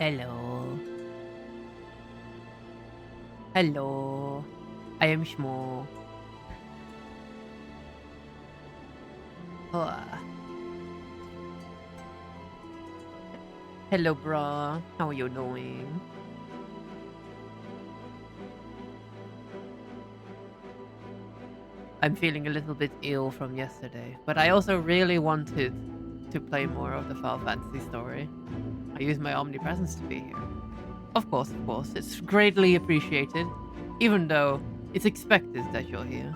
Hello. Hello. I am Shmo. Oh, hello, bro. How are you doing? I'm feeling a little bit ill from yesterday, but I also really wanted to play more of the Final Fantasy story. I used my omnipresence to be here. Of course, it's greatly appreciated, even though it's expected that you're here.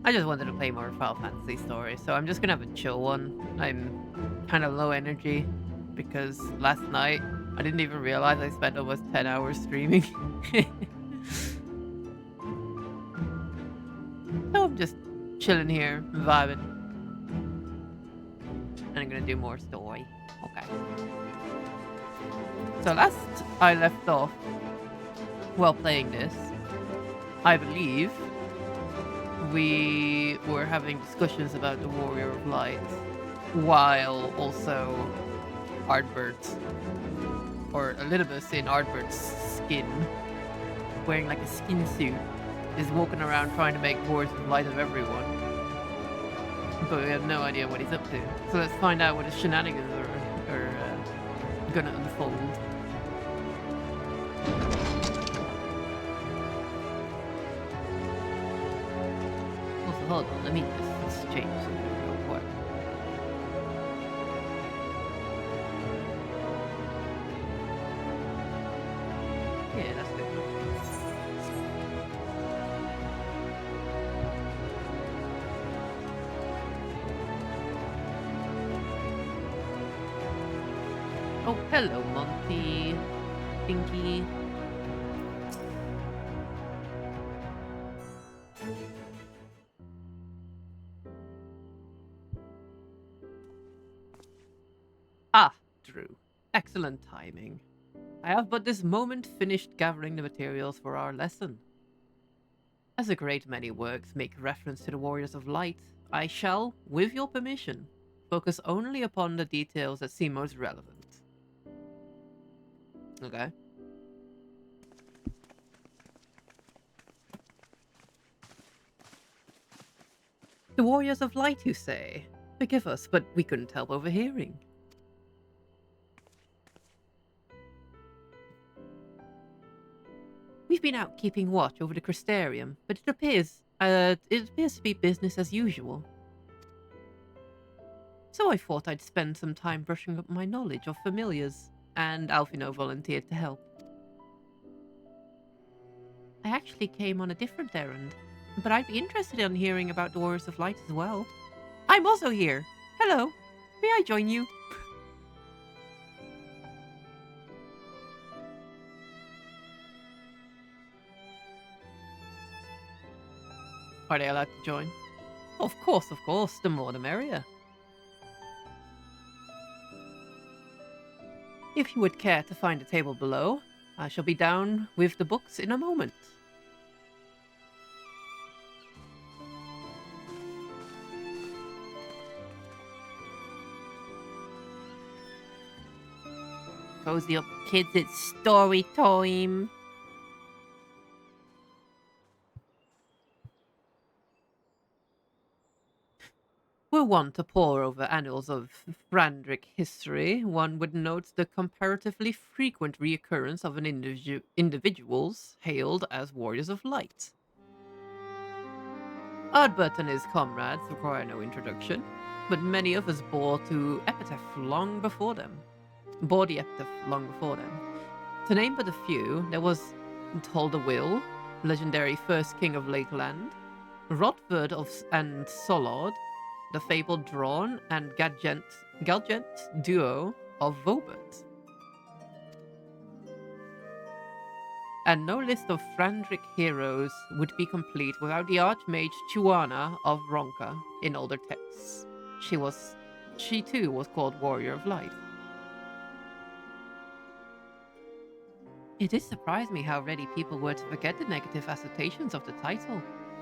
I just wanted to play more Final Fantasy story, so I'm just gonna have a chill one. I'm kind of low energy because last night I didn't even realize I spent almost 10 hours streaming. So I'm just chilling here, vibing, and I'm gonna do more story. Okay. So last I left off while playing this, I believe we were having discussions about the Warrior of Light, while also Ardbert, or Elidibus in Ardbert's skin, wearing like a skin suit, is walking around trying to make Warriors of Light of everyone. But we have no idea what he's up to. So let's find out what his shenanigans are gonna unfold. Also, hold on, let me just change something real quick. Yeah, that's good. Oh, hello, Monty. Pinky. Ah, Drew. Excellent timing. I have but this moment finished gathering the materials for our lesson. As a great many works make reference to the Warriors of Light, I shall, with your permission, focus only upon the details that seem most relevant. Okay. The Warriors of Light, you say? Forgive us, but we couldn't help overhearing. We've been out keeping watch over the Crystarium, but it appears to be business as usual. So I thought I'd spend some time brushing up my knowledge of familiars, and Alfino volunteered to help. I actually came on a different errand, but I'd be interested in hearing about the Warriors of Light as well. I'm also here. Hello. May I join you? Are they allowed to join? Of course, the more the merrier. If you would care to find a table below, I shall be down with the books in a moment. Cozy up, kids, it's story time. Were one to pore over annals of Frandric history, one would note the comparatively frequent reoccurrence of individuals hailed as warriors of light. Ardbert and his comrades require no introduction, but many of us bore the epitaph long before them. To name but a few, there was Will, legendary first king of Lakeland, Rotford and Solod, the fabled Drawn and Galgent duo of Vobert. And no list of Frandric heroes would be complete without the Archmage Chuana of Ronka in older texts. She too was called Warrior of Light. It did surprise me how ready people were to forget the negative assertions of the title.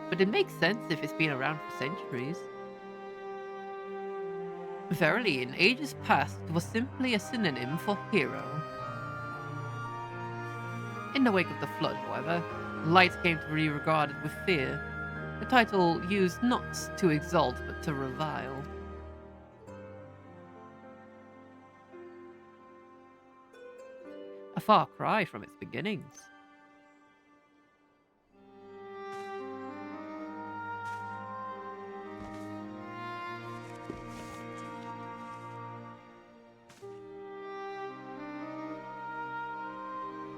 but it makes sense if it's been around for centuries. Verily, in ages past, it was simply a synonym for hero. In the wake of the flood, however, light came to be regarded with fear. The title used not to exalt, but to revile. A far cry from its beginnings.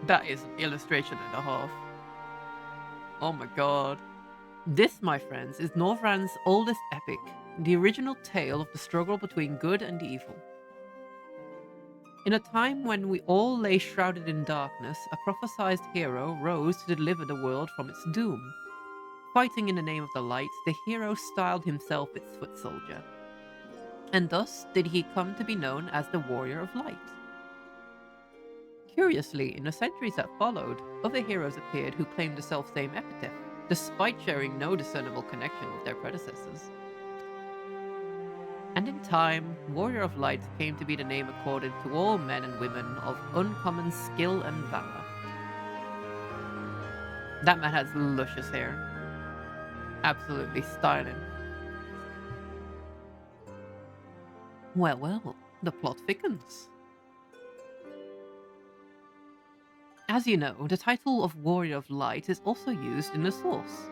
That is an illustration and a half. Oh my god. This, my friends, is Northrand's oldest epic, the original tale of the struggle between good and evil. In a time when we all lay shrouded in darkness, a prophesized hero rose to deliver the world from its doom. Fighting in the name of the light, the hero styled himself its foot soldier. And thus did he come to be known as the Warrior of Light. Curiously, in the centuries that followed, other heroes appeared who claimed the selfsame epithet, despite sharing no discernible connection with their predecessors. And in time, Warrior of Light came to be the name accorded to all men and women of uncommon skill and valor. That man has luscious hair. Absolutely styling. Well, well, the plot thickens. As you know, the title of Warrior of Light is also used in the source.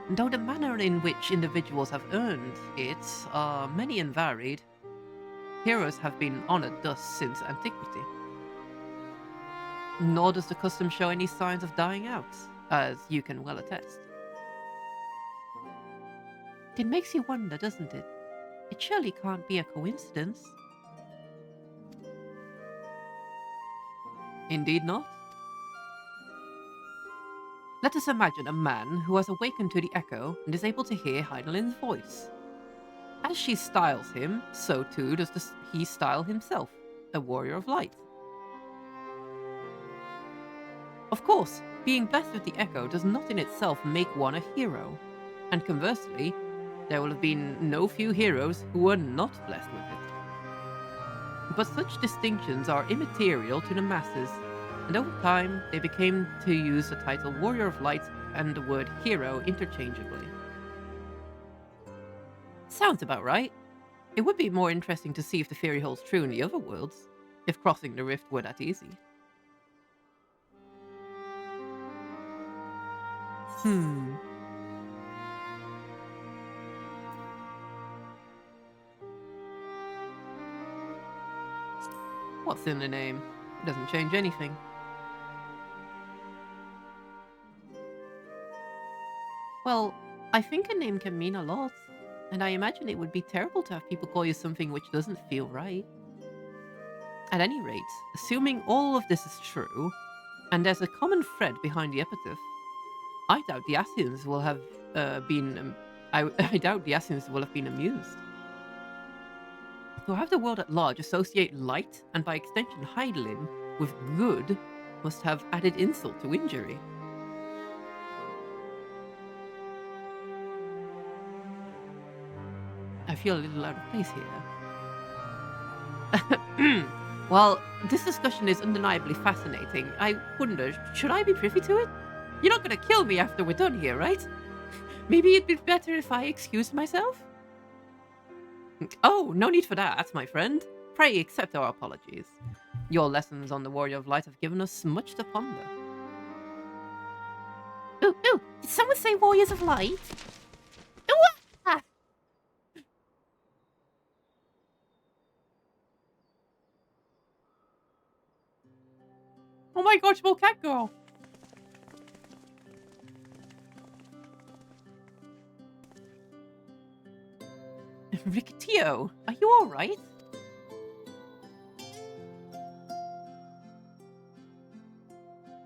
Though the manner in which individuals have earned it are many and varied, heroes have been honored thus since antiquity. Nor does the custom show any signs of dying out, as you can well attest. It makes you wonder, doesn't it? It surely can't be a coincidence. Indeed not. Let us imagine a man who has awakened to the echo and is able to hear Heinelin's voice. As she styles him, so too does he style himself, a warrior of light. Of course, being blessed with the echo does not in itself make one a hero, and conversely, there will have been no few heroes who were not blessed with it. But such distinctions are immaterial to the masses, and over time they became to use the title Warrior of Light and the word hero interchangeably. Sounds about right. It would be more interesting to see if the theory holds true in the other worlds, if crossing the rift were that easy. What's in the name? It doesn't change anything. Well, I think a name can mean a lot, and I imagine it would be terrible to have people call you something which doesn't feel right. At any rate, assuming all of this is true, and there's a common thread behind the epitaph, I doubt the Asians will have been. I doubt the Asians will have been amused. To have the world at large associate light, and by extension Heidelin, with good, must have added insult to injury. I feel a little out of place here. While this discussion is undeniably fascinating, I wonder, should I be privy to it? You're not gonna kill me after we're done here, right? Maybe it'd be better if I excused myself? Oh, no need for that, my friend. Pray accept our apologies. Your lessons on the Warrior of Light have given us much to ponder. Ooh, did someone say Warriors of Light? Ooh, ah! Oh my god, small cat girl! Rickettio, are you alright?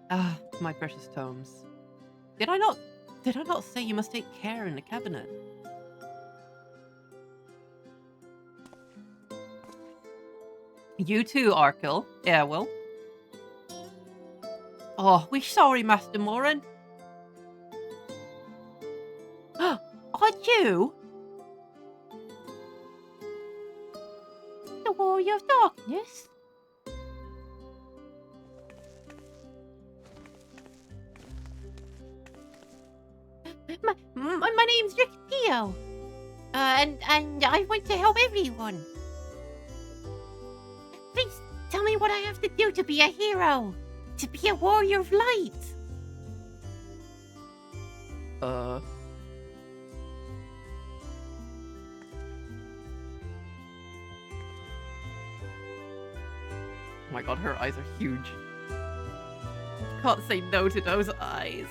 Ah, my precious tomes. Did I not say you must take care in the cabinet? You too, Arkell. Yeah, well. Oh, we're sorry, Master Morin. Aren't you? The Warrior of Darkness? My name's Riccio. And I want to help everyone. Please tell me what I have to do to be a hero. To be a warrior of light. Oh my god, her eyes are huge. Can't say no to those eyes.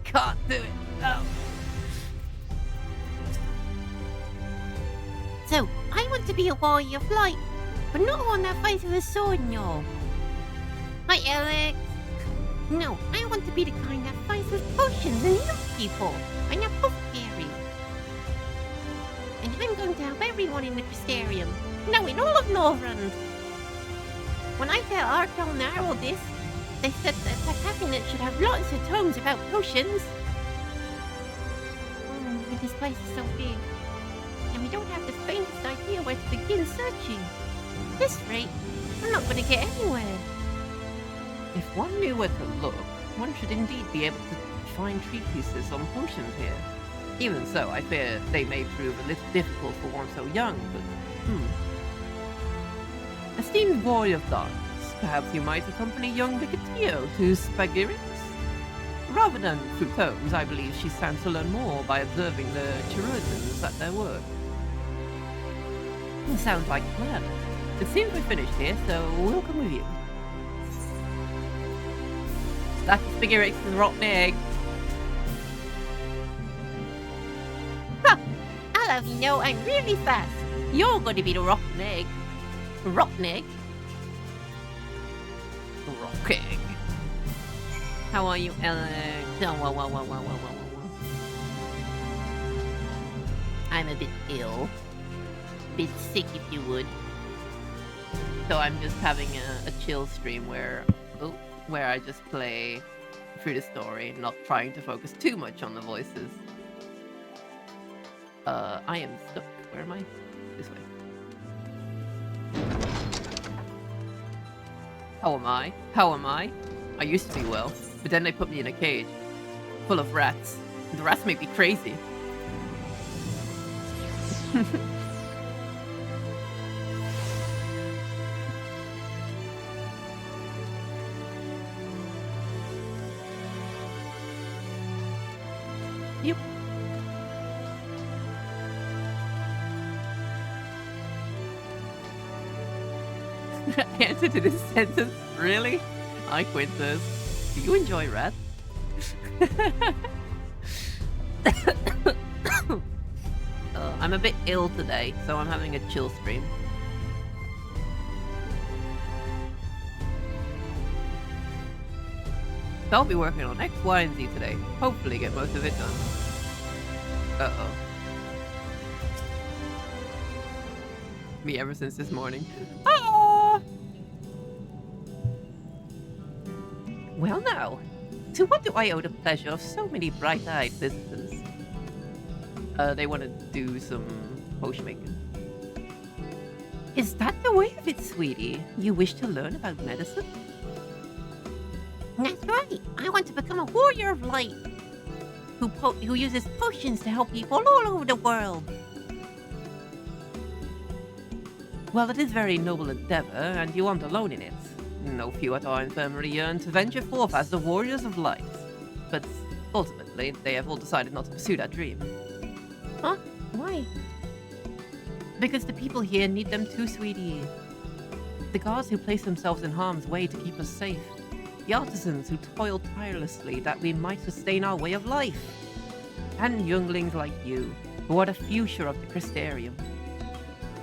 Can't do it. No. So, I want to be a warrior of light, but not one that fights with a sword, no. Hi, Alex. No, I want to be the kind that fights with potions and heals people. I'm a apothecary. And I'm going to help everyone in the Crystarium. No, in all of Northrend. When I tell Arkel and Arrow this, they said that the cabinet should have lots of tomes about potions. But this place is so big, and we don't have the faintest idea where to begin searching. At this rate, we're not going to get anywhere. If one knew where to look, one should indeed be able to find treatises on potions here. Even so, I fear they may prove a little difficult for one so young, but Esteemed Warrior of Darkness, perhaps you might accompany young Vicatio to Spagirix? Rather than through tomes, I believe she stands to learn more by observing the Cherudans at their work. Sounds like a plan. It seems we're finished here, so we'll come with you. That's Spagirix and rotten egg. Ha! I'll have you know I'm really fast. You're going to be the rotten egg. Rotten egg? Rock egg. How are you, Alex? I'm a bit ill. Bit sick, if you would. So I'm just having a chill stream where I just play through the story, not trying to focus too much on the voices. I am stuck. Where am I? This way. How am I? How am I? I used to be well, but then they put me in a cage full of rats. The rats make me crazy. Yep. Answer to this sentence? Really? Hi, Quintus. Do you enjoy rats? I'm a bit ill today, so I'm having a chill stream. So I'll be working on X, Y, and Z today. Hopefully get most of it done. Uh-oh. Me ever since this morning. Ah! Well now, to what do I owe the pleasure of so many bright-eyed visitors? They want to do some potion making. Is that the way of it, sweetie? You wish to learn about medicine? That's right. I want to become a warrior of light who uses potions to help people all over the world. Well, it is very noble endeavor, and you aren't alone in it. No few at our infirmary yearn to venture forth as the warriors of light. But ultimately, they have all decided not to pursue that dream. Huh? Why? Because the people here need them too, sweetie. The guards who place themselves in harm's way to keep us safe. The artisans who toil tirelessly that we might sustain our way of life. And younglings like you, who are the future of the Crystarium.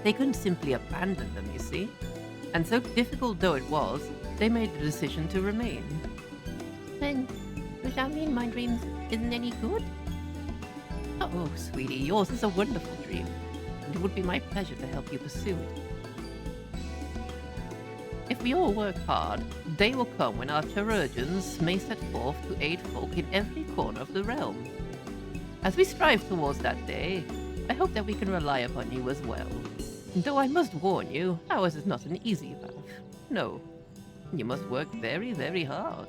They couldn't simply abandon them, you see. And so difficult though it was, they made the decision to remain. Then, does that mean my dream isn't any good? Oh, sweetie, yours is a wonderful dream, and it would be my pleasure to help you pursue it. If we all work hard, the day will come when our chirurgeons may set forth to aid folk in every corner of the realm. As we strive towards that day, I hope that we can rely upon you as well. Though I must warn you, ours is not an easy path. No, you must work very, very hard.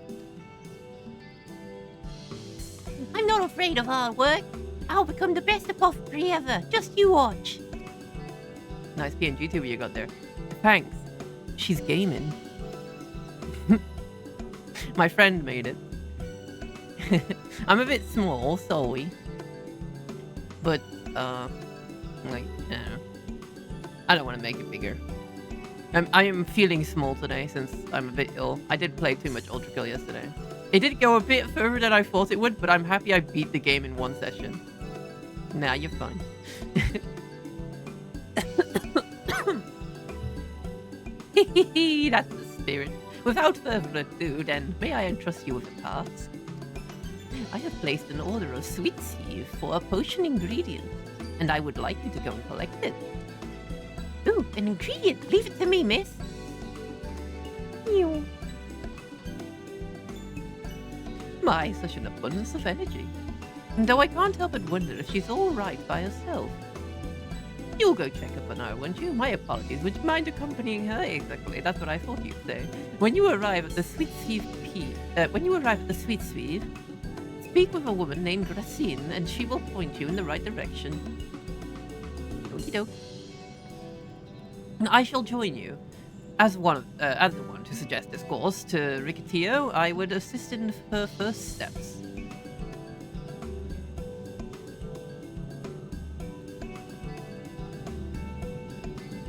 I'm not afraid of hard work. I'll become the best apothecary ever. Just you watch. Nice PNG tuber you got there. Thanks. She's gaming. My friend made it. I'm a bit small, sorry. But, like, I don't want to make it bigger. I am feeling small today since I'm a bit ill. I did play too much Ultra Kill yesterday. It did go a bit further than I thought it would, but I'm happy I beat the game in one session. Nah, you're fine. That's the spirit. Without further ado, then, may I entrust you with a task? I have placed an order of sweet sieve for a potion ingredient, and I would like you to go and collect it. Ooh, an ingredient. Leave it to me, miss. Ew. My, such an abundance of energy. Though I can't help but wonder if she's all right by herself. You'll go check up on her, won't you? My apologies. Would you mind accompanying her? Exactly, that's what I thought you'd say. When you arrive at the sweet sieve speak with a woman named Racine, and she will point you in the right direction. Okie doke. I shall join you. As the one to suggest this course to Rickettio, I would assist in her first steps.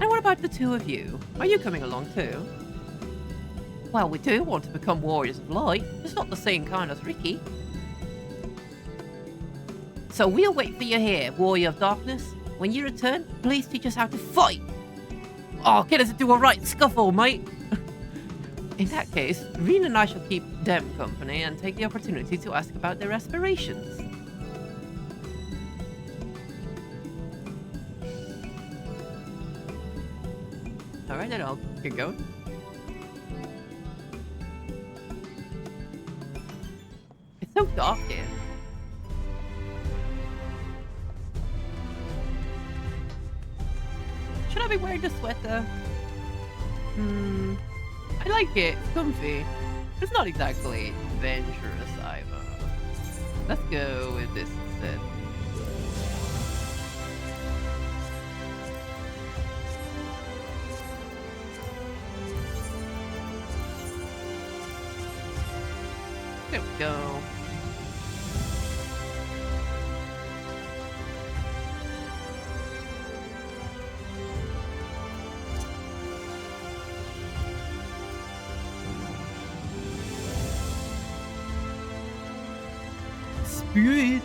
And what about the two of you? Are you coming along too? Well, we do want to become warriors of light. It's not the same kind as Ricky. So we'll wait for you here, warrior of darkness. When you return, please teach us how to fight. Oh, get us into a right scuffle, mate. In that case, Reen and I shall keep them company and take the opportunity to ask about their aspirations. Alright, then I'll get going. It's so dark here. Should I be wearing the sweater? I like it. It's comfy. It's not exactly adventurous either. Let's go with this instead. There we go. Spirit.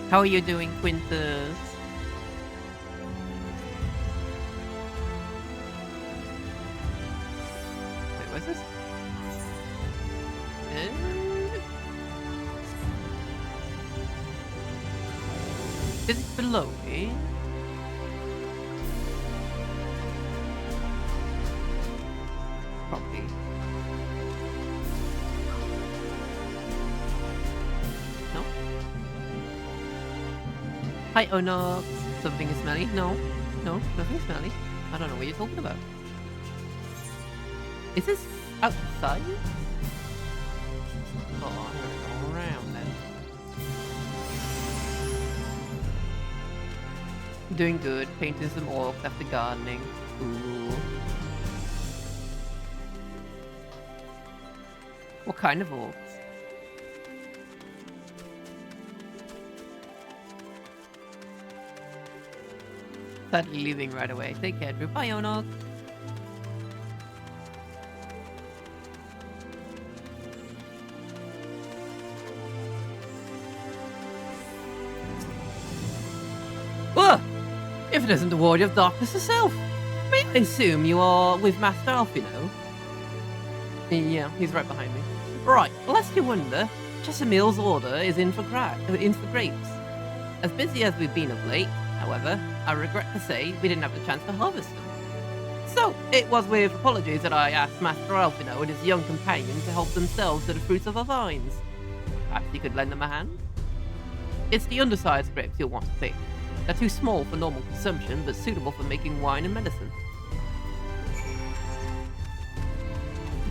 How are you doing, Quintus? Wait, what's this? Is it below me? Probably. No? Hi, oh no. Something is smelly? No. No, nothing smelly. I don't know what you're talking about. Is this outside? Oh, I'm gonna go around then. Doing good. Painting some orcs after gardening. Ooh. What kind of orcs? Sadly leaving right away. Take care, Drew. Bye, Onog. Whoa! If it isn't the Warrior of Darkness herself! May I assume you are with Master Alfino? Yeah, he's right behind me. Right, lest you wonder, Chesamil's order is in for grapes. As busy as we've been of late, however, I regret to say we didn't have the chance to harvest them. So, it was with apologies that I asked Master Alphino and his young companion to help themselves to the fruits of our vines. Perhaps he could lend them a hand? It's the undersized grapes you'll want to pick. They're too small for normal consumption, but suitable for making wine and medicine.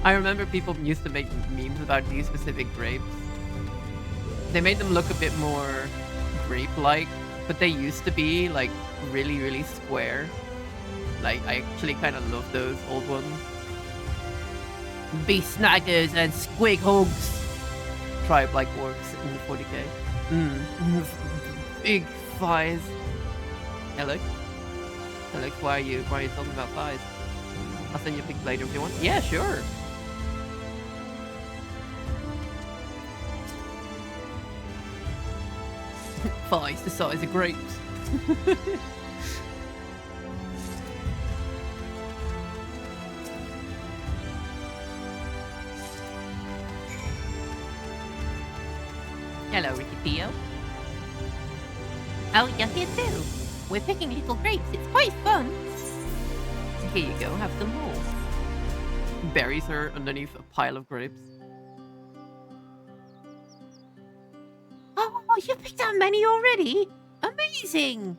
I remember people used to make memes about these specific grapes. They made them look a bit more grape-like, but they used to be, like, really, really square. Like, I actually kind of love those old ones. Beast snaggers and squig hogs. Tribe like orcs in the 40k. Big thighs. Alex? Alex, why are you talking about thighs? I'll send you a pic later if you want. Yeah, sure. Thighs the size of grapes. Hello, Ricky Theo. Oh, you're here too. We're picking little grapes. It's quite fun. Here you go, have some more. Buries her underneath a pile of grapes. Oh, you picked that many already? Amazing!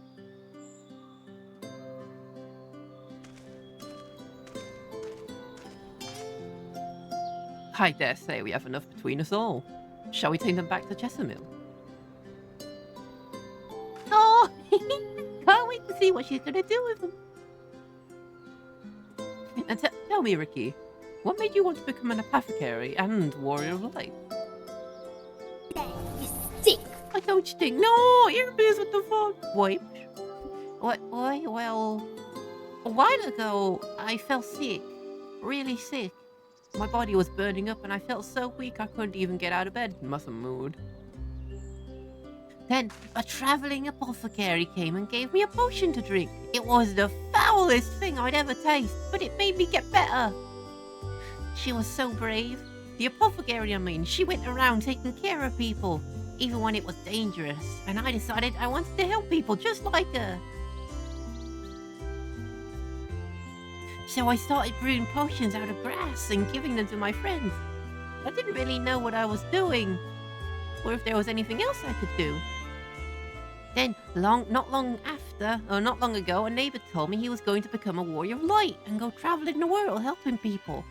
I dare say we have enough between us all. Shall we take them back to Chestermill? Oh, can't wait to see what she's gonna do with them. And tell me, Ricky, what made you want to become an apothecary and warrior of light? You stink! I don't stink. No, earbeers, what the fuck? Wipe. Why? Well, a while ago, I fell sick. Really sick. My body was burning up and I felt so weak I couldn't even get out of bed. Mustn't mood. Then a traveling apothecary came and gave me a potion to drink. It was the foulest thing I'd ever tasted, but it made me get better. She was so brave. The apothecary, I mean, she went around taking care of people, even when it was dangerous. And I decided I wanted to help people just like her. So I started brewing potions out of grass and giving them to my friends. I didn't really know what I was doing, or if there was anything else I could do. Then, not long ago, a neighbor told me he was going to become a warrior of light and go traveling the world helping people.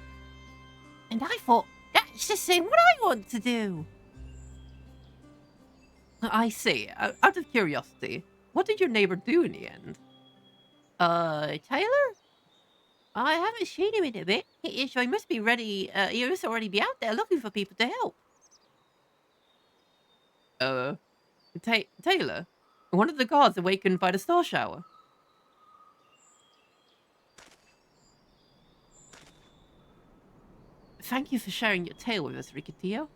And I thought, that's just saying what I want to do. I see. Out of curiosity, what did your neighbor do in the end? Tyler? I haven't seen him in a bit. So he must be ready. He must already be out there looking for people to help. Taylor? One of the gods awakened by the star shower. Thank you for sharing your tale with us, Rickettio.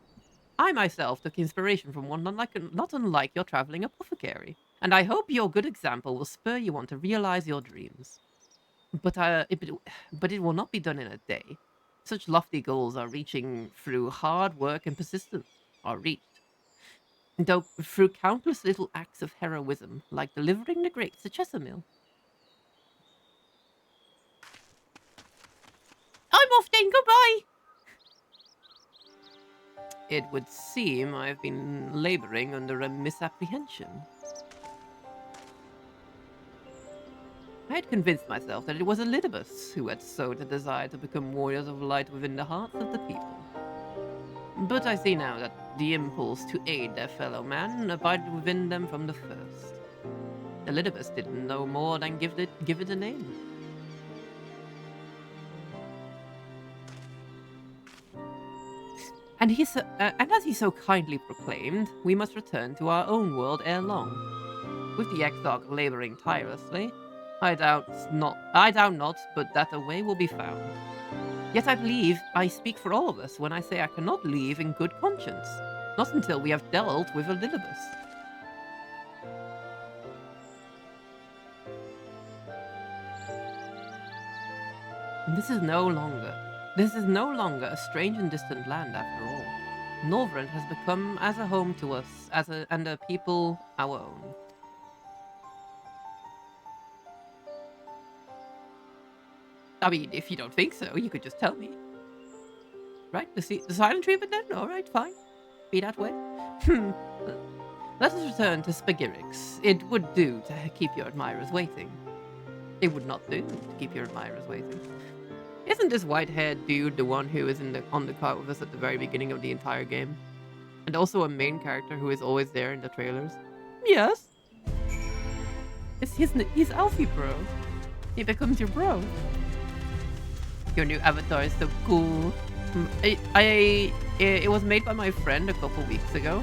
I myself took inspiration from one not unlike your traveling apothecary, and I hope your good example will spur you on to realize your dreams. But it will not be done in a day. Such lofty goals are reaching through hard work and persistence, are reached. Though through countless little acts of heroism, like delivering the grapes to Chestermill. I'm off then, goodbye! It would seem I've been laboring under a misapprehension. I had convinced myself that it was Elidibus who had sowed the desire to become warriors of light within the hearts of the people. But I see now that the impulse to aid their fellow man abided within them from the first. Elidibus didn't know more than give it a name. And as he so kindly proclaimed, we must return to our own world ere long. With the Exarch laboring tirelessly, I doubt not, but that a way will be found. Yet I believe I speak for all of us when I say I cannot leave in good conscience, not until we have dealt with Elidibus. This is no longer a strange and distant land after all. Northrend has become as a home to us, and a people our own. I mean, if you don't think so, you could just tell me. Right? The silent treatment then? Alright, fine. Be that way. Let us return to Spagirix. It would do to keep your admirers waiting. It would not do to keep your admirers waiting. Isn't this white-haired dude the one who is on the car with us at the very beginning of the entire game? And also a main character who is always there in the trailers? Yes. He's Alfie, bro. He becomes your bro. Your new avatar is so cool. It was made by my friend a couple weeks ago.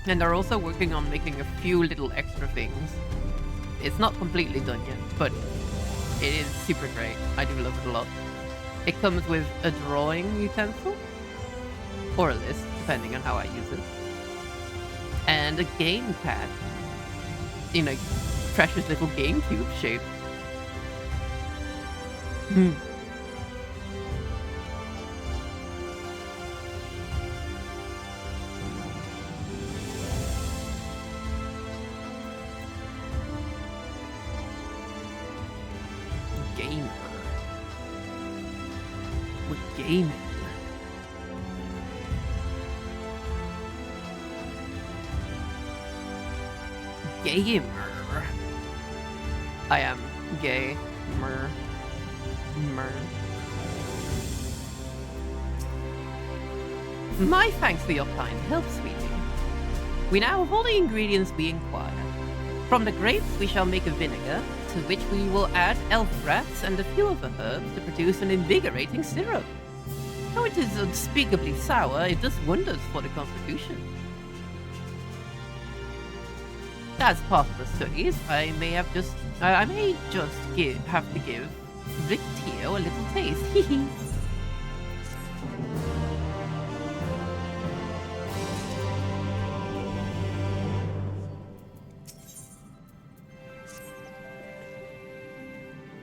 And they're also working on making a few little extra things. It's not completely done yet, but it is super great. I do love it a lot. It comes with a drawing utensil, or a list, depending on how I use it, and a game pad in a precious little GameCube shape. Gamer. We're gaming. Gamer. I am gay. Mer. My thanks for your kind help, sweetie. We now have all the ingredients we inquire. From the grapes we shall make a vinegar, to which we will add elf rats and a few other herbs to produce an invigorating syrup. Though it is unspeakably sour, it does wonders for the constitution. As part of the studies, I may just have to give Rick Tio a little taste. Hee.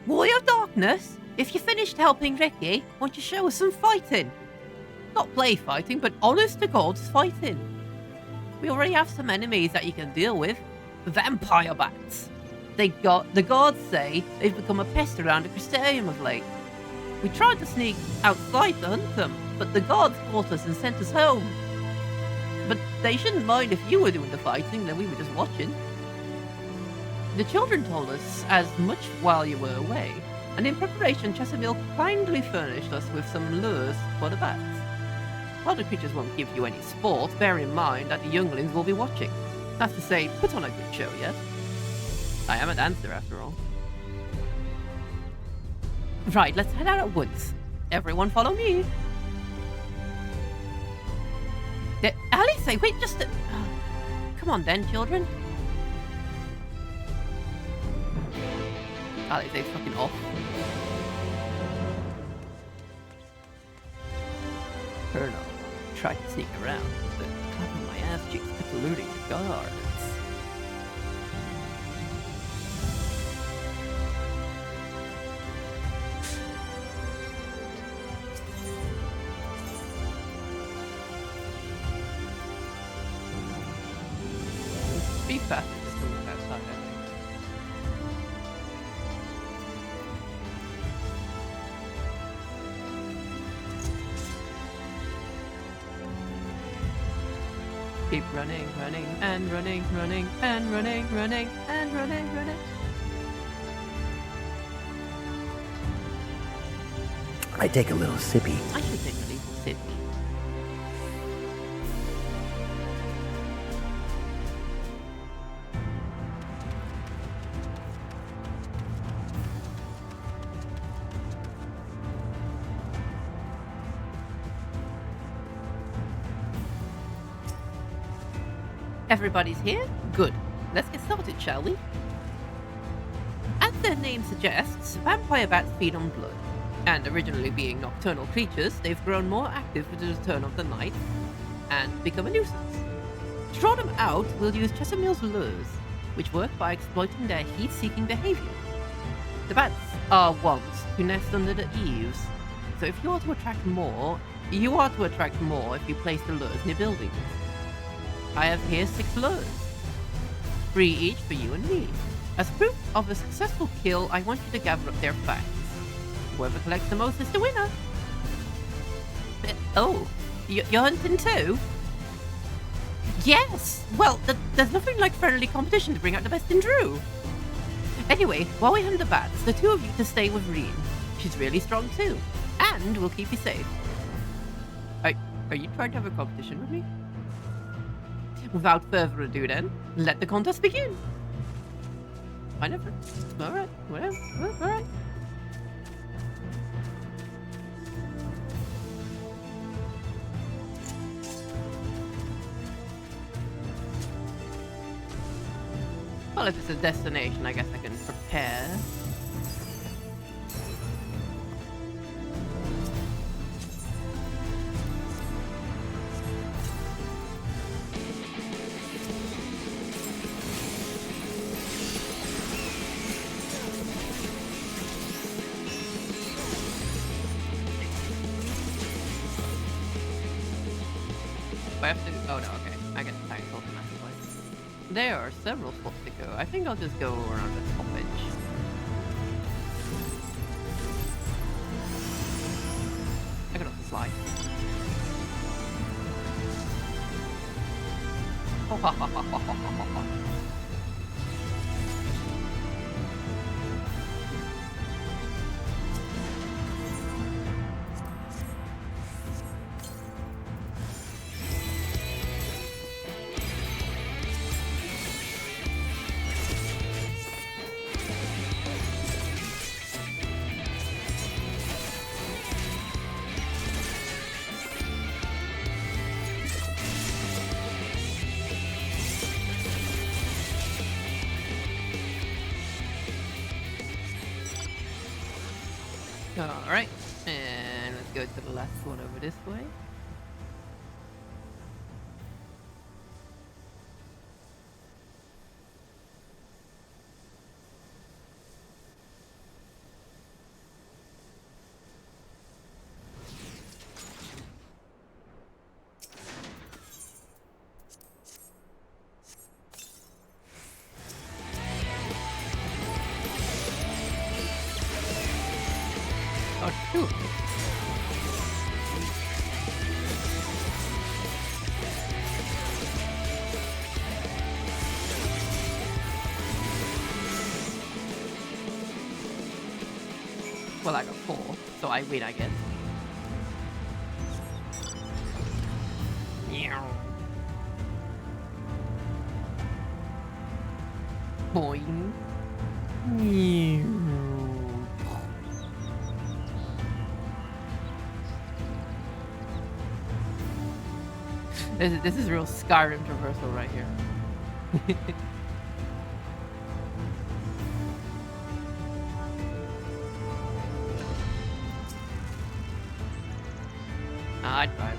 Boy of Darkness, if you finished helping Ricky, won't you show us some fighting? Not play fighting, but honest to God's fighting. We already have some enemies that you can deal with. Vampire bats. The gods say they've become a pest around the Crystarium of late. We tried to sneak outside to hunt them, but the gods caught us and sent us home. But they shouldn't mind if you were doing the fighting, then we were just watching. The children told us as much while you were away, and in preparation Chesterfield kindly furnished us with some lures for the bats. While the creatures won't give you any sport, bear in mind that the younglings will be watching. That's to say, put on a good show, yes? I am a dancer, after all. Right, let's head out at once. Everyone follow me. Alice, wait just a... Come on then, children. Alice, fucking off. Colonel, tried to sneak around, but clapping my ass cheeks kept eluding the guards. Be faster just to walk outside, I think. Keep running, running, and running, running, and running, running, and running, running. I take a little sippy. I should take a little sippy. Everybody's here? Good. Let's get started, shall we? As their name suggests, vampire bats feed on blood. And originally being nocturnal creatures, they've grown more active with the return of the night and become a nuisance. To draw them out, we'll use Chestermill's lures, which work by exploiting their heat-seeking behavior. The bats are wont to nest under the eaves, so if you are to attract more, if you place the lures near buildings. I have here 6 lures, 3 each for you and me. As proof of a successful kill, I want you to gather up their facts. Whoever collects the most is the winner. Oh, you're hunting too? Yes! Well, there's nothing like friendly competition to bring out the best in Drew. Anyway, while we hunt the bats, the two of you to stay with Reen. She's really strong too. And we'll keep you safe. Are you trying to have a competition with me? Without further ado then, let the contest begin. Whatever. Alright, whatever. Alright. Well, if it's a destination, I guess I can prepare. I have to... Oh, no, okay. I get the tires automatically. There are several spots to go. I think I'll just go around the top edge. I can also slide. Oh, ha, ha, ha, ha, ha, ha, ha. Alright, and let's go to the last one over this way. Oh, shoot. Well, I got 4, so I win, I guess. Boing. This is real Skyrim traversal right here. I'd drive.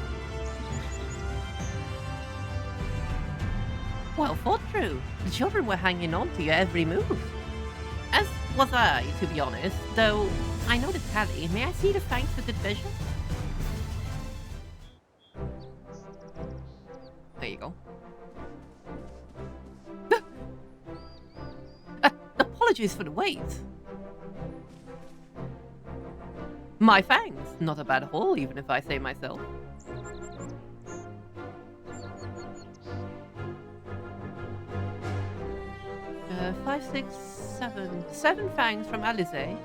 Well thought, Drew. The children were hanging on to your every move. As was I, to be honest. Though I know the tally. May I see the thanks for good vision? There you go. Apologies for the wait. My thanks. Not a bad haul, even if I say myself. 5, 6, 7. 7 fangs from Alizé.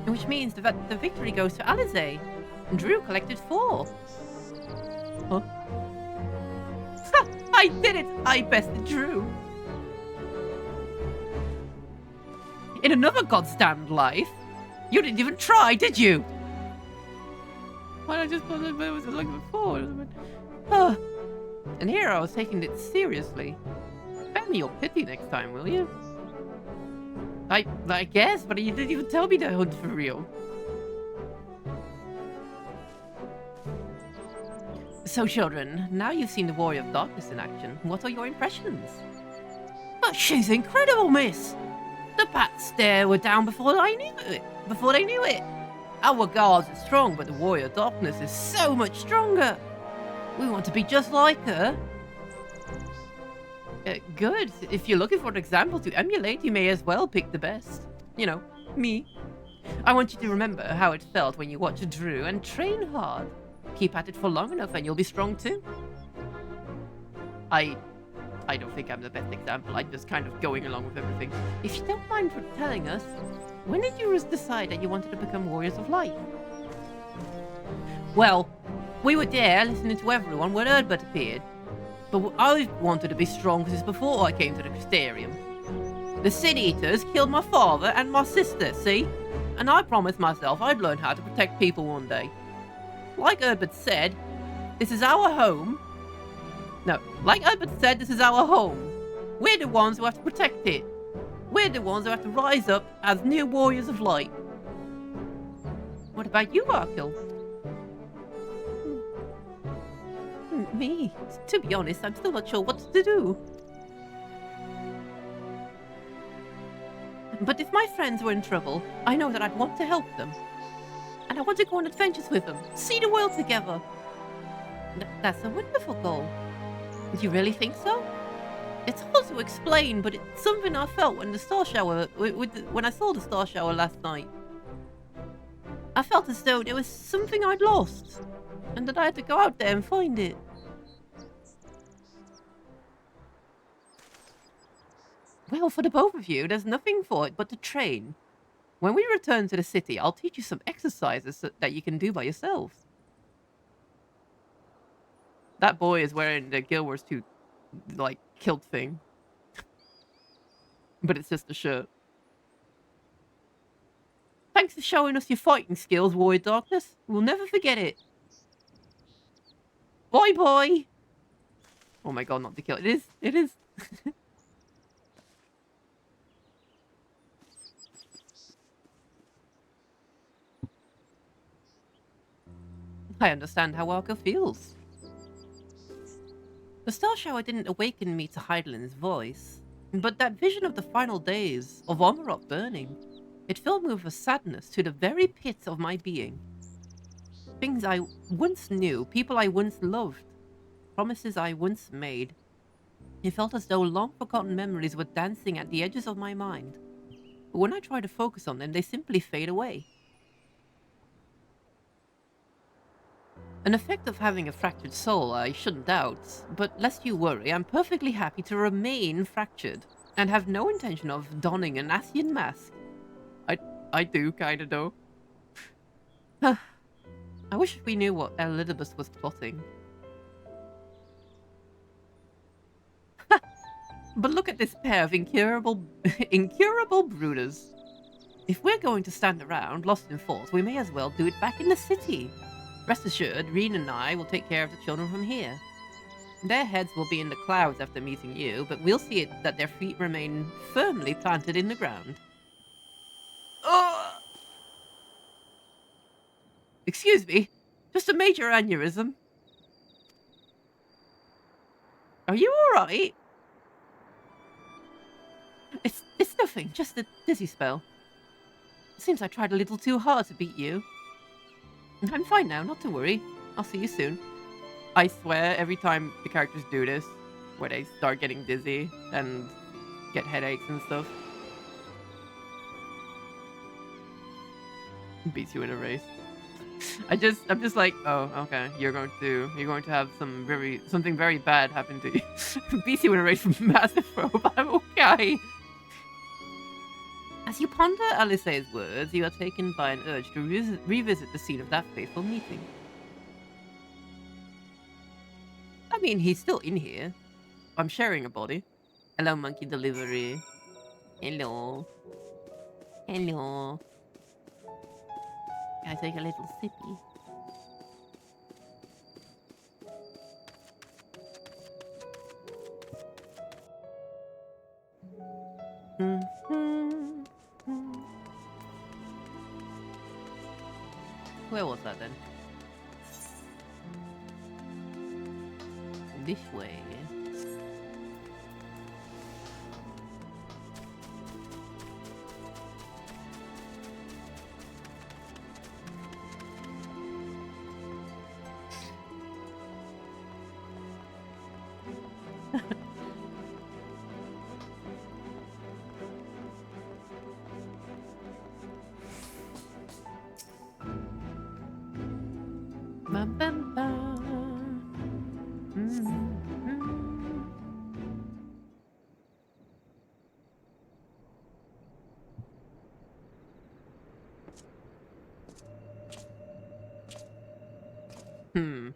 Which means that the victory goes to Alizé. Drew collected 4. Huh? I did it! I bested Drew. In another goddamned life, you didn't even try, did you? Why not just put it was like before? Oh. And here I was taking it seriously. Spare me your pity next time, will you? I guess, but you didn't even tell me to hunt for real. So, children, now you've seen the Warrior of Darkness in action, what are your impressions? But she's incredible, miss! The bats there were down before they knew it. Our guards are strong, but the Warrior of Darkness is so much stronger. We want to be just like her. Good. If you're looking for an example to emulate, you may as well pick the best. You know, me. I want you to remember how it felt when you watched Drew and train hard. Keep at it for long enough and you'll be strong too. I don't think I'm the best example. I'm just kind of going along with everything. If you don't mind for telling us, when did you decide that you wanted to become Warriors of Light? Well, we were there listening to everyone when Earthbird appeared. But I wanted to be strong since before I came to the Crystarium. The Sin Eaters killed my father and my sister, see? And I promised myself I'd learn how to protect people one day. Like Earthbird said, this is our home. No, like Earthbird said, this is our home. We're the ones who have to protect it. We're the ones who have to rise up as new Warriors of Light. What about you, Arkell? Me? To be honest, I'm still not sure what to do. But if my friends were in trouble, I know that I'd want to help them. And I want to go on adventures with them, see the world together. That's a wonderful goal. Do you really think so? It's hard to explain, but it's something I felt when the star shower, when I saw the star shower last night. I felt as though there was something I'd lost, and that I had to go out there and find it. Well, for the both of you, there's nothing for it but to train. When we return to the city, I'll teach you some exercises that you can do by yourselves. That boy is wearing the Guild Wars 2, like, kilt thing. But it's just a shirt. Thanks for showing us your fighting skills, Warrior Darkness. We'll never forget it. Bye, boy! Oh my god, not the kill. It is. It is. I understand how Arkell feels. The star shower didn't awaken me to Heidelin's voice, but that vision of the final days of Amarok burning, it filled me with a sadness to the very pits of my being. Things I once knew, people I once loved, promises I once made. It felt as though long-forgotten memories were dancing at the edges of my mind. But when I try to focus on them, they simply fade away. An effect of having a fractured soul, I shouldn't doubt, but lest you worry, I'm perfectly happy to remain fractured, and have no intention of donning an Asian mask. I do, kinda though. I wish we knew what Elidibus was plotting. But look at this pair of incurable brooders. If we're going to stand around, lost in thought, we may as well do it back in the city. Rest assured, Reen and I will take care of the children from here. Their heads will be in the clouds after meeting you, but we'll see it that their feet remain firmly planted in the ground. Excuse me, just a major aneurysm. Are you alright? It's nothing, just a dizzy spell. Seems I tried a little too hard to beat you. I'm fine now, not to worry. I'll see you soon. I swear, every time the characters do this, where they start getting dizzy and get headaches and stuff, beats you in a race. I'm just like, oh, okay, you're going to have something very bad happen to you. Beats you in a race from massive probe. I'm okay. As you ponder Alice's words, you are taken by an urge to revisit the scene of that fateful meeting. I mean, he's still in here. I'm sharing a body. Hello, monkey delivery. Hello. Hello. Can I take a little sippy? Where was that then? This way. Bum, bum, bum. Mm-hmm. Hmm.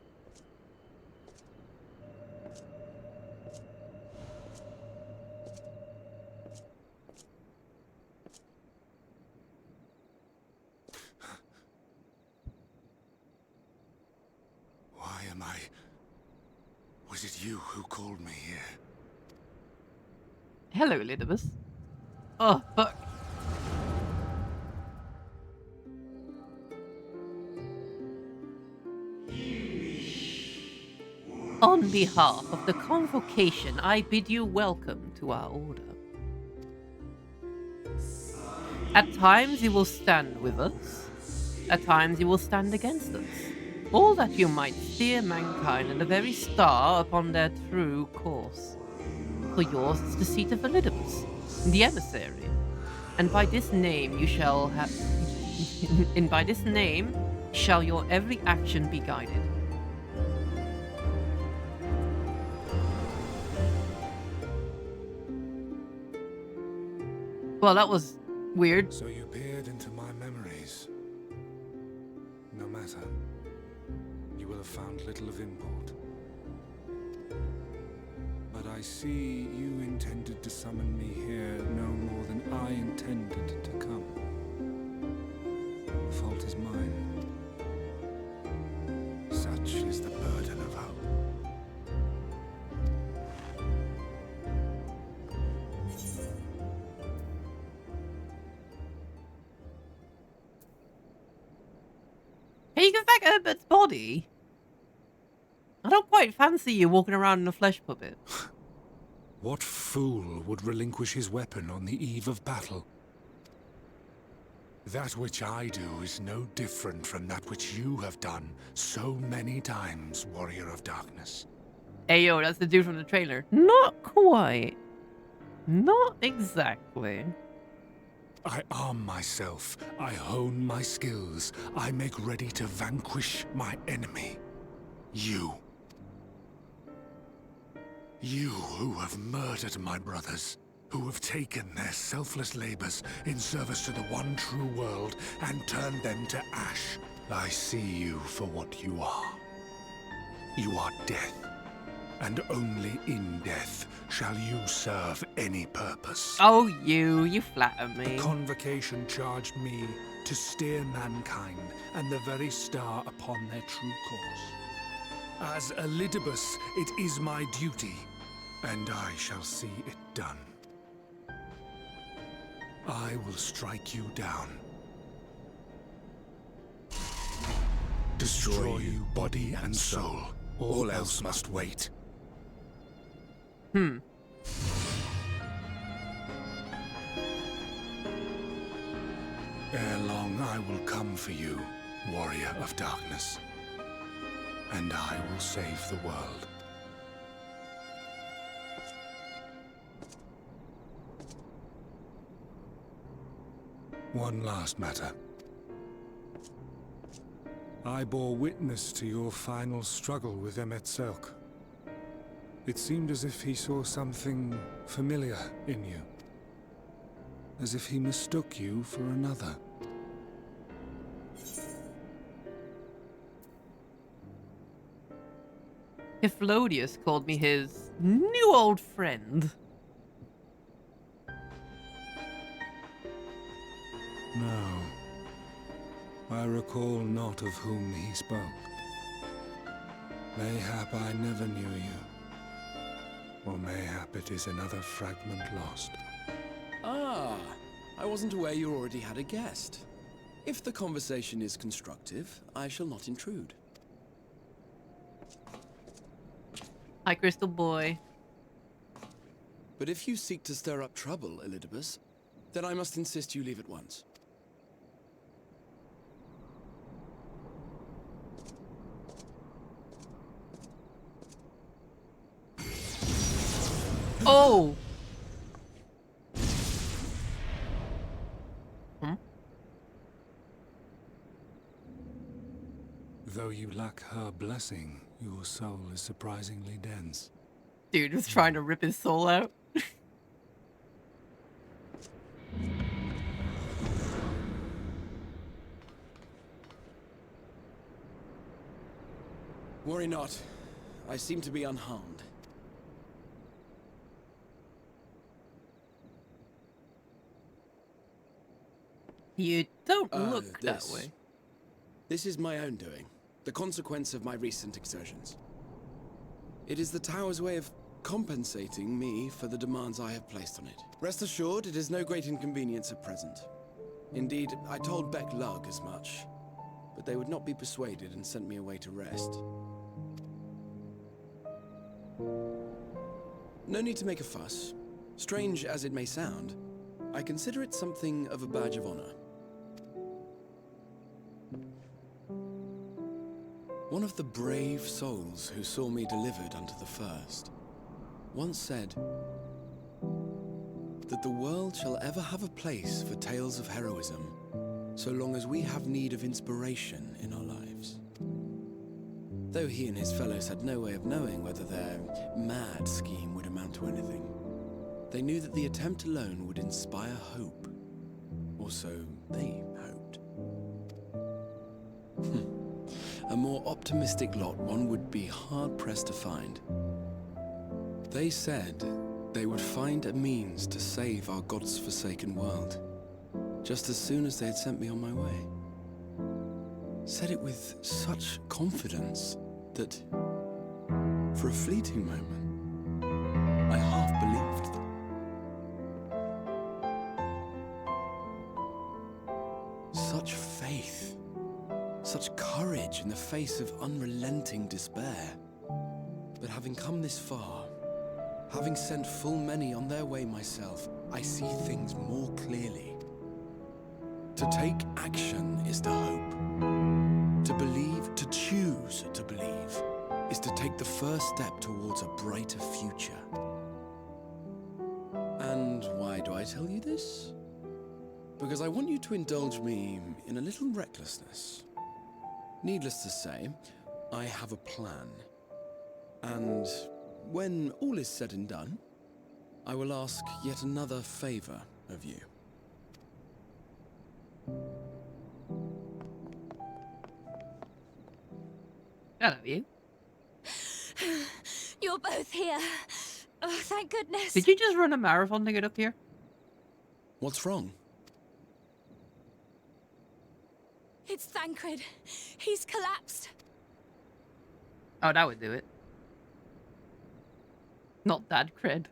Why am I... Was it you who called me here? Hello, Elizabeth. Oh, fuck. On behalf of the convocation, I bid you welcome to our order. At times you will stand with us, at times you will stand against us. All that you might steer mankind and the very star upon their true course. For yours is the seat of Elidibus, the emissary, and by this name you shall have and by this name shall your every action be guided. Well, that was weird. So you peered into my memories. No matter. You will have found little of import. But I see you intended to summon me here no more than I intended to come. The fault is mine. Such is the burden of hope. Can you give back Herbert's body? I don't quite fancy you walking around in a flesh puppet. What fool would relinquish his weapon on the eve of battle? That which I do is no different from that which you have done so many times, Warrior of Darkness. Hey yo, that's the dude from the trailer. Not quite. Not exactly. I arm myself, I hone my skills, I make ready to vanquish my enemy. You. You who have murdered my brothers, who have taken their selfless labors in service to the one true world and turned them to ash. I see you for what you are. You are death, and only in death shall you serve any purpose. Oh, you flatter me. The convocation charged me to steer mankind and the very star upon their true course. As Elidibus, it is my duty, and I shall see it done. I will strike you down. Destroy you body and soul. All else must wait. Hmm. Ere long I will come for you, Warrior of Darkness. And I will save the world. One last matter. I bore witness to your final struggle with Emetzelk. It seemed as if he saw something familiar in you. As if he mistook you for another. Tiflodius called me his new old friend. No. I recall not of whom he spoke. Mayhap I never knew you. Or mayhap it is another fragment lost. Ah, I wasn't aware you already had a guest. If the conversation is constructive, I shall not intrude. Hi, Crystal Boy. But if you seek to stir up trouble, Elidibus, then I must insist you leave at once. Oh! though you lack her blessing, your soul is surprisingly dense. Dude was trying to rip his soul out. Worry not. I seem to be unharmed. You don't look that this. way. This is my own doing. The consequence of my recent exertions. It is the tower's way of compensating me for the demands I have placed on it. Rest assured, it is no great inconvenience at present. Indeed, I told Beck Lug as much, but they would not be persuaded and sent me away to rest. No need to make a fuss. Strange as it may sound, I consider it something of a badge of honor. One of the brave souls who saw me delivered unto the first once said that the world shall ever have a place for tales of heroism so long as we have need of inspiration in our lives. Though he and his fellows had no way of knowing whether their mad scheme would amount to anything, they knew that the attempt alone would inspire hope, or so they hoped. A more optimistic lot one would be hard-pressed to find. They said they would find a means to save our God's forsaken world, just as soon as they had sent me on my way. Said it with such confidence that, for a fleeting moment, I half believed them. Such faith, such courage in the face of unrelenting despair. But having come this far, having sent full many on their way myself, I see things more clearly. To take action is to hope. To believe, to choose to believe, is to take the first step towards a brighter future. And why do I tell you this? Because I want you to indulge me in a little recklessness. Needless to say, I have a plan. And when all is said and done, I will ask yet another favor of you. Hello, you. You're both here. Oh, thank goodness. Did you just run a marathon to get up here? What's wrong? It's Thancred. He's collapsed. Oh, that would do it. Not Dad cred.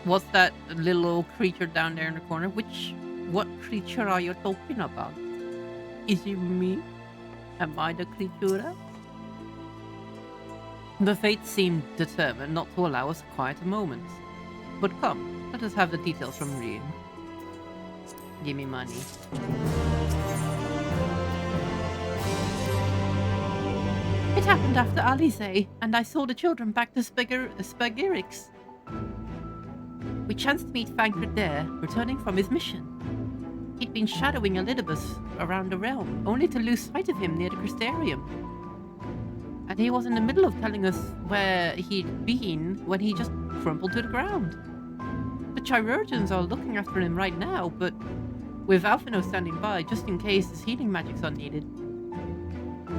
What's that little creature down there in the corner? What creature are you talking about? Is it me? Am I the creature? The fates seem determined not to allow us quieter moments. But come, let us have the details from Rien. Give me money. It happened after Alize, and I saw the children back to Spagirix. We chanced to meet Thancred there, returning from his mission. He'd been shadowing Elidibus around the realm, only to lose sight of him near the Crystarium. And he was in the middle of telling us where he'd been when he just crumpled to the ground. The chirurgeons are looking after him right now, but with Alphino standing by just in case his healing magics are needed.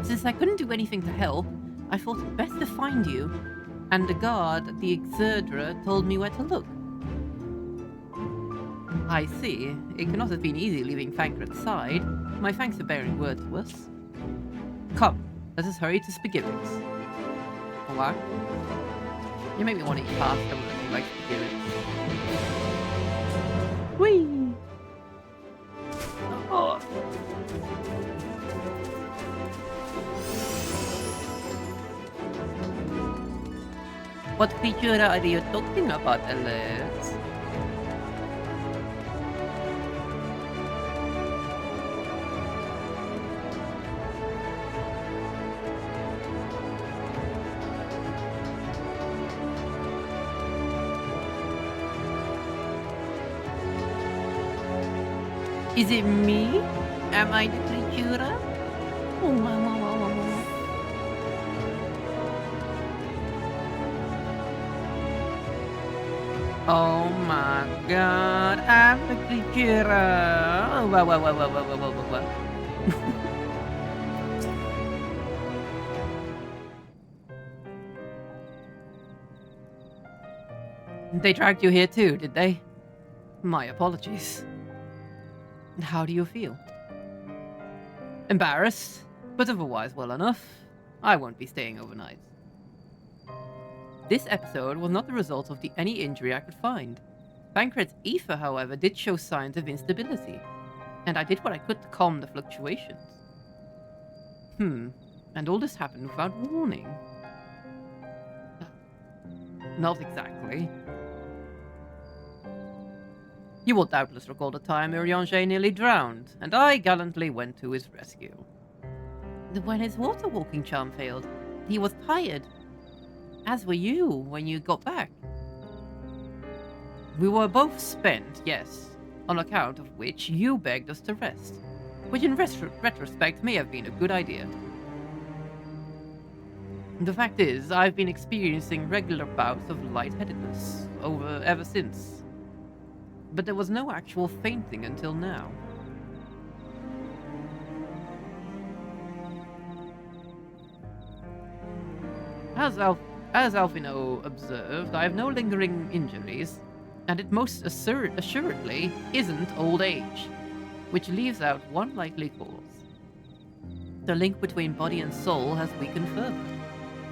Since I couldn't do anything to help, I thought it best to find you, and the guard at the Exerdra told me where to look. I see. It cannot have been easy leaving Thancred's side. My thanks for bearing word to us. Come, let us hurry to Spagirix. What? You make me want to eat pasta when you like Spagirix. Whee! Oh. What creature are you talking about, Alex? Is it me? Am I the creature? Oh, wow, wow, wow, wow, wow. Oh my god, I'm the creature. Oh, wow, wow, wow, wow, wow, wow, wow, wow, wow. They dragged you here too, did they? My apologies. How do you feel? Embarrassed, but otherwise well enough. I won't be staying overnight. This episode was not the result of any injury I could find. Thancred's ether, however, did show signs of instability, and I did what I could to calm the fluctuations. And all this happened without warning. Not exactly. You will doubtless recall the time Urianger nearly drowned, and I gallantly went to his rescue. When his water-walking charm failed, he was tired. As were you when you got back. We were both spent, yes, on account of which you begged us to rest, which in retrospect may have been a good idea. The fact is, I've been experiencing regular bouts of lightheadedness ever since. But there was no actual fainting until now. As Alfino observed, I have no lingering injuries, and it most assuredly isn't old age, which leaves out one likely cause. The link between body and soul has weakened further.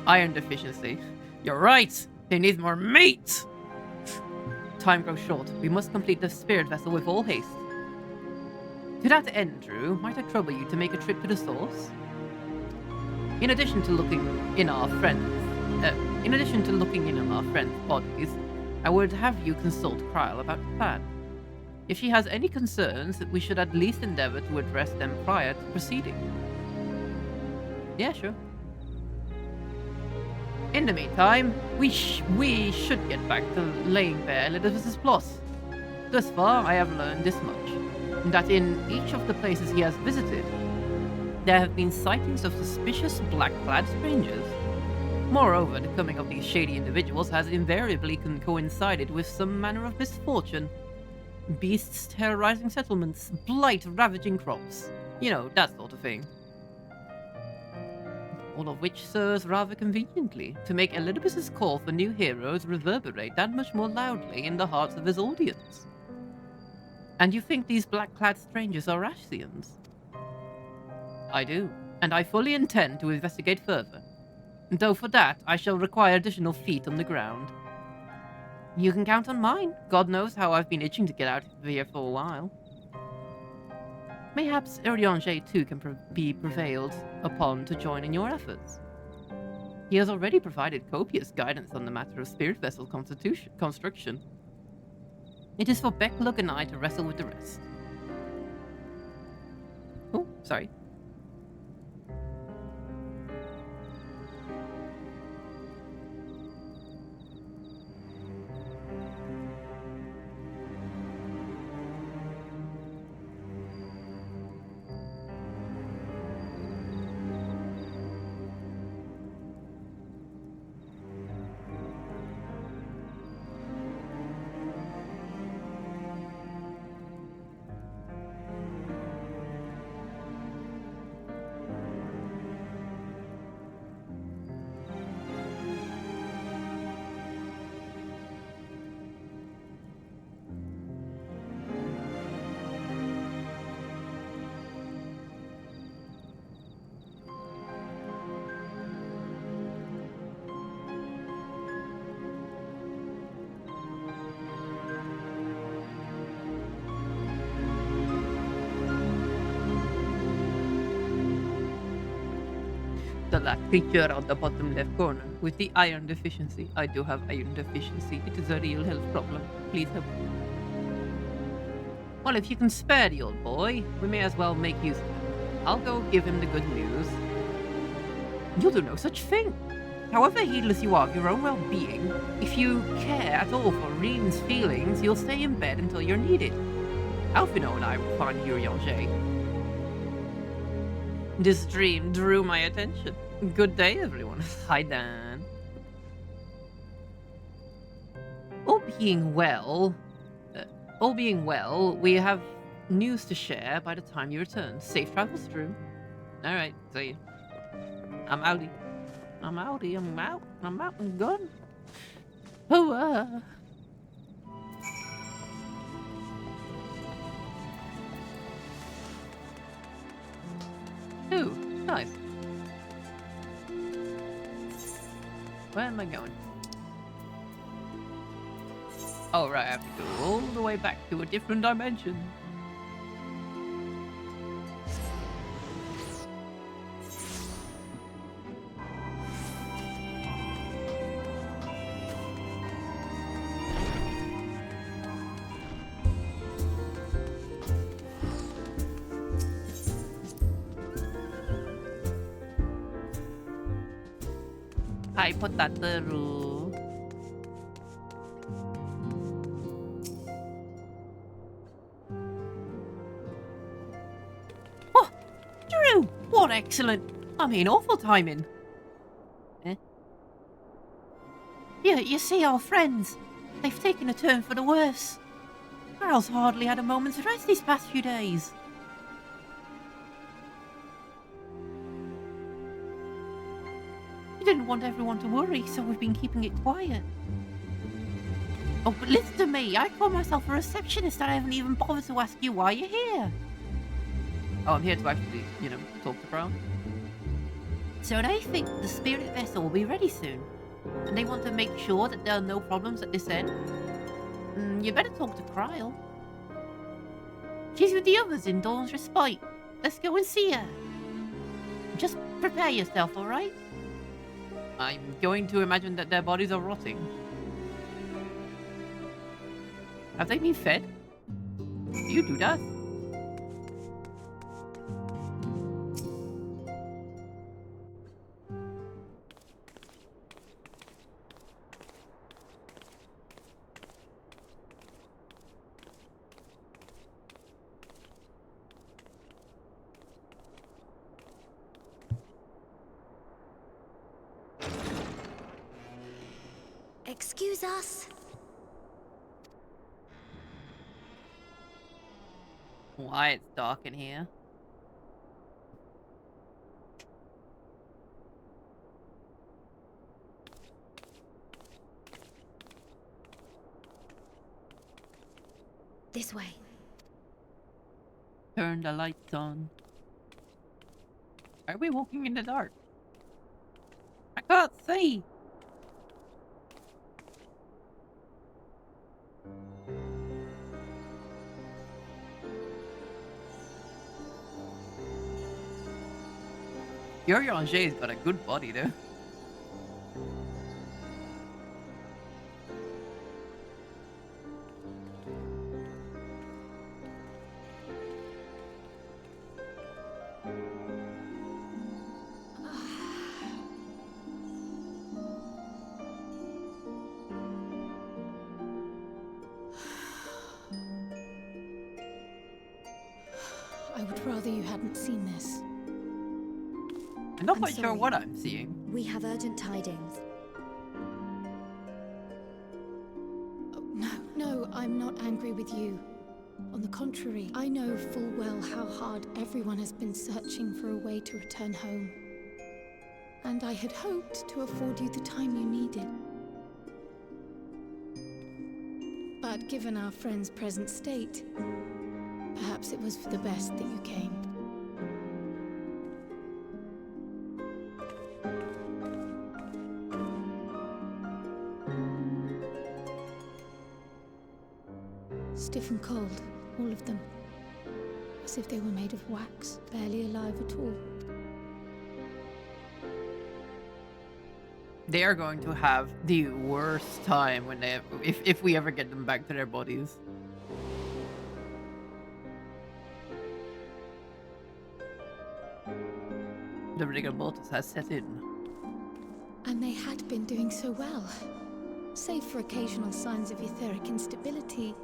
Iron deficiency. You're right! They need more meat! Time grows short. We must complete the spirit vessel with all haste. To that end, Drew, might I trouble you to make a trip to the source? In addition to looking in on our friends' bodies, I would have you consult Kryl about the plan. If she has any concerns, we should at least endeavor to address them prior to proceeding. Yeah, sure. In the meantime, we should get back to laying bare Elizabeth's plot. Thus far, I have learned this much, that in each of the places he has visited, there have been sightings of suspicious black-clad strangers. Moreover, the coming of these shady individuals has invariably coincided with some manner of misfortune. Beasts terrorizing settlements, blight ravaging crops. You know, that sort of thing. All of which serves rather conveniently to make Elidibus's call for new heroes reverberate that much more loudly in the hearts of his audience. And you think these black-clad strangers are Ashians? I do, and I fully intend to investigate further. Though for that, I shall require additional feet on the ground. You can count on mine. God knows how I've been itching to get out of here for a while. Mayhaps Urianger too can be prevailed upon to join in your efforts. He has already provided copious guidance on the matter of spirit vessel construction. It is for Becklug and I to wrestle with the rest. Oh, sorry. That creature on the bottom left corner with the iron deficiency. I do have iron deficiency. It is a real health problem. Please help. Well, if you can spare the old boy, we may as well make use of him. I'll go give him the good news. You'll do no such thing. However heedless you are of your own well-being, if you care at all for Reen's feelings, you'll stay in bed until you're needed. Alfino and I will find Urianger. This dream drew my attention. Good day, everyone. Hi, Dan. All being well, we have news to share by the time you return. Safe travels, Drew. All right, see you. I'm outie. I'm outie. I'm out. I'm out and gone. Oh, Ooh, nice. Where am I going? Oh, right, I have to go all the way back to a different dimension. Hi, potato. Oh, Drew! What excellent! I mean, awful timing. You see our friends. They've taken a turn for the worse. Carl's hardly had a moment's rest these past few days. We didn't want everyone to worry, so we've been keeping it quiet. Oh, but listen to me. I call myself a receptionist and I haven't even bothered to ask you why you're here. Oh, I'm here to actually, talk to Brown. So they think the spirit vessel will be ready soon. And they want to make sure that there are no problems at this end. You better talk to Kryle. She's with the others in Dawn's Respite. Let's go and see her. Just prepare yourself, alright? I'm going to imagine that their bodies are rotting. Have they been fed? Do you do that? Excuse us. Why it's dark in here? This way. Turn the lights on. Are we walking in the dark? I can't see. Urianger's got a good body, though. I would rather you hadn't seen this. I'm not I'm quite sure sorry. what I'm seeing. We have urgent tidings. Oh, no, I'm not angry with you. On the contrary, I know full well how hard everyone has been searching for a way to return home. And I had hoped to afford you the time you needed. But given our friend's present state, perhaps it was for the best that you came. Stiff and cold, all of them. As if they were made of wax, barely alive at all. They are going to have the worst time when if we ever get them back to their bodies. The rigor mortis has set in. And they had been doing so well. Save for occasional signs of etheric instability,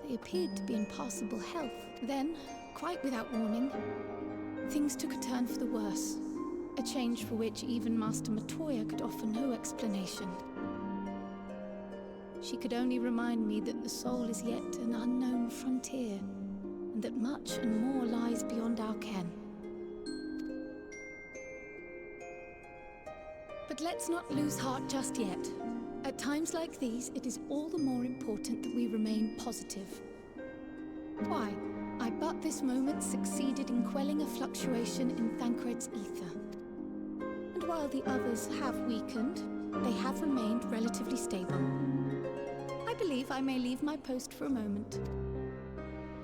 They appeared to be in passable health. Then, quite without warning, things took a turn for the worse. A change for which even Master Matoya could offer no explanation. She could only remind me that the soul is yet an unknown frontier, and that much and more lies beyond our ken. But let's not lose heart just yet. At times like these, it is all the more important that we remain positive. Why, I but this moment succeeded in quelling a fluctuation in Thancred's ether. And while the others have weakened, they have remained relatively stable. I believe I may leave my post for a moment.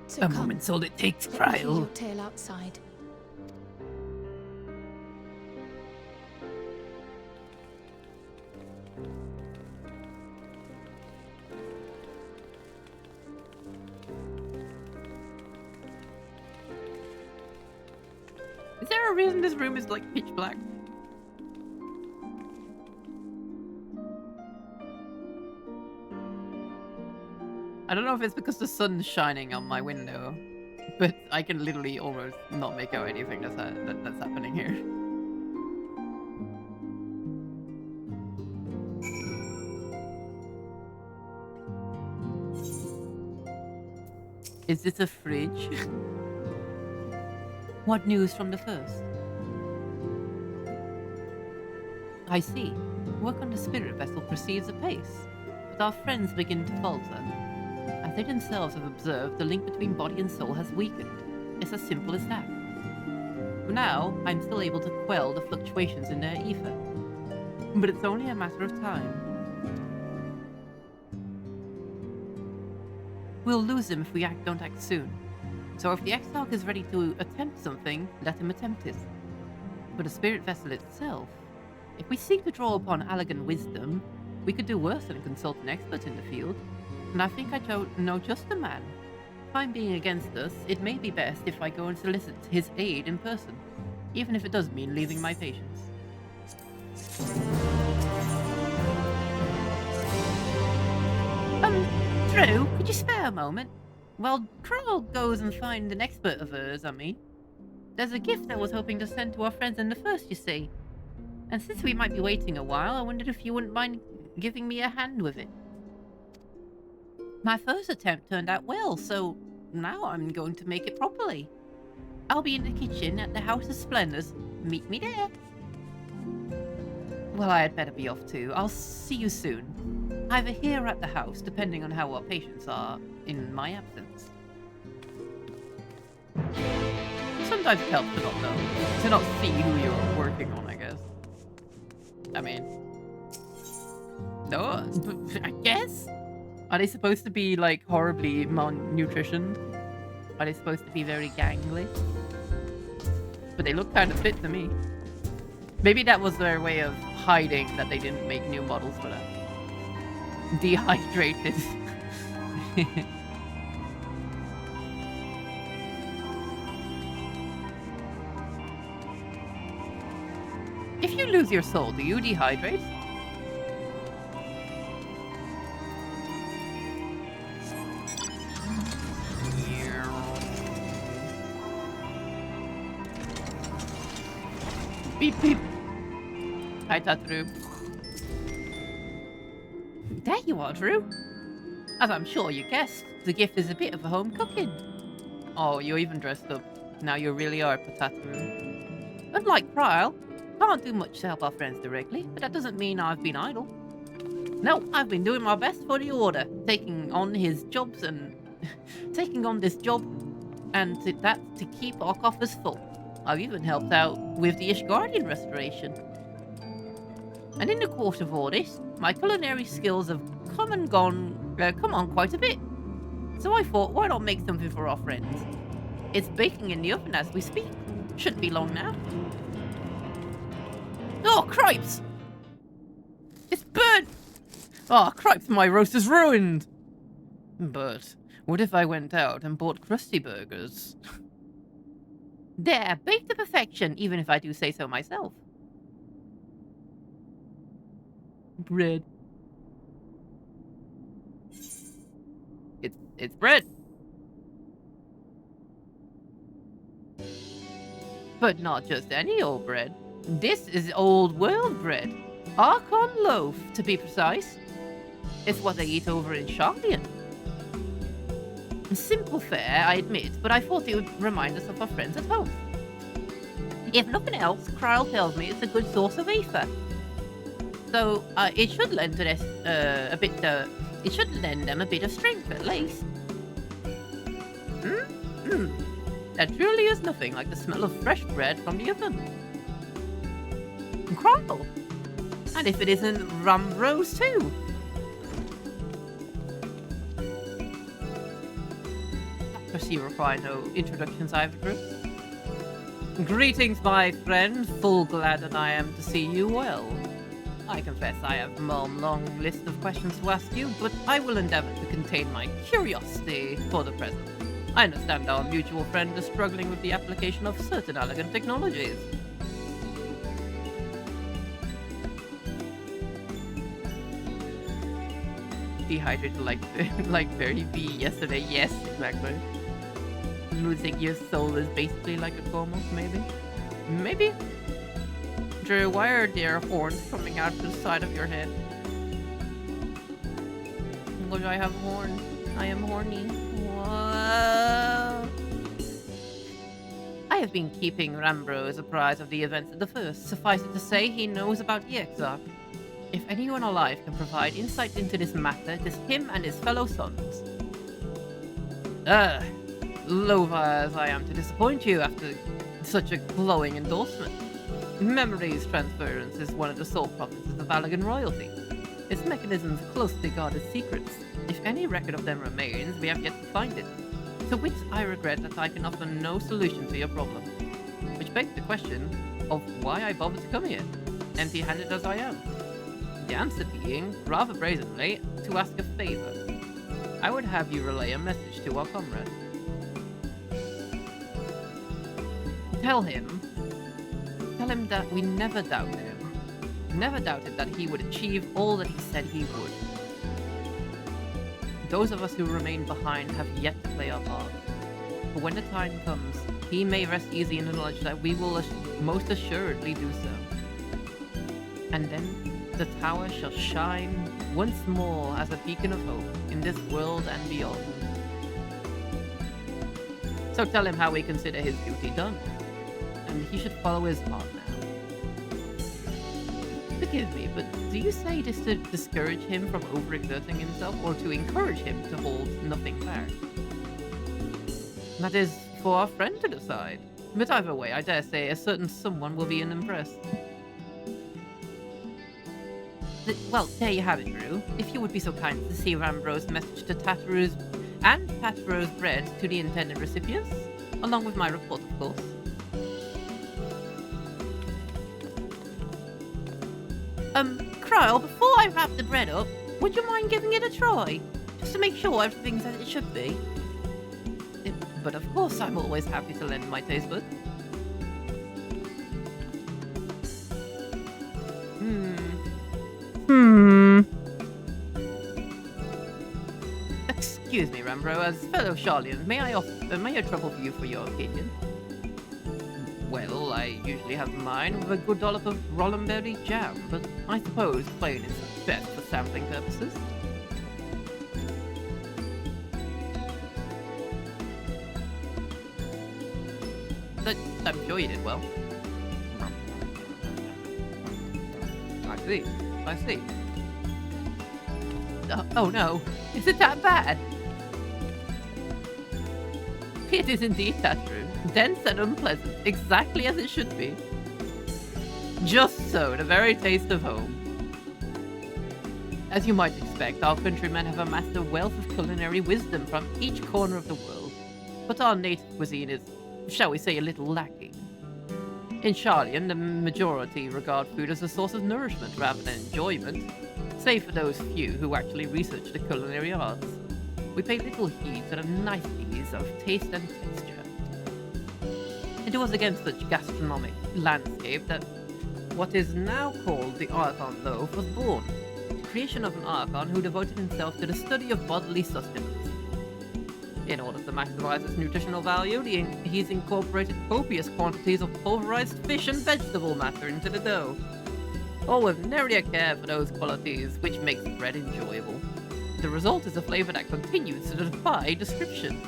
So A come, moment's all it takes, let me hear Cryle. your tale outside. Is there a reason this room is like pitch black? I don't know if it's because the sun's shining on my window, but I can literally almost not make out anything that's happening here. Is this a fridge? What news from the first? I see. Work on the spirit vessel proceeds apace, but our friends begin to falter. As they themselves have observed, the link between body and soul has weakened. It's as simple as that. For now, I'm still able to quell the fluctuations in their ether, but it's only a matter of time. We'll lose him if we don't act soon. So if the Exarch is ready to attempt something, let him attempt it. For the spirit vessel itself, if we seek to draw upon elegant wisdom, we could do worse than consult an expert in the field. And I think I know just the man. Time being against us, it may be best if I go and solicit his aid in person, even if it does mean leaving my patients. Drew, could you spare a moment? Well, Kroll goes and finds an expert of hers, I mean. There's a gift I was hoping to send to our friends in the first, you see. And since we might be waiting a while, I wondered if you wouldn't mind giving me a hand with it. My first attempt turned out well, so now I'm going to make it properly. I'll be in the kitchen at the House of Splendors. Meet me there. Well, I had better be off too. I'll see you soon. Either here or at the house, depending on how our patients are in my absence. Sometimes it helps to not see who you're working on, I guess. I mean... No, I guess? Are they supposed to be, like, horribly malnutritioned? Are they supposed to be very gangly? But they look kind of fit to me. Maybe that was their way of hiding that they didn't make new models for that. Dehydrated. If you lose your soul, do you dehydrate? Beep beep. Hi, Drew. There you are, Drew. As I'm sure you guessed, the gift is a bit of a home cooking. Oh, you're even dressed up. Now you really are Patataru. Unlike Cryle, can't do much to help our friends directly, but that doesn't mean I've been idle. No, I've been doing my best for the Order, taking on his jobs and... taking on this job and to keep our coffers full. I've even helped out with the Ishgardian restoration. And in the course of all this, my culinary skills have come on quite a bit. So I thought, why not make something for our friends? It's baking in the oven as we speak. Shouldn't be long now. Oh, cripes! It's burnt! Oh, cripes, my roast is ruined! But what if I went out and bought crusty burgers? They're baked to perfection, even if I do say so myself. Bread. It's bread. But not just any old bread. This is old world bread. Archon loaf, to be precise. It's what they eat over in Charlian. Simple fare, I admit, but I thought it would remind us of our friends at home. If nothing else, Kryle tells me it's a good source of ether. So it should lend to this it should lend them a bit of strength at least. There truly is nothing like the smell of fresh bread from the oven. Kryle! And if it isn't rum rose too. You require no introductions either, Bruce. Greetings, my friend. Full glad that I am to see you well. I confess I have a long list of questions to ask you, but I will endeavor to contain my curiosity for the present. I understand our mutual friend is struggling with the application of certain elegant technologies. Dehydrated like Very B yesterday. Yes, exactly. Losing your soul is basically like a coma, maybe? Maybe? Drew, why are there horns coming out to the side of your head? Why do I have horns? I am horny. Whoa. I have been keeping Rambrose apprised of the events at the first. Suffice it to say, he knows about the Exarch. If anyone alive can provide insight into this matter, it is him and his fellow sons. Loath as I am to disappoint you after such a glowing endorsement. Memories transference is one of the sole provinces of Allagan royalty. Its mechanisms closely guarded secrets. If any record of them remains, we have yet to find it. To which I regret that I can offer no solution to your problem. Which begs the question of why I bothered to come here, empty-handed as I am. The answer being, rather brazenly, to ask a favor. I would have you relay a message to our comrade. Tell him that we never doubted him. Never doubted that he would achieve all that he said he would. Those of us who remain behind have yet to play our part. But when the time comes, he may rest easy in the knowledge that we will most assuredly do so. And then the tower shall shine once more as a beacon of hope in this world and beyond. So tell him how we consider his duty done. And he should follow his heart now. Forgive me, but do you say this to discourage him from overexerting himself, or to encourage him to hold nothing back? That is for our friend to decide. But either way, I dare say a certain someone will be unimpressed. Well, there you have it, Drew. If you would be so kind as to see Rambro's message to Tattero's and Tattero's bread to the intended recipients, along with my report, of course. Kryle, before I wrap the bread up, would you mind giving it a try? Just to make sure everything's as it should be. But of course, I'm always happy to lend my taste bud. Excuse me, Rambro, as fellow Charlian, may I trouble you for your opinion? Well, I usually have mine with a good dollop of Rollenberry jam, but I suppose plain is best for sampling purposes. But I'm sure you did well. I see. Oh no, is it that bad? It is indeed that true. Dense and unpleasant, exactly as it should be. Just so, the very taste of home. As you might expect, our countrymen have amassed a wealth of culinary wisdom from each corner of the world, but our native cuisine is, shall we say, a little lacking. In Charlian, the majority regard food as a source of nourishment rather than enjoyment, save for those few who actually research the culinary arts. We pay little heed to the niceties of taste and texture. It was against such gastronomic landscape that what is now called the Archon loaf was born, the creation of an Archon who devoted himself to the study of bodily sustenance. In order to maximize its nutritional value, he's incorporated copious quantities of pulverized fish and vegetable matter into the dough, all with nary a care for those qualities which makes bread enjoyable. The result is a flavor that continues to defy description.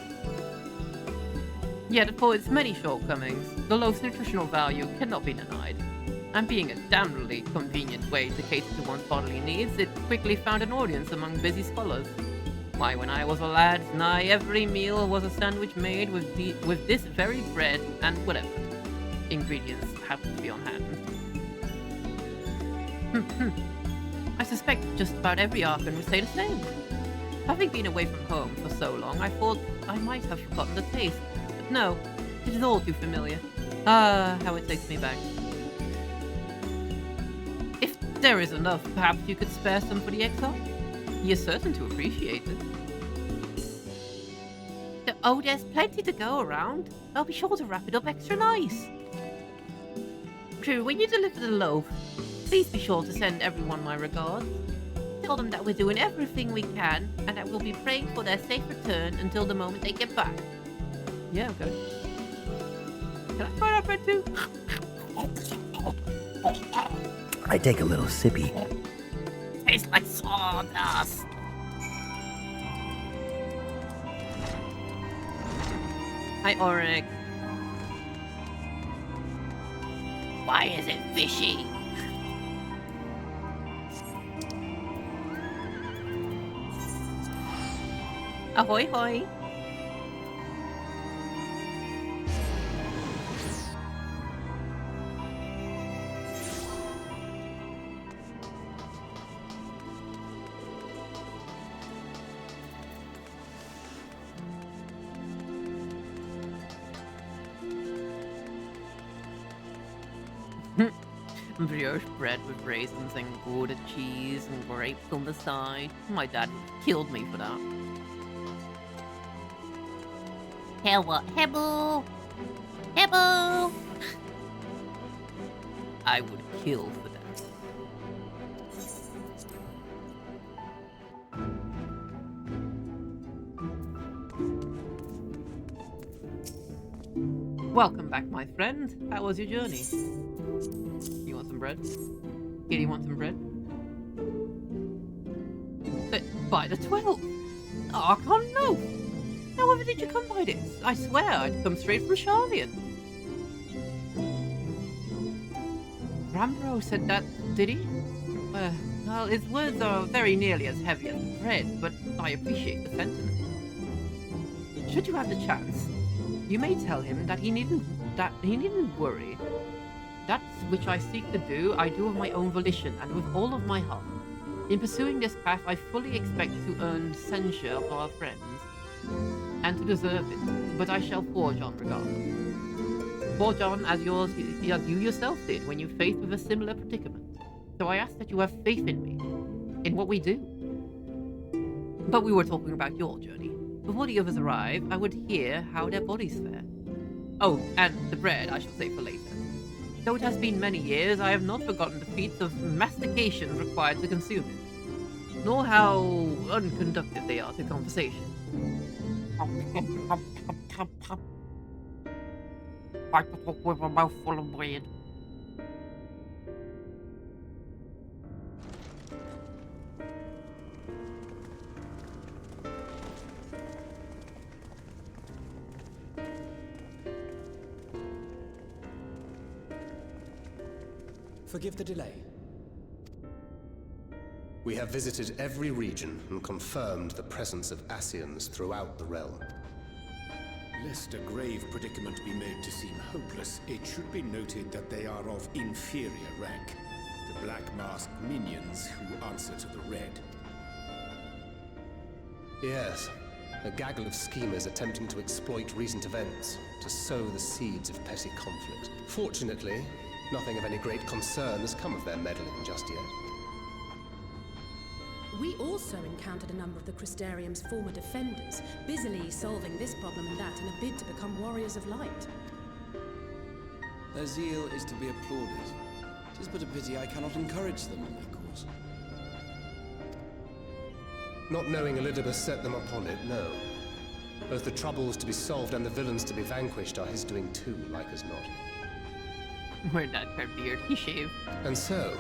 Yet, for its many shortcomings, the loaf's nutritional value cannot be denied, and being a damnably convenient way to cater to one's bodily needs, it quickly found an audience among busy scholars. Why, when I was a lad, nigh every meal was a sandwich made with this very bread and whatever ingredients happened to be on hand. I suspect just about every Arkan would say the same. Having been away from home for so long, I thought I might have forgotten the taste. But no, it is all too familiar. Ah, how it takes me back. If there is enough, perhaps you could spare some for the exile? He is certain to appreciate it. Oh, there's plenty to go around. I'll be sure to wrap it up extra nice. True, when you deliver the loaf, please be sure to send everyone my regards. Tell them that we're doing everything we can, and that we'll be praying for their safe return until the moment they get back. Yeah, okay. Can I try that bread too? I take a little sippy. Tastes like sawdust. Hi, Oryx. Why is it fishy? Ahoy, hoy. Brioche bread with raisins and Gouda cheese and grapes on the side. My dad killed me for that. Hebble! Hebble! I would kill for that. Welcome back, my friend. How was your journey? You want some bread? Kitty, want some bread? By the 12th! Oh, I can't know! However did you come by this? I swear I'd come straight from Charlian. Rambro said that, did he? Well, his words are very nearly as heavy as the bread, but I appreciate the sentiment. Should you have the chance, you may tell him that he needn't worry. That which I seek to do, I do of my own volition and with all of my heart. In pursuing this path, I fully expect to earn censure of our friends, and to deserve it, but I shall forge on regardless. Forge on as you yourself did when you faced with a similar predicament. So I ask that you have faith in me, in what we do. But we were talking about your journey. Before the others arrive, I would hear how their bodies fare. Oh, and the bread I shall save for later. Though it has been many years, I have not forgotten the feats of mastication required to consume it, nor how unconductive they are to conversation. I could talk with a mouthful of bread. Forgive the delay. We have visited every region and confirmed the presence of Ascians throughout the realm. Lest a grave predicament be made to seem hopeless, it should be noted that they are of inferior rank. The black-masked minions who answer to the red. Yes, a gaggle of schemers attempting to exploit recent events to sow the seeds of petty conflict. Fortunately, nothing of any great concern has come of their meddling just yet. We also encountered a number of the Crystarium's former defenders, busily solving this problem and that in a bid to become warriors of light. Their zeal is to be applauded. 'Tis but a pity I cannot encourage them on their course. Not knowing Elidibus set them upon it, no. Both the troubles to be solved and the villains to be vanquished are his doing too, like as not. We're not her beard, he shaved. And so,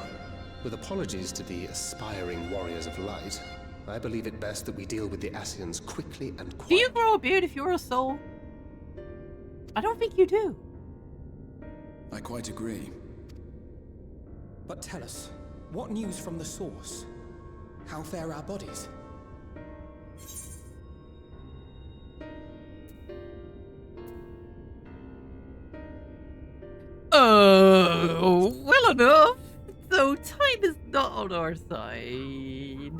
with apologies to the aspiring warriors of light, I believe it best that we deal with the Ascians quickly and Do quietly. you grow a beard if you're a soul? I don't think you do. I quite agree. But tell us, what news from the source? How fare our bodies? Oh, well enough. So time is not on our side.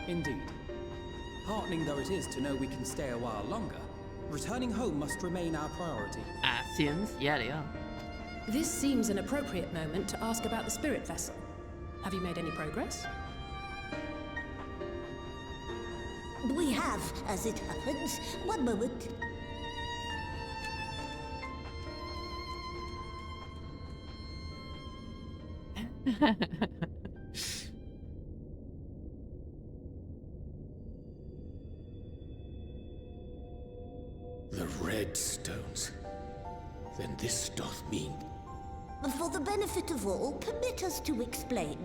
Indeed. Heartening though it is to know we can stay a while longer, returning home must remain our priority. Ascians? Yeah, they are. This seems an appropriate moment to ask about the spirit vessel. Have you made any progress? We have, as it happens. One moment. The red stones. Then this doth mean... For the benefit of all, permit us to explain.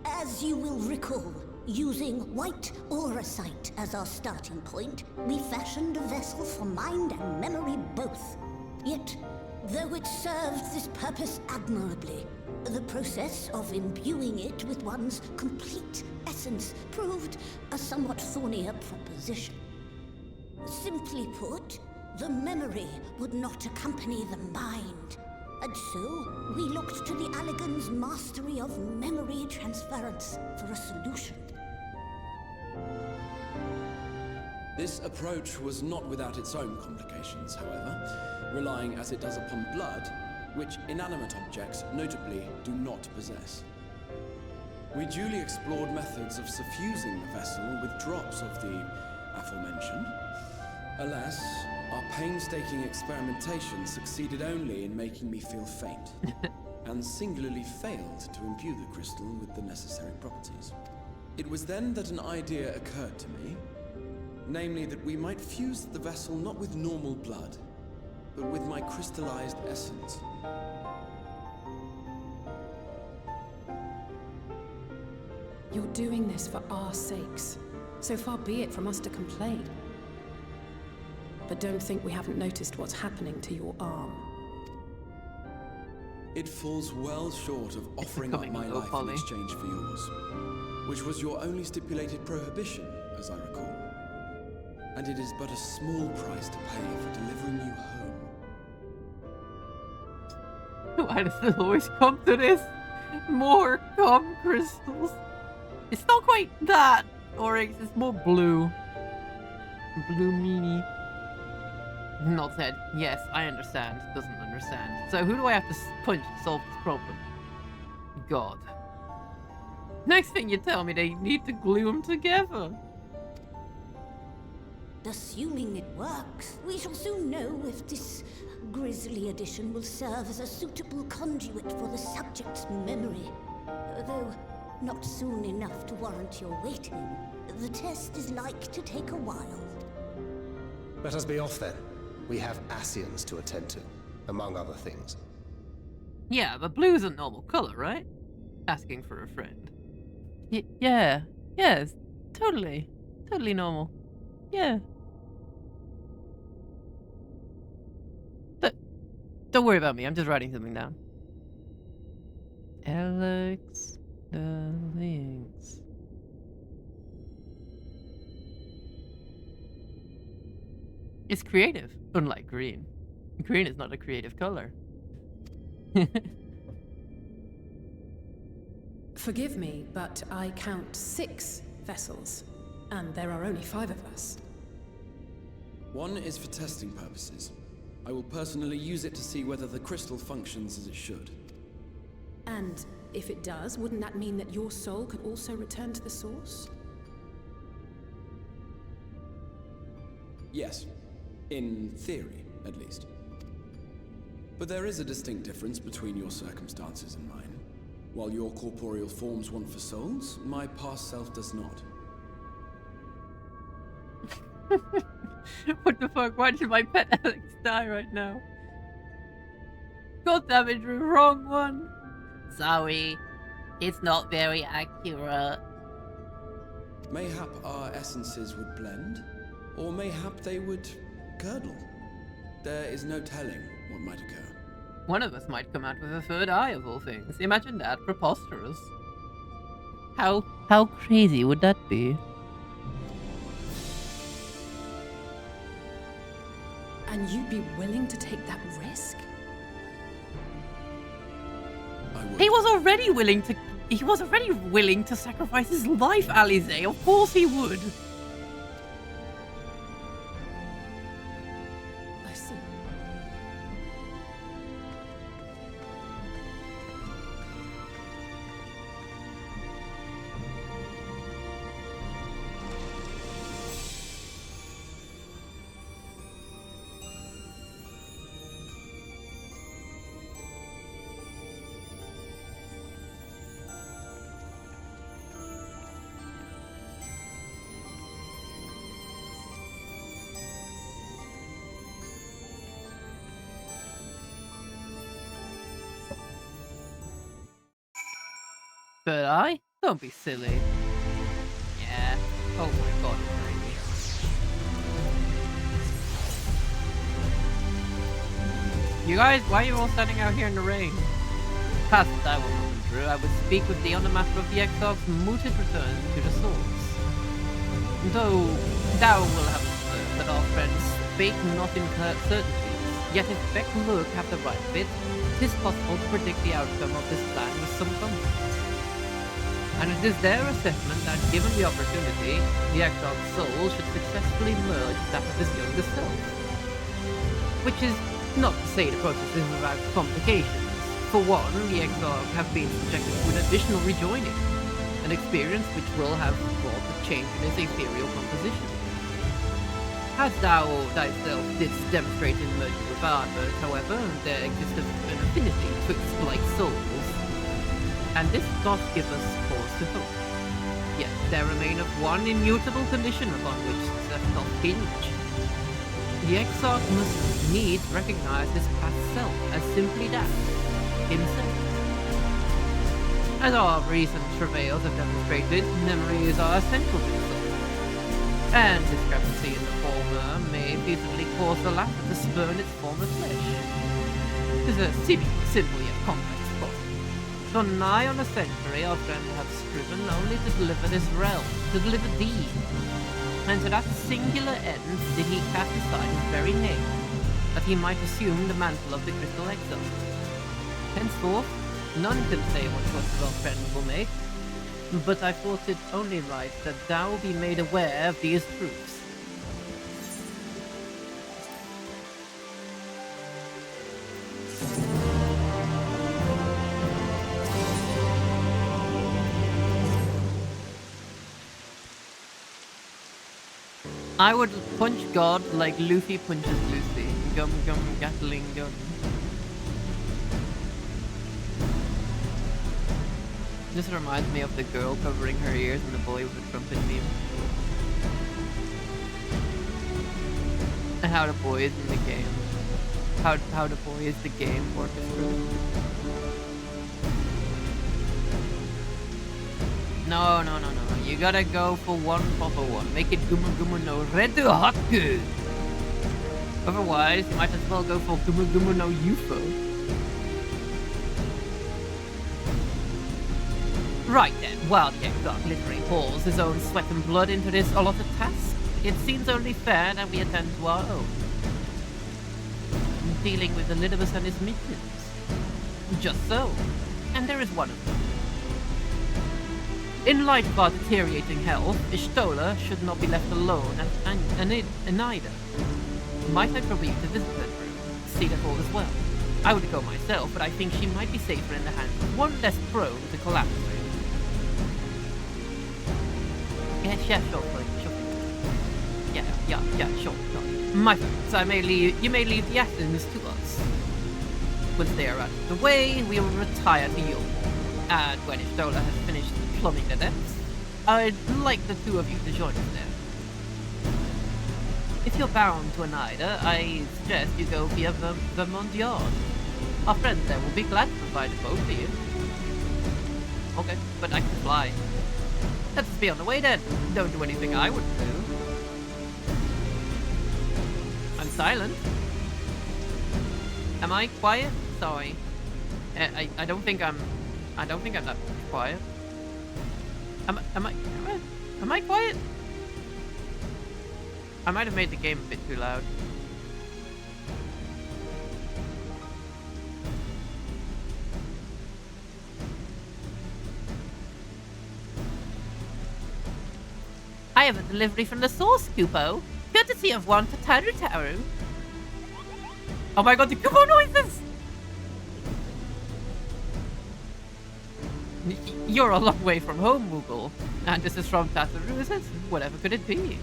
As you will recall, using white auracite as our starting point, we fashioned a vessel for mind and memory both. Yet, though it served this purpose admirably, the process of imbuing it with one's complete essence proved a somewhat thornier proposition. Simply put, the memory would not accompany the mind. And so, we looked to the Allegan's mastery of memory transference for a solution. This approach was not without its own complications, however, relying as it does upon blood, which inanimate objects notably do not possess. We duly explored methods of suffusing the vessel with drops of the aforementioned. Alas, our painstaking experimentation succeeded only in making me feel faint, and singularly failed to imbue the crystal with the necessary properties. It was then that an idea occurred to me, namely that we might fuse the vessel not with normal blood, but with my crystallized essence. You're doing this for our sakes, so far be it from us to complain. But don't think we haven't noticed what's happening to your arm. It falls well short of offering up my life in exchange for yours, which was your only stipulated prohibition, as I recall. And it is but a small price to pay for delivering you home. Why does it always come to this? More calm crystals. It's not quite that, Oryx. It's more blue. Blue meanie. Not said. Yes, I understand. Doesn't understand. So who do I have to punch to solve this problem? God. Next thing you tell me, they need to glue them together. Assuming it works, we shall soon know if this grisly addition will serve as a suitable conduit for the subject's memory. Though not soon enough to warrant your waiting. The test is like to take a while. Let us be off then. We have Ascians to attend to, among other things. Yeah, but blue's a normal color, right? Asking for a friend. Yeah. Yes. Totally. Totally normal. Yeah. Don't worry about me. I'm just writing something down. Alex the Lynx. It's creative, unlike green. Green is not a creative color. Forgive me, but I count 6 vessels, and there are only 5 of us. One is for testing purposes. I will personally use it to see whether the crystal functions as it should. And if it does, wouldn't that mean that your soul could also return to the source? Yes. In theory, at least. But there is a distinct difference between your circumstances and mine. While your corporeal forms want for souls, my past self does not. What the fuck? Why did my pet Alex die right now? God damn it, Drew, wrong one. Sorry, it's not very accurate. Mayhap our essences would blend, or mayhap they would curdle. There is no telling what might occur. One of us might come out with a third eye of all things. Imagine that, preposterous. How crazy would that be? And you'd be willing to take that risk? I would. He was already willing to sacrifice his life, Alize. Of course he would. I see. Third eye? Don't be silly. Yeah. Oh my god, it's crazy. You guys, why are you all standing out here in the rain? Past I will not Drew. I would speak with the Undermaster of the Exarch's mooted return to the source. Though thou will have observed that our friends spake not in certainties, yet if Beck look have the right bit, 'tis possible to predict the outcome of this plan with some confidence. And it is their assessment that, given the opportunity, the Exarch's soul should successfully merge with that of his younger self. Which is not to say the process is without complications. For one, the Exarch have been subjected to an additional rejoining, an experience which will have wrought a change in his ethereal composition. As thou thyself didst demonstrate in merging with Ardbert, however, there existed an affinity twixt like souls, and this doth give us cause to hope. Yet there remaineth one immutable condition upon which success doth hinge. The Exarch must needs recognize his past self as simply that, himself. As our recent travails have demonstrated, memory is our essential to the soul, and discrepancy in the former may feasibly cause the latter to spurn its former flesh. It is a seemingly simple yet complex plot. For nigh on a century, our friends have striven only to deliver this realm, to deliver thee. And to that singular end did he cast aside his very name, that he might assume the mantle of the Crystal Exile. Henceforth, none can say what choices our friend will make, but I thought it only right that thou be made aware of these truths. I would punch God like Luffy punches Lucy. Gum gum gatling gun. This reminds me of the girl covering her ears and the boy with the trumpet meme. And how the boy is in the game. How the boy is the game orchestra. No. You gotta go for one proper one. Make it Gumu Gumu no Red Hot Good. Otherwise, you might as well go for Gumu Gumu no UFO. Right then, while the Exarch literally pours his own sweat and blood into this allotted task, it seems only fair that we attend to our own. Dealing with Elidibus and his minions. Just so. And there is one of them. In light of our deteriorating health, Ishtola should not be left alone and either. Might I trouble you to visit her room, see that all is well? I would go myself, but I think she might be safer in the hands of one less prone to collapse. Yeah, sure. Yeah, sure. My friends, you may leave the Athens to us. Once they are out of the way, we will retire to your home. And when Ishtola has finished plumbing the depths, I'd like the two of you to join us there. If you're bound to an Ida, I suggest you go via Vermont Yard. Our friends there will be glad to provide a boat for you. Okay, but I can fly. Let's be on the way then. Don't do anything I wouldn't do. I'm silent. Am I quiet? Sorry. I don't think I'm that quiet. Am I quiet? I might have made the game a bit too loud. I have a delivery from the source, Kupo. Courtesy of one Tataru Taru. Oh my god, the Kupo noises! You're a long way from home, Moogle. And this is from Tataru, is it? Whatever could it be?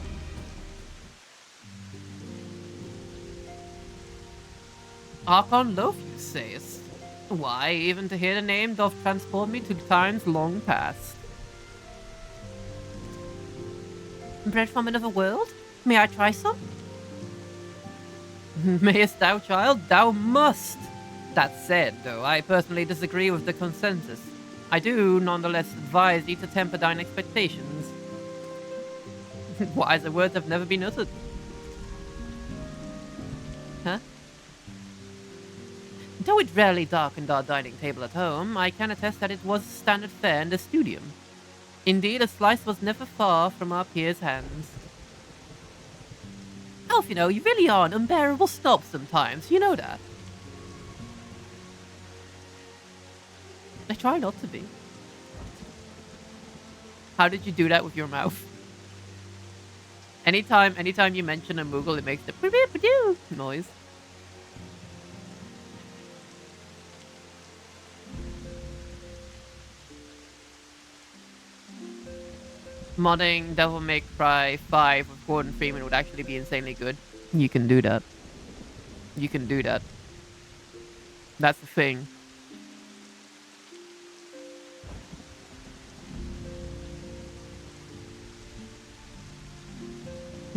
Archon Loaf, you sayest? Why, even to hear the name doth transport me to times long past. Bread from another world? May I try some? Mayest thou, child? Thou must! That said, though, I personally disagree with the consensus. I do, nonetheless, advise thee to temper thine expectations. Wiser words have never been uttered. Huh? Though it rarely darkened our dining table at home, I can attest that it was standard fare in the studium. Indeed, a slice was never far from our peers' hands. Alf, you know, you really are an unbearable snob sometimes, you know that? I try not to be. How did you do that with your mouth? Anytime you mention a Moogle, it makes the noise. Modding Devil May Cry 5 with Gordon Freeman would actually be insanely good. You can do that. You can do that. That's the thing.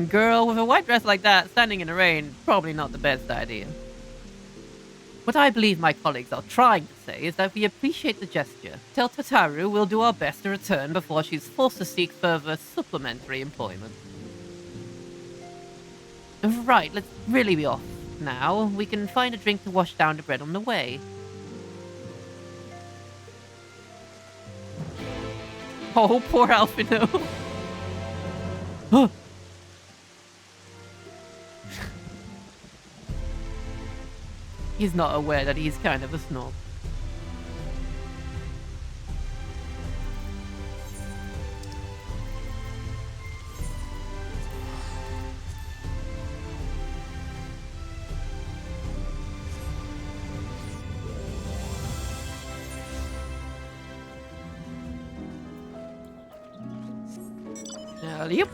Girl, with a white dress like that, standing in the rain, probably not the best idea. What I believe my colleagues are trying to say is that we appreciate the gesture. Tell Tataru we'll do our best to return before she's forced to seek further supplementary employment. Right, let's really be off now. We can find a drink to wash down the bread on the way. Oh, poor Alphino. He's not aware that he's kind of a snob. Yep.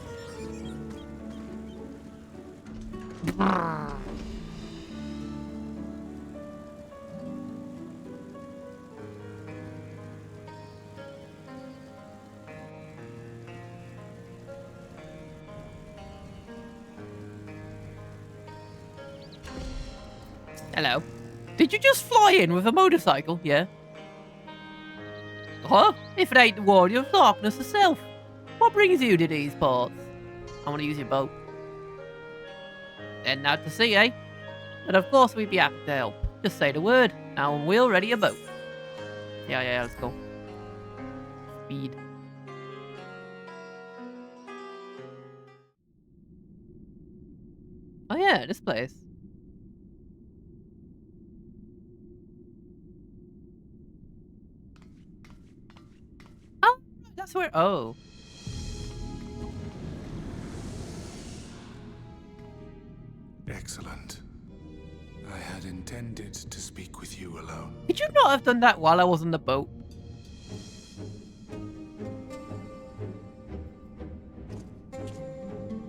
Hello. Did you just fly in with a motorcycle? Yeah. Huh? If it ain't the Warrior of Darkness herself. What brings you to these parts? I want to use your boat. Heading out to sea, eh? But of course we'd be happy to help. Just say the word, and we'll ready a boat. Yeah, let's go. Speed. Oh yeah, this place. Oh, that's where... Oh. Excellent. I had intended to speak with you alone. Could you not have done that while I was on the boat?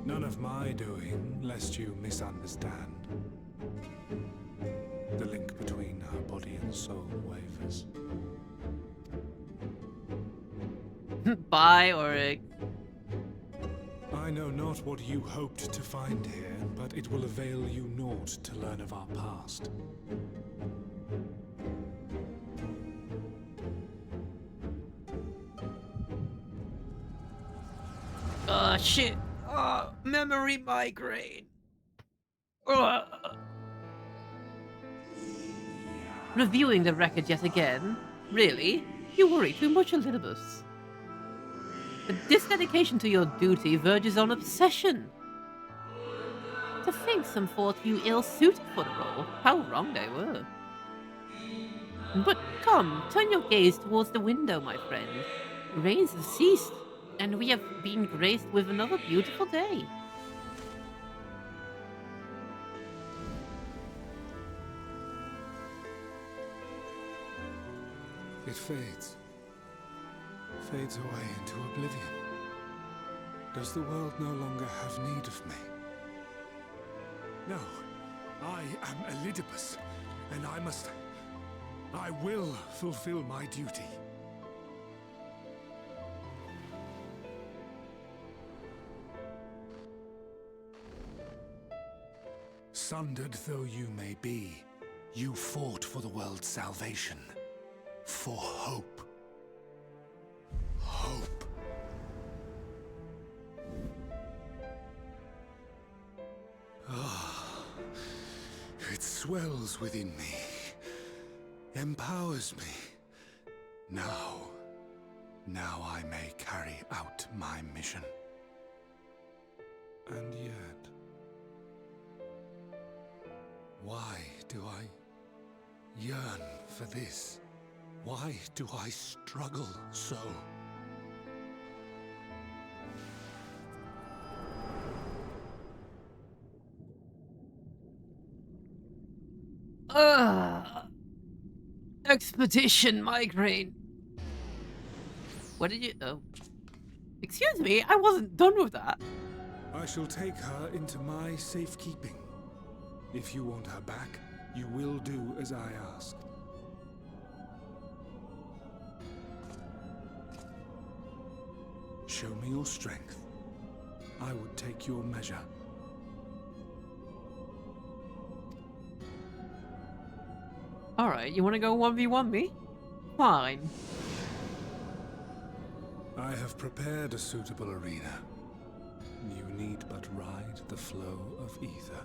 None of my doing, lest you misunderstand. The link between our body and soul wavers. Bye, Auric. I know not what you hoped to find here, but it will avail you naught to learn of our past. Oh, shit. Oh, memory migraine. Reviewing the record yet again? Really? You worry too much, Elidibus. But this dedication to your duty verges on obsession. To think some thought you ill-suited for the role, how wrong they were. But come, turn your gaze towards the window, my friend. The rains have ceased, and we have been graced with another beautiful day. It fades. Fades away into oblivion. Does the world no longer have need of me? No. I am Elidibus, and I will fulfill my duty. Sundered though you may be, you fought for the world's salvation. For hope. Hope. Ah, it swells within me, empowers me. Now I may carry out my mission. And yet, why do I yearn for this? Why do I struggle so? Expedition migraine. What did you... Oh. Excuse me, I wasn't done with that. I shall take her into my safekeeping. If you want her back, you will do as I ask. Show me your strength. I would take your measure. Alright, you want to go 1v1 me? Fine. I have prepared a suitable arena. You need but ride the flow of ether.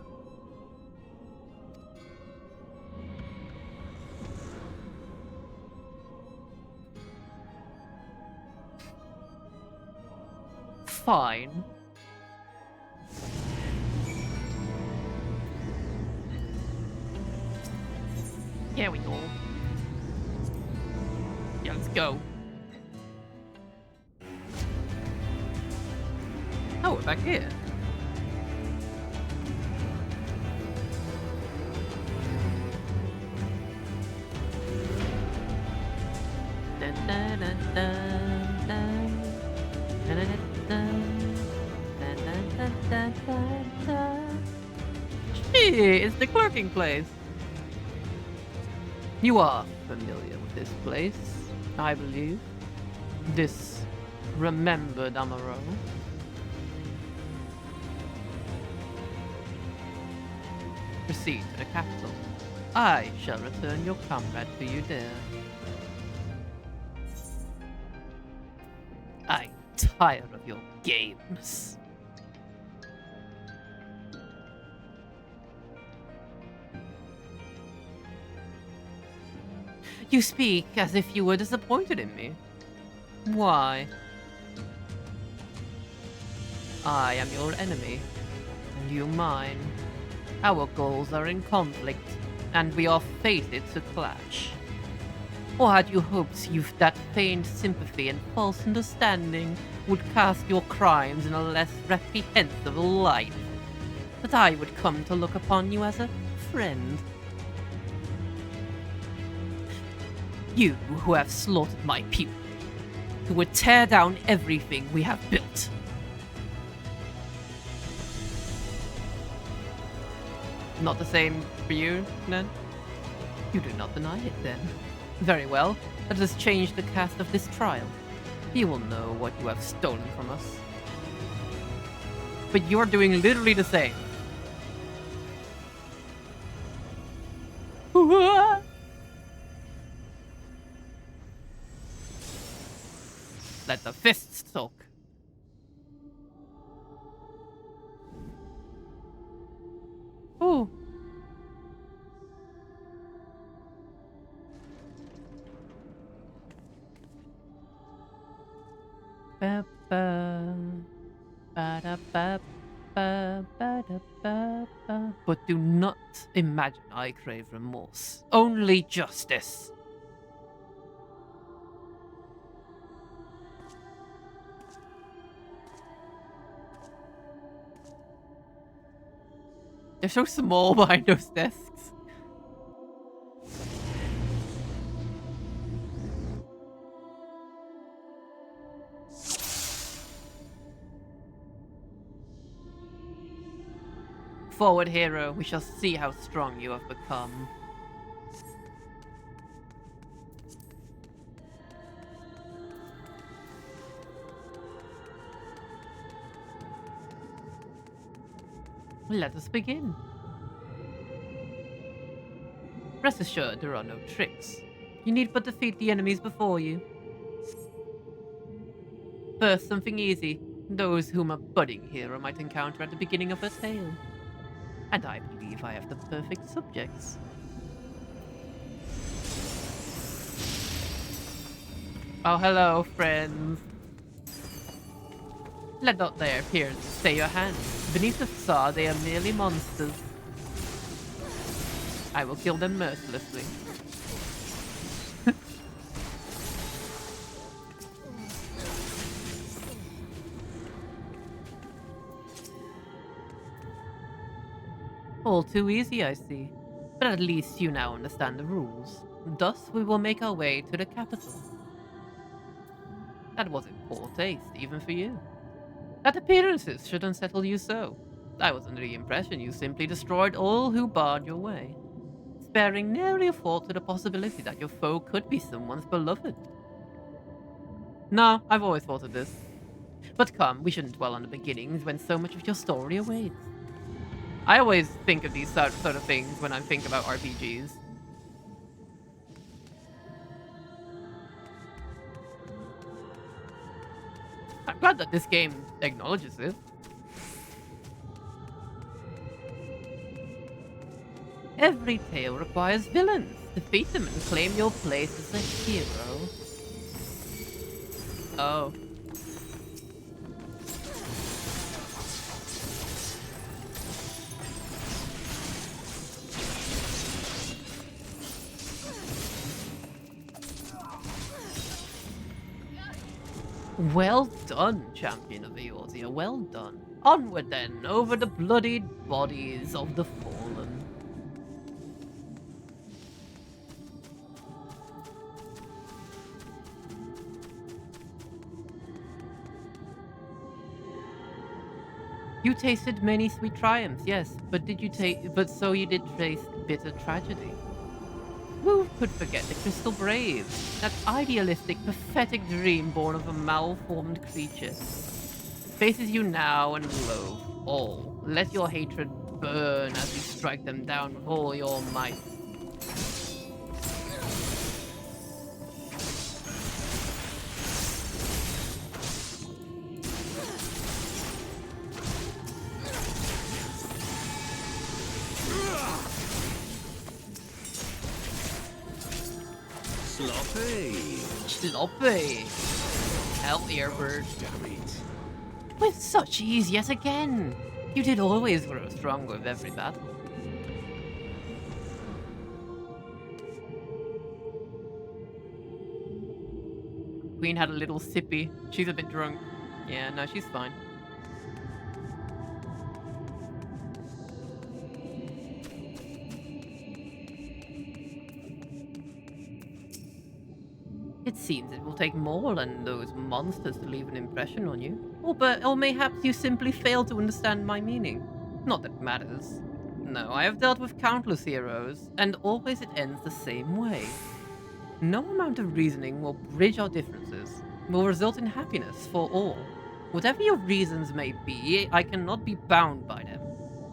Fine. Here we go. Yeah, let's go. Oh, we're back here. Dun, dun, dun, dun, dun. Dun, dun, dun, dun, dun, dun, dun, dun, dun. Gee, it's the clerking place. You are familiar with this place, I believe. This remembered Amaro. Proceed to the capital. I shall return your comrade to you there. I'm tired of your games. You speak as if you were disappointed in me. Why? I am your enemy, and you mine. Our goals are in conflict, and we are fated to clash. Or had you hoped that feigned sympathy and false understanding would cast your crimes in a less reprehensible light? That I would come to look upon you as a friend? You who have slaughtered my people, who would tear down everything we have built. Not the same for you, then? You do not deny it, then. Very well, let us change the cast of this trial. He will know what you have stolen from us. But you're doing literally the same. Let the fists talk. Ooh. Ba ba ba da ba ba ba da ba ba. But do not imagine I crave remorse. Only justice. They're so small behind those desks. Forward, hero. We shall see how strong you have become. Let us begin. Rest assured, there are no tricks. You need but defeat the enemies before you. First, something easy. Those whom a budding hero might encounter at the beginning of her tale. And I believe I have the perfect subjects. Oh, hello, friends. Let not their appearance stay your hand. Beneath the facade, they are merely monsters. I will kill them mercilessly. All too easy, I see. But at least you now understand the rules. Thus, we will make our way to the capital. That was in poor taste, even for you. That appearances should unsettle you so. I was under the impression you simply destroyed all who barred your way, sparing nary a thought to the possibility that your foe could be someone's beloved. No, I've always thought of this. But come, we shouldn't dwell on the beginnings when so much of your story awaits. I always think of these sort of things when I think about RPGs. I'm glad that this game acknowledges it. Every tale requires villains. Defeat them and claim your place as a hero. Oh. Well done, champion of Eorzea, well done. Onward then, over the bloodied bodies of the fallen. You tasted many sweet triumphs, yes, but so you did taste bitter tragedy. Who could forget the Crystal Brave? That idealistic, pathetic dream born of a malformed creature. Faces you now and loathe all. Let your hatred burn as you strike them down with all your might. Sloppy. Hell, Earbird. With such ease yet again. You did always grow stronger with every battle. Queen had a little sippy. She's a bit drunk. Yeah, no, she's fine. It seems it will take more than those monsters to leave an impression on you. Or mayhaps you simply fail to understand my meaning. Not that it matters. No, I have dealt with countless heroes, and always it ends the same way. No amount of reasoning will bridge our differences. will result in happiness for all. Whatever your reasons may be, I cannot be bound by them.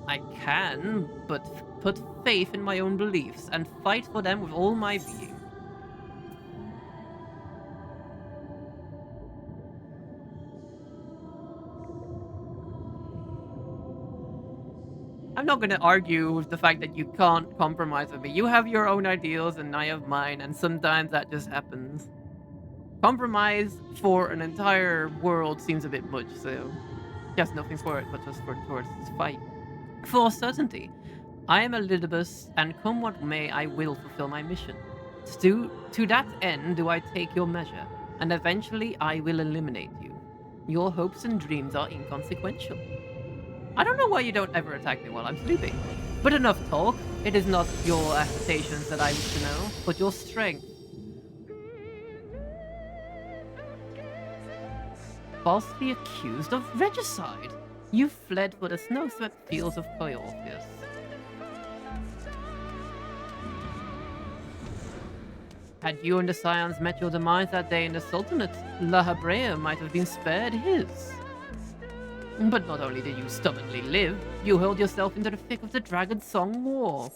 I can but put faith in my own beliefs and fight for them with all my being. I'm not going to argue with the fact that you can't compromise with me. You have your own ideals and I have mine, and sometimes that just happens. Compromise for an entire world seems a bit much, so there's nothing for it but just towards this fight. For certainty, I am Elidibus, and come what may, I will fulfill my mission. To that end do I take your measure, and eventually I will eliminate you. Your hopes and dreams are inconsequential. I don't know why you don't ever attack me while I'm sleeping. But enough talk. It is not your accusations that I wish to know, but your strength. Falsely accused of regicide. You fled for the snow-swept fields of Coyorthus. Had you and the Scions met your demise that day in the Sultanate, La Habrea might have been spared his. But not only did you stubbornly live, you hurled yourself into the thick of the Dragon Song War.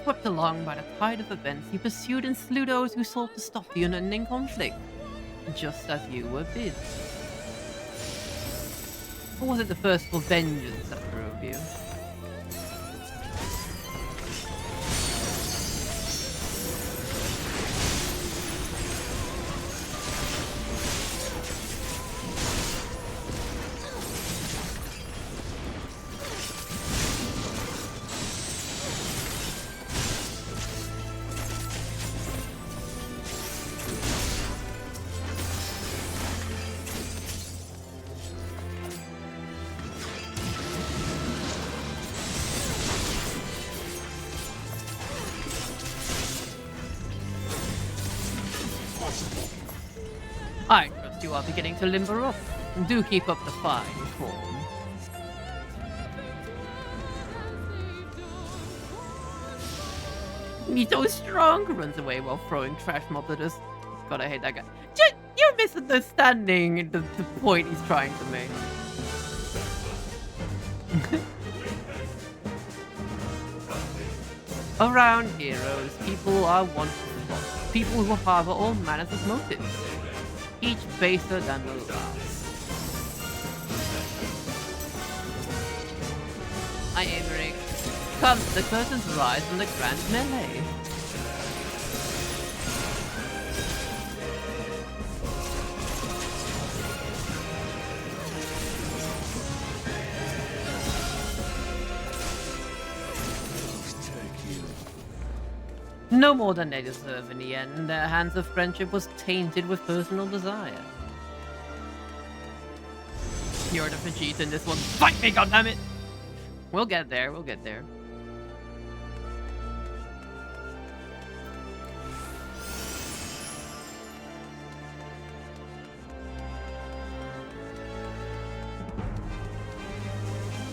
Swept along by the tide of events, you pursued and slew those who sought to stop the unending conflict, just as you were bid. Or was it the thirst for vengeance that drove you? I trust you are beginning to limber up. Do keep up the fine form. He's so strong, runs away while throwing trash mobs at us. Gotta hate that guy. You're misunderstanding the point he's trying to make. Around heroes, people are one to plot. People who harbor all manners of motives. Each baser than the last. Hi, Averick. Come, the curtains rise from the grand melee. No more than they deserve in the end. Their hands of friendship was tainted with personal desire. You're the Vegeta in this one. Fight me, goddammit! We'll get there, we'll get there.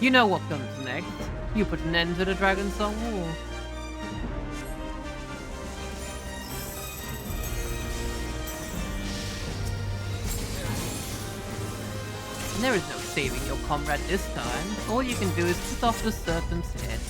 You know what comes next. You put an end to the Dragon Song War. There is no saving your comrade this time. All you can do is cut off the serpent's head.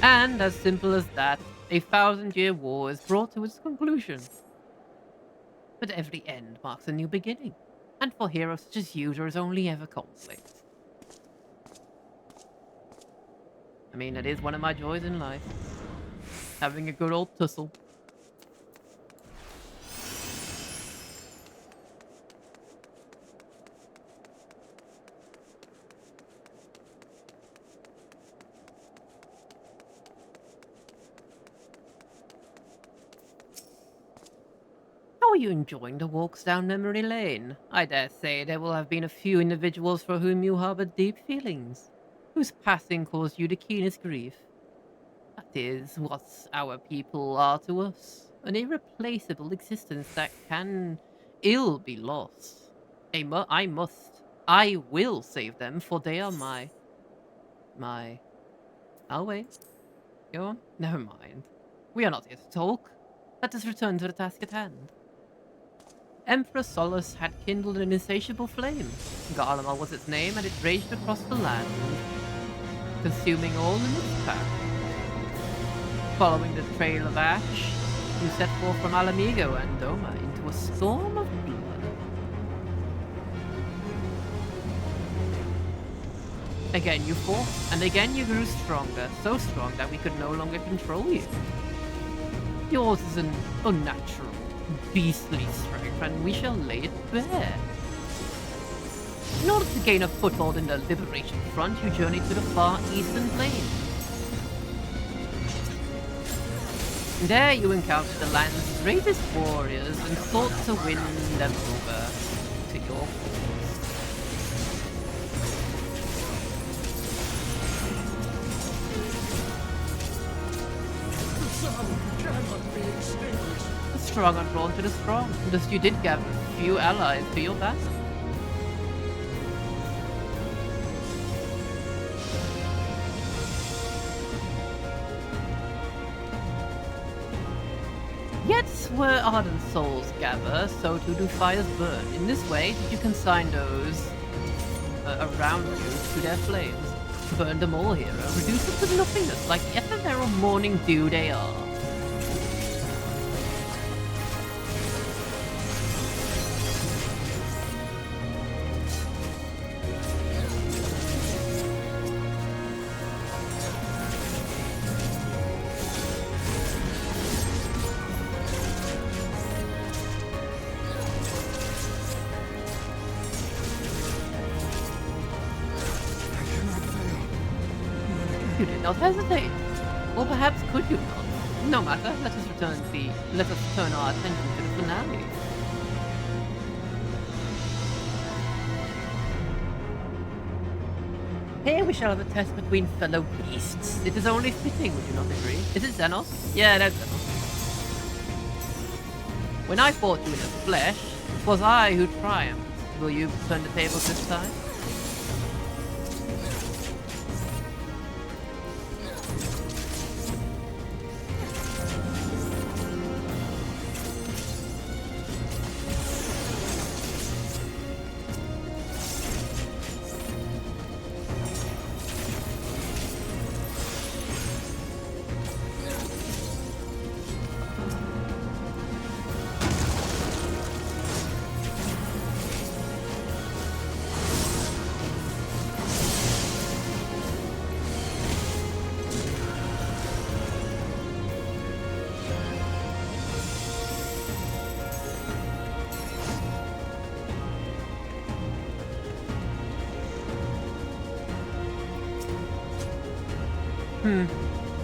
And as simple as that, a 1,000-year war is brought to its conclusion. But every end marks a new beginning, and for heroes such as you there is only ever conflict. I mean, it is one of my joys in life. Having a good old tussle. How are you enjoying the walks down memory lane? I dare say there will have been a few individuals for whom you harbored deep feelings, whose passing caused you the keenest grief. That is what our people are to us, an irreplaceable existence that can ill be lost. I will save them, for they are my... I'll wait. Go on. Never mind. We are not here to talk. Let us return to the task at hand. Emperor Solus had kindled an insatiable flame. Garlemald was its name, and it raged across the land, consuming all in its path. Following the trail of ash, you set forth from Alamigo and Doma into a storm of blood. Again you fought, and again you grew stronger, so strong that we could no longer control you. Yours is an unnatural, beastly strength, and we shall lay it bare. In order to gain a foothold in the Liberation Front, you journeyed to the far eastern plain. There you encountered the land's greatest warriors and sought to win them over to your cause. The strong are drawn to the strong, thus you did gather a few allies to your battle. Yet where ardent souls gather, so too do fires burn. In this way did you consign those around you to their flames. Burn them all, hero. Reduce them to nothingness, like the ephemeral morning dew they are. You did not hesitate. Or perhaps could you not? No matter, let us turn our attention to the finale. Here we shall have a test between fellow beasts. It is only fitting, would you not agree? Is it Xenos? Yeah, that's Xenos. When I fought you in the flesh, it was I who triumphed. Will you turn the tables this time?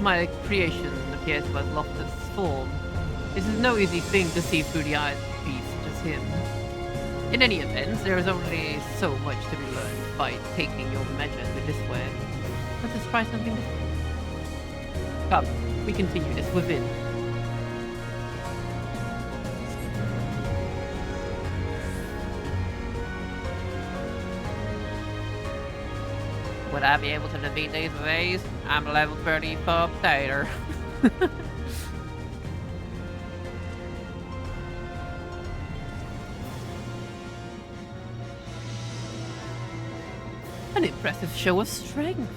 My creation appears to have lost its form. It is no easy thing to see through the eyes of a beast such as him. In any event, there is only so much to be learned by taking your measures in this way. Let us try something different. Come, we continue this within. Would I be able to defeat these with ease? I'm level 34 potato. An impressive show of strength.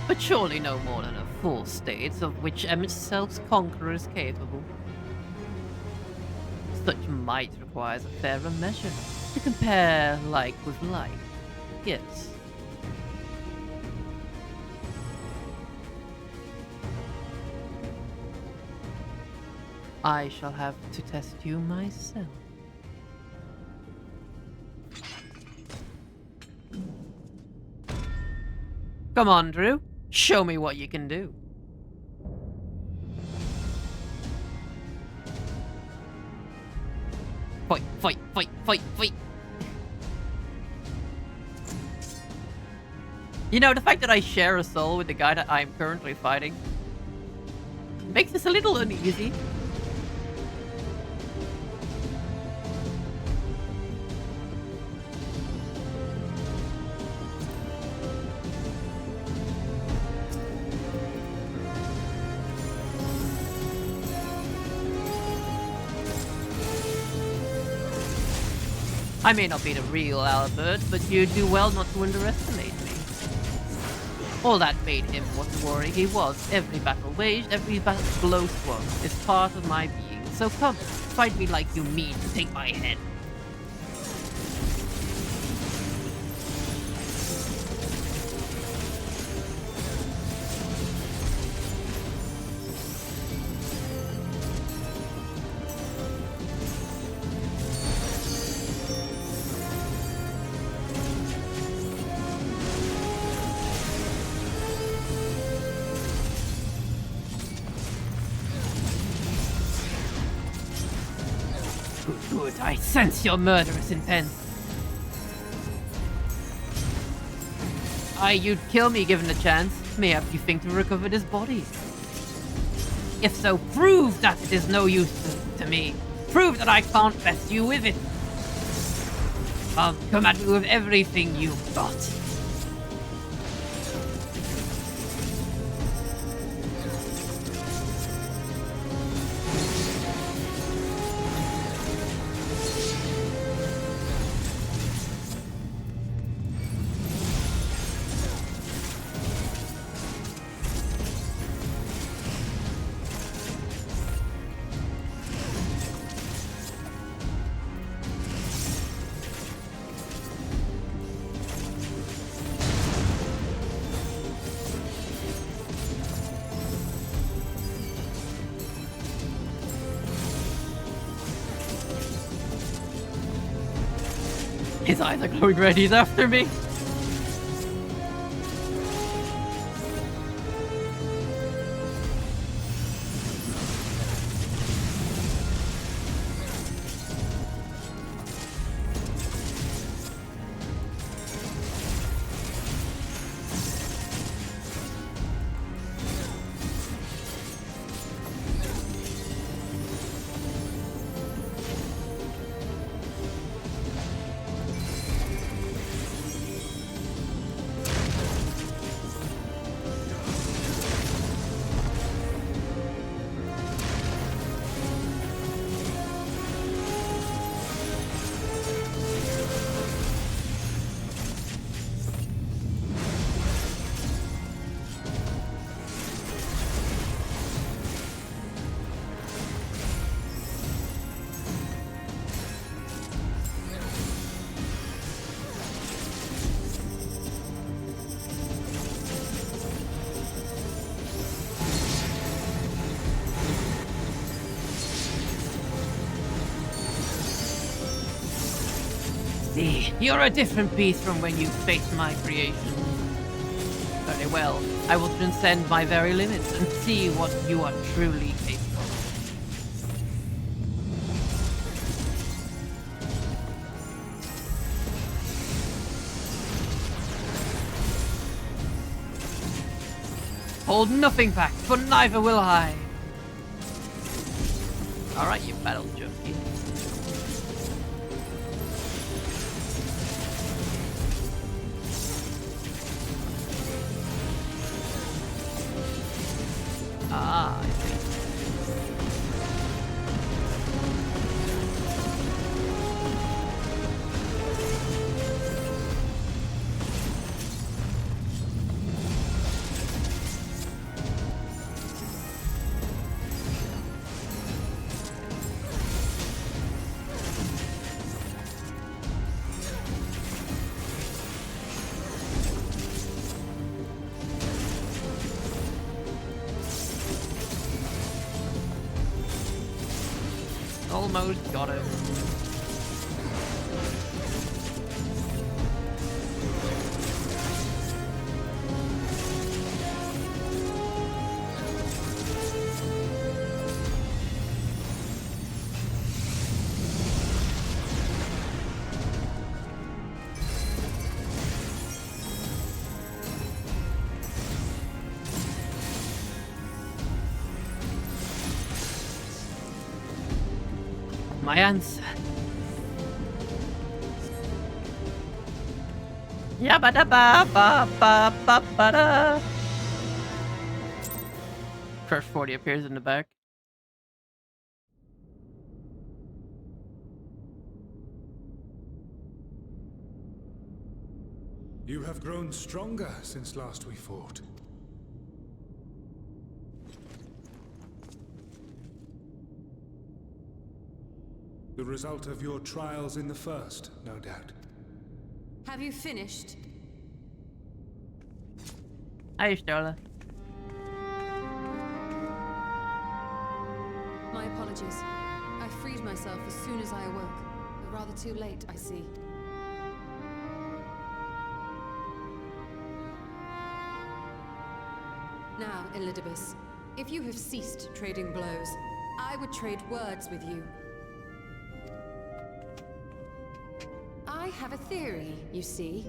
But surely no more than a full state of which Emersel's conqueror is capable. Such might requires a fairer measure. To compare like with like. Yes. I shall have to test you myself. Come on, Drew. Show me what you can do. Fight, fight, fight, fight, fight. You know, the fact that I share a soul with the guy that I'm currently fighting makes this a little uneasy. I may not be the real Albert, but you do well not to underestimate me. All that made him what the warrior he was. Every battle waged, every blow swung is part of my being. So come, fight me like you mean to take my head. Good, I sense your murderous intent. Aye, you'd kill me given a chance. Mayhap you think to recover this body. If so, prove that it is no use to me. Prove that I can't best you with it. Come at me with everything you've got. His eyes are glowing red, he's after me. See, you're a different beast from when you faced my creation. Very well, I will transcend my very limits and see what you are truly capable of. Hold nothing back, for neither will I. Alright, you battle junkie. Ah, I see. Almost got him. my answer. Yabba da ba ba ba ba ba da. Crush 40 appears in the back. You have grown stronger since last we fought. The result of your trials in the first, no doubt. Have you finished? Hi, Starla. My apologies. I freed myself as soon as I awoke. But rather too late, I see. Now, Elidibus, if you have ceased trading blows, I would trade words with you. I have a theory, you see.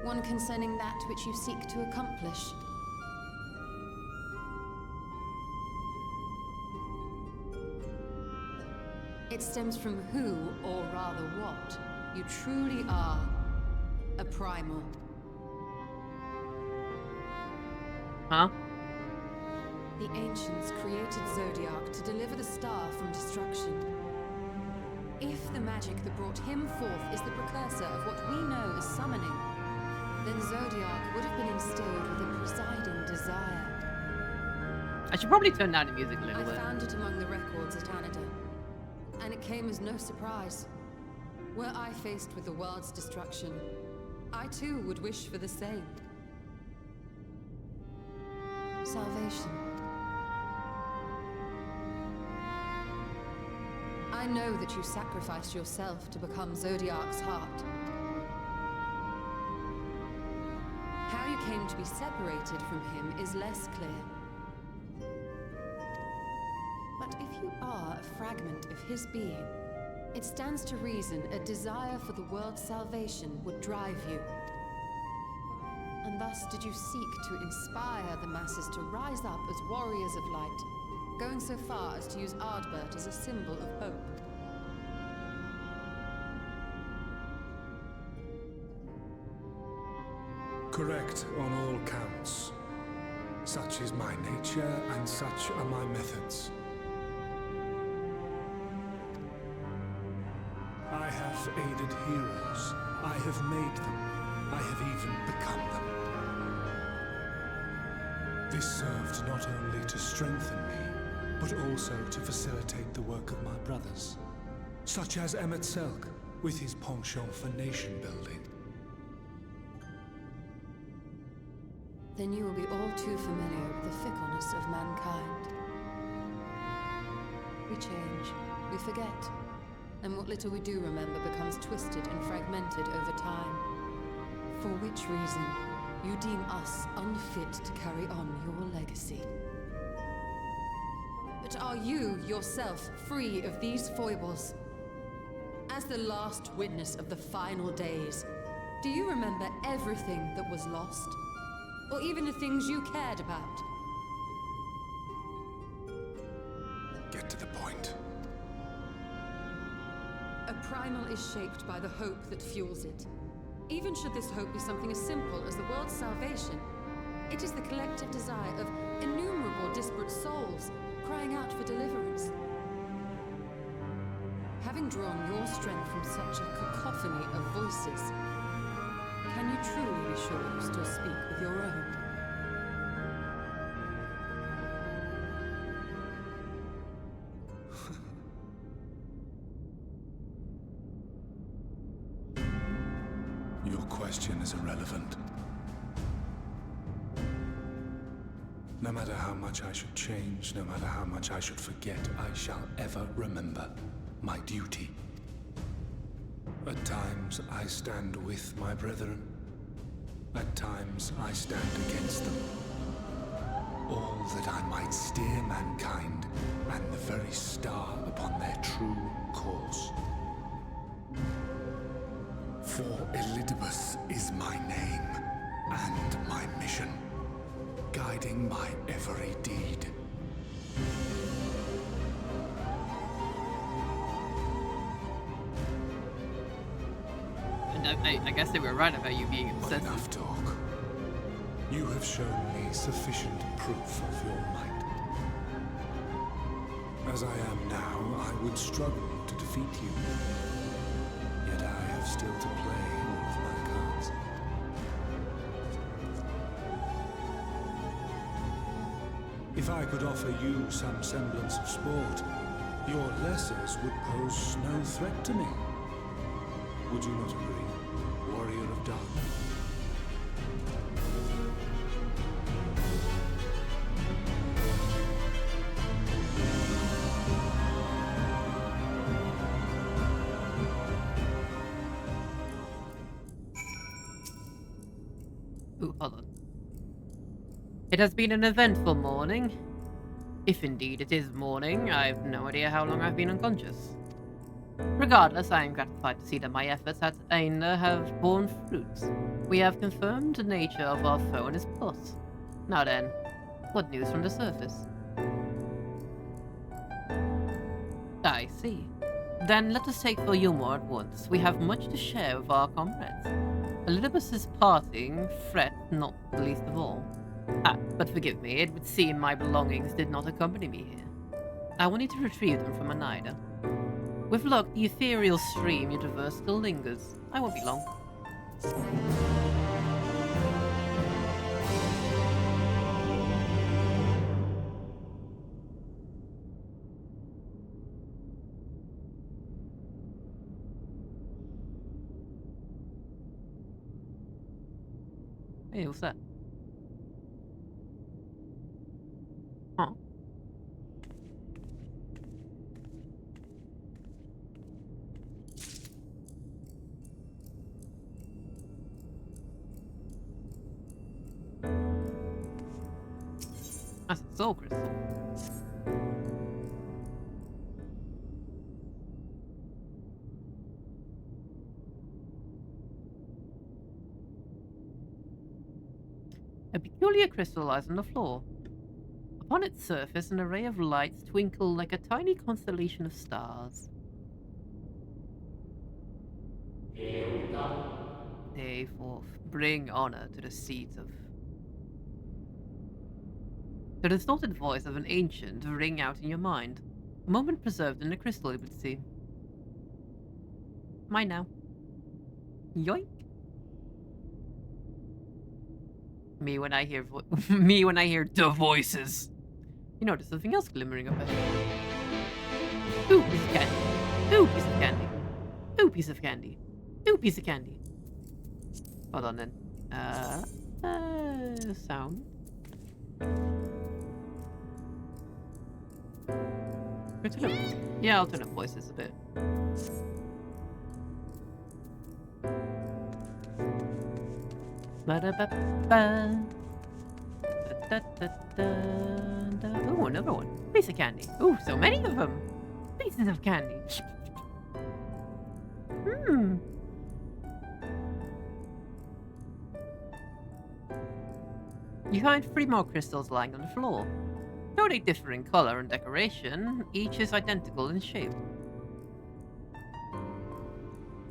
One concerning that which you seek to accomplish. It stems from who, or rather what, you truly are. A primal. Huh? The ancients created Zodiac to deliver the star from destruction. If the magic that brought him forth is the precursor of what we know as summoning, then Zodiac would have been instilled with a presiding desire. I should probably turn down the music a little bit. I found it among the records at Anida, and it came as no surprise. Were I faced with the world's destruction, I too would wish for the same. Salvation. I know that you sacrificed yourself to become Zodiac's heart. How you came to be separated from him is less clear. But if you are a fragment of his being, it stands to reason a desire for the world's salvation would drive you. And thus did you seek to inspire the masses to rise up as warriors of light, going so far as to use Ardbert as a symbol of hope. Correct on all counts. Such is my nature, and such are my methods. I have aided heroes. I have made them. I have even become them. This served not only to strengthen me, but also to facilitate the work of my brothers, such as Emmett Selk, with his penchant for nation building. Then you will be all too familiar with the fickleness of mankind. We change, we forget, and what little we do remember becomes twisted and fragmented over time. For which reason, you deem us unfit to carry on your legacy. But are you, yourself, free of these foibles? As the last witness of the final days, do you remember everything that was lost? Or even the things you cared about? Get to the point. A primal is shaped by the hope that fuels it. Even should this hope be something as simple as the world's salvation, it is the collective desire of innumerable disparate souls crying out for deliverance. Having drawn your strength from such a cacophony of voices, can you truly be sure you still speak with your own? Your question is irrelevant. No matter how much I should change, no matter how much I should forget, I shall ever remember my duty. At times I stand with my brethren. At times I stand against them. All that I might steer mankind and the very star upon their true course. For Elidibus is my name and my mission, guiding my every deed. I guess they were right about you being But obsessive. enough talk. You have shown me sufficient proof of your might. As I am now, I would struggle to defeat you. Yet I have still to play all of my cards. If I could offer you some semblance of sport, your lessers would pose no threat to me. Would you not agree, warrior of darkness? Ooh, hold on. It has been an eventful morning. If indeed it is morning, I've no idea how long I've been unconscious. Regardless, I am gratified to see that my efforts at Aina have borne fruits. We have confirmed the nature of our foe and his plot. Now then, what news from the surface? I see. Then let us take for Yulmore at once. We have much to share with our comrades. Elidibus's parting fret not the least of all. Ah, but forgive me, it would seem my belongings did not accompany me here. I will need to retrieve them from Anaida. With luck, the ethereal stream you traverse still lingers. I won't be long. Hey, what's that? Huh? That's a soul crystal. A peculiar crystal lies on the floor. Upon its surface, an array of lights twinkle like a tiny constellation of stars. Day forth, bring honor to the seeds of... The distorted voice of an ancient ring out in your mind. A moment preserved in the crystal, it would seem. Mine now. Yoink. Me when I hear me when I hear the voices. You know, there's something else glimmering up ahead. Ooh, piece of candy. Ooh, piece of candy. Ooh, piece of candy. Ooh, piece of candy. Hold on then. Sound. Yeah, I'll turn up voices a bit. Ba-da-ba-ba. Da-da-da-da-da. Ooh, another one. Piece of candy. Ooh, so many of them. Pieces of candy. Hmm. You find 3 more crystals lying on the floor. Though they differ in color and decoration, each is identical in shape.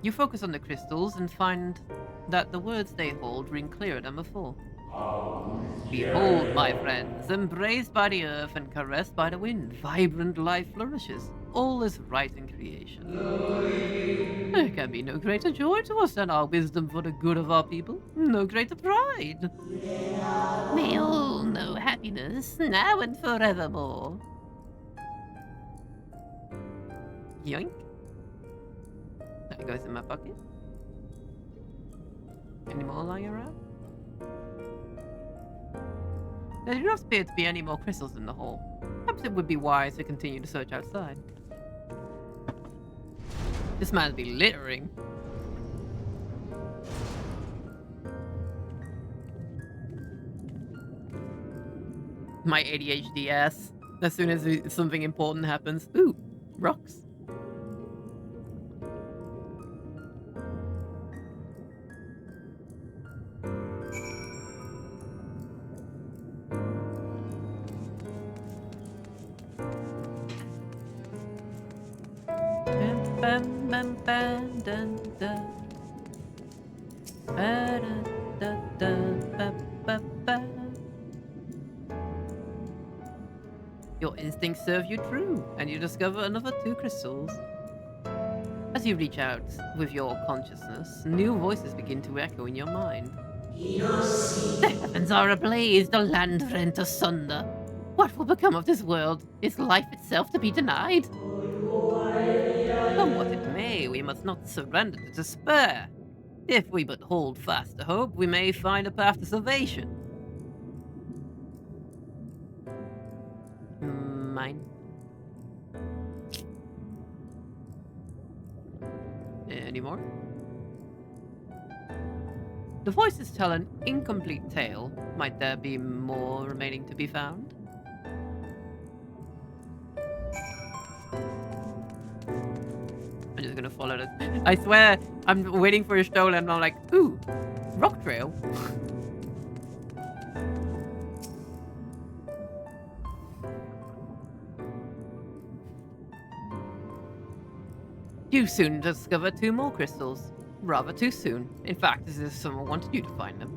You focus on the crystals and find that the words they hold ring clearer than before. Behold, my friends, embraced by the earth and caressed by the wind, vibrant life flourishes. All is right in creation. There can be no greater joy to us than our wisdom for the good of our people, no greater pride. May all know happiness, now and forevermore. Yoink. That goes in my pocket. Any more lying around? There do not appear to be any more crystals in the hall. Perhaps it would be wise to continue to search outside. This man's be littering. My ADHD ass. As soon as something important happens. Ooh, rocks. Bam, bam, bam, dun, dun. Ba-da-da-da-ba-ba-ba. Your instincts serve you true, and you discover another 2 crystals. As you reach out with your consciousness, new voices begin to echo in your mind. The heavens are ablaze, the land rent asunder. What will become of this world? Is life itself to be denied? Come what it may, we must not surrender to despair. If we but hold fast to hope, we may find a path to salvation. Mine. Any more? The voices tell an incomplete tale. Might there be more remaining to be found? I'm just gonna follow this. I swear, I'm waiting for a stroll and I'm like, ooh, rock trail. You soon discover 2 more crystals. Rather too soon. In fact, as if someone wanted you to find them.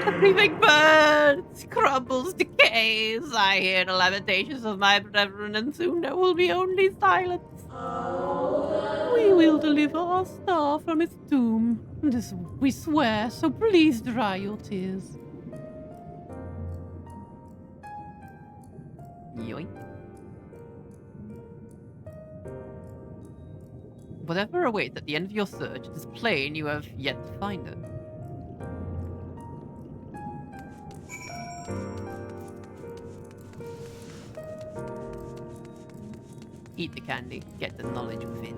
Everything burns, crumbles, decays. I hear the lamentations of my brethren, and soon there will be only silence. We will deliver our star from its tomb. This we swear, so please dry your tears. Yoink. Whatever awaits at the end of your search, it is plain you have yet to find it. Eat the candy, get the knowledge within.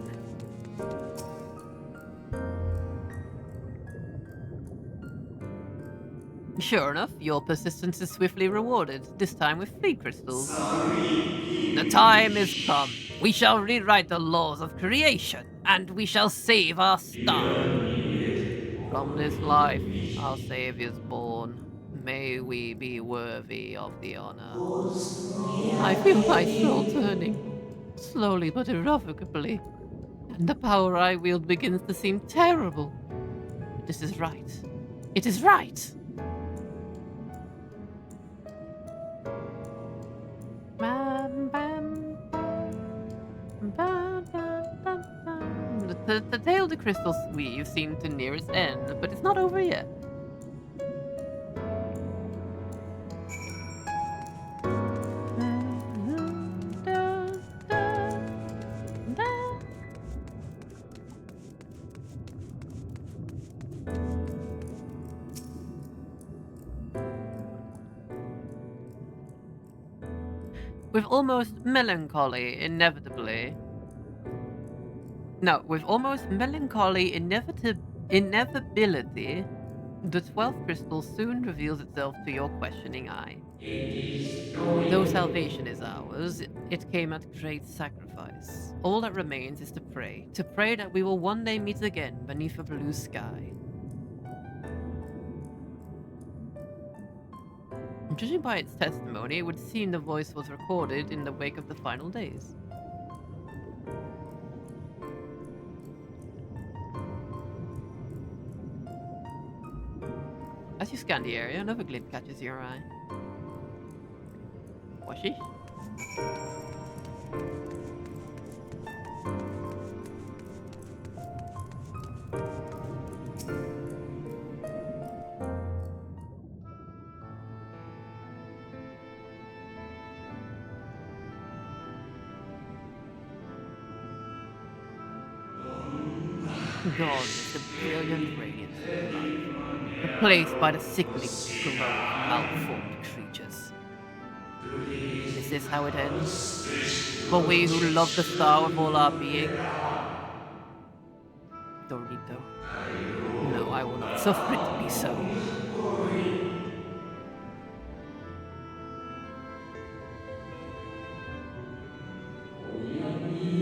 Sure enough, your persistence is swiftly rewarded, this time with 3 crystals. The time is come. We shall rewrite the laws of creation, and we shall save our star. From this life, our Saviour's born. May we be worthy of the honor. I feel my soul turning, slowly but irrevocably, and the power I wield begins to seem terrible. This is right. It is right! The tale of the crystal weave seemed to near its end, but it's not over yet. With almost melancholy inevitability, the 12th crystal soon reveals itself to your questioning eye. Though salvation is ours, it came at great sacrifice. All that remains is to pray that we will one day meet again beneath a blue sky. Judging by its testimony, it would seem the voice was recorded in the wake of the final days. As you scan the area, another glint catches your eye. Washi? Gone is the brilliant radiance of life, replaced by the sickly glow of malformed creatures. Is this how it ends? For we who love the star with all our being? Dorito. No, I will not suffer it to be so.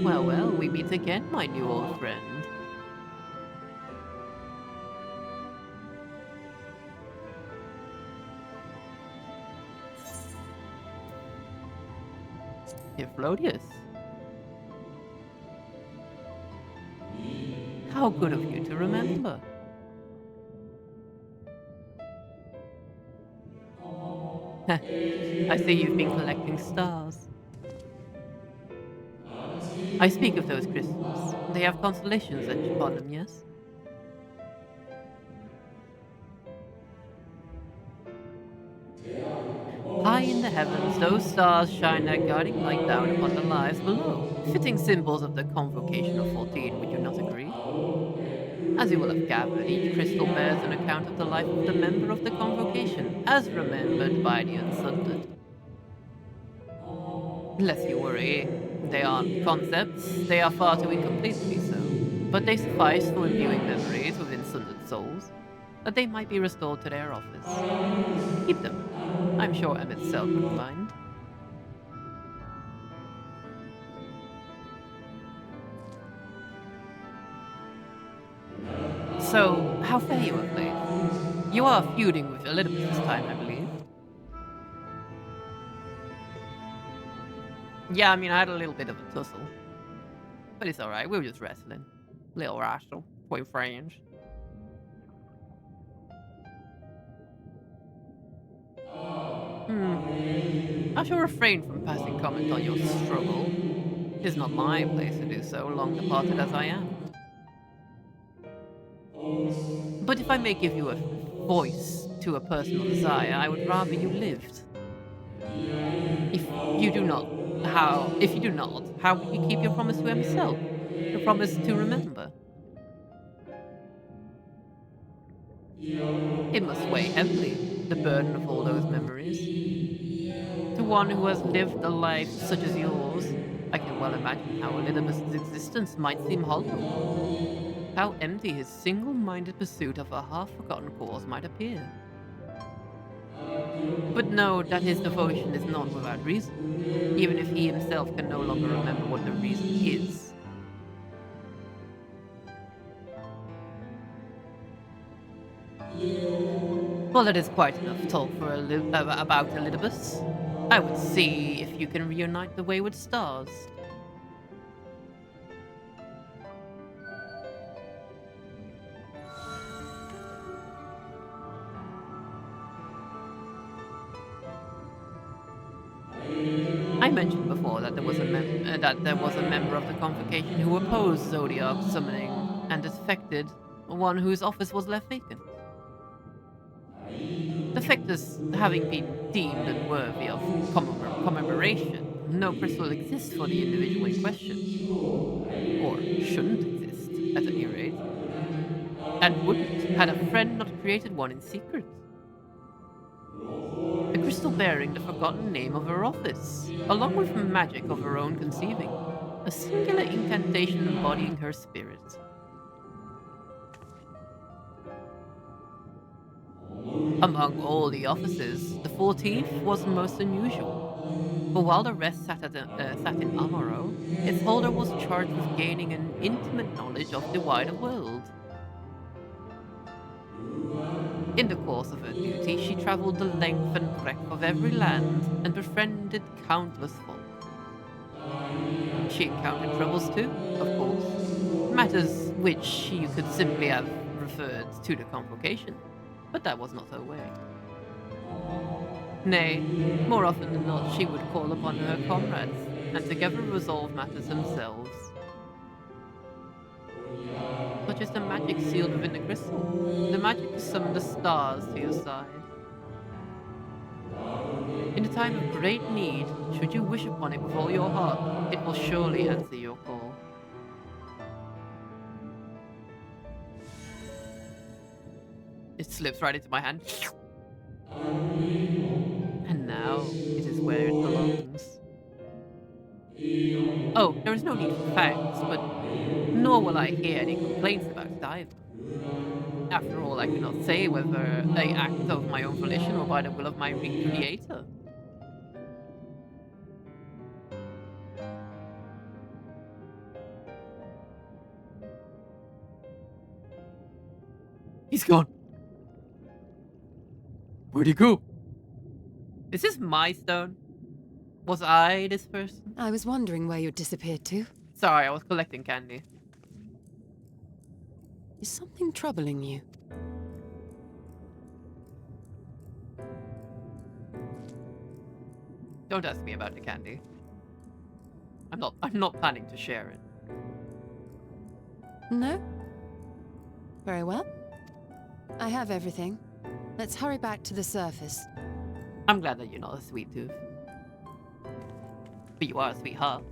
Well, well, we meet again, my new old friend. Flodius. How good of you to remember. I see you've been collecting stars. I speak of those crystals. They have constellations etched upon them, yes? High in the heavens, those stars shine their guiding light down upon the lives below. Fitting symbols of the convocation of 14, would you not agree? As you will have gathered, each crystal bears an account of the life of the member of the convocation, as remembered by the Unsundered. Lest you worry, they aren't concepts, they are far too incomplete to be so. But they suffice for imbuing memories within sundered souls, that they might be restored to their office. Keep them. I'm sure Emmett Selk wouldn't mind. So, how fare you of late? You are feuding with Elizabeth this time, I believe. Yeah, I mean, I had a little bit of a tussle. But it's alright, we were just wrestling. Little wrestle. With friends. I shall refrain from passing comment on your struggle. It is not my place to do so, long departed as I am. But if I may give you a voice to a personal desire, I would rather you lived. If you do not, how will you keep your promise to himself? Your promise to remember? It must weigh heavily, the burden of all those memories. To one who has lived a life such as yours, I can well imagine how Elizabeth's existence might seem hollow. How empty his single-minded pursuit of a half-forgotten cause might appear. But know that his devotion is not without reason, even if he himself can no longer remember what the reason is. Well, that is quite enough talk for about Elizabeth. I would see if you can reunite the wayward stars. I mentioned before that there was a member of the convocation who opposed Zodiac summoning and defected, one whose office was left vacant. Defectors having been deemed unworthy of commemoration, no crystal exists for the individual in question. Or shouldn't exist, at any rate. And wouldn't, had a friend not created one in secret. A crystal bearing the forgotten name of her office, along with magic of her own conceiving. A singular incantation embodying her spirit. Among all the offices, the 14th was most unusual. For while the rest sat in Amaro, its holder was charged with gaining an intimate knowledge of the wider world. In the course of her duty, she traveled the length and breadth of every land and befriended countless folk. She encountered troubles too, of course, matters which she could simply have referred to the convocation, but that was not her way. Nay, more often than not, she would call upon her comrades, and together resolve matters themselves. Such is the magic sealed within the crystal, the magic to summon the stars to your side. In a time of great need, should you wish upon it with all your heart, it will surely answer your call. It slips right into my hand. And now, it is where it belongs. Oh, there is no need for thanks, but nor will I hear any complaints about it either. After all, I cannot say whether I act of my own volition or by the will of my recreator. He's gone. Where'd he go? Is this my stone? Was I this person? I was wondering where you'd disappeared to. Sorry, I was collecting candy. Is something troubling you? Don't ask me about the candy. I'm not planning to share it. No? Very well. I have everything. Let's hurry back to the surface. I'm glad that you're not a sweet tooth. But you are a sweetheart.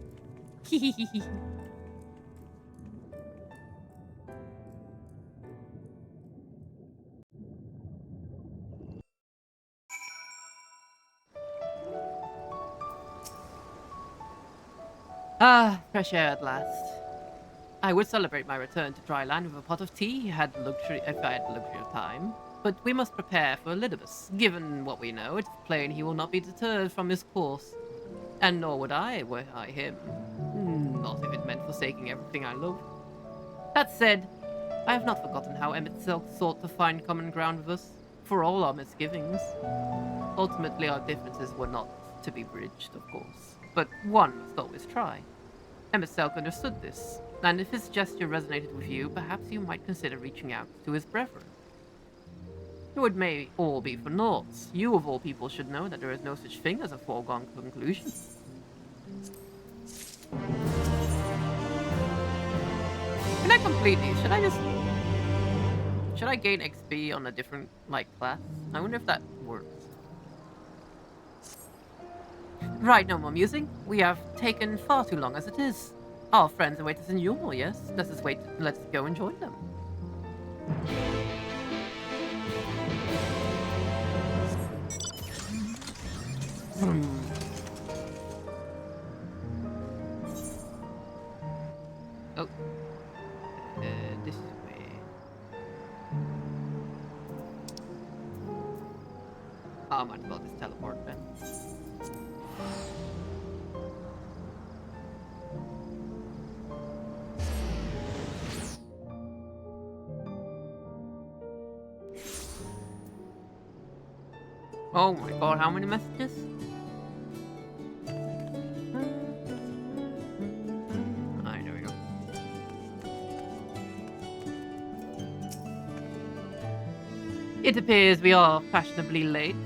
Ah, fresh air at last. I would celebrate my return to dry land with a pot of tea if I had the luxury of time. But we must prepare for Elidibus. Given what we know, it's plain he will not be deterred from his course. And nor would I, were I him. Not if it meant forsaking everything I love. That said, I have not forgotten how Emmett Silk sought to find common ground with us, for all our misgivings. Ultimately, our differences were not to be bridged, of course, but one must always try. Emmett Silk understood this, and if his gesture resonated with you, perhaps you might consider reaching out to his brethren. Though it may all be for naught, you of all people should know that there is no such thing as a foregone conclusion. Can I complete these? Should I gain XP on a different, class? I wonder if that works. Right, no more musing. We have taken far too long as it is. Our friends await us in Yule, yes? Let's go and join them. Oh. This way. I might as well just teleport then. Oh my god, how many messages? Alright, there we go. It appears we are fashionably late.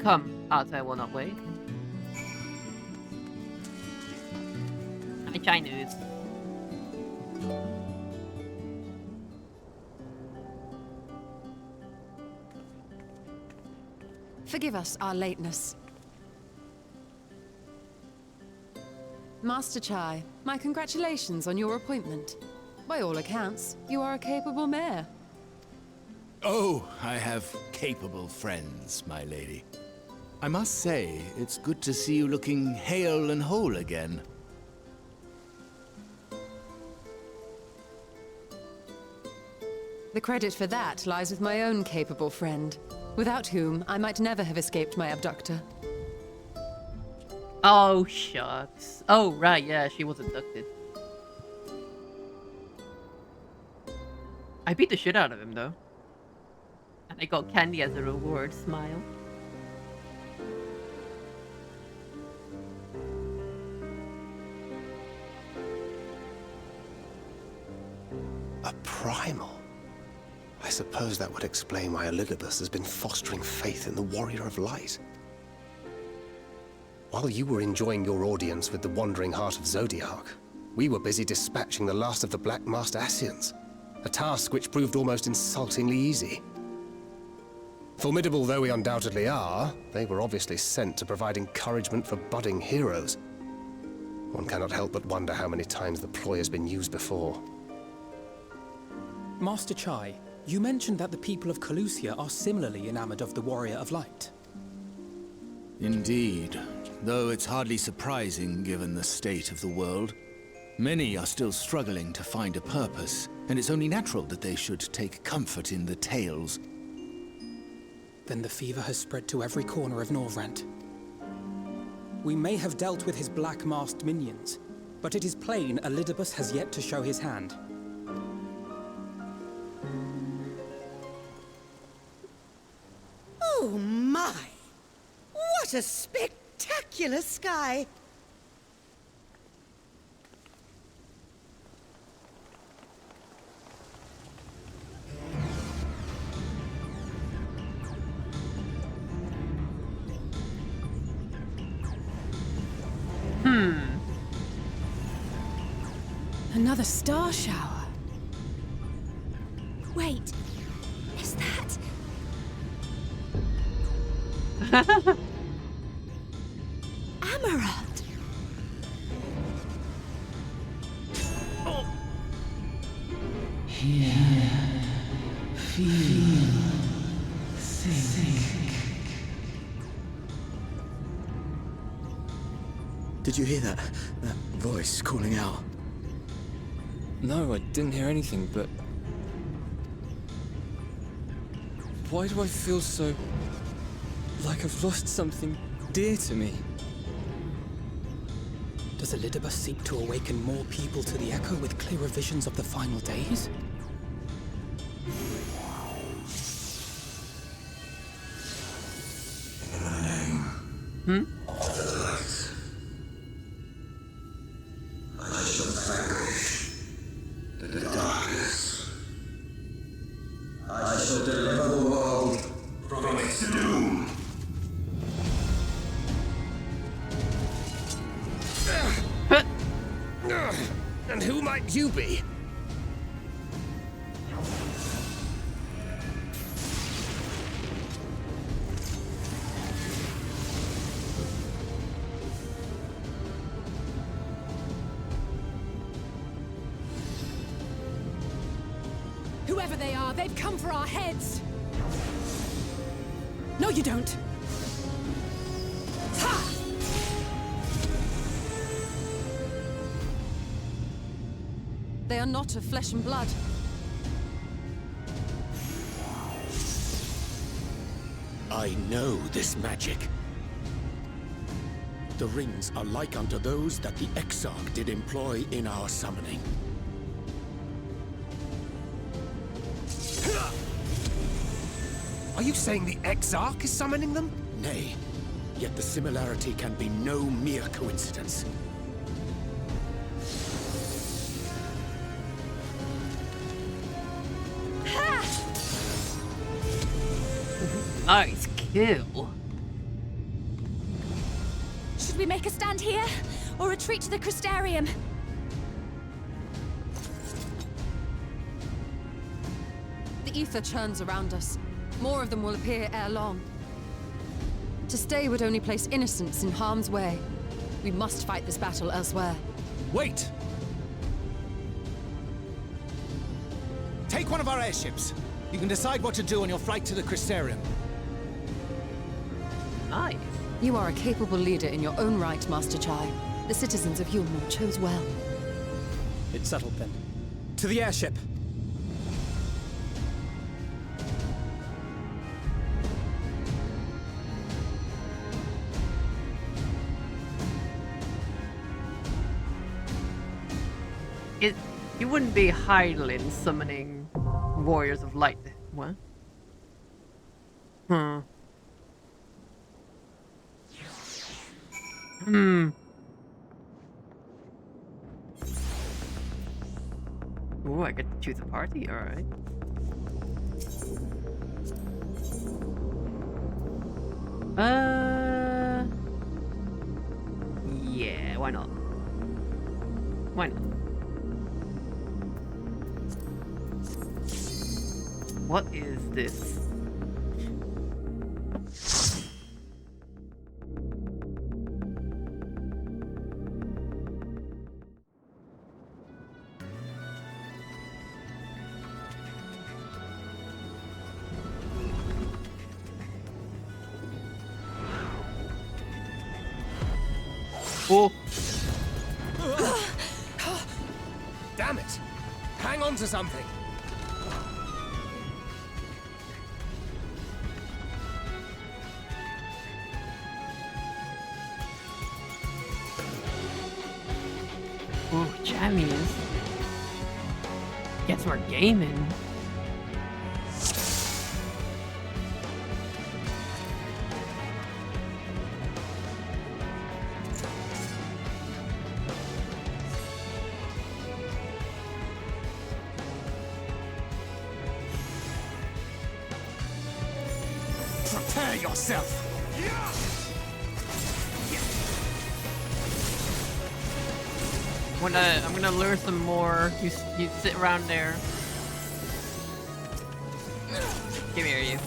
Come, Arthur will not wait. Hi, Chinese. Forgive us our lateness. Master Chai, my congratulations on your appointment. By all accounts, you are a capable mayor. Oh, I have capable friends, my lady. I must say, it's good to see you looking hale and whole again. The credit for that lies with my own capable friend, without whom I might never have escaped my abductor. Oh, shucks. Oh, right, yeah, she was abducted. I beat the shit out of him, though. And I got candy as a reward, smile. A primal? I suppose that would explain why Elidibus has been fostering faith in the Warrior of Light. While you were enjoying your audience with the Wandering Heart of Zodiac, we were busy dispatching the last of the Black Master Ascians, a task which proved almost insultingly easy. Formidable though we undoubtedly are, they were obviously sent to provide encouragement for budding heroes. One cannot help but wonder how many times the ploy has been used before. Master Chai, you mentioned that the people of Calusia are similarly enamored of the Warrior of Light. Indeed, though it's hardly surprising given the state of the world. Many are still struggling to find a purpose, and it's only natural that they should take comfort in the tales. Then the fever has spread to every corner of Norvrant. We may have dealt with his black-masked minions, but it is plain Elidibus has yet to show his hand. Oh my! What a spectacular sky! Another star shower. Wait, is that... Amaranth? Did you hear that? That voice calling out? No, I didn't hear anything, but... Why do I feel so... like I've lost something dear to me? Does Elidibus seek to awaken more people to the Echo with clearer visions of the final days? I shall vanquish the darkness. I shall deliver the world from its doom. And who might you be? Whoever they are, they've come for our heads! No, you don't! Ha! They are not of flesh and blood. I know this magic. The rings are like unto those that the Exarch did employ in our summoning. Are you saying the Exarch is summoning them? Nay, yet the similarity can be no mere coincidence. Nice kill. Should we make a stand here, or retreat to the Crystarium? The ether churns around us. More of them will appear ere long. To stay would only place innocents in harm's way. We must fight this battle elsewhere. Wait! Take one of our airships. You can decide what to do on your flight to the Crystarium. Nice. You are a capable leader in your own right, Master Chai. The citizens of Yulmore chose well. It's settled then. To the airship! You wouldn't be Hydaelyn summoning Warriors of Light. What? Hmm. Ooh, I get to choose a party? Alright. Yeah, why not? Why not? What is this? Oh! Damn it! Hang on to something! Ooh, jammies. Gets more gaming. Prepare yourself! I'm gonna lure some more. You sit around there. Come here, you.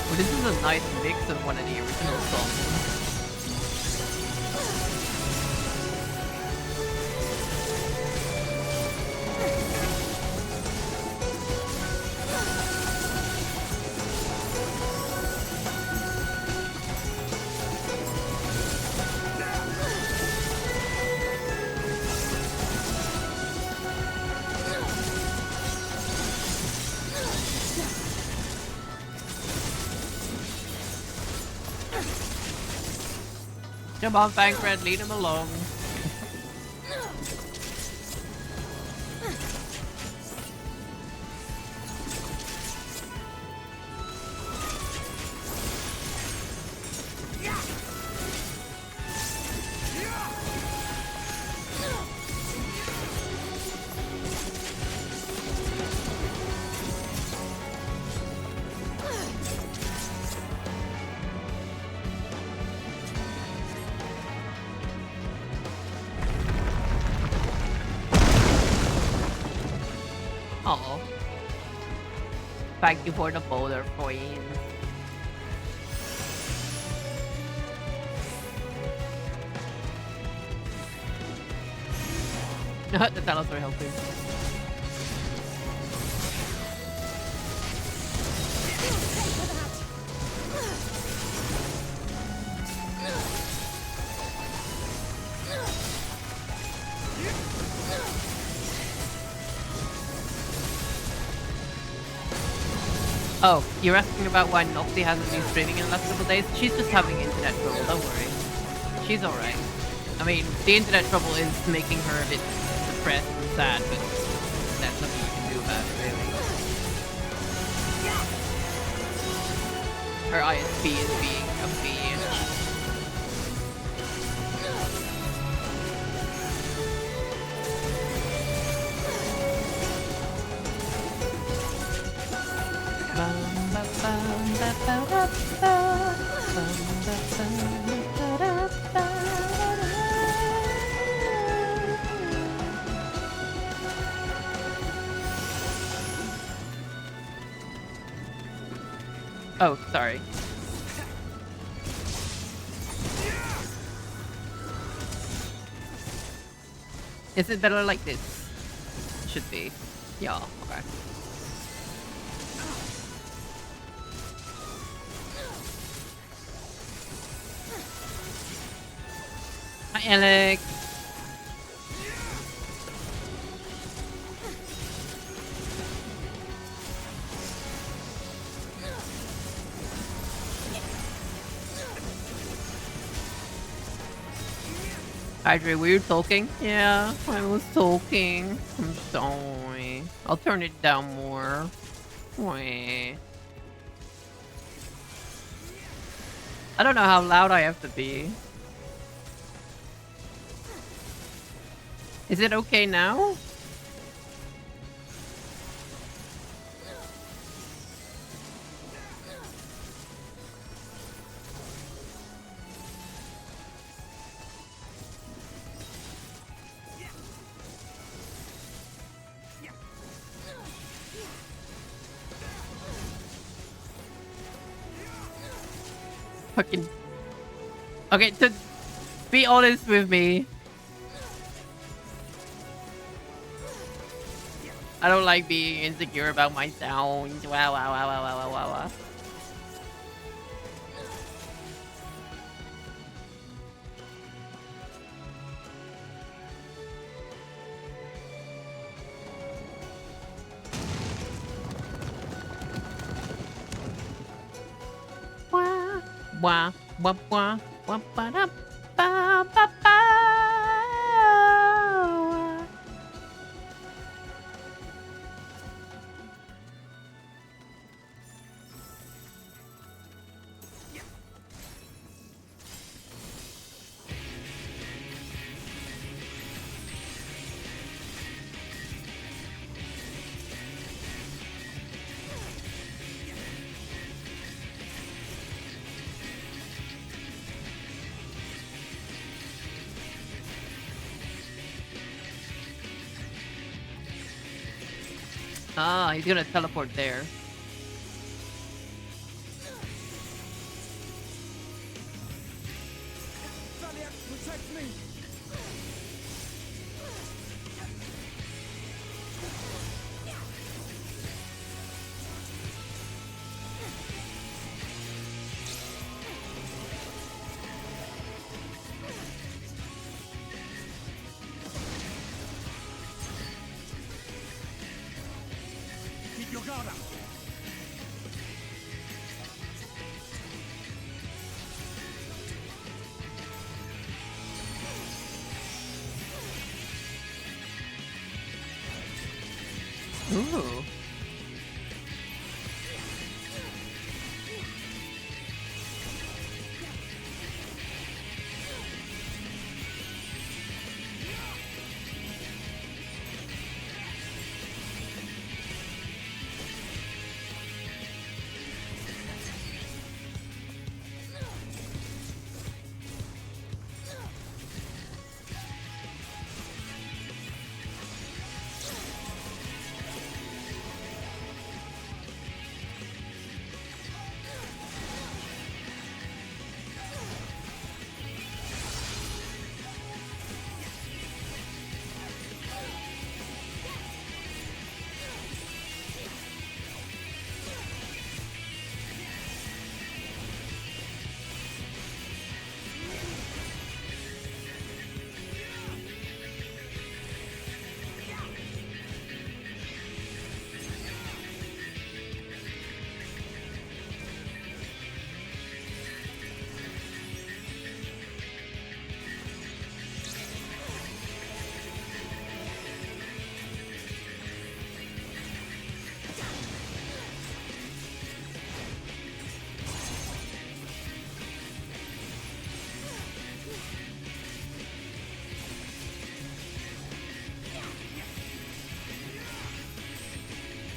Well, this is a nice mix of one of the original songs. Come on, Bankred, lead him along. Oh, thank you for the boulder, friend. The tunnels are helping. Oh, you're asking about why Noxie hasn't been streaming in the last couple days? She's just having internet trouble, don't worry. She's alright. I mean, the internet trouble is making her a bit depressed and sad, but that's nothing you can do about it, really. Her ISP is being a bitch. Oh, sorry. Is it better like this? Should be. Yeah, okay. Hi, Alex. Audrey, were you talking? Yeah, I was talking. I'm sorry. I'll turn it down more. Wait. I don't know how loud I have to be. Is it okay now? Fucking... Okay, to be honest with me, I don't like being insecure about my sounds. Wow, wow, wow, wow, wow, wow, wow. Wah, wah, wah, wah, ba, da, ba, ba, ba. Ah, he's gonna teleport there. Protect me! Keep your guard up. Ooh.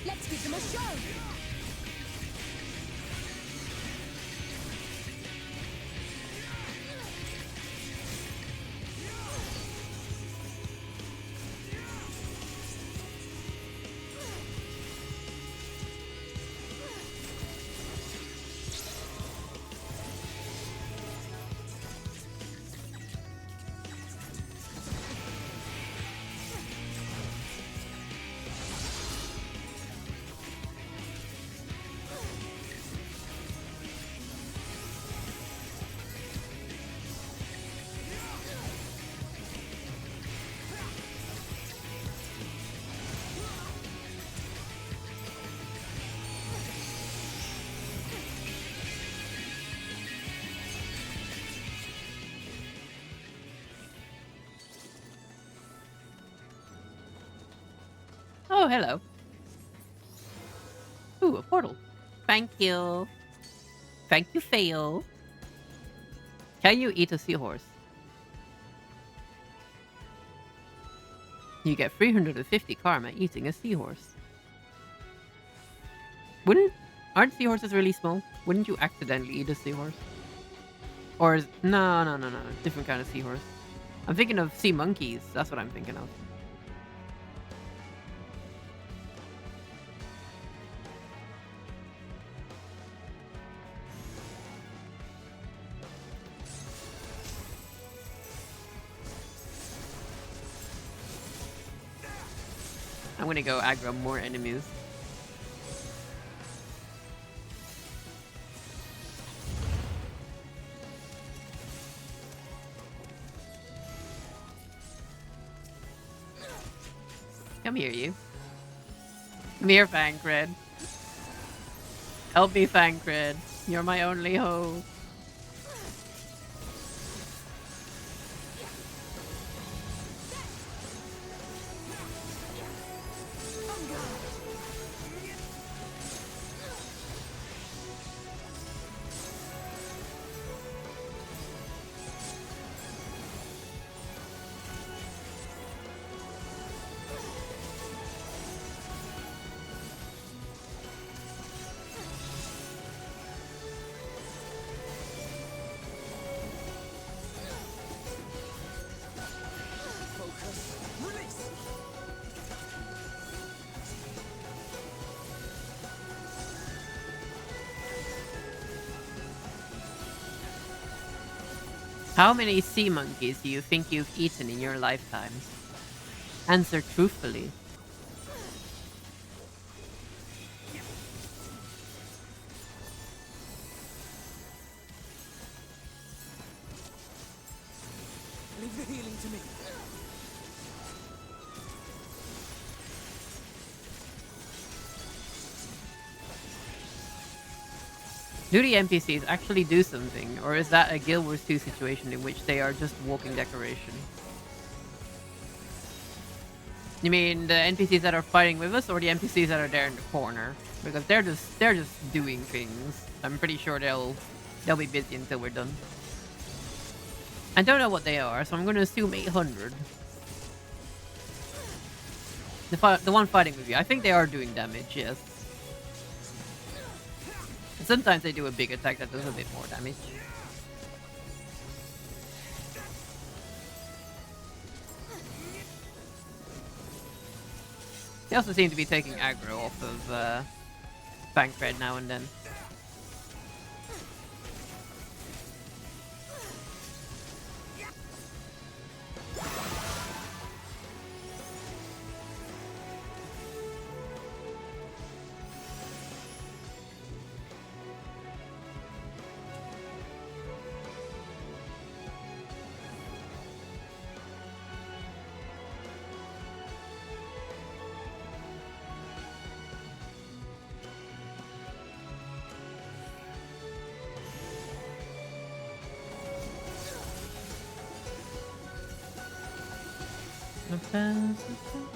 Let's give them a show! Oh, hello. Ooh, a portal. Thank you. Thank you, Fail. Can you eat a seahorse? You get 350 karma eating a seahorse. Aren't seahorses really small? Wouldn't you accidentally eat a seahorse? Or is... No. Different kind of seahorse. I'm thinking of sea monkeys. That's what I'm thinking of. I'm gonna go aggro more enemies. Come here, you. Come here, Thancred. Help me, Thancred. You're my only hope. How many sea monkeys do you think you've eaten in your lifetime? Answer truthfully. Leave the healing to me. Do the NPCs actually do something, or is that a Guild Wars 2 situation in which they are just walking decoration? You mean the NPCs that are fighting with us, or the NPCs that are there in the corner? Because they're just doing things. I'm pretty sure they'll be busy until we're done. I don't know what they are, so I'm gonna assume 800. The one fighting with you, I think they are doing damage, yes. Sometimes they do a big attack that does a bit more damage. They also seem to be taking aggro off of Bankred now and then.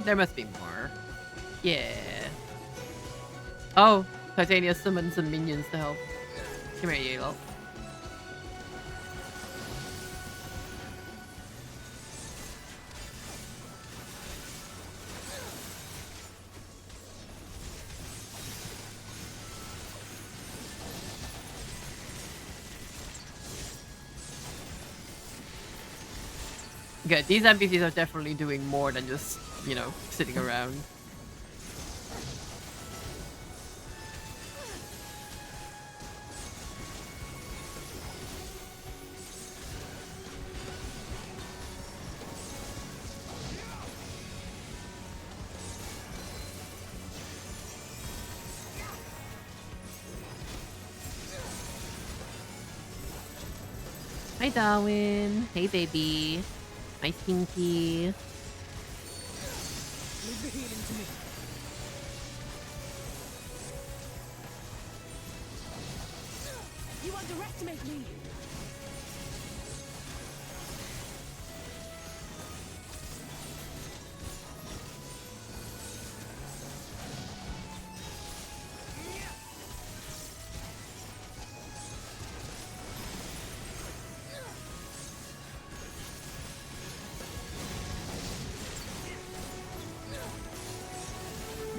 There must be more. Yeah. Oh, Titania summoned some minions to help. Come here, Yalo. Okay, these NPCs are definitely doing more than just, you know, sitting around. Hi, Darwin. Hey, baby. My Stinky. Leave the healing to me. You underestimate me.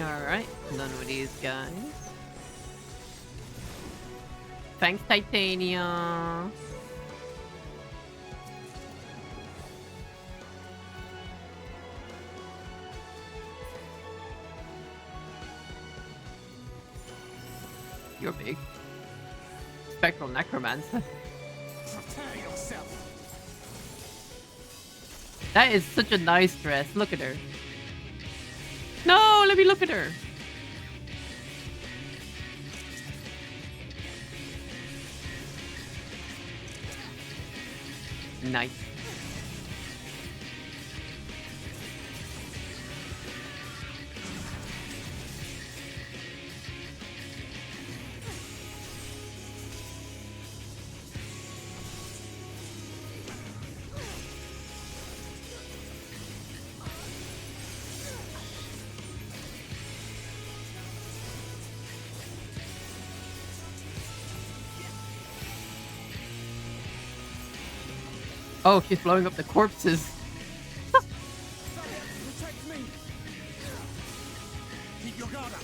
Alright, done with these guys. Thanks, Titania. You're big. Spectral Necromancer. Prepare yourself. That is such a nice dress. Look at her. No, let me look at her. Nice. Oh, she's blowing up the corpses. Protect me. Keep your guard up.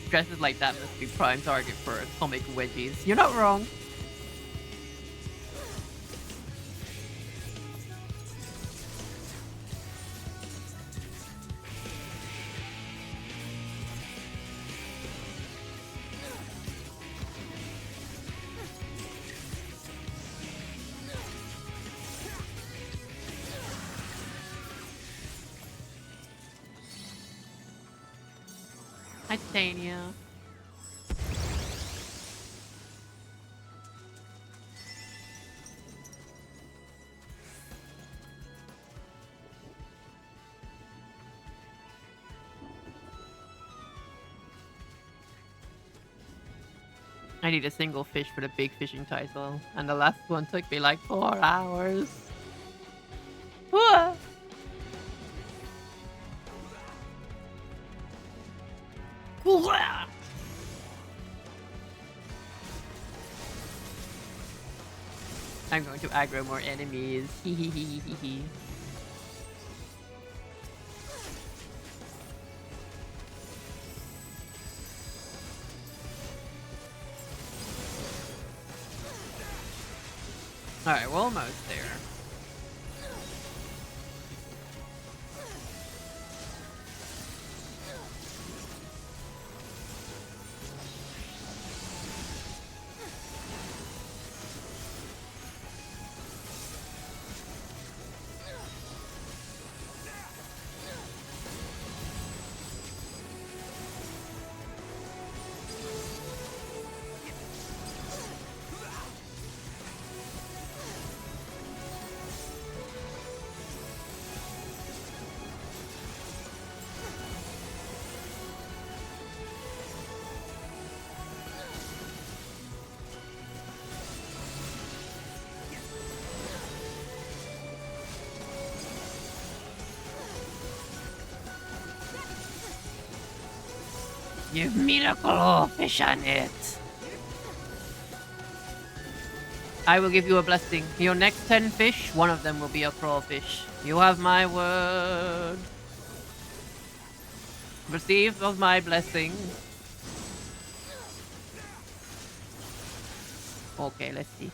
Dresses like that must be prime target for atomic wedgies. You're not wrong. Hi, Titania. I need a single fish for the big fishing title, and the last one took me like 4 hours. Whoa. I'm going to aggro more enemies. Hehehehe. Alright, we're almost there. You miracle fish on it. I will give you a blessing. Your next 10 fish, one of them will be a crawfish. You have my word. Receive of my blessing. Okay, let's see.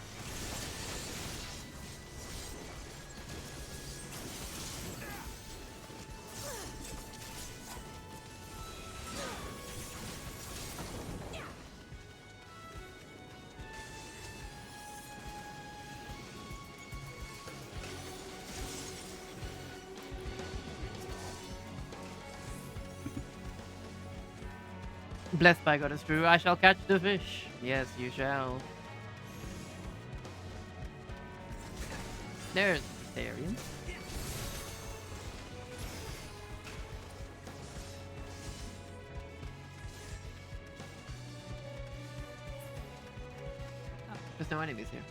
Blessed by God is true, I shall catch the fish. Yes, you shall. There's Therian. Oh, there's no enemies here.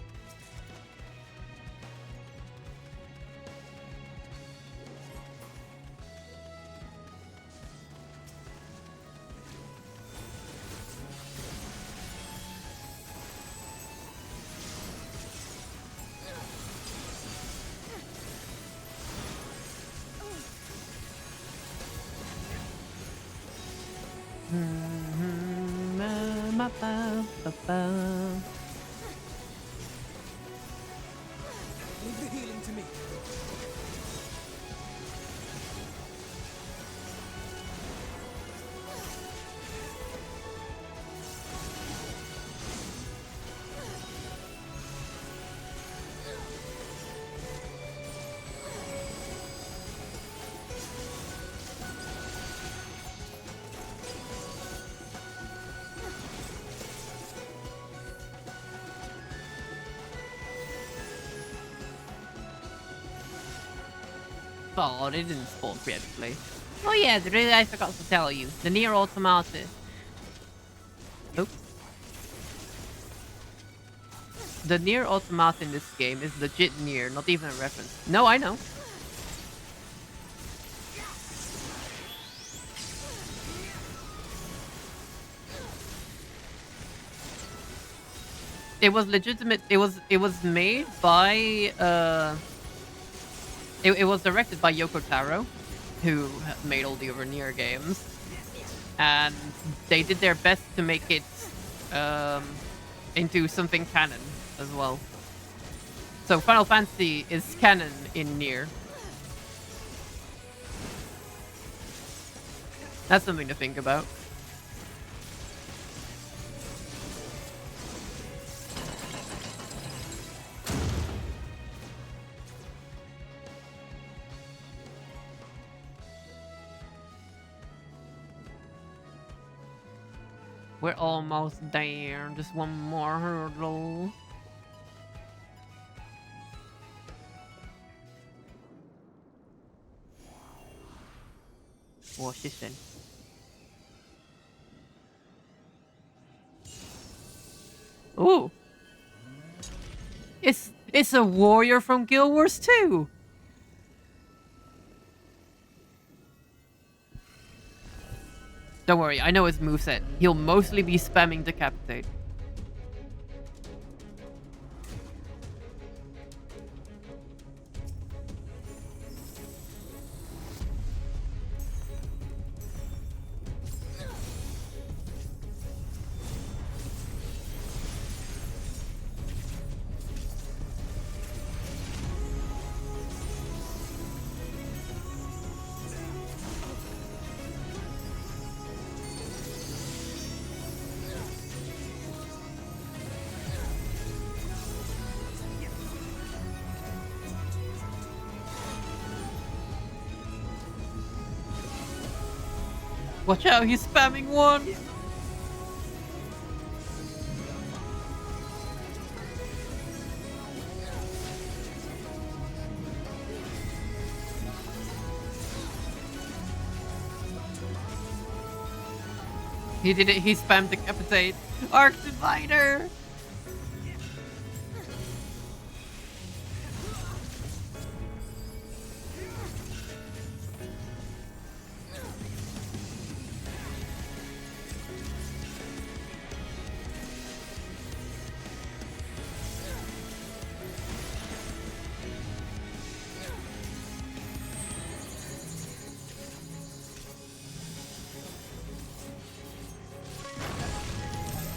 Leave the healing to me. Oh, they didn't spawn preemptively. Oh yeah, really, I forgot to tell you. The Nier Automata. Oh. The Nier Automata in this game is legit Nier, not even a reference. No, I know. It was legitimate. It was made by It was directed by Yoko Taro, who made all the other Nier games. and they did their best to make it into something canon as well. So Final Fantasy is canon in Nier. That's something to think about. We're almost there. Just one more hurdle. What's this then? Ooh. It's a warrior from Guild Wars 2. Don't worry, I know his moveset. He'll mostly be spamming Decapitate. Watch out, he's spamming one! He did it, he spammed Decapitate. Arc Divider!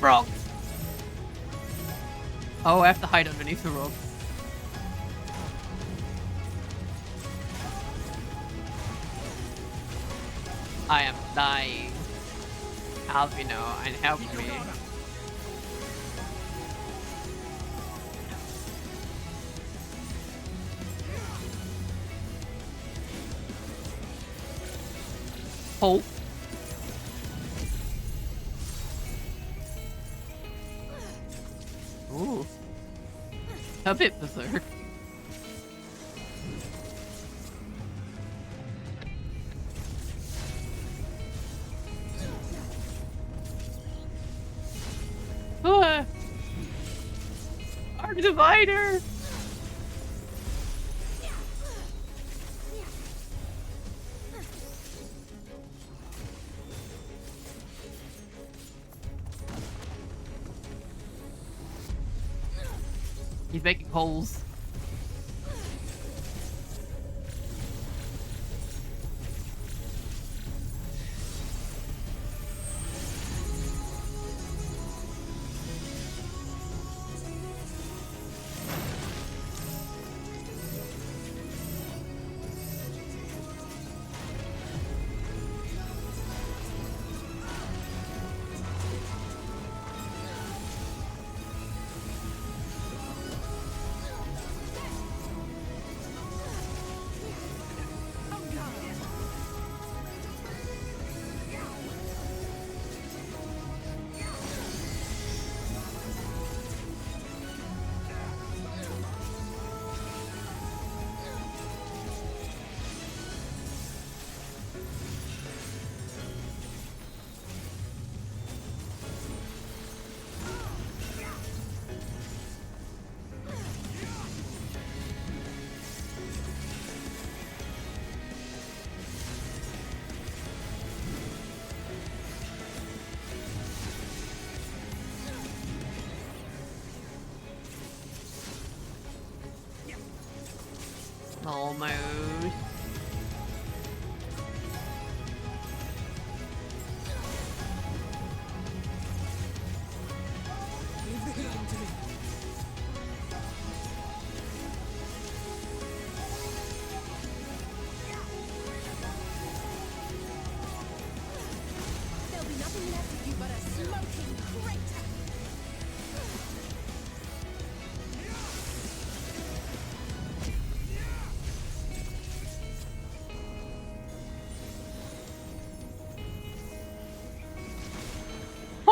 Rock! Oh, I have to hide underneath the rock. I am dying. Alvino, and help me. Hope. Ooh. A bit berserk. Arc Divider! He's making holes. Almost.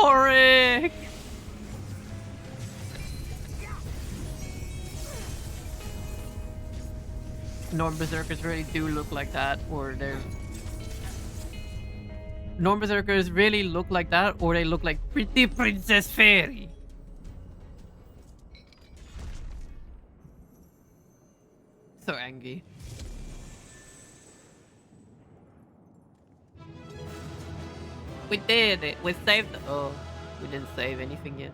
Yorick! Norm Berserkers really do look like that, or they're... Norm Berserkers really look like that, or they look like Pretty Princess Fairy. So angry. We did it! We saved the... Oh, we didn't save anything yet.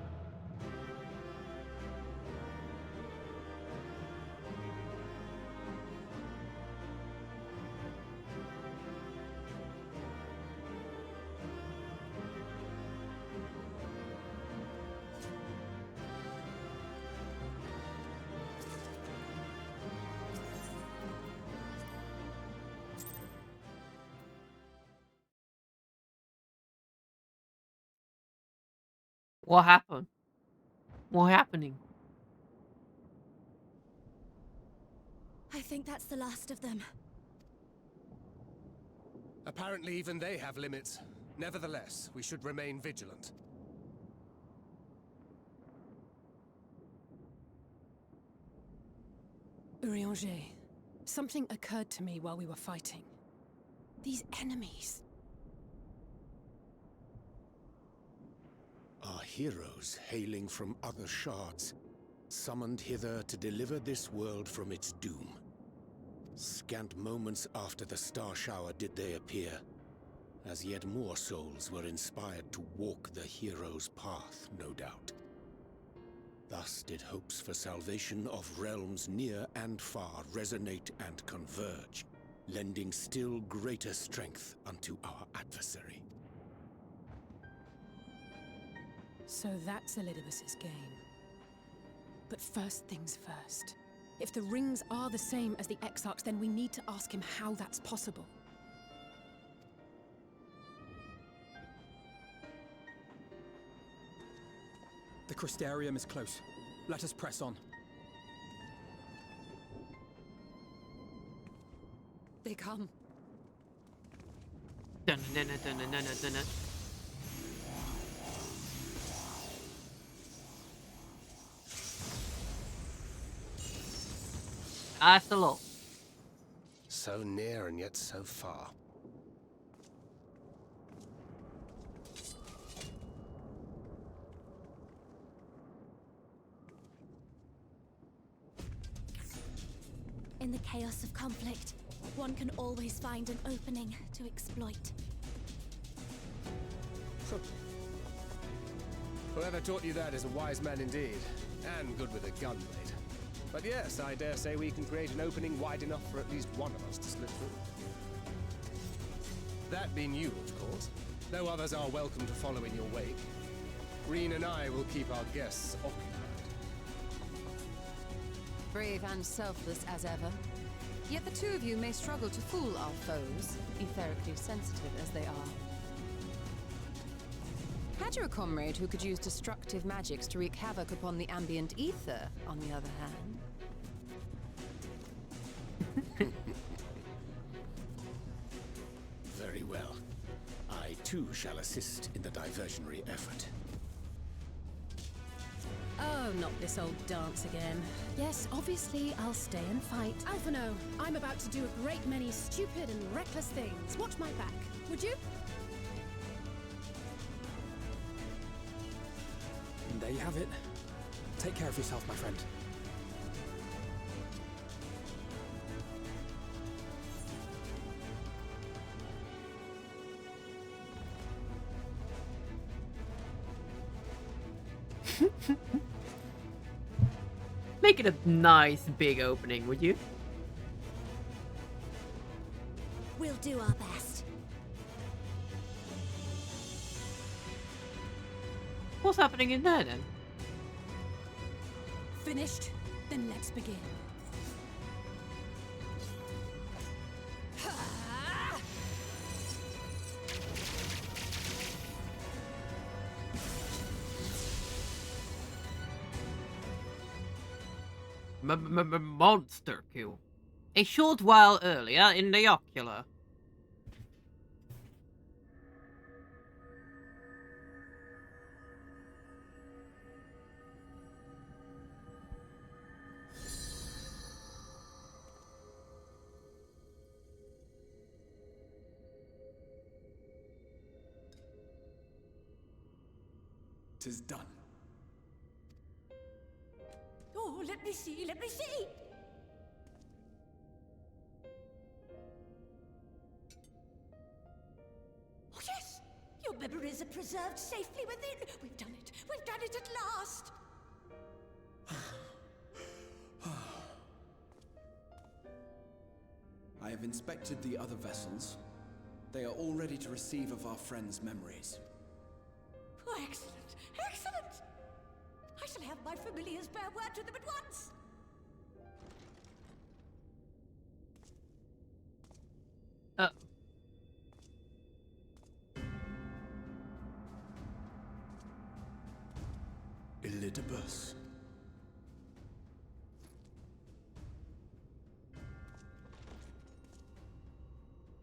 What happened? What happening? I think that's the last of them. Apparently even they have limits. Nevertheless, we should remain vigilant. Urianger, something occurred to me while we were fighting. These enemies. Are heroes hailing from other shards, summoned hither to deliver this world from its doom. Scant moments after the star shower did they appear, as yet more souls were inspired to walk the hero's path, no doubt. Thus did hopes for salvation of realms near and far resonate and converge, lending still greater strength unto our adversary. So that's Elidibus's game. But first things first. If the rings are the same as the Exarchs, then we need to ask him how that's possible. The Crystarium is close. Let us press on. They come. Dun, dun, dun, dun, dun, dun, dun, dun. Hello. So near and yet so far. In the chaos of conflict, one can always find an opening to exploit. Whoever taught you that is a wise man indeed, and good with a gun blade. But yes, I dare say we can create an opening wide enough for at least one of us to slip through. That being you, of course. No others are welcome to follow in your wake. Green and I will keep our guests occupied. Brave and selfless as ever. Yet the two of you may struggle to fool our foes, etherically sensitive as they are. Had you a comrade who could use destructive magics to wreak havoc upon the ambient ether, on the other hand? Very well. I too shall assist in the diversionary effort. Oh, not this old dance again. Yes, obviously I'll stay and fight. Alphino, I'm about to do a great many stupid and reckless things. Watch my back, would you? And there you have it. Take care of yourself, my friend. Make it a nice big opening, would you? We'll do our best. What's happening in there then? Finished? Then let's begin. Monster kill. A short while earlier in the ocular. 'Tis done. Oh, let me see, let me see! Oh, yes! Your memories are preserved safely within. We've done it! We've done it at last! I have inspected the other vessels. They are all ready to receive of our friends' memories. Oh, excellent! Excellent! I shall have my familiars bear word to them at once! Elidibus.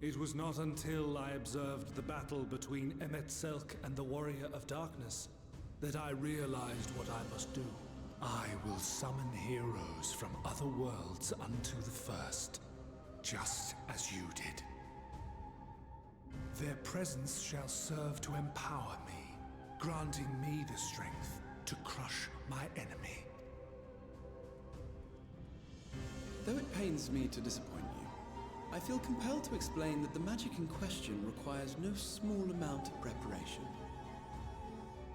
It was not until I observed the battle between Emet-Selch and the Warrior of Darkness that I realized what I must do. I will summon heroes from other worlds unto the first, just as you did. Their presence shall serve to empower me, granting me the strength to crush my enemy. Though it pains me to disappoint you, I feel compelled to explain that the magic in question requires no small amount of preparation.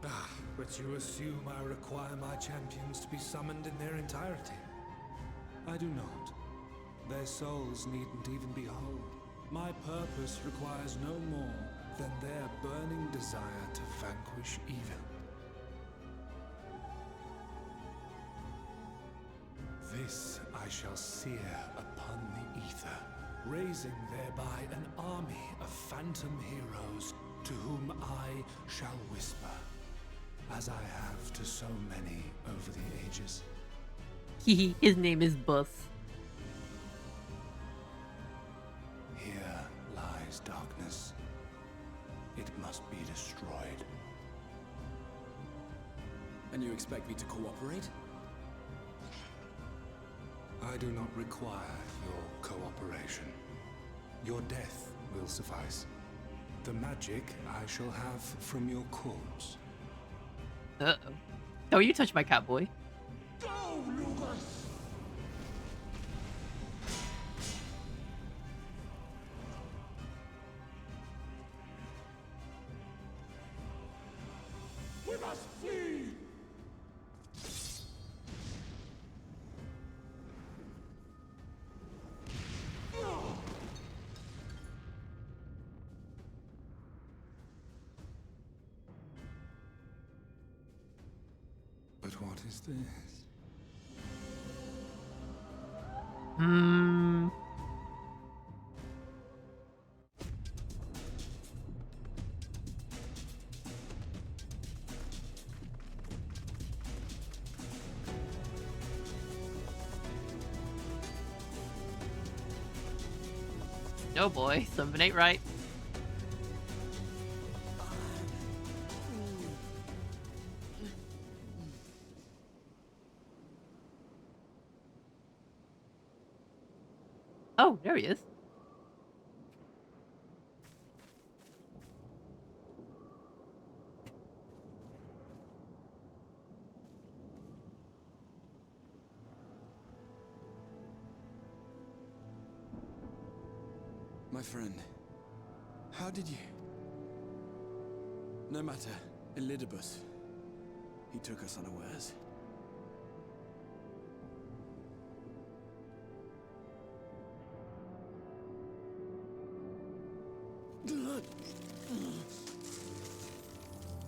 Ah, but you assume I require my champions to be summoned in their entirety. I do not. Their souls needn't even be whole. My purpose requires no more than their burning desire to vanquish evil. This I shall sear upon the ether, raising thereby an army of phantom heroes to whom I shall whisper, as I have to so many over the ages. His name is Bus. Here lies darkness. It must be destroyed. And you expect me to cooperate? I do not require your cooperation. Your death will suffice. The magic I shall have from your corpse. Uh-oh. Don't you touch my cat, boy. Go, Lucas! We must flee! But what is this? No, boy. Something ain't right. Oh, there he is. My friend, how did you... No matter, Elidibus. He took us unawares.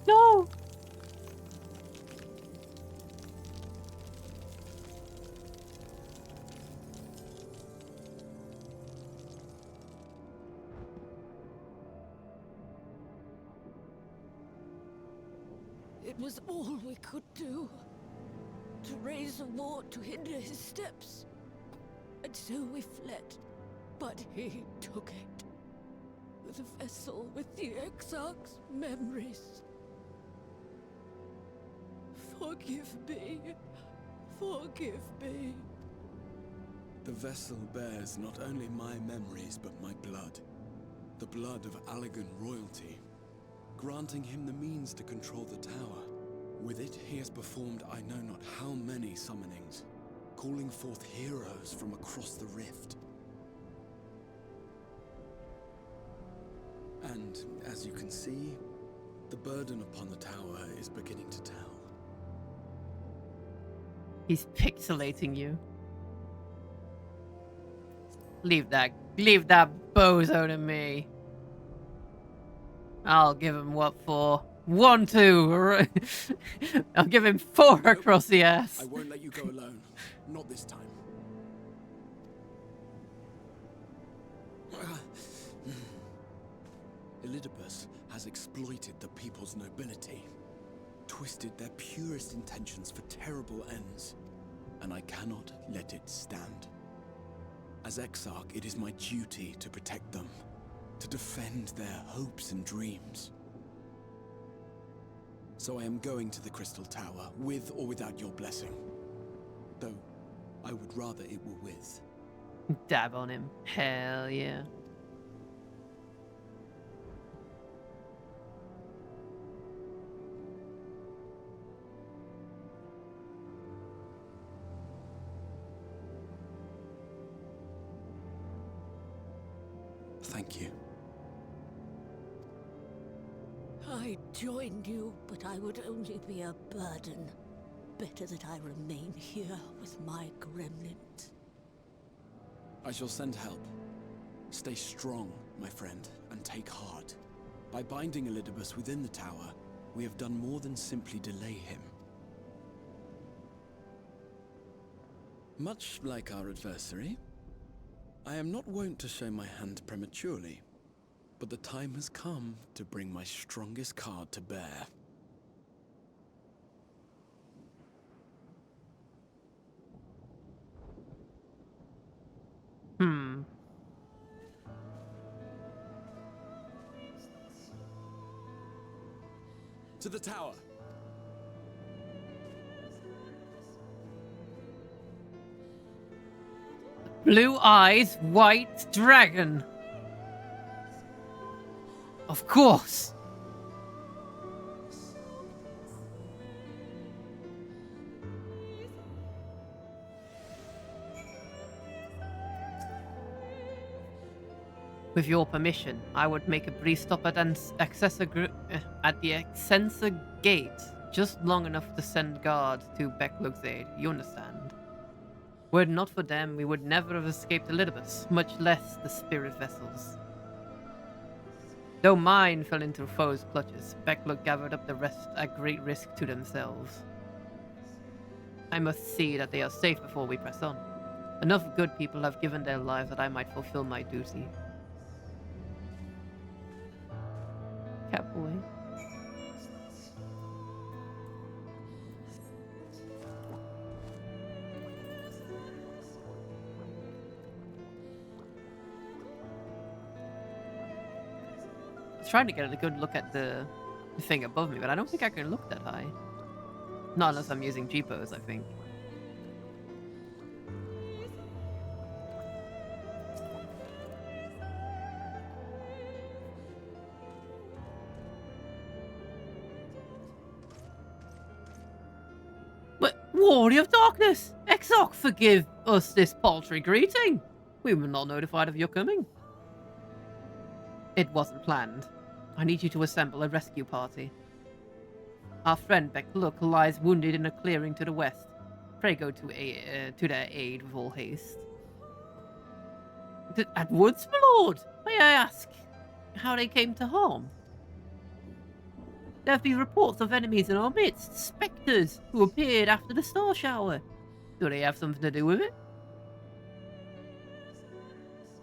No! It was all we could do. To raise a war to hinder his steps. And so we fled. But he took it. The vessel with the Exarch's memories. Forgive me. Forgive me. The vessel bears not only my memories, but my blood. The blood of Allegan royalty, granting him the means to control the tower. With it, he has performed I know not how many summonings, calling forth heroes from across the rift. And, as you can see, the burden upon the tower is beginning to tell. He's pixelating you. Leave that bozo to me. I'll give him what for? 1, 2. I'll give him 4 across the ass. I won't let you go alone. Not this time. Elidibus has exploited the people's nobility, twisted their purest intentions for terrible ends, and I cannot let it stand. As Exarch, it is my duty to protect them, to defend their hopes and dreams. So I am going to the Crystal Tower, with or without your blessing. Though, I would rather it were with. Dab on him. Hell yeah. Thank you. I joined you, but I would only be a burden. Better that I remain here with my gremlins. I shall send help. Stay strong, my friend, and take heart. By binding Elidibus within the tower, we have done more than simply delay him. Much like our adversary, I am not wont to show my hand prematurely, but the time has come to bring my strongest card to bear. To the tower! Blue eyes, white dragon. Of course. With your permission, I would make a brief stop at the Accessor Gate, just long enough to send guard to Becklook's aid. You understand? Were it not for them, we would never have escaped Elidibus, much less the spirit vessels. Though mine fell into foes' clutches, Becklook gathered up the rest at great risk to themselves. I must see that they are safe before we press on. Enough good people have given their lives that I might fulfill my duty. Catboy. I was trying to get a good look at the thing above me, but I don't think I can look that high. Not unless I'm using G-pose, I think. But, Warrior of Darkness! Exarch, forgive us this paltry greeting! We were not notified of your coming. It wasn't planned. I need you to assemble a rescue party. Our friend Becklook lies wounded in a clearing to the west. Pray go to their aid with all haste. At Woods, my lord? May I ask how they came to harm? There have been reports of enemies in our midst, spectres who appeared after the star shower. Do they have something to do with it?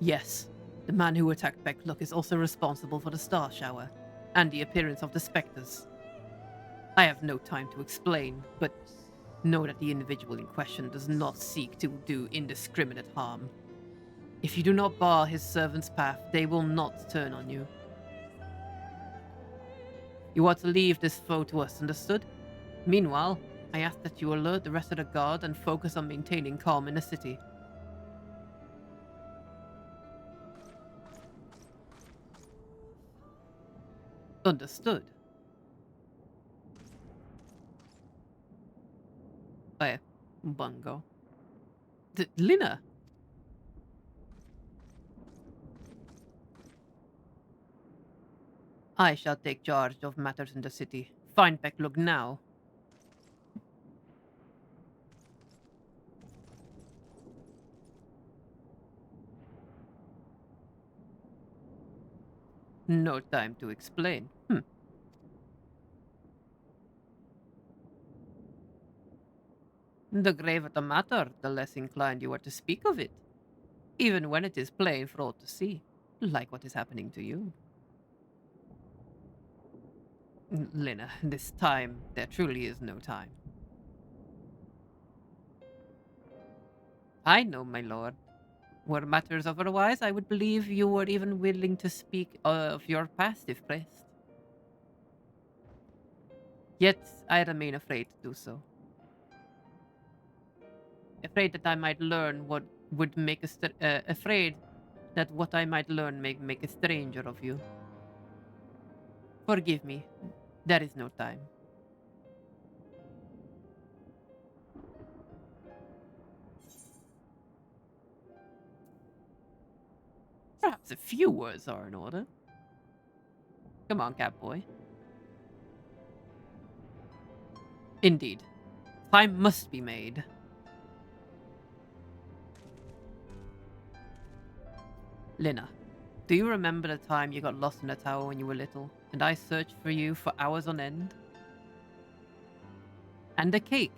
Yes. The man who attacked Becklook is also responsible for the star shower and the appearance of the spectres. I have no time to explain, but know that the individual in question does not seek to do indiscriminate harm. If you do not bar his servant's path, they will not turn on you. You are to leave this foe to us, understood? Meanwhile, I ask that you alert the rest of the guard and focus on maintaining calm in the city. Understood. Bungo. Lina! I shall take charge of matters in the city. Find Pecklug now. No time to explain. The graver the matter, the less inclined you are to speak of it, even when it is plain for all to see, like what is happening to you. Lina, this time, there truly is no time. I know, my lord. Were matters otherwise, I would believe you were even willing to speak of your past if pressed. Yet, I remain afraid to do so. Afraid that I might learn what would make afraid that what I might learn may make a stranger of you. Forgive me, there is no time. Perhaps a few words are in order. Come on, Catboy. Indeed. Time must be made. Lina, do you remember the time you got lost in the tower when you were little, and I searched for you for hours on end? And the cake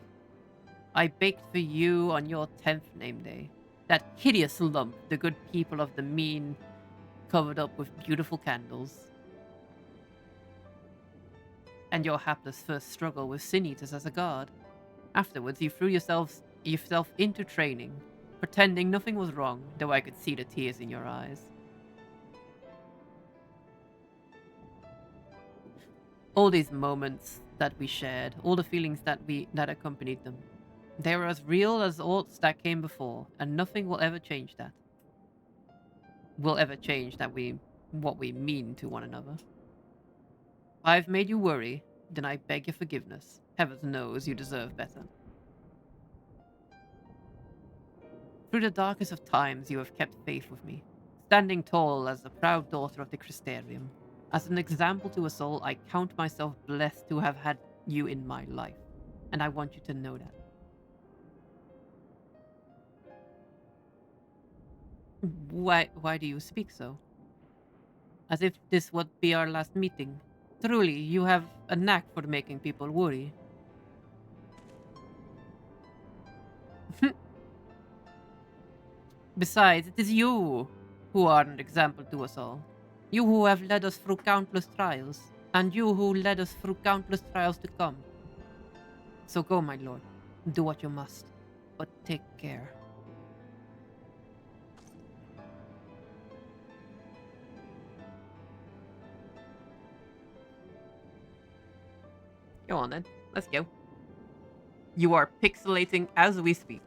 I baked for you on your 10th name day. That hideous lump the good people of the mean covered up with beautiful candles. And your hapless first struggle with Sin Eaters as a guard. Afterwards, you threw yourself into training, pretending nothing was wrong, though I could see the tears in your eyes. All these moments that we shared, all the feelings that accompanied them, they were as real as all that came before, and nothing will ever change that. Will ever change what we mean to one another. If I've made you worry, then I beg your forgiveness. Heavens knows you deserve better. Through the darkest of times, you have kept faith with me, standing tall as the proud daughter of the Crystarium. As an example to us all, I count myself blessed to have had you in my life, and I want you to know that. Why do you speak so? As if this would be our last meeting. Truly, you have a knack for making people worry. Besides, it is you who are an example to us all. You who have led us through countless trials, and you who led us through countless trials to come. So go, my lord. Do what you must, but take care. Go on then. Let's go. You are pixelating as we speak.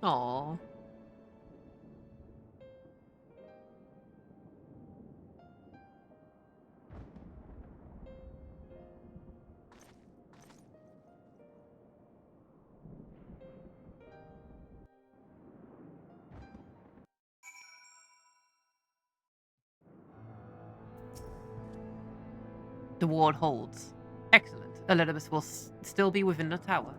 Aww. The ward holds. Excellent. Elidibus will still be within the tower.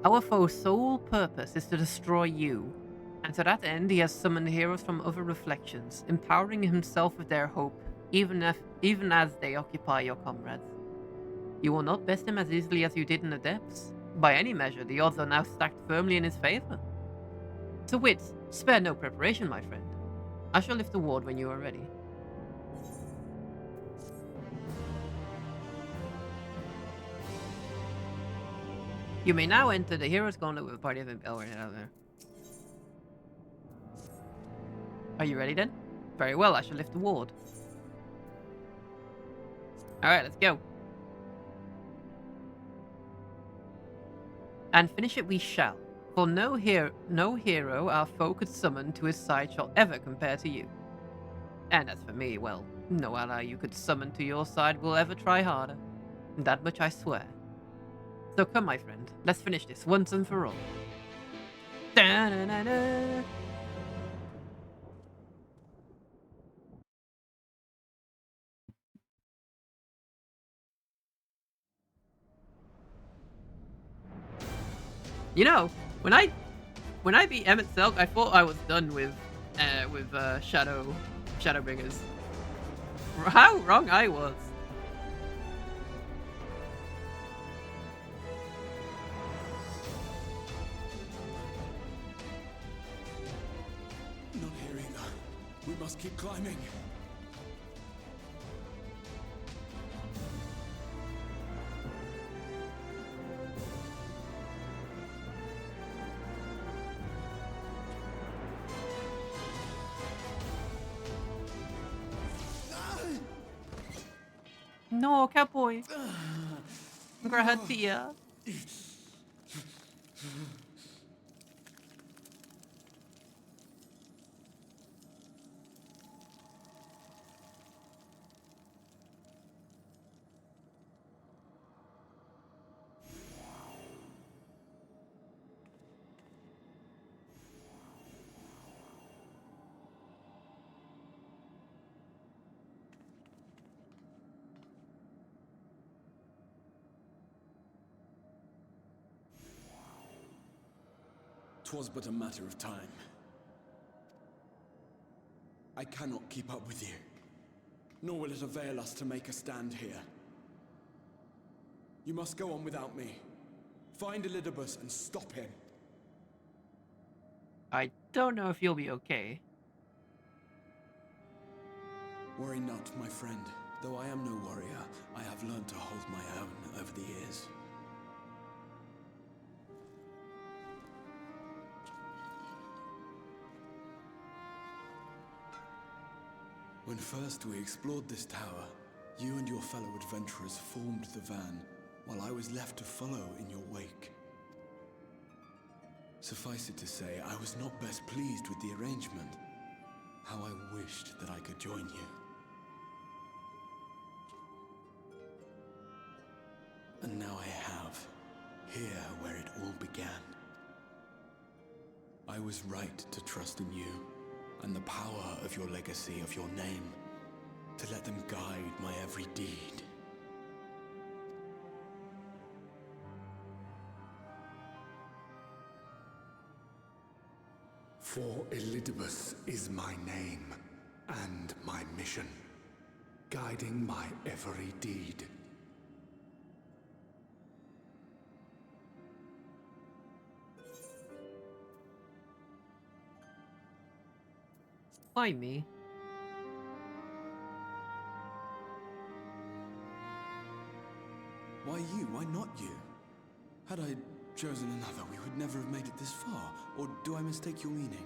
Our foe's sole purpose is to destroy you, and to that end he has summoned heroes from other reflections, empowering himself with their hope, even as they occupy your comrades. You will not best him as easily as you did in the depths. By any measure, the odds are now stacked firmly in his favor. To wit, spare no preparation, my friend. I shall lift the ward when you are ready. You may now enter the Hero's Gauntlet with a party of... Oh, right out there. Are you ready then? Very well, I shall lift the ward. Alright, let's go. And finish it we shall. For no hero our foe could summon to his side shall ever compare to you. And as for me, well, no ally you could summon to your side will ever try harder. That much I swear. So come, my friend, let's finish this once and for all. Da-na-na-na. You know, when I beat Emmett Selk, I thought I was done with Shadowbringers. How wrong I was. Not here either. We must keep climbing. No, cowboy. Grahatia. Twas but a matter of time. I cannot keep up with you, nor will it avail us to make a stand here. You must go on without me. Find Elidibus and stop him. I don't know if you'll be okay. Worry not, my friend. Though I am no warrior, I have learned to hold my own over the years. When first we explored this tower, you and your fellow adventurers formed the van, while I was left to follow in your wake. Suffice it to say, I was not best pleased with the arrangement. How I wished that I could join you. And now I have, here where it all began. I was right to trust in you, and the power of your legacy, of your name, to let them guide my every deed. For Elidibus is my name, and my mission, guiding my every deed. Why me? Why you? Why not you? Had I chosen another, we would never have made it this far. Or do I mistake your meaning?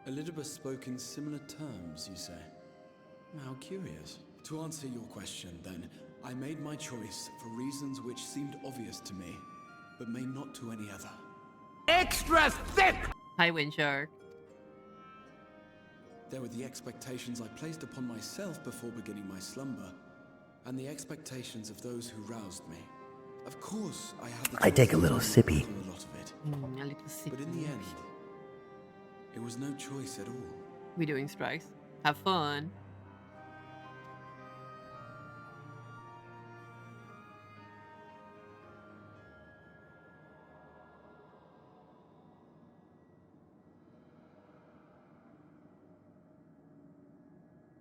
Elidibus spoke in similar terms, you say? How curious. To answer your question, then, I made my choice for reasons which seemed obvious to me, but may not to any other. Extra thick! Hi, Windshark. There were the expectations I placed upon myself before beginning my slumber, and the expectations of those who roused me. Of course, I had the I take a choice little to sippy. on a lot of it. A little sippy. But in the end, it was no choice at all. We doing strikes? Have fun.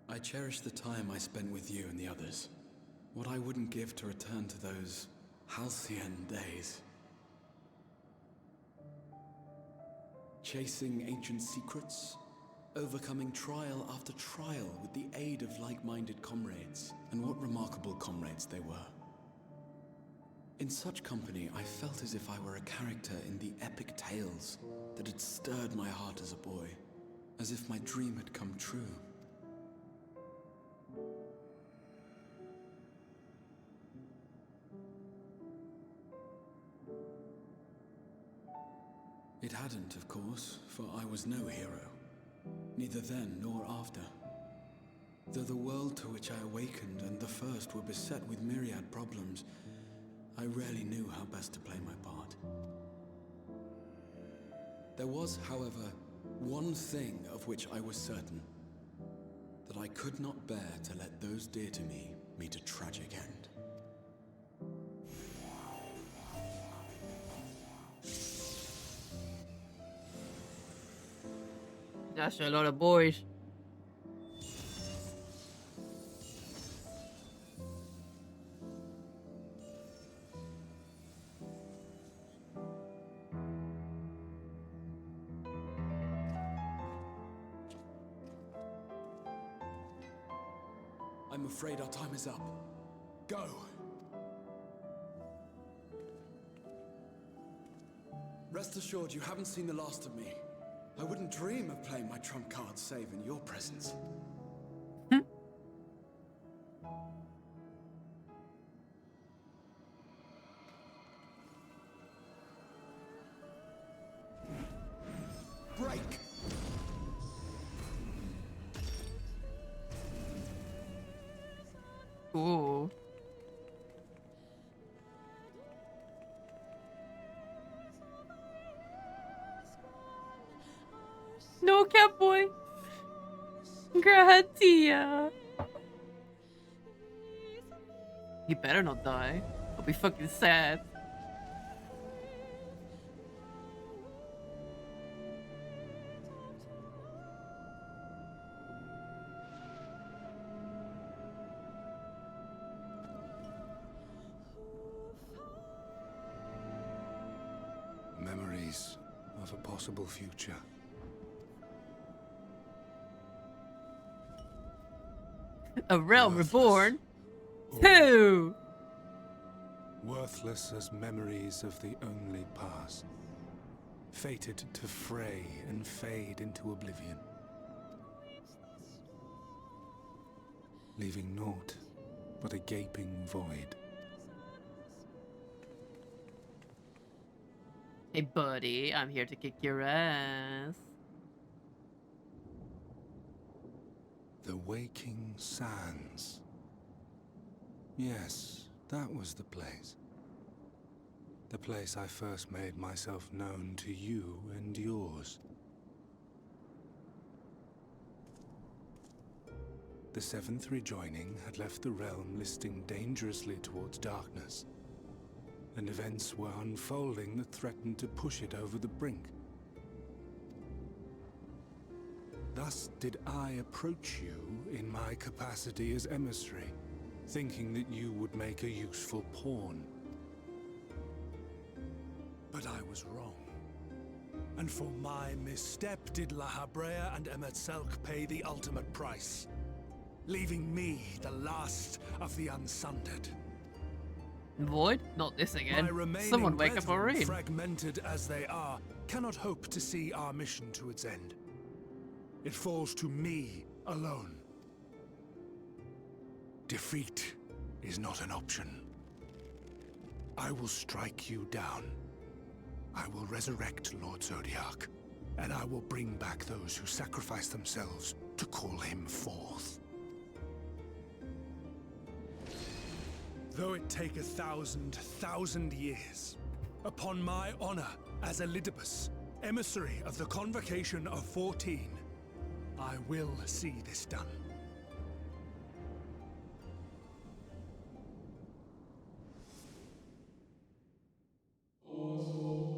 I cherish the time I spent with you and the others. What I wouldn't give to return to those halcyon days. Chasing ancient secrets, overcoming trial after trial with the aid of like-minded comrades. And what remarkable comrades they were. In such company, I felt as if I were a character in the epic tales that had stirred my heart as a boy, as if my dream had come true. It hadn't, of course, for I was no hero. Neither then nor after. Though the world to which I awakened and the first were beset with myriad problems, I rarely knew how best to play my part. There was, however, one thing of which I was certain. That I could not bear to let those dear to me meet a tragic end. That's a lot of boys. I'm afraid our time is up. Go! Rest assured you haven't seen the last of me. I wouldn't dream of playing my trump card save in your presence. Break! Ooh. No, Catboy. Gratia. You better not die. I'll be fucking sad. Memories of a possible future. A realm reborn? Who? Worthless as memories of the only past. Fated to fray and fade into oblivion. Leaving naught but a gaping void. Hey buddy, I'm here to kick your ass. The Waking Sands. Yes, that was the place. The place I first made myself known to you and yours. The seventh rejoining had left the realm listing dangerously towards darkness, and events were unfolding that threatened to push it over the brink. Thus did I approach you in my capacity as emissary, thinking that you would make a useful pawn. But I was wrong. And for my misstep did La Habrea and Emetzelk pay the ultimate price, leaving me the last of the Unsundered. Void? Not this again. My remaining Someone wake up brethren, already. fragmented as they are, cannot hope to see our mission to its end. It falls to me alone. Defeat is not an option. I will strike you down. I will resurrect Lord Zodiac, and I will bring back those who sacrifice themselves to call him forth. Though it take 1,000 years, upon my honor as Elidibus, emissary of the Convocation of 14, I will see this done.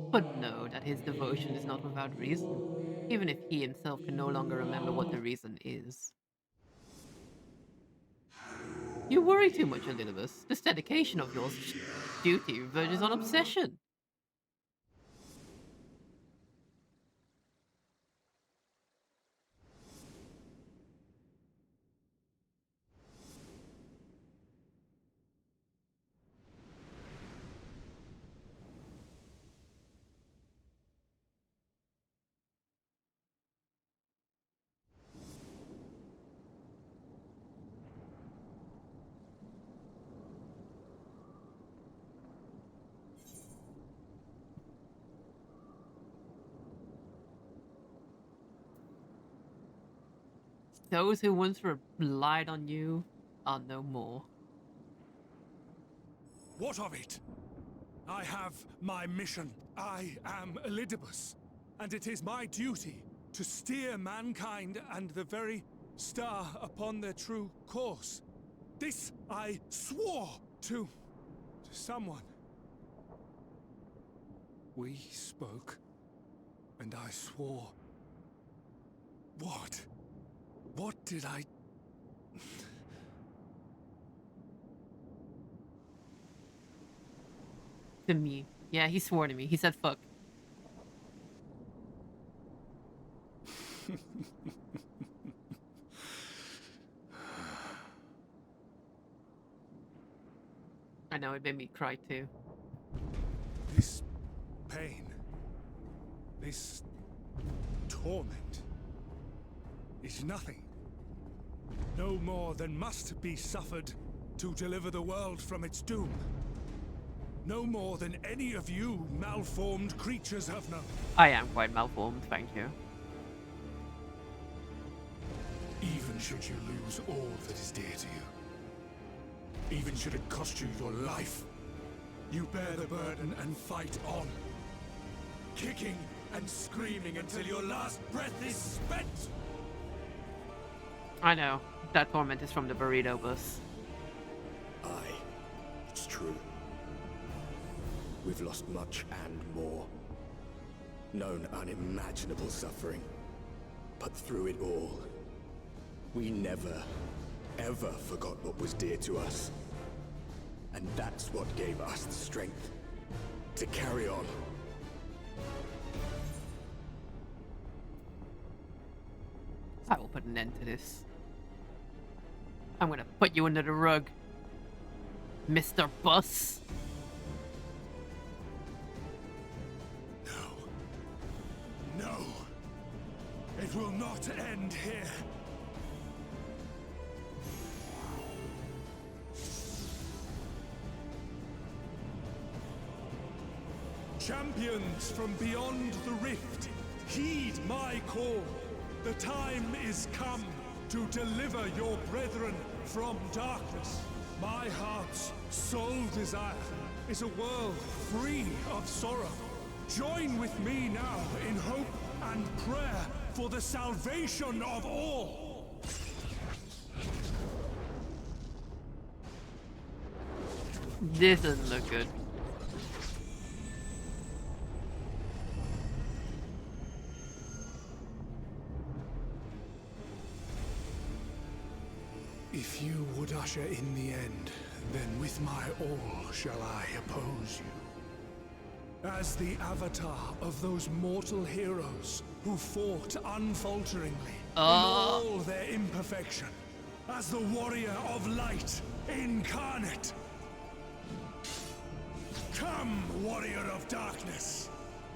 But know that his devotion is not without reason, even if he himself can no longer remember what the reason is. You worry too much, Elidibus. This dedication of yours duty verges on obsession. Those who once relied on you are no more. What of it? I have my mission. I am Elidibus, and it is my duty to steer mankind and the very star upon their true course. This I swore to someone. We spoke, and I swore. What? What did I... To me. Yeah, he swore to me. He said fuck. I know, it made me cry too. This pain, this torment, is nothing. No more than must be suffered to deliver the world from its doom. No more than any of you malformed creatures have known. I am quite malformed, thank you. Even should you lose all that is dear to you, even should it cost you your life, you bear the burden and fight on, kicking and screaming until your last breath is spent. I know. That torment is from the burrito bus. Aye, it's true. We've lost much and more. Known unimaginable suffering. But through it all, we never, ever forgot what was dear to us. And that's what gave us the strength to carry on. I will put an end to this. I'm gonna put you under the rug, Mr. Bus. No. It will not end here. Champions from beyond the rift, heed my call. The time is come to deliver your brethren from darkness. My heart's sole desire is a world free of sorrow. Join with me now in hope and prayer for the salvation of all. This doesn't look good. If you would usher in the end, then with my all shall I oppose you. As the avatar of those mortal heroes who fought unfalteringly in all their imperfection. As the warrior of light incarnate. Come, warrior of darkness.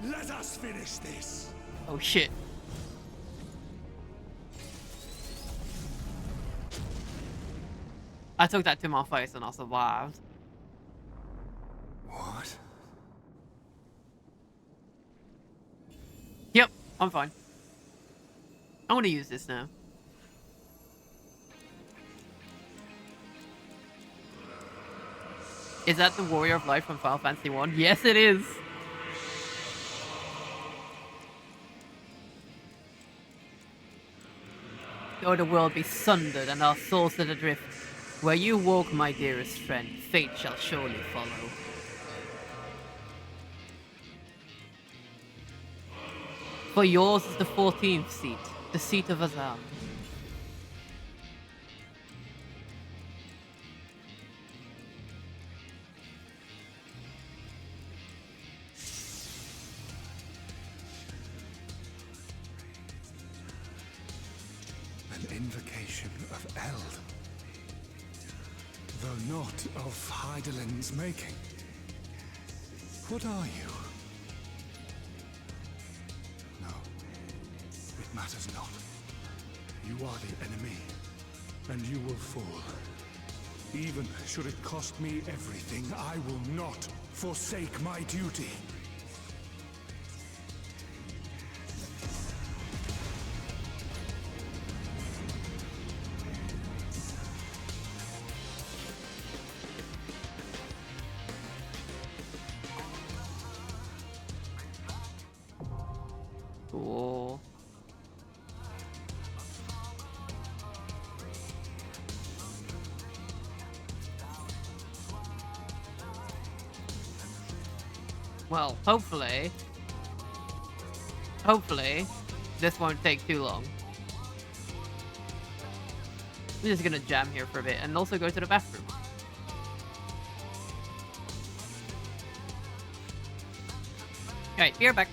Let us finish this. Oh shit. I took that to my face and I survived. What? Yep, I'm fine. I want to use this now. Is that the Warrior of Light from Final Fantasy 1? Yes, it is! Though the world be sundered and our souls set adrift, where you walk, my dearest friend, fate shall surely follow. For yours is the 14th seat, the seat of Azal. An invocation of Eld. Though not of Heidelin's making. What are you? No, it matters not. You are the enemy, and you will fall. Even should it cost me everything, I will not forsake my duty. Well, hopefully, this won't take too long. I'm just gonna jam here for a bit and also go to the bathroom. Alright, be right back.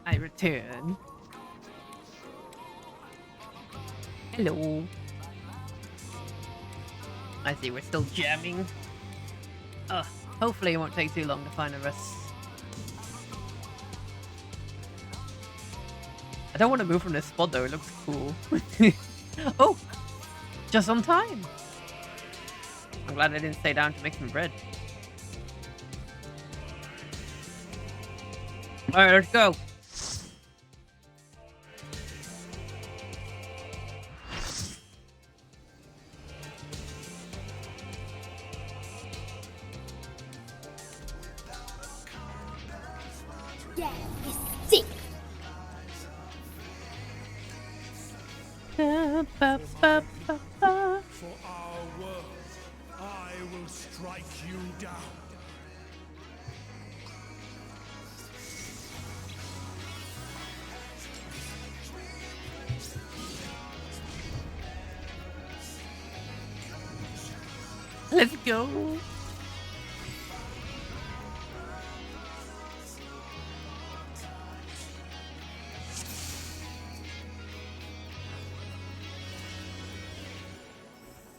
I return. Hello. I see we're still jamming. Hopefully it won't take too long to find the rest. I don't want to move from this spot though, it looks cool. Oh! Just on time! I'm glad I didn't stay down to make some bread. Alright, let's go! Yeah, sick. For our world, I will strike you down. Let's go!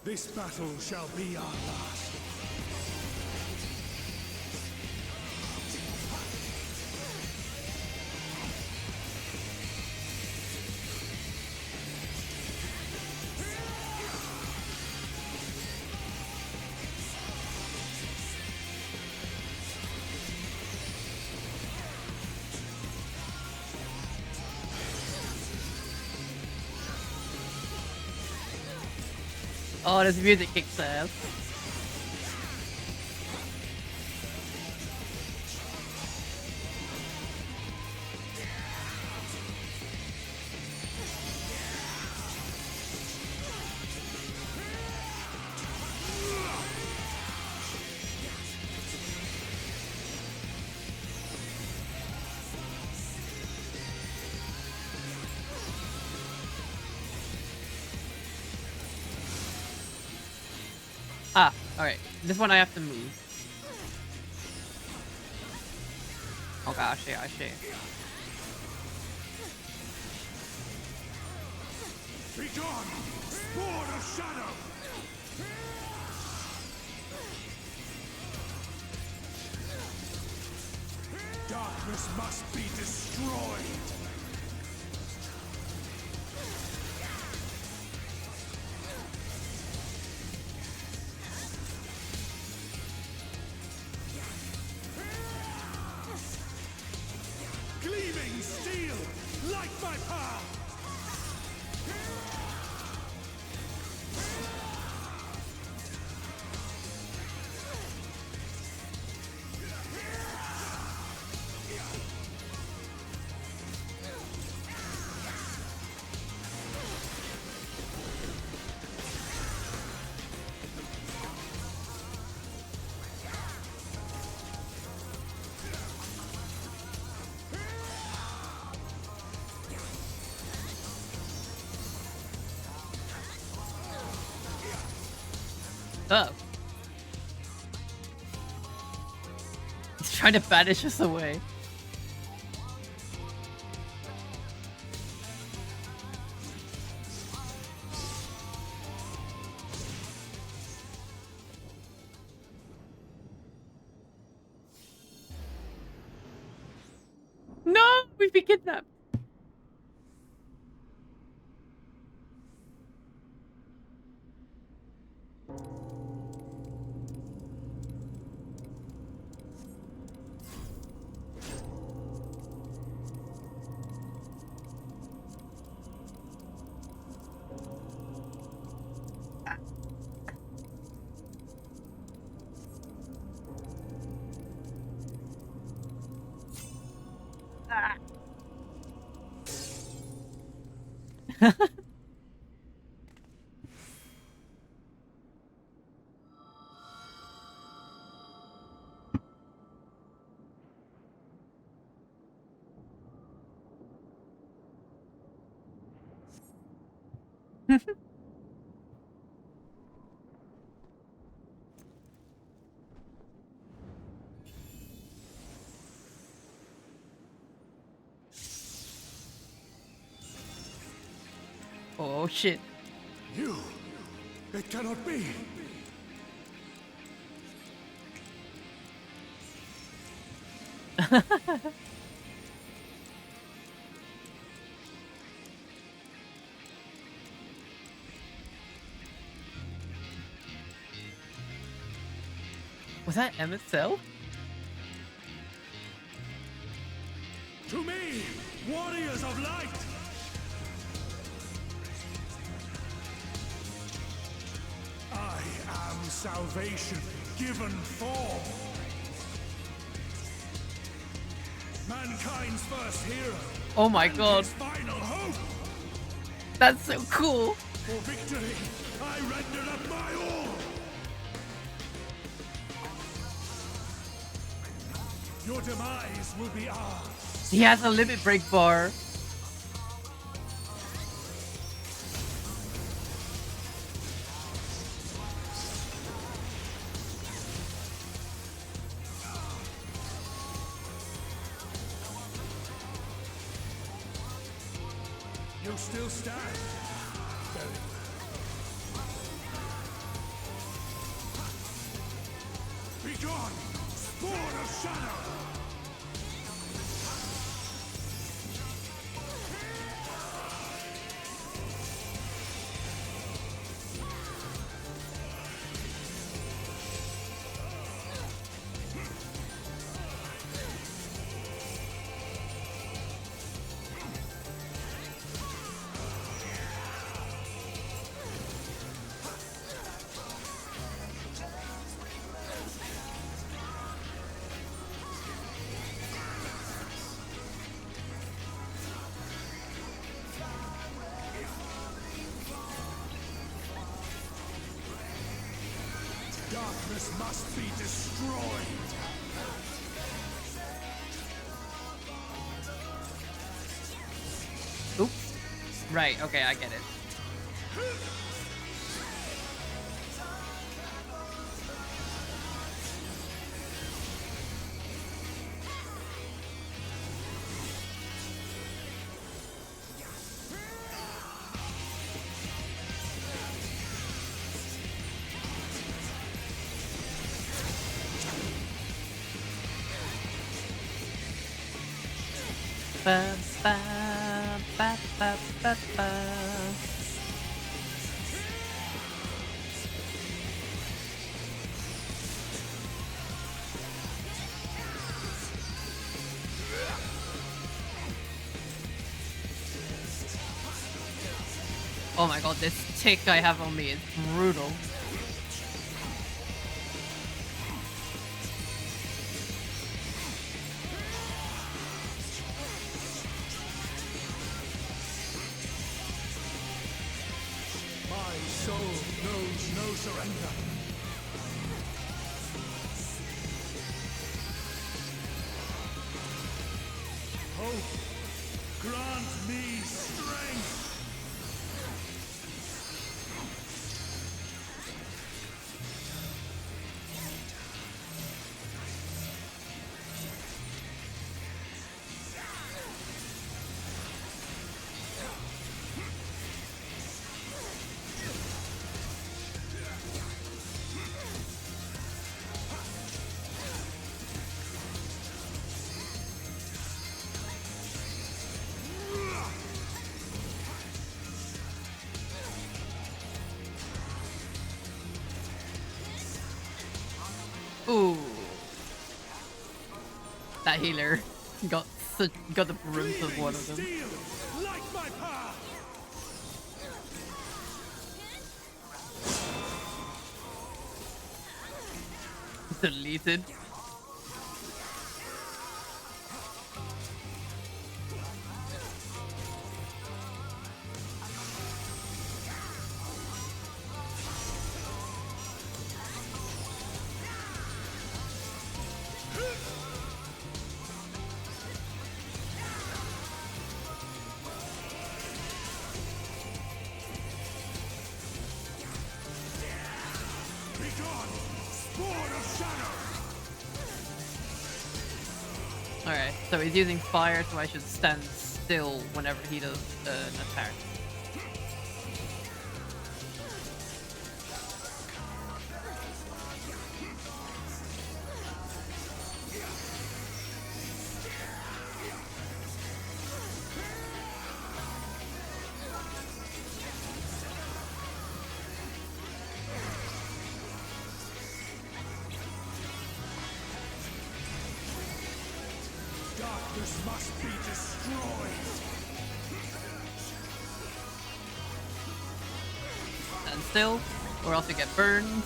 This battle shall be our last. Oh, this music kicks ass. Ah, alright. This one I have to move. Oh gosh, yeah, I see. Begone, spawn of shadow! Darkness must be destroyed! Gleaming steel, light my path! Oh. He's trying to banish us away. No! We've been kidnapped! Oh shit. You! It cannot be! Was that Emmett's cell? To me, warriors of light! I am salvation given form. Mankind's first hero. Oh my and god. his final hope. That's so cool. For victory, I render up my all. Your demise will be ours. He has a limit break bar. You still stand. Very well. Begone, spawn of shadow! Darkness must be destroyed. Oops. Right, okay, I get it. Ba, ba, ba, ba, ba, ba. Oh my god, this tick I have on me is brutal. My soul knows no surrender. Hope, grant me strength. Ooh. That healer got the brunt of one of them. Like my power. Deleted. Alright, so he's using fire, so I should stand still whenever he does an attack. Darkness must be destroyed. Stand still, or else you get burned.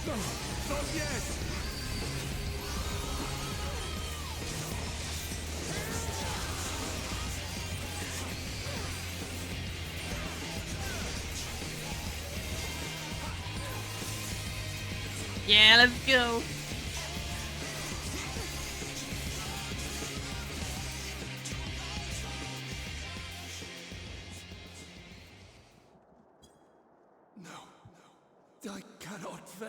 No, not yet! Yeah, let's go! No, I cannot fail.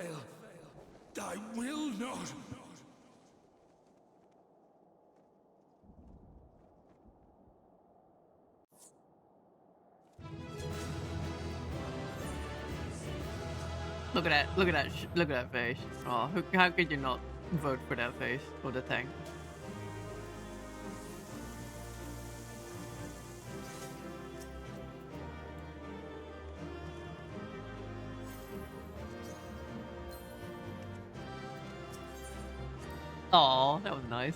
I will not. Look at that! Look at that! Look at that face! Oh, how could you not vote for that face or the tank? Aw, that was nice.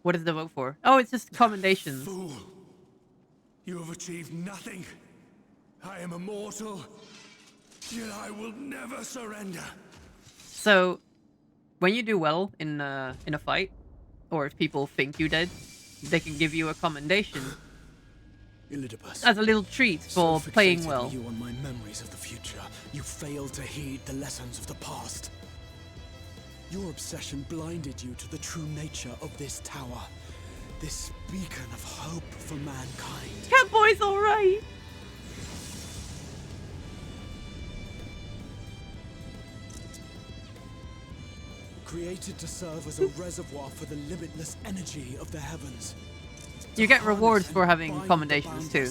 What is the vote for? Oh, it's just commendations. Fool! You have achieved nothing. I am immortal, yet I will never surrender. So, when you do well in a fight, or if people think you did, they can give you a commendation Elidibus, as a little treat for so playing fixated well. were you on my memories of the future, you failed to heed the lessons of the past. Your obsession blinded you to the true nature of this tower. This beacon of hope for mankind. Catboy's alright! Created to serve as a reservoir for the limitless energy of the heavens. You get rewards for having commendations too.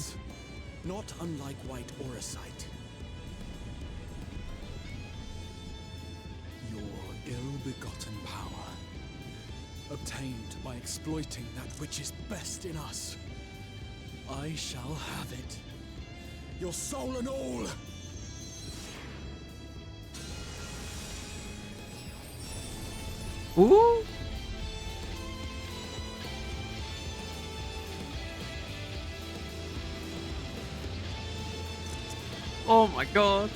Not unlike white orosite. Your ill-begotten power, obtained by exploiting that which is best in us. I shall have it. Your soul and all! Ooh! Oh my god.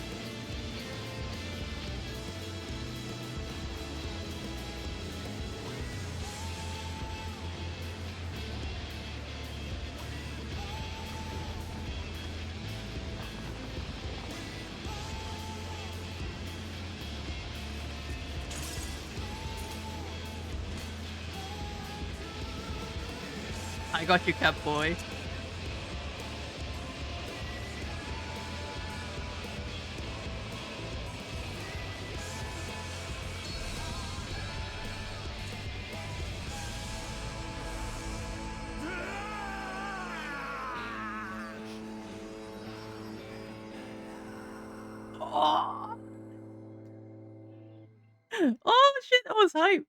I got you, Catboy. Oh. Oh shit, that was hype.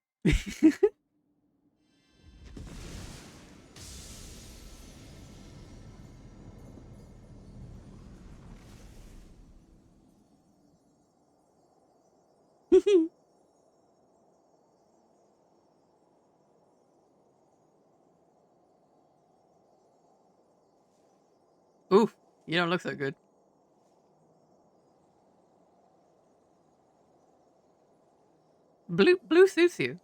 Oof, you don't look so good. Blue suits you.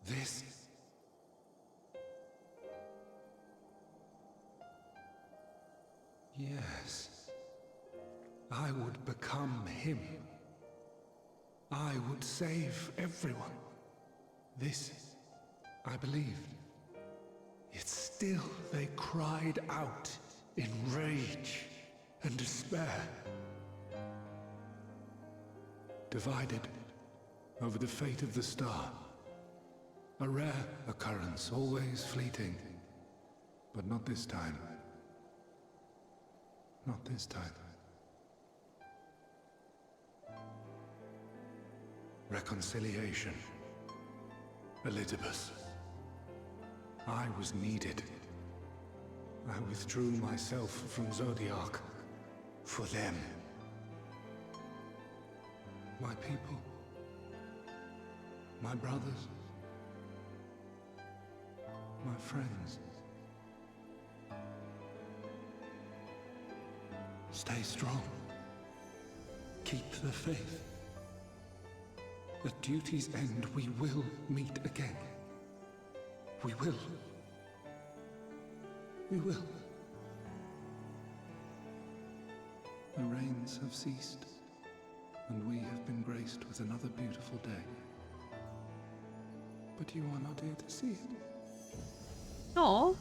This... Yes. I would become him. I would save everyone. This, I believed. Yet still they cried out in rage and despair. Divided over the fate of the star. A rare occurrence, always fleeting. But not this time. Not this time. Reconciliation. Elidibus. I was needed. I withdrew myself from Zodiac. For them. My people. My brothers. My friends. Stay strong. Keep the faith. At duty's end, we will meet again. We will. We will. The rains have ceased, and we have been graced with another beautiful day. But you are not here to see it. No.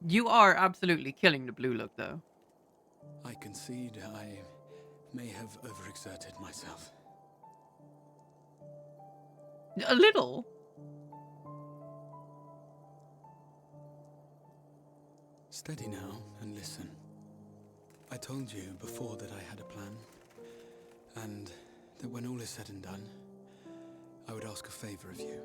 You are absolutely killing the blue look, though. I concede I may have overexerted myself. A little. Steady now and listen. I told you before that I had a plan, and that when all is said and done, I would ask a favor of you.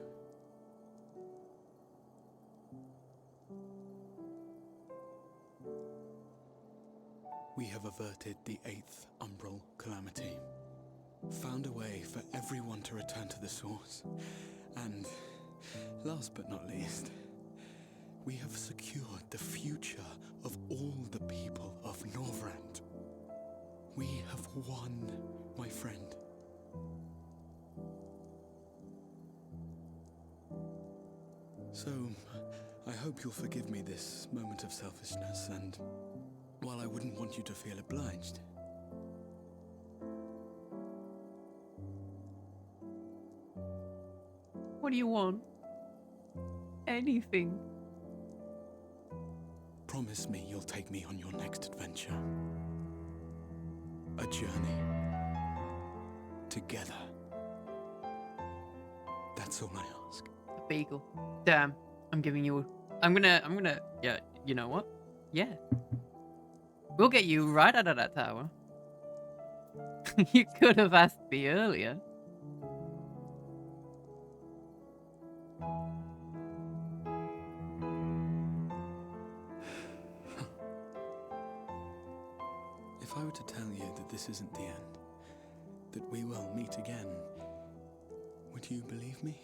We have averted the 8th Umbral Calamity, found a way for everyone to return to the source, and, last but not least, we have secured the future of all the people of Norvrand. We have won, my friend. So, I hope you'll forgive me this moment of selfishness, and while I wouldn't want you to feel obliged, What do you want? Anything. promise me you'll take me on your next adventure. A journey. Together. That's all I ask. A beagle. Damn. I'm gonna, yeah, you know what? Yeah. We'll get you right out of that tower. You could have asked me earlier. If I were to tell you that this isn't the end, that we will meet again, would you believe me?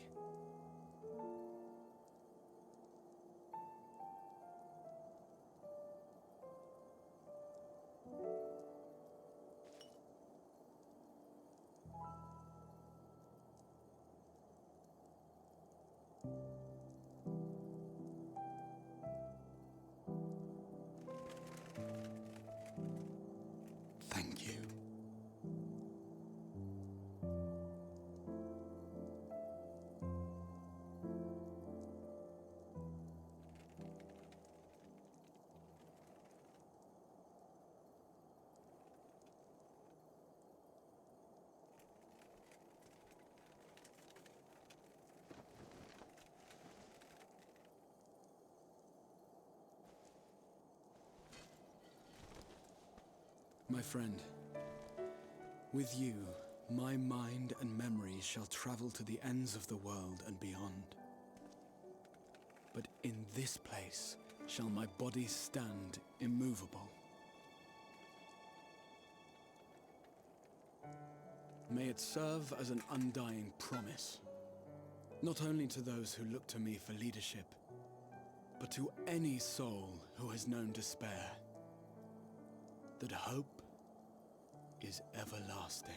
Thank you. My friend, with you, my mind and memories shall travel to the ends of the world and beyond. But in this place shall my body stand immovable. May it serve as an undying promise, not only to those who look to me for leadership, but to any soul who has known despair, that hope is everlasting.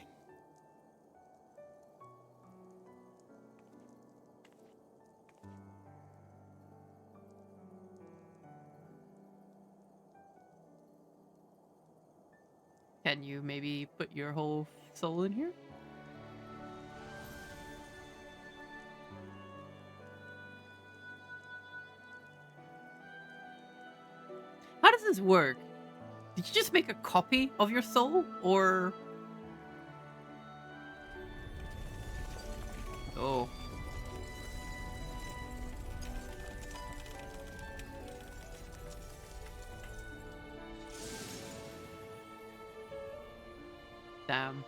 Can you maybe put your whole soul in here? How does this work? Did you just make a copy of your soul, or... Oh. Damn.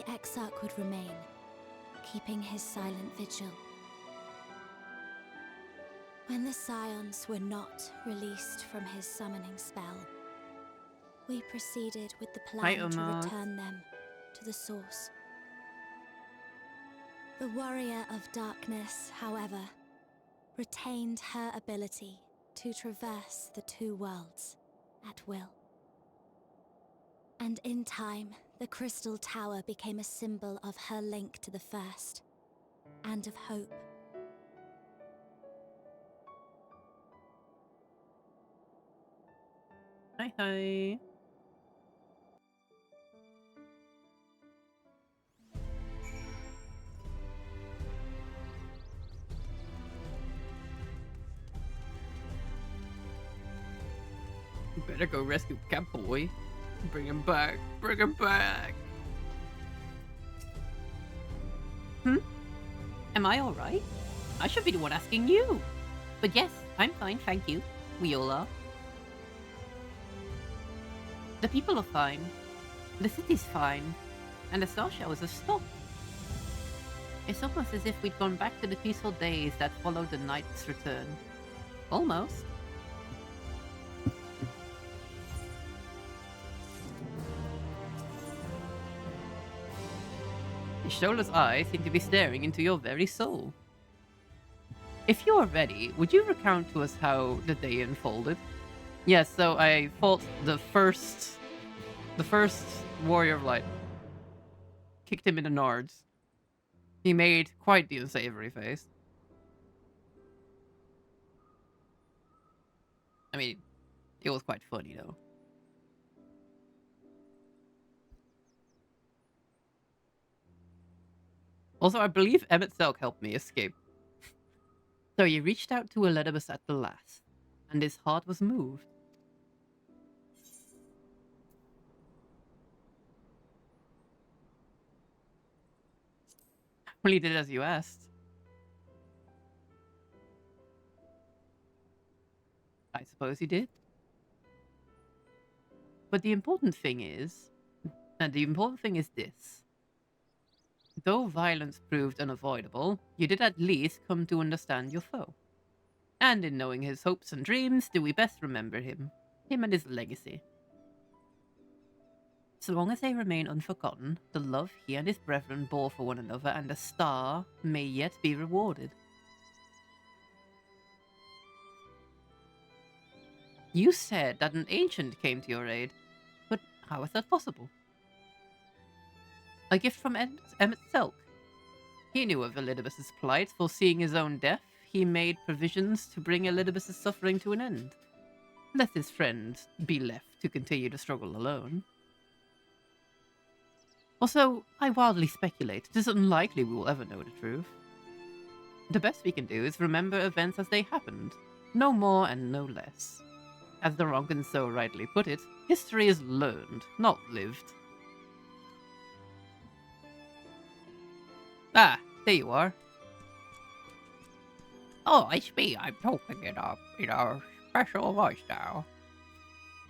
Exarch would remain, keeping his silent vigil. When the Scions were not released from his summoning spell, we proceeded with the plan to return them to the source. The Warrior of Darkness, however, retained her ability to traverse the two worlds at will. And in time, the Crystal Tower became a symbol of her link to the First, and of hope. Hi, hi. You better go rescue Catboy. Bring him back. Bring him back. Am I alright? I should be the one asking you. But yes, I'm fine, thank you. We all are. The people are fine. The city's fine. And the star showers have stopped. It's almost as if we'd gone back to the peaceful days that followed the Knight's return. Almost. Ishola's eyes seem to be staring into your very soul. If you are ready, would you recount to us how the day unfolded? Yes, so I fought the first Warrior of Light. Kicked him in the nards. He made quite the unsavory face. I mean, it was quite funny though. Also, I believe Emmett Selk helped me escape. So he reached out to Elidibus at the last, and his heart was moved. Well, he did as you asked. I suppose he did. But the important thing is this. Though violence proved unavoidable, you did at least come to understand your foe. And in knowing his hopes and dreams, do we best remember him and his legacy. So long as they remain unforgotten, the love he and his brethren bore for one another and the star may yet be rewarded. You said that an ancient came to your aid, but how is that possible? A gift from Emmett Selk. He knew of Elidibus's plight, foreseeing his own death. He made provisions to bring Elidibus's suffering to an end, lest his friend be left to continue to struggle alone. Also, I wildly speculate it is unlikely we will ever know the truth. The best we can do is remember events as they happened, no more and no less. As the Ronkin so rightly put it, history is learned, not lived. Ah, there you are. Oh, it's me. I'm talking in our special voice now.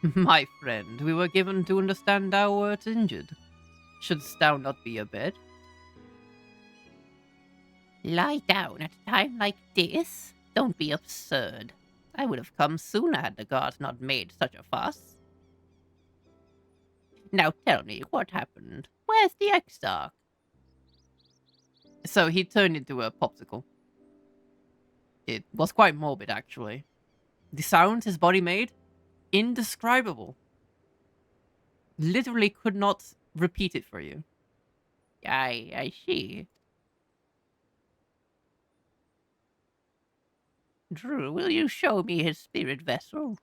My friend, we were given to understand thou wert injured. Shouldst thou not be abed? Lie down at a time like this? Don't be absurd. I would have come sooner had the guards not made such a fuss. Now tell me, what happened? Where's the Exarch? So he turned into a popsicle. It was quite morbid, actually. The sounds his body made, indescribable. Literally could not repeat it for you. I see. Drew, will you show me his spirit vessel?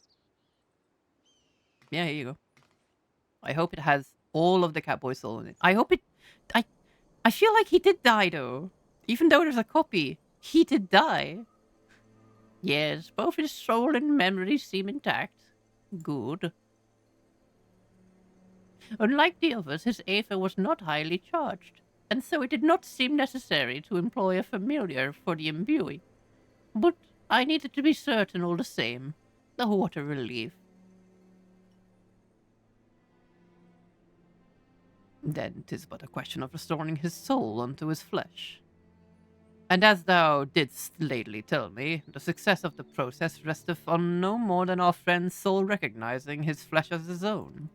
Yeah, here you go. I hope it has all of the Catboy soul in it. I hope it... I feel like he did die, though. Even though there's a copy, he did die. Yes, both his soul and memory seem intact. Good. Unlike the others, his aether was not highly charged, and so it did not seem necessary to employ a familiar for the imbuing. But I needed to be certain all the same. The water relief. Then 'tis but a question of restoring his soul unto his flesh. And as thou didst lately tell me, the success of the process resteth on no more than our friend's soul recognizing his flesh as his own.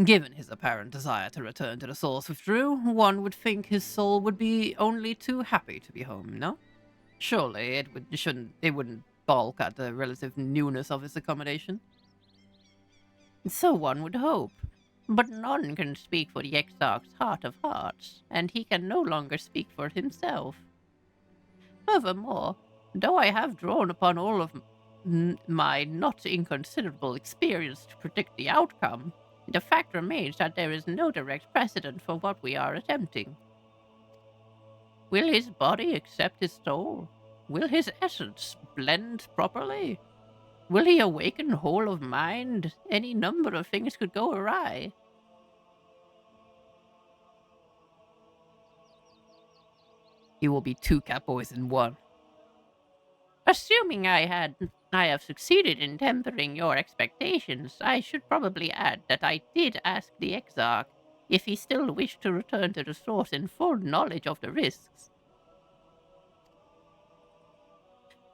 Given his apparent desire to return to the source withdrew, one would think his soul would be only too happy to be home, no? Surely it wouldn't balk at the relative newness of his accommodation. So one would hope. But none can speak for the Exarch's heart of hearts, and he can no longer speak for himself. Furthermore, though I have drawn upon all of my not inconsiderable experience to predict the outcome, the fact remains that there is no direct precedent for what we are attempting. Will his body accept his soul? Will his essence blend properly? Will he awaken whole of mind? Any number of things could go awry. He will be 2 Catboys in 1. Assuming I have succeeded in tempering your expectations, I should probably add that I did ask the Exarch if he still wished to return to the source in full knowledge of the risks.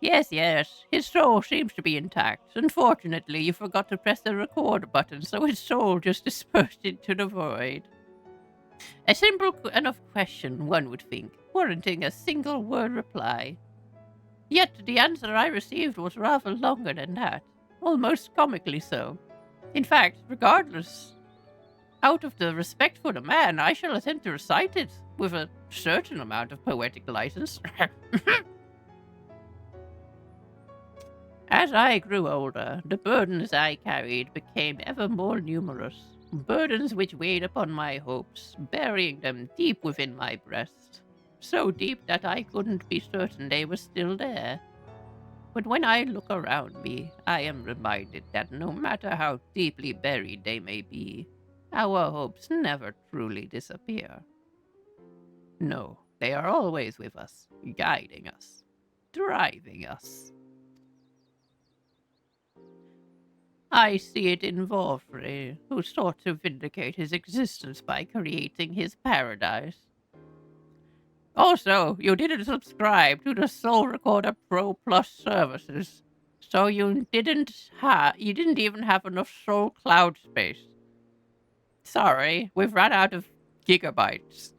Yes, his soul seems to be intact. Unfortunately, you forgot to press the record button, so his soul just dispersed into the void. A simple enough question, one would think, warranting a single word reply. Yet the answer I received was rather longer than that, almost comically so. In fact, regardless, out of the respect for the man, I shall attempt to recite it with a certain amount of poetic license. As I grew older, the burdens I carried became ever more numerous, burdens which weighed upon my hopes, burying them deep within my breast, so deep that I couldn't be certain they were still there. But when I look around me, I am reminded that no matter how deeply buried they may be, our hopes never truly disappear. No, they are always with us, guiding us, driving us. I see it in Vorfrey, who sought to vindicate his existence by creating his paradise. Also, you didn't subscribe to the Soul Recorder Pro Plus services, so you didn't even have enough Soul Cloud space. Sorry, we've run out of gigabytes.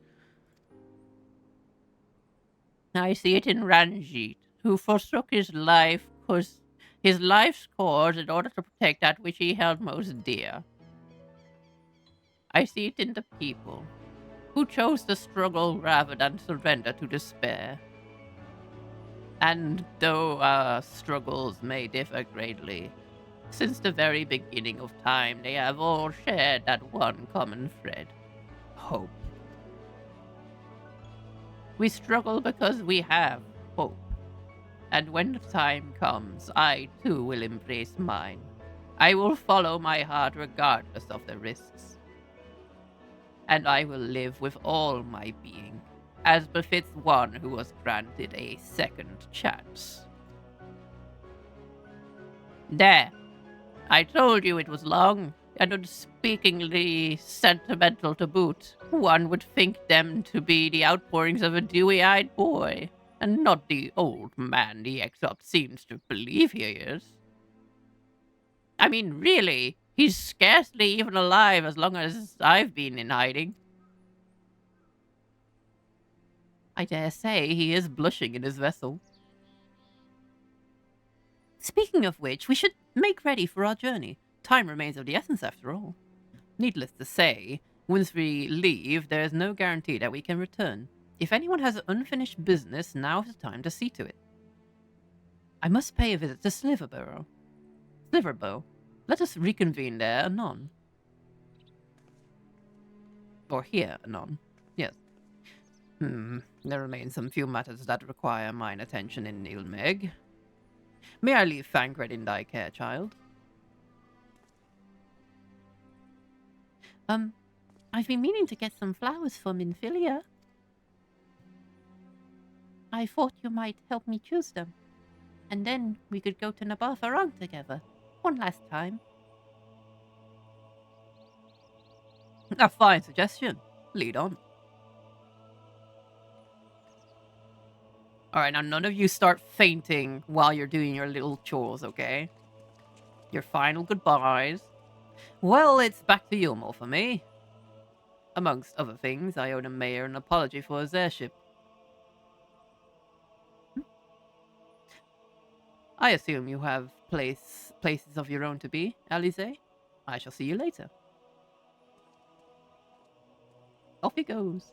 I see it in Ranjit, who forsook his life's cause in order to protect that which he held most dear. I see it in the people, who chose to struggle rather than surrender to despair. And though our struggles may differ greatly, since the very beginning of time they have all shared that one common thread: hope. We struggle because we have hope. And when the time comes, I too will embrace mine. I will follow my heart regardless of the risks. And I will live with all my being, as befits one who was granted a second chance. There. I told you it was long, and unspeakingly sentimental to boot. One would think them to be the outpourings of a dewy-eyed boy, and not the old man the Exarch seems to believe he is. I mean, really, he's scarcely even alive as long as I've been in hiding. I dare say he is blushing in his vessel. Speaking of which, we should make ready for our journey. Time remains of the essence, after all. Needless to say, once we leave, there is no guarantee that we can return. If anyone has unfinished business, now is the time to see to it. I must pay a visit to Sliverbow. Let us reconvene there anon. Or here anon. Yes. There remain some few matters that require mine attention in Ilmeg. May I leave Thancred in thy care, child? I've been meaning to get some flowers for Minfilia. I thought you might help me choose them. And then we could go to Nabartharang together. One last time. A fine suggestion. Lead on. Alright, now none of you start fainting while you're doing your little chores, okay? Your final goodbyes. Well, it's back to Yulmore for me. Amongst other things, I owe the mayor an apology for his airship. I assume you have places of your own to be, Alize? I shall see you later. Off he goes.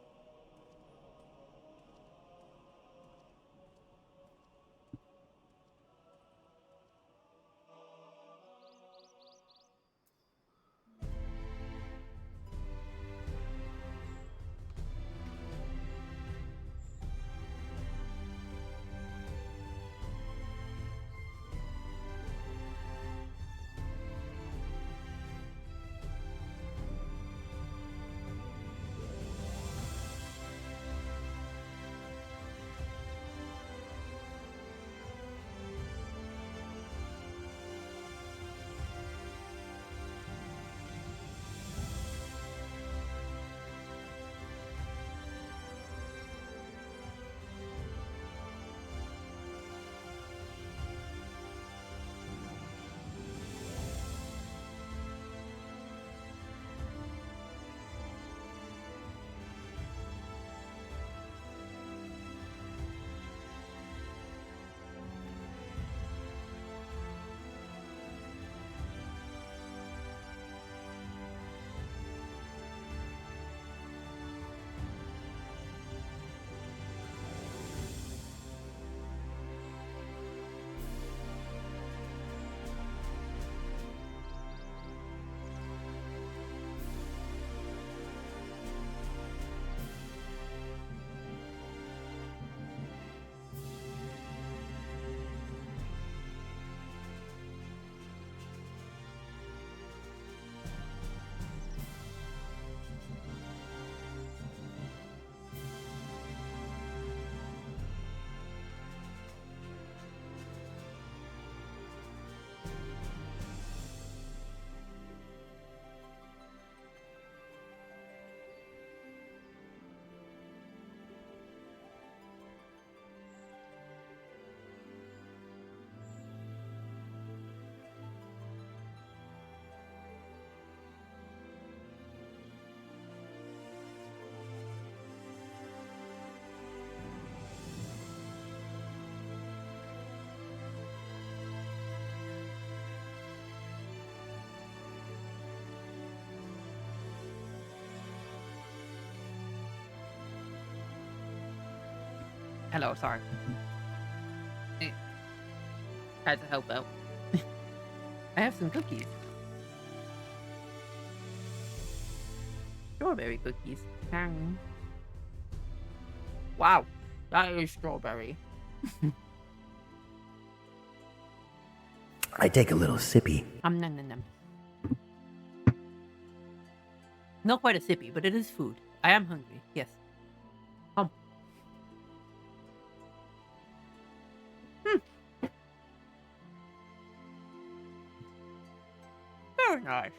Hello, sorry. Had to help out. I have some cookies. Strawberry cookies. Wow, that is strawberry. I take a little sippy. Nom nom nom. Not quite a sippy, but it is food. I am hungry, yes. Very nice.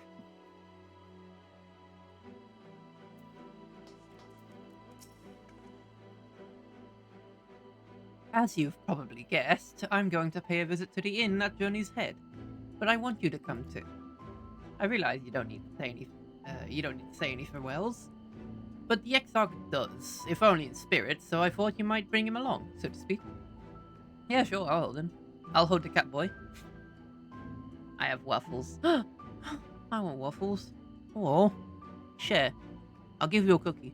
As you've probably guessed, I'm going to pay a visit to the inn at Journey's Head, but I want you to come too. I realize you don't need to say any farewells, but the Exarch does, if only in spirit. So I thought you might bring him along, so to speak. Yeah, sure, I'll hold him. I'll hold the cat boy. I have waffles. I want waffles. Oh, share. I'll give you a cookie.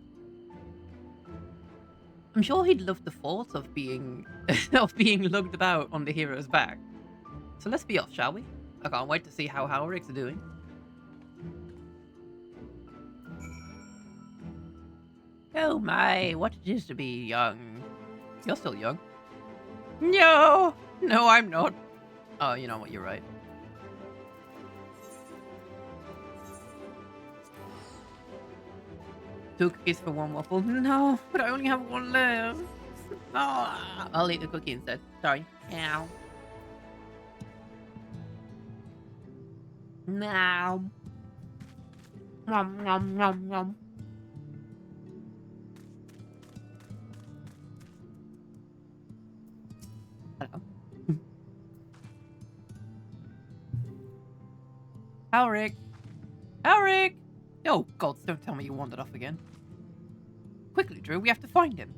I'm sure he'd love the thought of being lugged about on the hero's back. So let's be off, shall we? I can't wait to see how Howrick's doing. Oh my, what it is to be young. You're still young. No, I'm not. Oh, you know what, you're right. Two cookies for one waffle. No, but I only have one left. No, I'll eat the cookie instead. Sorry. Ow. No. Nom, nom, nom, nom. Hello. Alric! Alric! Oh, gods, don't tell me you wandered off again. Quickly, Drew, we have to find him.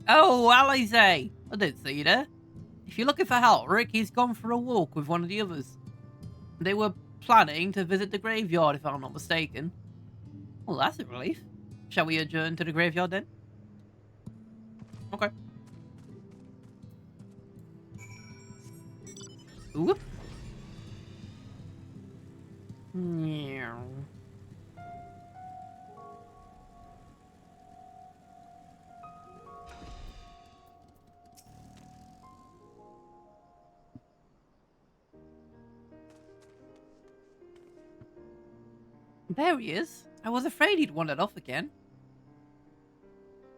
Oh, Alize! I didn't see you there. If you're looking for Alric, he's gone for a walk with one of the others. They were planning to visit the graveyard, if I'm not mistaken. Well, that's a relief. Shall we adjourn to the graveyard then? Okay. Whoop. Meow. There he is. I was afraid he'd wandered off again.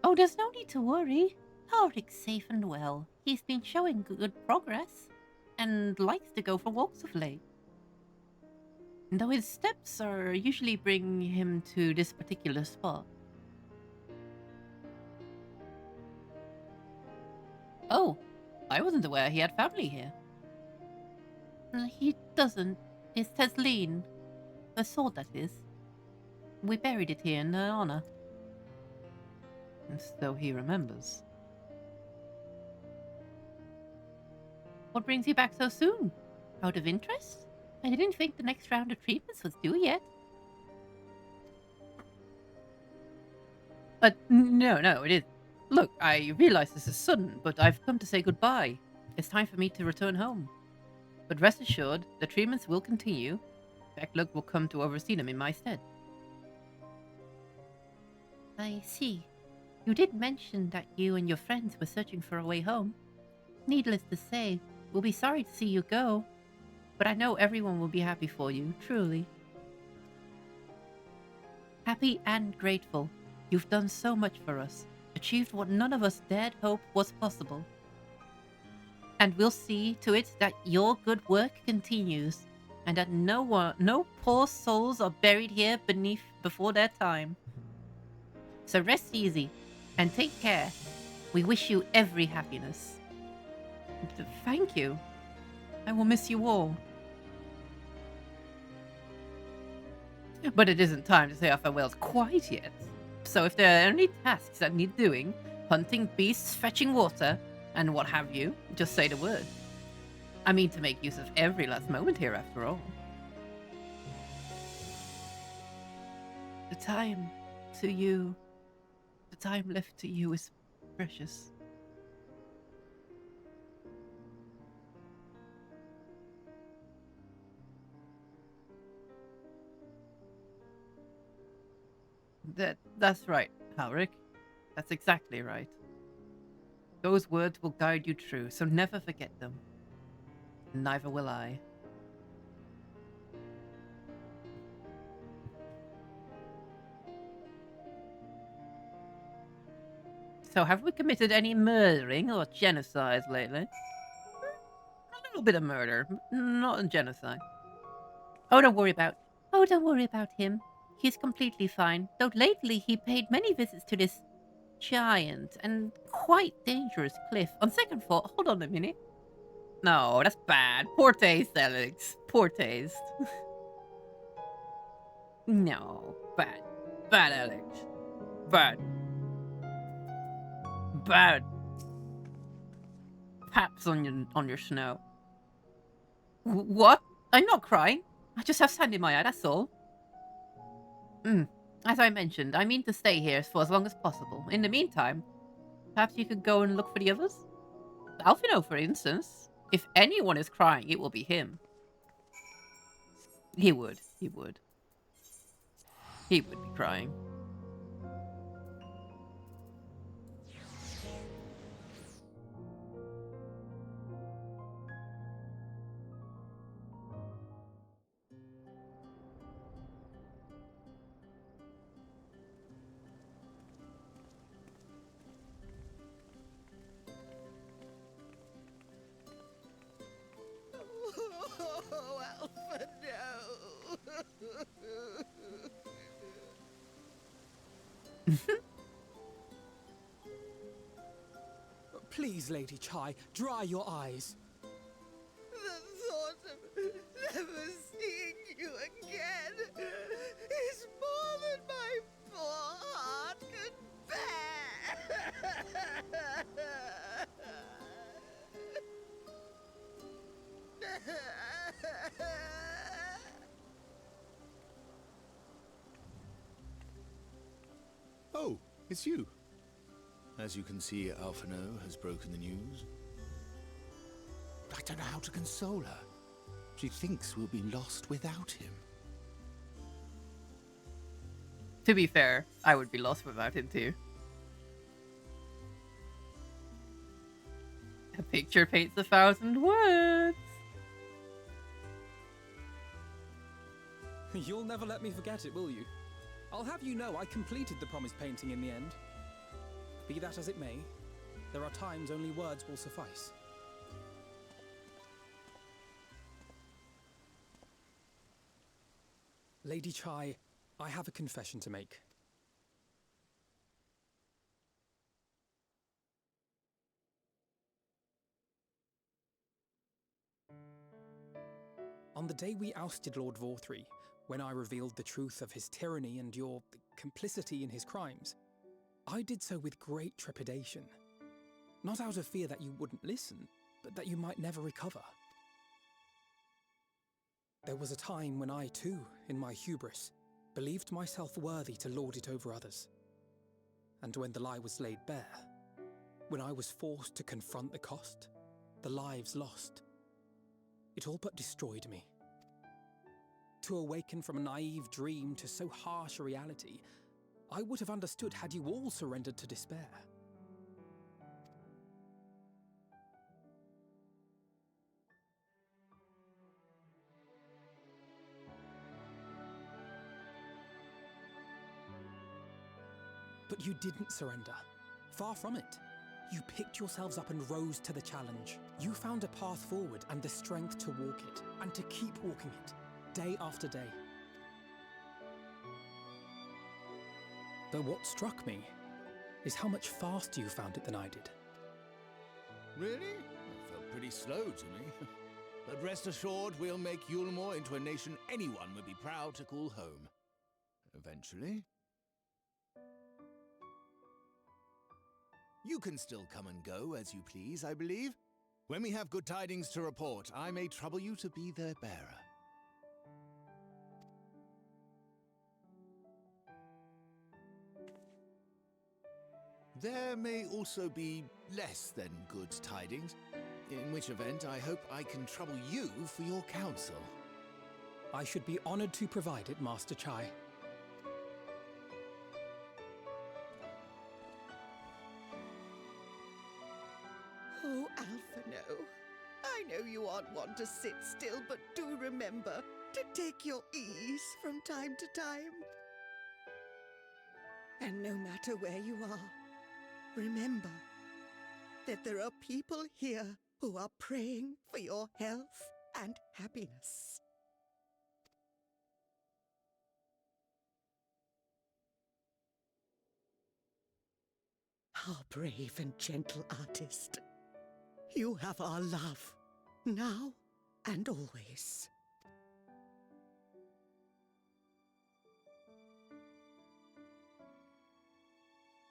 Oh, there's no need to worry. Ulrich's safe and well. He's been showing good progress, and likes to go for walks of late. Though his steps are usually bring him to this particular spot. Oh, I wasn't aware he had family here. He doesn't. It's Tesleen. The sword, that is. We buried it here in their honor. As though he remembers. What brings you back so soon? Out of interest? I didn't think the next round of treatments was due yet. No, it is. Look, I realize this is sudden, but I've come to say goodbye. It's time for me to return home. But rest assured, the treatments will continue. Beckluck will come to oversee them in my stead. I see. You did mention that you and your friends were searching for a way home. Needless to say, we'll be sorry to see you go. But I know everyone will be happy for you, truly. Happy and grateful. You've done so much for us. Achieved what none of us dared hope was possible. And we'll see to it that your good work continues, and that no poor souls are buried here before their time. So rest easy, and take care. We wish you every happiness. Thank you. I will miss you all. But it isn't time to say our farewells quite yet. So if there are any tasks that need doing, hunting beasts, fetching water, and what have you, just say the word. I mean to make use of every last moment here after all. The time left to you is precious. That's right, Halric. That's exactly right. Those words will guide you true, so never forget them. Neither will I. So have we committed any murdering or genocide lately? A little bit of murder, not a genocide. Oh, don't worry about him. He's completely fine, though lately he paid many visits to this giant and quite dangerous cliff. On second thought, hold on a minute. No, that's bad. Poor taste, Alex. Poor taste. No, bad. Bad, Alex. Bad. Bad. Paps on your snow. What? I'm not crying. I just have sand in my eye, that's all. As I mentioned, I mean to stay here for as long as possible. In the meantime, perhaps you could go and look for the others? Alfino, for instance. If anyone is crying, it will be him. He would. He would be crying. Oh, Alpha, no! Please, Lady Chai, dry your eyes. The thought of never seeing you again is more than my poor heart can bear. Oh, it's you. As you can see, Alphino has broken the news. I don't know how to console her. She thinks we'll be lost without him. To be fair, I would be lost without him too. A picture paints 1,000 words. You'll never let me forget it, will you? I'll have you know I completed the promised painting in the end. Be that as it may, there are times only words will suffice. Lady Chai, I have a confession to make. On the day we ousted Lord Vorthree, when I revealed the truth of his tyranny and your complicity in his crimes, I did so with great trepidation. Not out of fear that you wouldn't listen, but that you might never recover. There was a time when I too, in my hubris, believed myself worthy to lord it over others. And when the lie was laid bare, when I was forced to confront the cost, the lives lost, it all but destroyed me. To awaken from a naive dream to so harsh a reality, I would have understood had you all surrendered to despair. But you didn't surrender. Far from it. You picked yourselves up and rose to the challenge. You found a path forward and the strength to walk it, and to keep walking it, day after day. Though what struck me is how much faster you found it than I did. Really? That felt pretty slow to me. But rest assured, we'll make Yulmore into a nation anyone would be proud to call home. Eventually. You can still come and go as you please, I believe. When we have good tidings to report, I may trouble you to be their bearer. There may also be less than good tidings, in which event I hope I can trouble you for your counsel. I should be honored to provide it, Master Chai. Oh, Alphino, I know you aren't one to sit still, but do remember to take your ease from time to time. And no matter where you are, remember that there are people here who are praying for your health and happiness. Our brave and gentle artist. You have our love, now and always.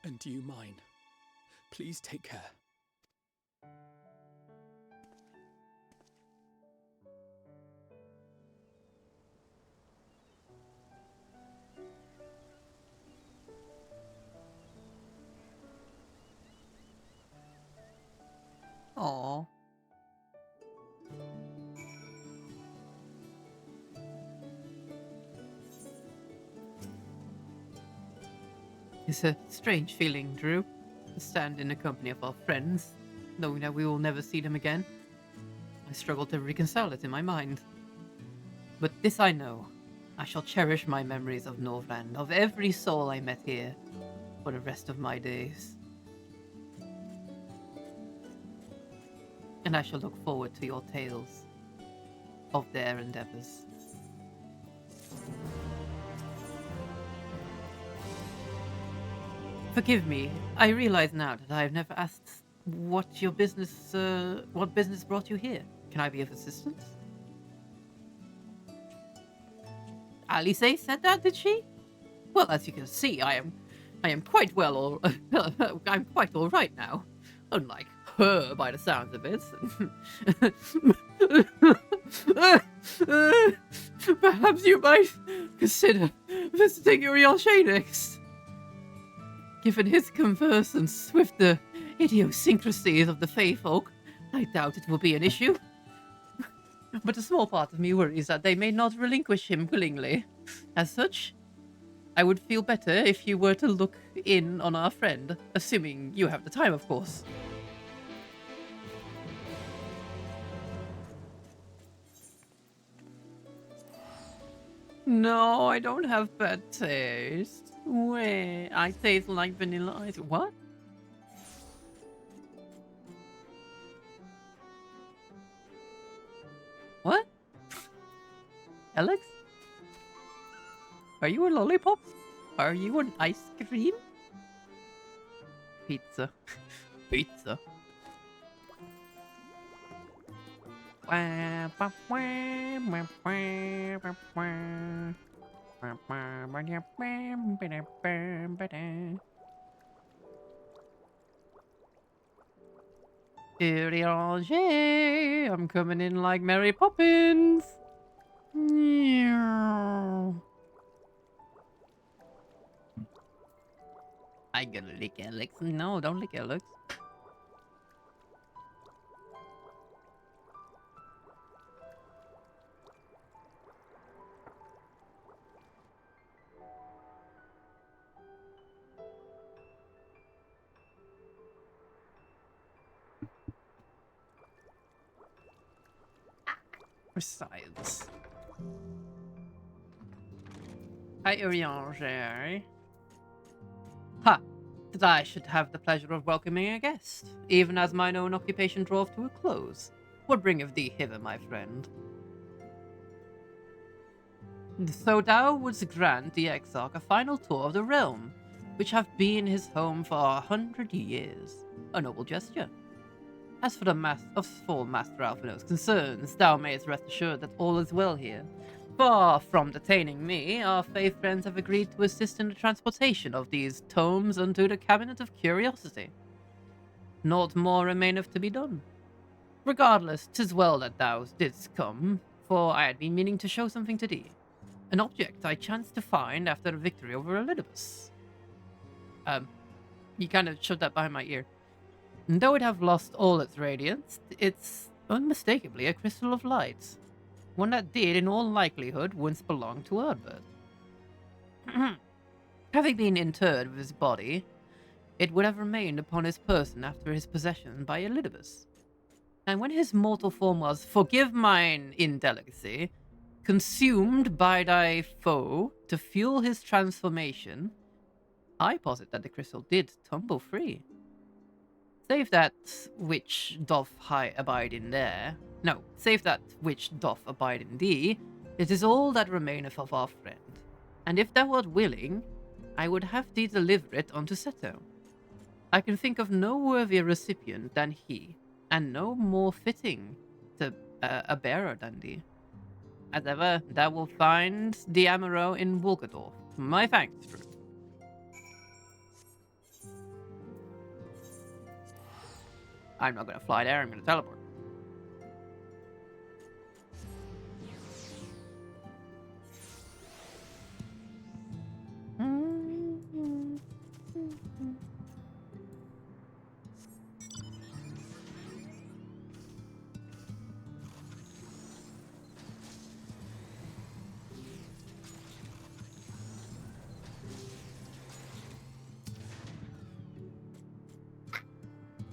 And you mine. Please take care. Aww. It's a strange feeling, Drew, to stand in the company of our friends, knowing that we will never see them again. I struggle to reconcile it in my mind. But this I know. I shall cherish my memories of Norvrand, of every soul I met here, for the rest of my days. And I shall look forward to your tales of their endeavors. Forgive me. I realize now that I have never asked what business brought you here. Can I be of assistance? Alice said that, did she? Well, as you can see, I am quite well. I'm quite all right now, unlike her, by the sounds of it. Perhaps you might consider visiting Uriel next. Given his conversance with the idiosyncrasies of the Fey folk, I doubt it will be an issue. But a small part of me worries that they may not relinquish him willingly. As such, I would feel better if you were to look in on our friend, assuming you have the time, of course. No, I don't have bad taste. Wait, I taste like vanilla ice. What? What? Alex? Are you a lollipop? Are you an ice cream? Pizza. Pizza. I'm coming in like Mary Poppins. I gotta lick Alex. No, don't lick Alex. For science. Hi, Urianger. Ha! That I should have the pleasure of welcoming a guest, even as mine own occupation drove to a close. What bringeth thee hither, my friend? So thou wouldst grant the Exarch a final tour of the realm, which hath been his home for 100 years. A noble gesture. As for Master Alphinaud's concerns, thou mayest rest assured that all is well here. Far from detaining me, our Fey friends have agreed to assist in the transportation of these tomes unto the Cabinet of Curiosity. Naught more remaineth to be done. Regardless, 'tis well that thou didst come, for I had been meaning to show something to thee. An object I chanced to find after the victory over Elidibus. You kind of shoved that behind my ear. And though it have lost all its radiance, it's unmistakably a crystal of light. One that did, in all likelihood, once belong to Ardbert. Having been interred with his body, it would have remained upon his person after his possession by Elidibus. And when his mortal form was, forgive mine indelicacy, consumed by thy foe to fuel his transformation, I posit that the crystal did tumble free. Save that which doth abide in there. No, save that which doth abide in thee, it is all that remaineth of our friend. And if thou art willing, I would have thee deliver it unto Seto. I can think of no worthier recipient than he, and no more fitting to a bearer than thee. As ever, thou wilt find the Amaro in Wolgadorf. My thanks, Drew. I'm not gonna fly there, I'm gonna teleport.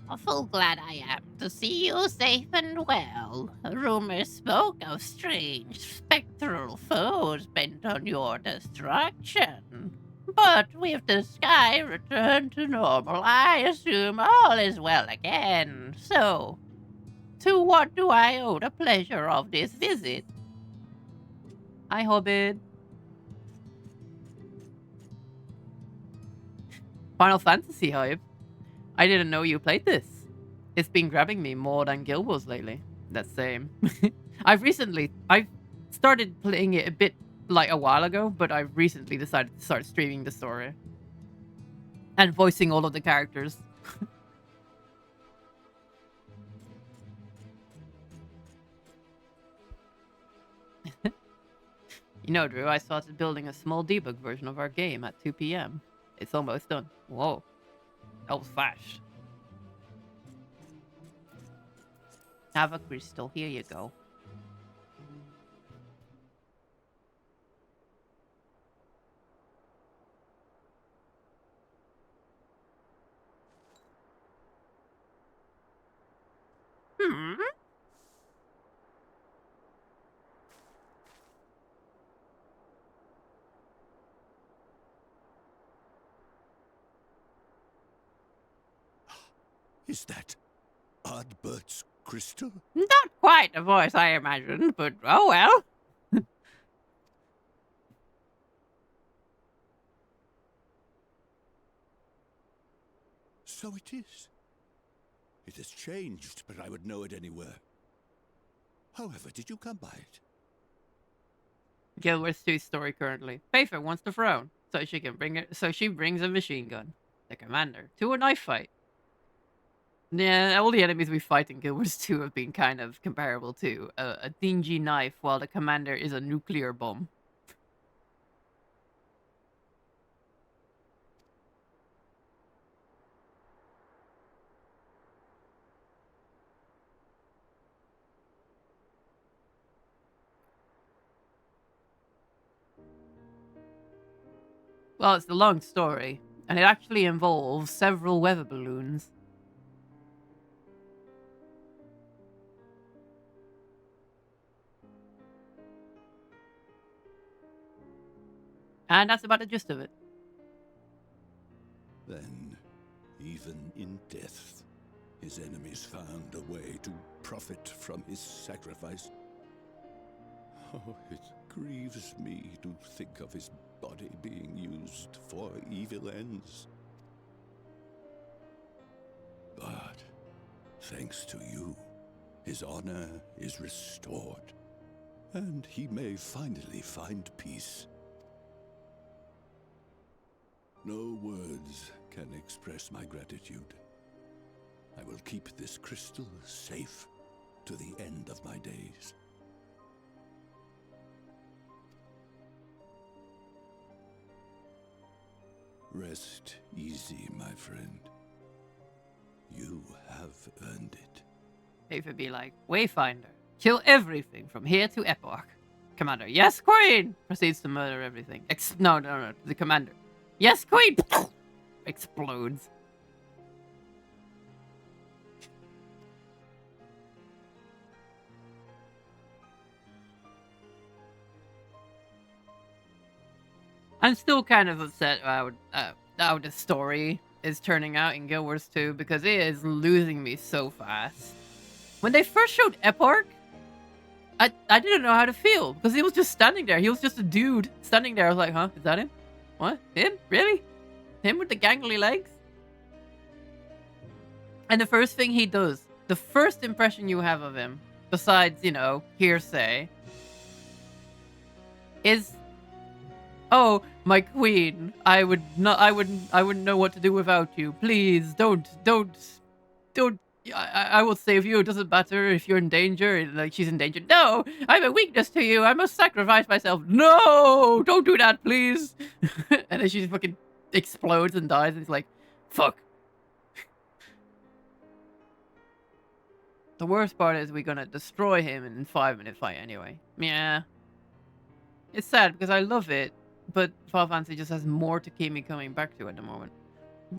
Awful glad I am to see you safe and well. Rumors spoke of strange, spectral foes bent on your destruction. But with the sky returned to normal, I assume all is well again. So, to what do I owe the pleasure of this visit? Hi, Hobbit. Final Fantasy hype. I didn't know you played this. It's been grabbing me more than Guild Wars lately. That's same. I've started playing it a bit like a while ago, but I've recently decided to start streaming the story. And voicing all of the characters. You know, Drew, I started building a small debug version of our game at 2 p.m. It's almost done. Whoa. That was fast. Have a crystal. Here you go. Hmm? Is that Ardbert's crystal? Not quite the voice I imagined, but oh well. So it is. It has changed, but I would know it anywhere. However, did you come by it? Guild Wars 2 story currently. Fafer wants the throne, so she can bring it. So she brings a machine gun, the commander, to a knife fight. Yeah, all the enemies we fight in Guild Wars 2 have been kind of comparable to a dingy knife, while the commander is a nuclear bomb. Well, it's a long story, and it actually involves several weather balloons. And that's about the gist of it. Then, even in death, his enemies found a way to profit from his sacrifice. Oh, it grieves me to think of his body being used for evil ends. But, thanks to you, his honor is restored, and he may finally find peace. No words can express my gratitude. I will keep this crystal safe to the end of my days. Rest easy, my friend. You have earned it. If it be like, Wayfinder, kill everything from here to Epoch. Commander, yes, Queen! Proceeds to murder everything. No, the commander. Yes, Queen! Explodes. I'm still kind of upset about how the story is turning out in Guild Wars 2 because it is losing me so fast. When they first showed Epoch, I didn't know how to feel because he was just standing there. He was just a dude standing there. I was like, huh? Is that him? What? Him? Really? Him with the gangly legs? And the first thing he does, the first impression you have of him, besides, you know, hearsay, is, oh, my queen, I wouldn't know what to do without you. Please, don't. I will save you. It doesn't matter if you're in danger. Like, she's in danger. No, I'm a weakness to you. I must sacrifice myself. No, don't do that, please. And then she fucking explodes and dies. And he's like, fuck. The worst part is we're gonna destroy him in a 5-minute fight anyway. Yeah. It's sad because I love it, but Final Fantasy just has more to keep me coming back to at the moment.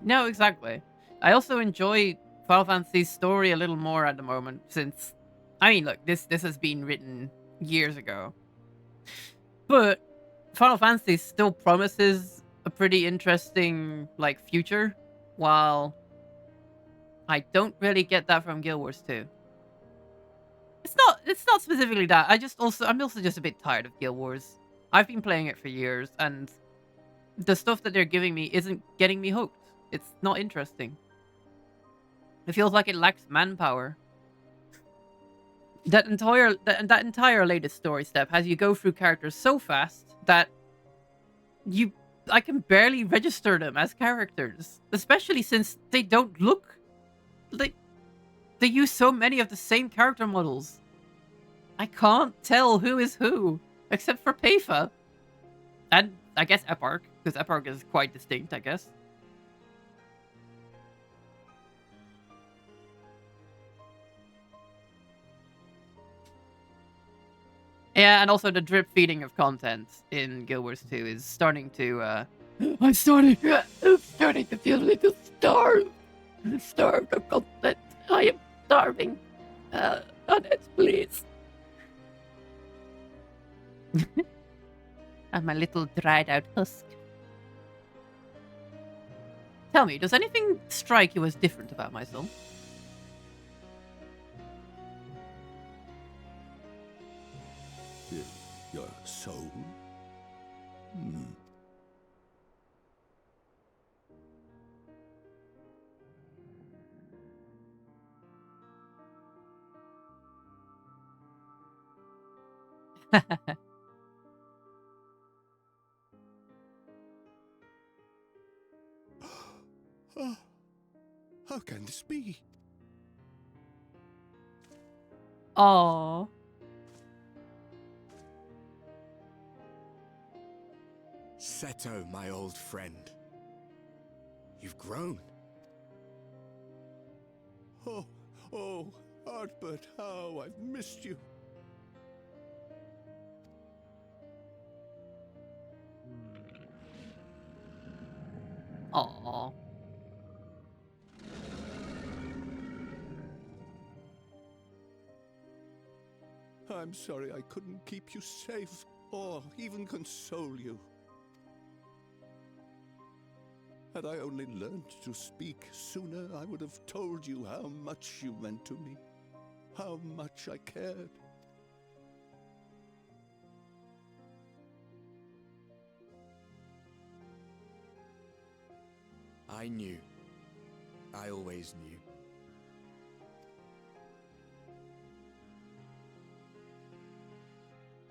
No, exactly. I also enjoy Final Fantasy's story a little more at the moment since, I mean, look, this has been written years ago. But Final Fantasy still promises a pretty interesting, like, future, while I don't really get that from Guild Wars 2. It's not specifically that. I'm also just a bit tired of Guild Wars. I've been playing it for years, and the stuff that they're giving me isn't getting me hooked. It's not interesting. It feels like it lacks manpower. That entire latest story step has you go through characters so fast that I can barely register them as characters, especially since they don't look like they use so many of the same character models. I can't tell who is who, except for Payfa. And I guess Epark, because Epark is quite distinct, I guess. Yeah, and also the drip feeding of content in Guild Wars 2 is starting to, I'm starting to feel a little starved. I'm starved of content. I am starving. Annette, please. And my little dried out husk. Tell me, does anything strike you as different about myself? Your soul? Oh, how can this be? Aww. Seto, my old friend. You've grown. Oh, Artbert, how I've missed you. Aww. I'm sorry I couldn't keep you safe or even console you. Had I only learned to speak sooner, I would have told you how much you meant to me, how much I cared. I knew. I always knew.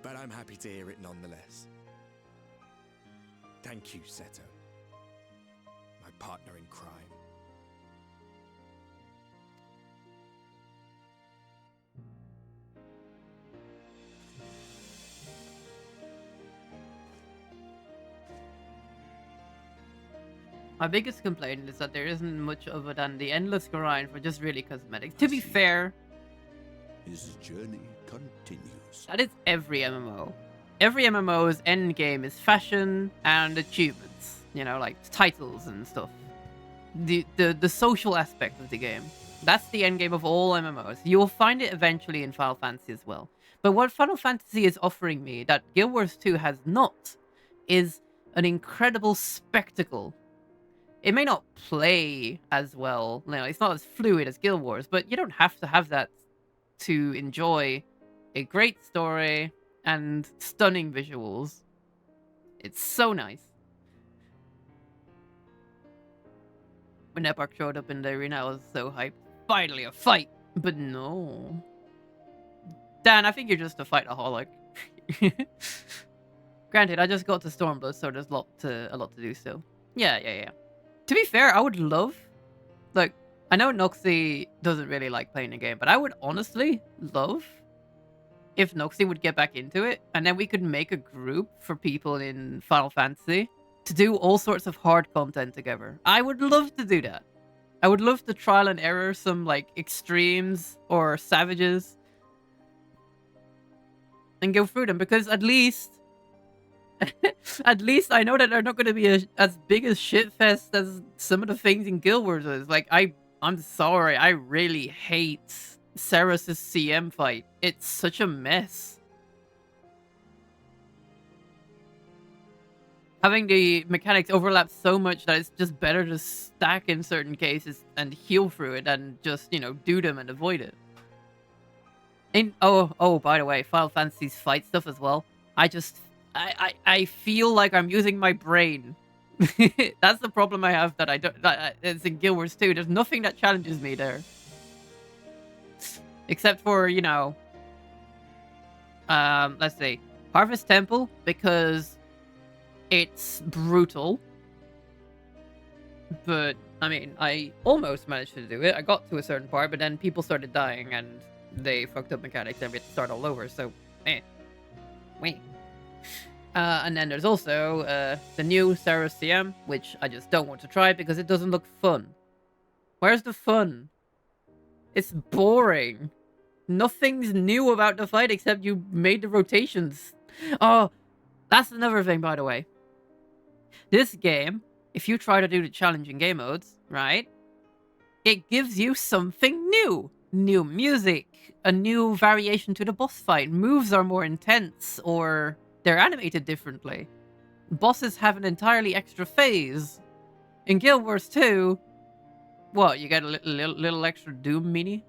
But I'm happy to hear it nonetheless. Thank you, Seto. My partner in crime. My biggest complaint is that there isn't much other than the endless grind for just really cosmetics. To be fair, his journey continues. That is every MMO. Every MMO's end game is fashion and achievements. You know, like titles and stuff. The social aspect of the game. That's the end game of all MMOs. You'll find it eventually in Final Fantasy as well. But what Final Fantasy is offering me that Guild Wars 2 has not is an incredible spectacle. It may not play as well, you know, it's not as fluid as Guild Wars, but you don't have to have that to enjoy a great story and stunning visuals. It's so nice. When Epark showed up in the arena, I was so hyped. Finally a fight! But no. Dan, I think you're just a fight-aholic. Granted, I just got to Stormblood, so there's a lot to do still. Yeah. To be fair, I would love... Like, I know Noxie doesn't really like playing the game, but I would honestly love if Noxie would get back into it, and then we could make a group for people in Final Fantasy to do all sorts of hard content together. I would love to do that. I would love to trial and error some, like, extremes or savages and go through them, because at least I know that they're not going to be as big a shitfest as some of the things in Guild Wars is. Like, I'm sorry, I really hate Ceres' CM fight. It's such a mess. Having the mechanics overlap so much that it's just better to stack in certain cases and heal through it than just, you know, do them and avoid it. Oh, by the way, Final Fantasy's fight stuff as well. I feel like I'm using my brain That's the problem I have, that I don't. It's in Guild Wars 2. There's nothing that challenges me there, except for, you know, let's see, Harvest Temple, because it's brutal. But I mean, I almost managed to do it. I got to a certain part, but then people started dying and they fucked up mechanics and we had to start all over. So, wait. And then there's also the new Sarah CM, which I just don't want to try because it doesn't look fun. Where's the fun? It's boring. Nothing's new about the fight except you made the rotations. Oh, that's another thing, by the way. This game, if you try to do the challenging game modes, right, it gives you something new. New music, a new variation to the boss fight. Moves are more intense, or they're animated differently. Bosses have an entirely extra phase. In Guild Wars 2, what, you get a little extra Doom mini?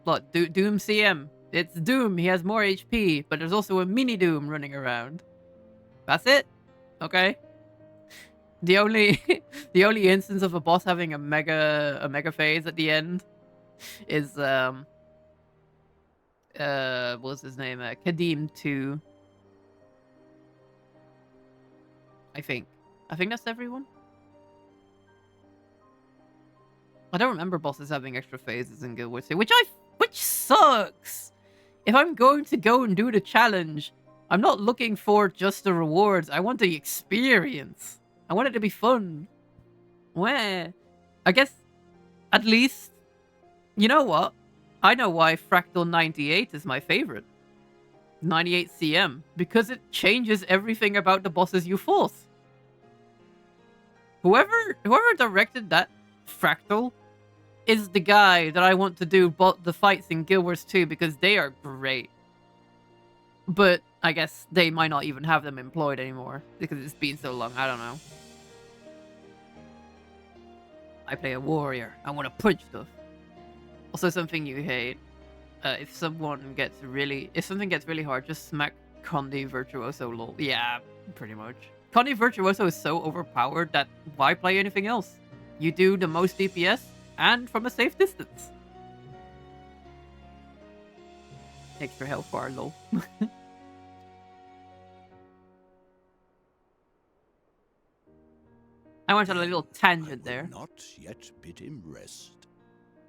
What, Doom CM? It's Doom, he has more HP, but there's also a mini Doom running around. That's it? Okay. The only the only instance of a boss having a mega phase at the end is what's his name? Kadim 2. I think that's everyone. I don't remember bosses having extra phases in Guild Wars 2, which sucks. If I'm going to go and do the challenge, I'm not looking for just the rewards. I want the experience. I want it to be fun. Where? I guess, at least, you know what? I know why Fractal 98 is my favorite. 98 CM. Because it changes everything about the bosses you force. Whoever directed that Fractal is the guy that I want to do the fights in Guild Wars 2 because they are great. But I guess they might not even have them employed anymore because it's been so long. I don't know. I play a warrior. I want to punch stuff. Also, something you hate. If something gets really hard, just smack Condi Virtuoso lol. Yeah, pretty much. Condi Virtuoso is so overpowered that why play anything else? You do the most DPS and from a safe distance. Extra health bar lol. I went on a little tangent there. Not yet bid him rest.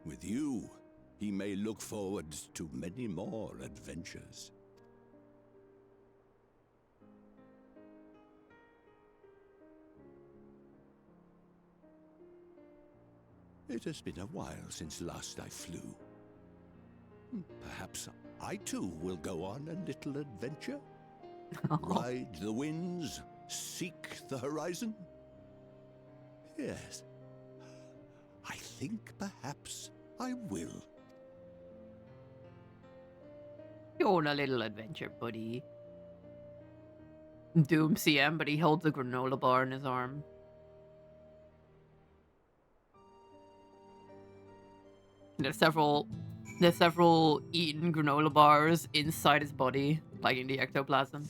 With you, he may look forward to many more adventures. It has been a while since last I flew. Perhaps I too will go on a little adventure. Ride the winds, seek the horizon. Yes, I think perhaps I will. Go on a little adventure, buddy. Doom CM, but he holds a granola bar in his arm. There's several eaten granola bars inside his body, like in the ectoplasm.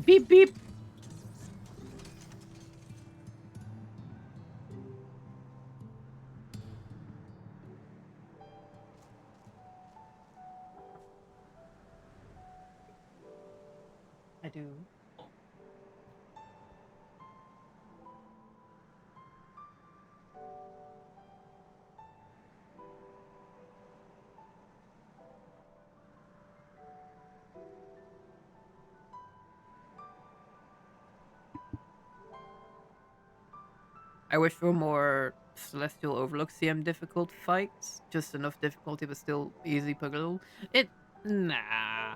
Beep beep. I do. I wish for more Celestial Overlook CM difficult fights. Just enough difficulty, but still easy puzzle. Nah.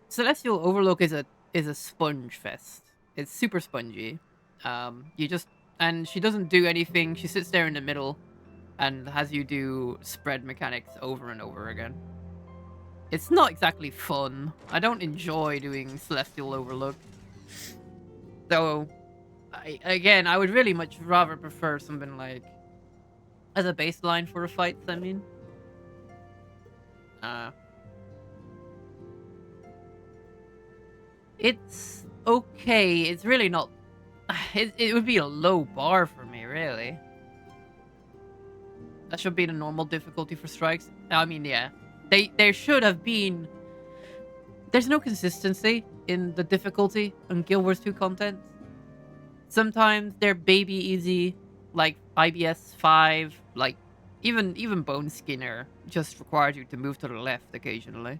Celestial Overlook is a sponge fest. It's super spongy. And she doesn't do anything. She sits there in the middle and has you do spread mechanics over and over again. It's not exactly fun. I don't enjoy doing Celestial Overlook. So, I would really much rather prefer something like as a baseline for a fight, I mean. It's okay. It's really not... It would be a low bar for me, really. That should be the normal difficulty for strikes. I mean, yeah. There should have been... There's no consistency in the difficulty on Guild Wars 2 content. Sometimes they're baby easy, like IBS 5, like even Bone Skinner just requires you to move to the left occasionally.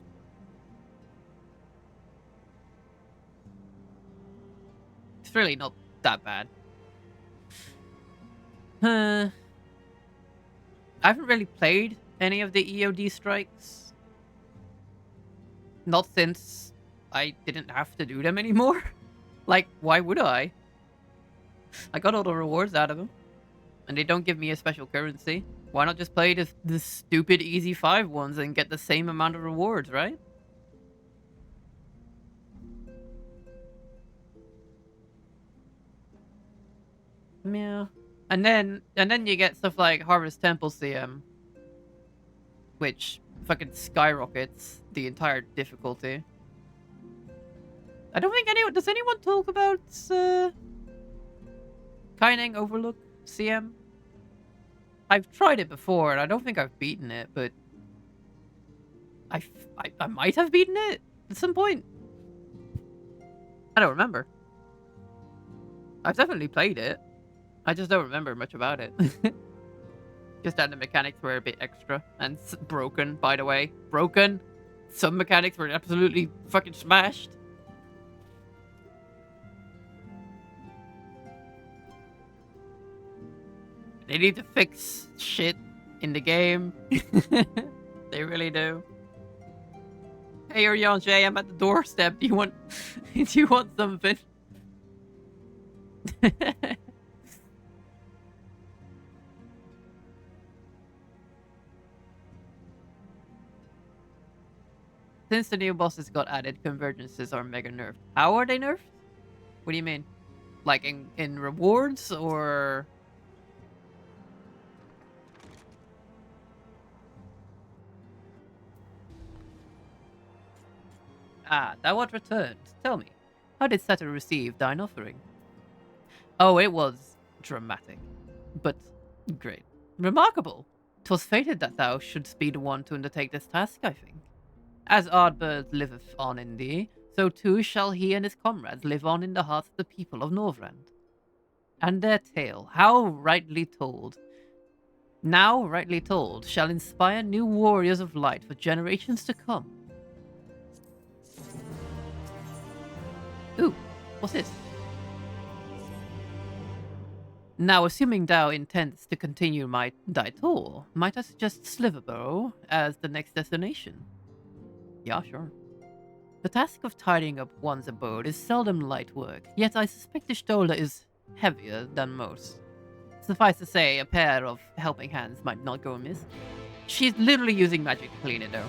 It's really not that bad. I haven't really played any of the EOD strikes. Not since I didn't have to do them anymore. Like, why would I? I got all the rewards out of them. And they don't give me a special currency. Why not just play the stupid easy 5 ones and get the same amount of rewards, right? Yeah. And then you get stuff like Harvest Temple CM, which fucking skyrockets the entire difficulty. I don't think anyone... Does anyone talk about Kaineng Overlook CM? I've tried it before, and I don't think I've beaten it, but I might have beaten it at some point. I don't remember. I've definitely played it. I just don't remember much about it. Just that the mechanics were a bit extra and broken, by the way. Broken. Some mechanics were absolutely fucking smashed. They need to fix shit in the game. They really do. Hey, Oriange, I'm at the doorstep. Do you want something? Since the new bosses got added, convergences are mega nerfed. How are they nerfed? What do you mean? Like in rewards or... Ah, thou art returned. Tell me, how did Saturn receive thine offering? Oh, it was dramatic, but great. Remarkable. 'Twas fated that thou shouldst be the one to undertake this task, I think. As Ardbird liveth on in thee, so too shall he and his comrades live on in the hearts of the people of Northrend. And their tale, how rightly told, now rightly told, shall inspire new warriors of light for generations to come. Ooh, what's this? Now, assuming thou intends to continue thy tour, might I suggest Sliverborough as the next destination? Yeah, sure. The task of tidying up one's abode is seldom light work, yet I suspect Ishtola is heavier than most. Suffice to say, a pair of helping hands might not go amiss. She's literally using magic to clean it, though.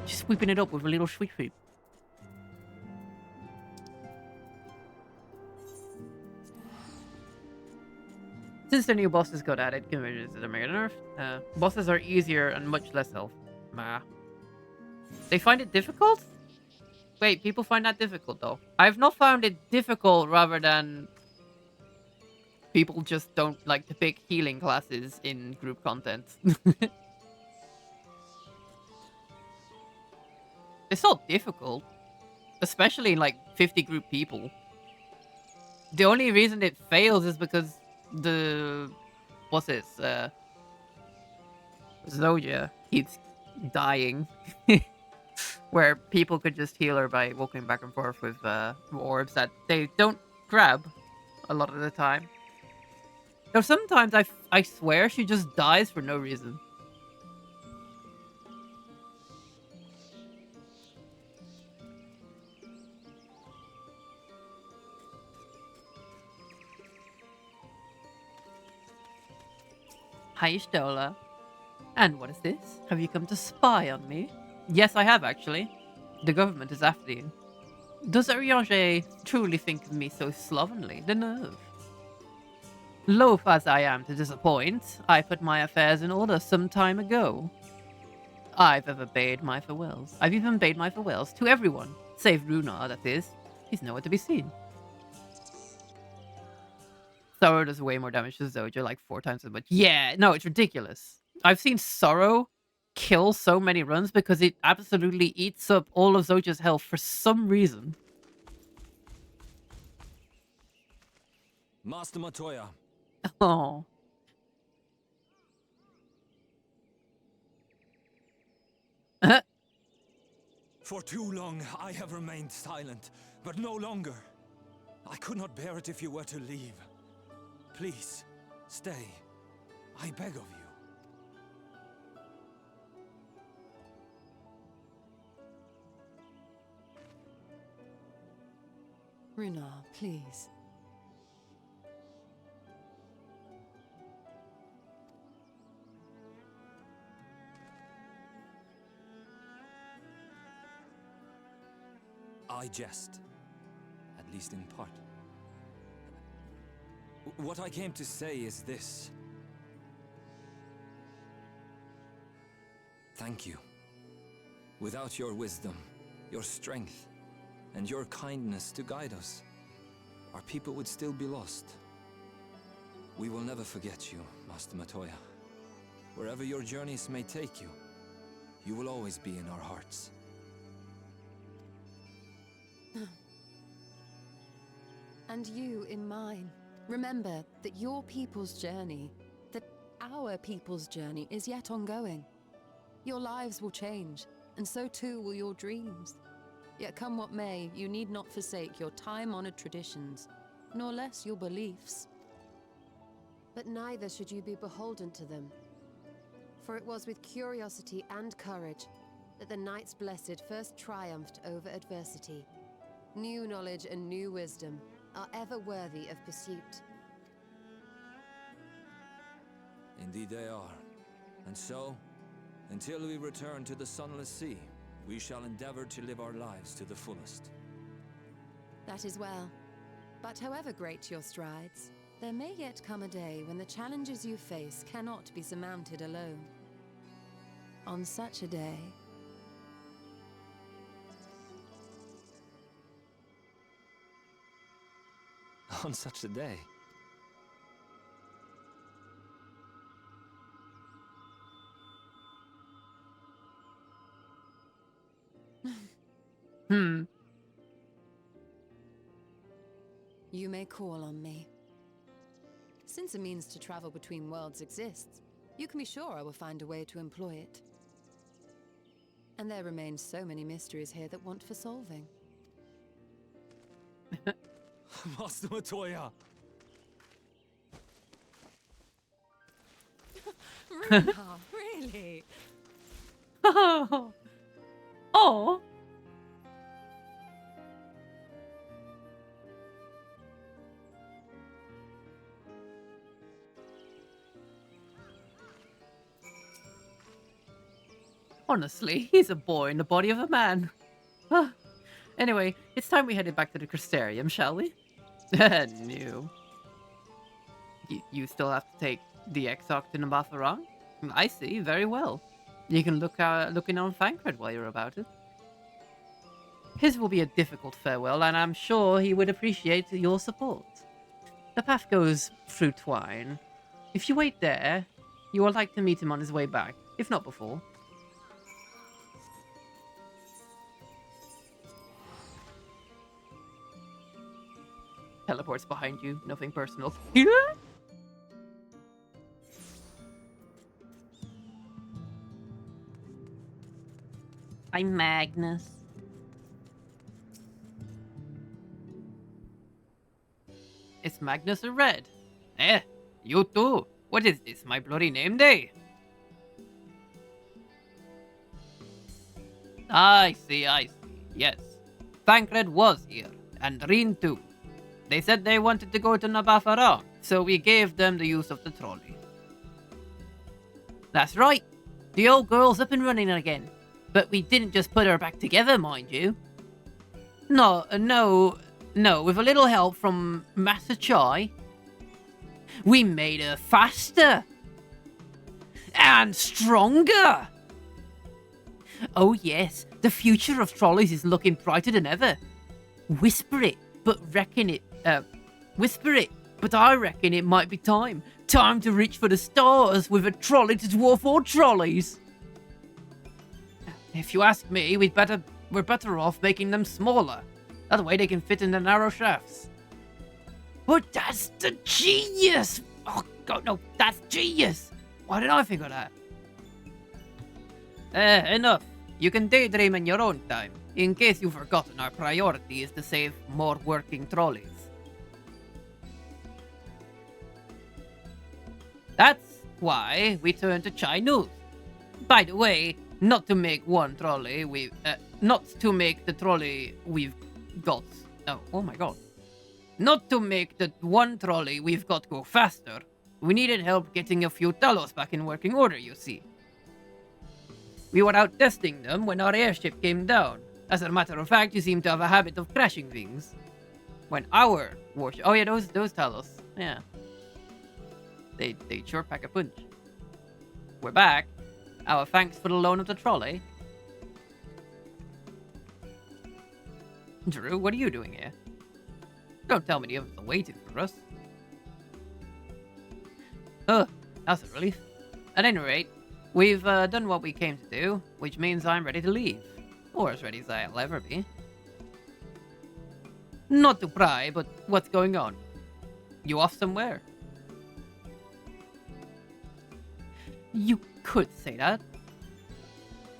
She's sweeping it up with a little sweep sweep. Since the new bosses got added, convergences are mega nerfed. Bosses are easier and much less health. Meh. They find it difficult? Wait, people find that difficult, though. I've not found it difficult rather than... people just don't like to pick healing classes in group content. It's not difficult. Especially in, like, 50 group people. The only reason it fails is because the... what's this? Zoja keeps dying. Where people could just heal her by walking back and forth with orbs that they don't grab a lot of the time. Though sometimes I swear she just dies for no reason. Hi, Stola. And what is this? Have you come to spy on me? Yes, I have, actually. The government is after you. Does Oriange truly think of me so slovenly? The nerve. Loath as I am to disappoint, I put my affairs in order some time ago. I've even bade my farewells to everyone, Save Runa, that is. He's nowhere to be seen. Sorrow does way more damage to Zojja, like 4 times as much. Yeah, no, it's ridiculous. I've seen Sorrow kill so many runs because it absolutely eats up all of Zojja's health for some reason. Master Matoya. Oh. For too long, I have remained silent, but no longer. I could not bear it if you were to leave. Please, stay. I beg of you. Runa, please. I jest, at least in part. What I came to say is this. Thank you. Without your wisdom, your strength, and your kindness to guide us, our people would still be lost. We will never forget you, Master Matoya. Wherever your journeys may take you, you will always be in our hearts. And you in mine. Remember that your people's journey, that our people's journey is yet ongoing. Your lives will change, and so too will your dreams. Yet come what may, you need not forsake your time-honored traditions, nor less your beliefs. But neither should you be beholden to them. For it was with curiosity and courage that the Knights Blessed first triumphed over adversity. New knowledge and new wisdom are ever worthy of pursuit. Indeed they are. And so, until we return to the Sunless Sea, we shall endeavor to live our lives to the fullest. That is well. But however great your strides, there may yet come a day when the challenges you face cannot be surmounted alone. On such a day, on such a day. You may call on me. Since a means to travel between worlds exists, you can be sure I will find a way to employ it. And there remain so many mysteries here that want for solving. Master Matoya! Runa, really? Oh. Oh. Honestly, he's a boy in the body of a man. Anyway, it's time we headed back to the Crystarium, shall we? No. You still have to take the Exarch to Nabatharang? I see, very well. You can look in on Thancred while you're about it. His will be a difficult farewell, and I'm sure he would appreciate your support. The path goes through Twine. If you wait there, you will like to meet him on his way back, if not before. Teleports behind you, nothing personal. I'm Magnus. It's Magnus the Red. Eh, you too. What is this, my bloody name day? I see. Yes. Thancred was here, and Reen too. They said they wanted to go to Nabatharang, so we gave them the use of the trolley. That's right. The old girl's up and running again. But we didn't just put her back together, mind you. No, with a little help from Master Chai, we made her faster. And stronger. Oh yes, The future of trolleys is looking brighter than ever. Whisper it, but I reckon it might be time. Time to reach for the stars with a trolley to dwarf all trolleys. If you ask me, we're better off making them smaller. That way they can fit in the narrow shafts. But that's the genius! Oh god, no, that's genius! Why didn't I think of that? Enough. You can daydream in your own time. In case you've forgotten, our priority is to save more working trolleys. That's why we turn to Chinese. By the way, not to make one trolley, not to make the trolley we've got. Oh my god. Not to make the one trolley we've got go faster. We needed help getting a few Talos back in working order, you see. We were out testing them when our airship came down. As a matter of fact, you seem to have a habit of crashing things. When our warship... Oh yeah, those Talos. Yeah. They sure pack a punch. We're back. Our thanks for the loan of the trolley. Drew, what are you doing here? Don't tell me the others are waiting for us. Oh, that's a relief. At any rate, we've done what we came to do, which means I'm ready to leave. Or as ready as I'll ever be. Not to pry, but what's going on? You off somewhere? You could say that.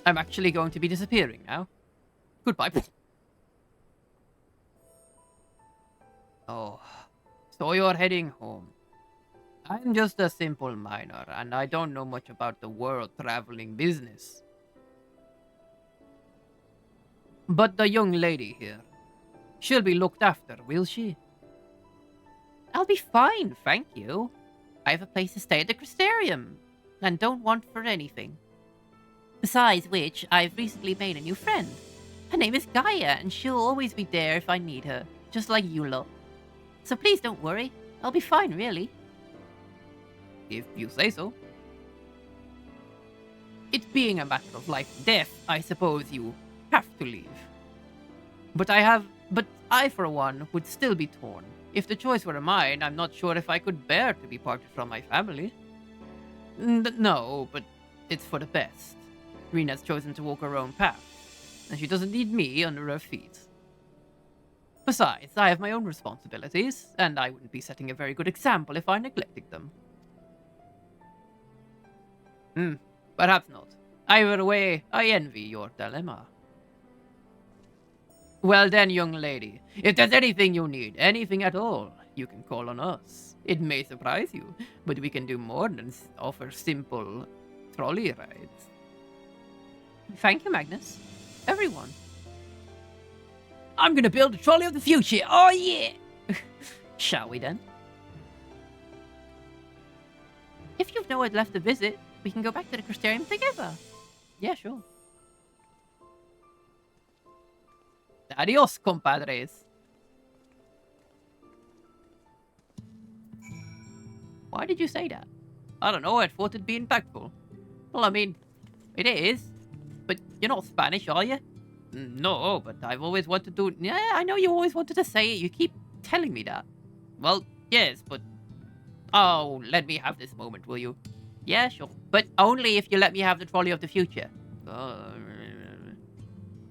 I'm actually going to be disappearing now. Goodbye. Oh, so you're heading home. I'm just a simple miner, and I don't know much about the world-traveling business. But the young lady here, she'll be looked after, will she? I'll be fine, thank you. I have a place to stay at the Crystarium, and don't want for anything. Besides which, I've recently made a new friend. Her name is Gaia, and she'll always be there if I need her, just like you lot. So please don't worry. I'll be fine, really. If you say so. It being a matter of life and death, I suppose you have to leave. But I, for one, would still be torn. If the choice were mine, I'm not sure if I could bear to be parted from my family. No, but it's for the best. Rena's chosen to walk her own path, and she doesn't need me under her feet. Besides, I have my own responsibilities, and I wouldn't be setting a very good example if I neglected them. Perhaps not. Either way, I envy your dilemma. Well then, young lady, if there's anything you need, anything at all, you can call on us. It may surprise you, but we can do more than offer simple trolley rides. Thank you, Magnus. Everyone. I'm gonna build a trolley of the future. Oh yeah! Shall we then? If you've nowhere left to visit, we can go back to the Crystarium together. Yeah, sure. Adios, compadres. Why did you say that? I don't know, I thought it'd be impactful. Well, I mean, it is. But you're not Spanish, are you? No, but I've always wanted to... Yeah, I know you always wanted to say it. You keep telling me that. Well, yes, but... Oh, let me have this moment, will you? Yeah, sure. But only if you let me have the trolley of the future.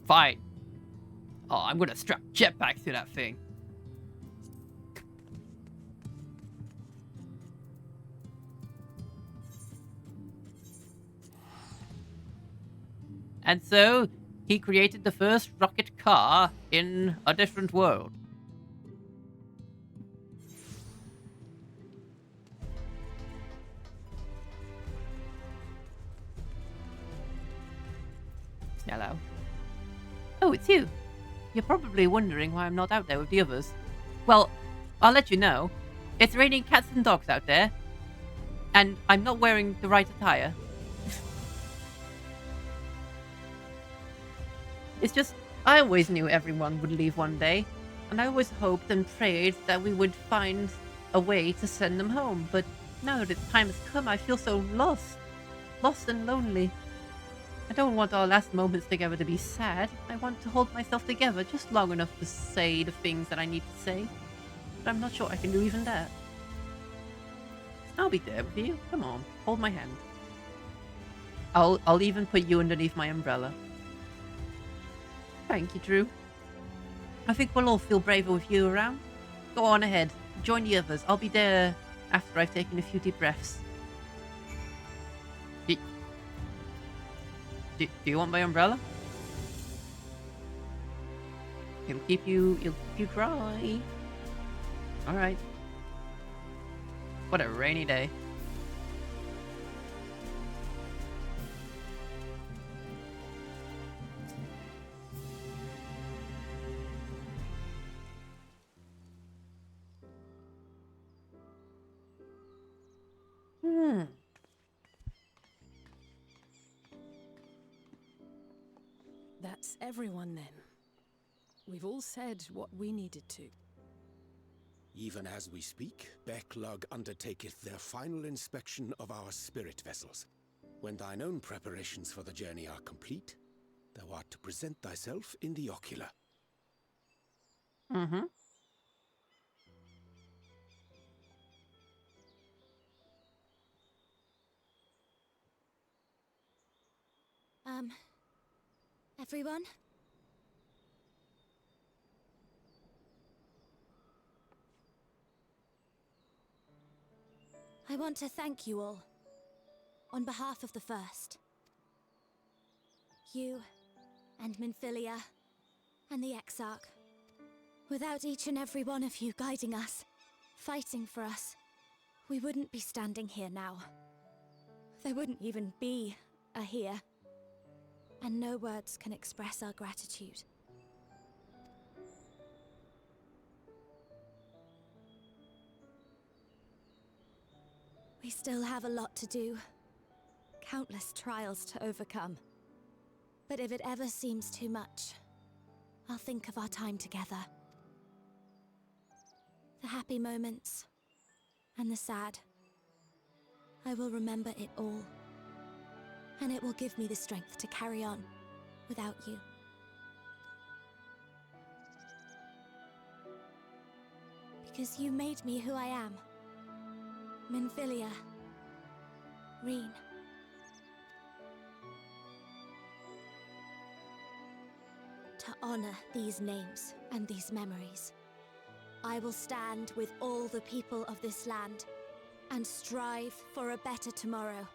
Fine. Oh, I'm gonna strap jetpacks to that thing. And so, he created the first rocket car in a different world. Hello. Oh, it's you. You're probably wondering why I'm not out there with the others. Well, I'll let you know. It's raining cats and dogs out there. And I'm not wearing the right attire. It's just, I always knew everyone would leave one day. And I always hoped and prayed that we would find a way to send them home. But now that the time has come, I feel so lost. Lost and lonely. I don't want our last moments together to be sad. I want to hold myself together just long enough to say the things that I need to say. But I'm not sure I can do even that. I'll be there with you. Come on, hold my hand. I'll even put you underneath my umbrella. Thank you, Drew. I think we'll all feel braver with you around. Go on ahead. Join the others. I'll be there after I've taken a few deep breaths. Do you want my umbrella? It'll keep you dry. Alright. What a rainy day. That's everyone then. We've all said what we needed to. Even as we speak, Becklug undertaketh their final inspection of our spirit vessels. When thine own preparations for the journey are complete, thou art to present thyself in the ocular. Mm-hmm. Everyone? I want to thank you all, on behalf of the First. You, and Minfilia, and the Exarch. Without each and every one of you guiding us, fighting for us, we wouldn't be standing here now. There wouldn't even be a here. And no words can express our gratitude. We still have a lot to do. Countless trials to overcome. But if it ever seems too much, I'll think of our time together. The happy moments, and the sad. I will remember it all. And it will give me the strength to carry on without you. Because you made me who I am. Minfilia. Reen. To honor these names and these memories, I will stand with all the people of this land and strive for a better tomorrow.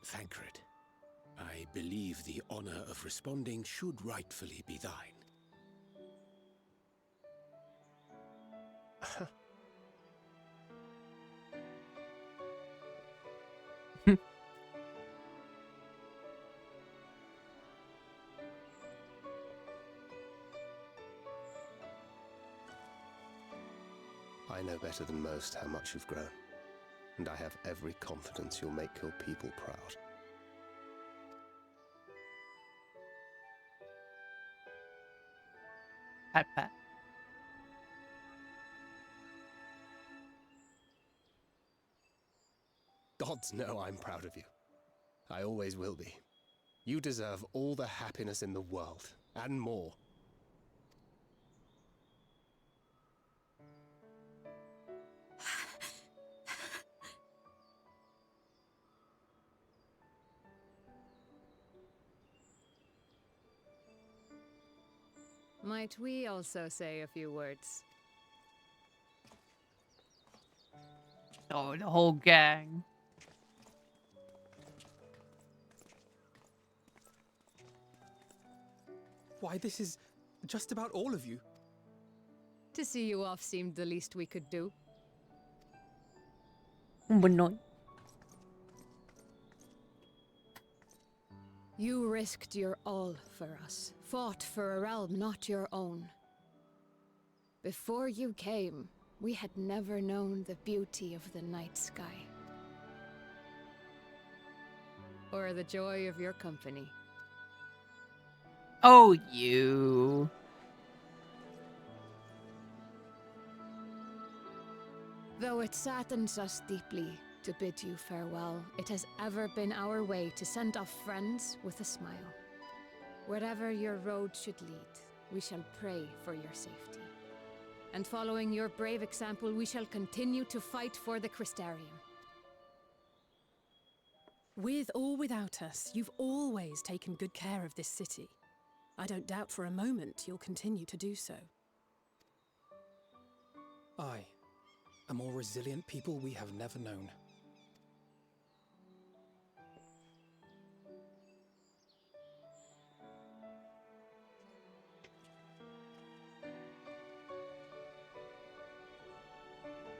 Thancred, I believe the honor of responding should rightfully be thine. I know better than most how much you've grown, and I have every confidence you'll make your people proud. Pat pat. Gods know I'm proud of you. I always will be. You deserve all the happiness in the world, and more. Might we also say a few words? Oh, the whole gang. Why, this is just about all of you. To see you off seemed the least we could do. But no. You risked your all for us, fought for a realm not your own. Before you came, we had never known the beauty of the night sky. Or the joy of your company. Oh, you. Though it saddens us deeply to bid you farewell, it has ever been our way to send off friends with a smile. Wherever your road should lead, we shall pray for your safety. And following your brave example, we shall continue to fight for the Crystarium. With or without us, you've always taken good care of this city. I don't doubt for a moment you'll continue to do so. Aye. A more resilient people we have never known.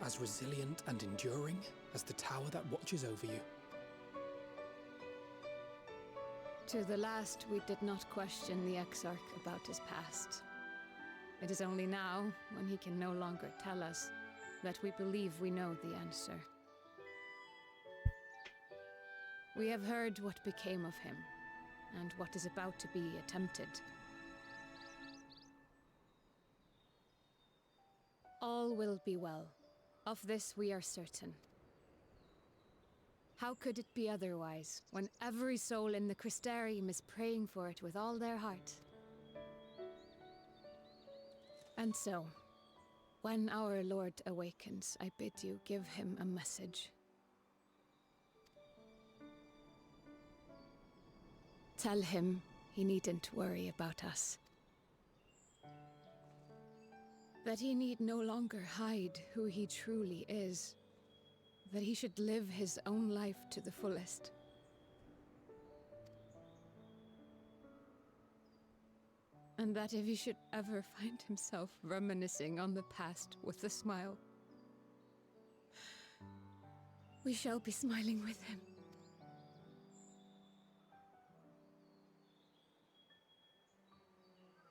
As resilient and enduring as the tower that watches over you. To the last, we did not question the Exarch about his past. It is only now, when he can no longer tell us, that we believe we know the answer. We have heard what became of him, and what is about to be attempted. All will be well. Of this we are certain. How could it be otherwise, when every soul in the Crystarium is praying for it with all their heart? And so, when our Lord awakens, I bid you give him a message. Tell him he needn't worry about us. That he need no longer hide who he truly is. That he should live his own life to the fullest. And that if he should ever find himself reminiscing on the past with a smile, we shall be smiling with him.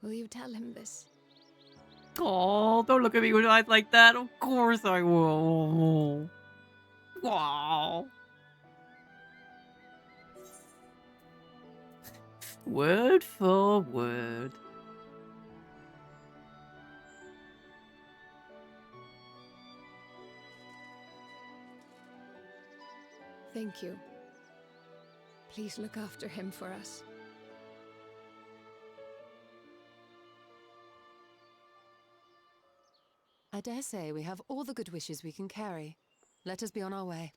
Will you tell him this? Oh, don't look at me with eyes like that. Of course I will. Wow. Word for word. Thank you. Please look after him for us. I dare say we have all the good wishes we can carry. Let us be on our way.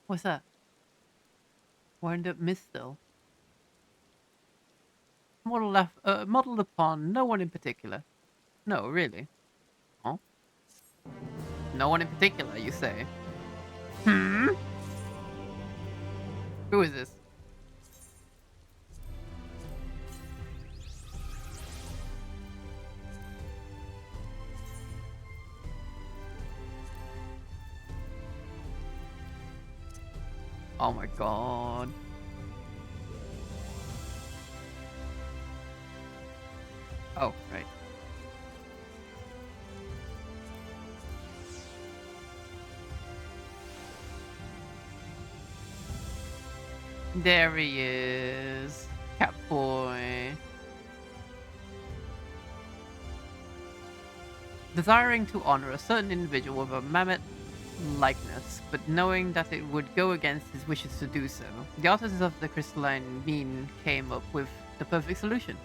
What's that? Wind up miss still. Modeled upon no one in particular. No, really. Oh? No one in particular, you say? Hmm? Who is this? Oh my god. Oh, right. There he is. Catboy. Desiring to honor a certain individual with a mammoth likeness, but knowing that it would go against his wishes to do so, the authors of the crystalline bean came up with the perfect solution.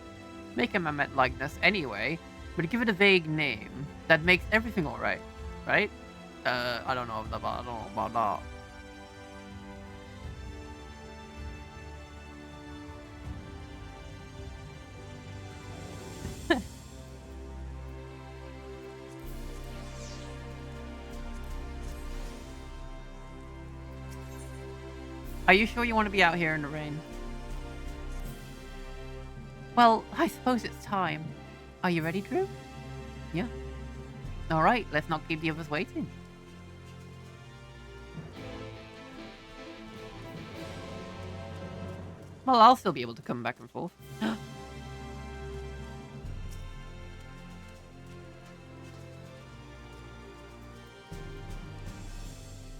Make a mammoth likeness anyway, but give it a vague name that makes everything alright, right? I don't know about that. Are you sure you want to be out here in the rain? Well, I suppose it's time. Are you ready, Drew? Yeah. Alright, let's not keep the others waiting. Well, I'll still be able to come back and forth.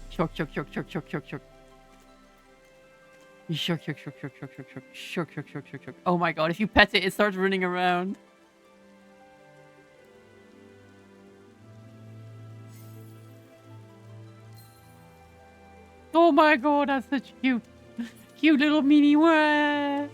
Shork, shork, shork, shork, shork, shork, shork. Shork, shork, shork, shork, shork, shork, shork, shork, shork, shork, shork, shork. Oh my god, if you pet it, it starts running around. Oh my god, that's such cute, cute little mini one.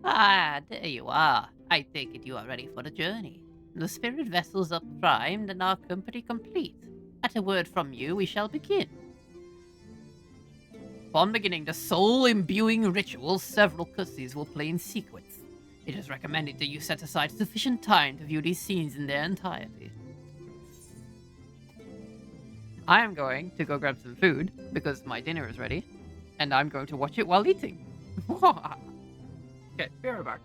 Ah, there you are. I take it you are ready for the journey. The spirit vessels are primed and our company complete. At a word from you, we shall begin. Upon beginning the soul-imbuing ritual, several cutscenes will play in sequence. It is recommended that you set aside sufficient time to view these scenes in their entirety. I am going to go grab some food, because my dinner is ready, and I'm going to watch it while eating. Okay, be right back.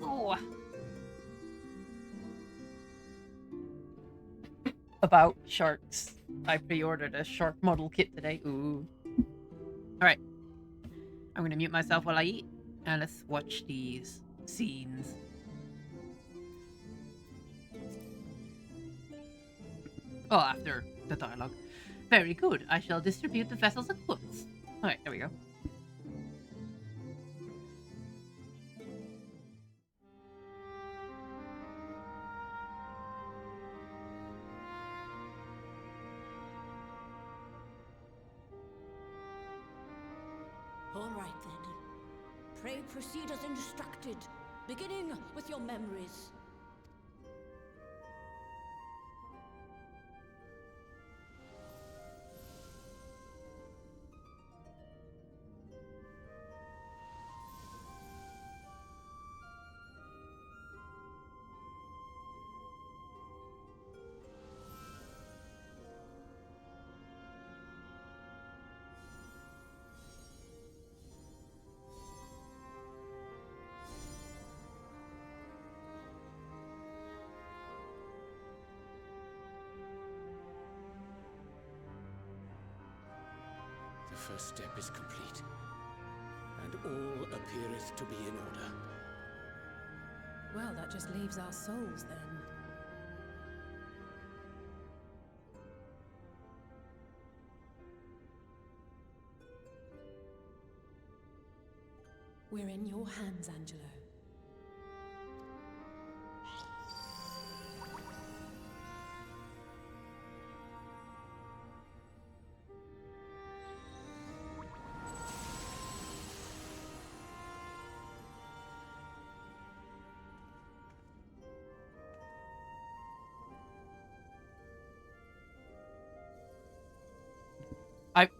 Oh. About sharks. I pre-ordered a shark model kit today. Ooh. Alright. I'm gonna mute myself while I eat. And let's watch these scenes. Oh, after the dialogue. Very good. I shall distribute the vessels at once. Alright, there we go. All right then. Pray proceed as instructed, beginning with your memories. The first step is complete, and all appeareth to be in order. Well, that just leaves our souls then. We're in your hands, Angelo.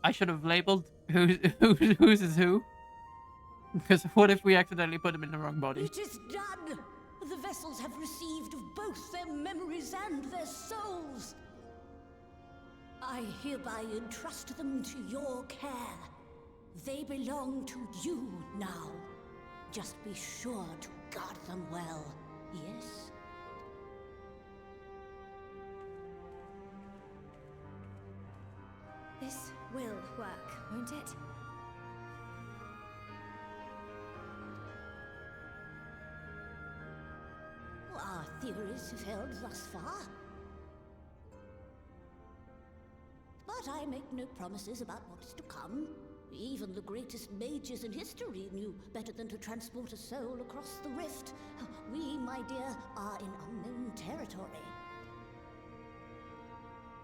I should have labeled whose is who. Because what if we accidentally put him in the wrong body? It is done! vessels have received of both their memories and their souls. I hereby entrust them to your care. They belong to you now. Just be sure to guard them well, yes? This will work, won't it? Our theories have held thus far. But I make no promises about what is to come. Even the greatest mages in history knew better than to transport a soul across the rift. We, my dear, are in unknown territory.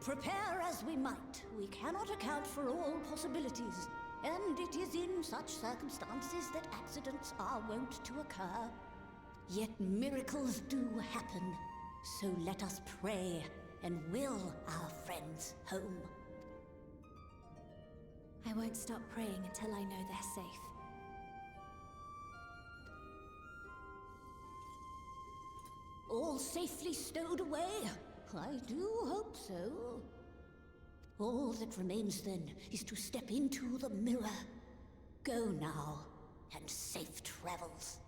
Prepare as we might, we cannot account for all possibilities. And it is in such circumstances that accidents are wont to occur. Yet miracles do happen. So let us pray and will our friends home. I won't stop praying until I know they're safe. All safely stowed away? I do hope so. All that remains then is to step into the mirror. Go now, and safe travels.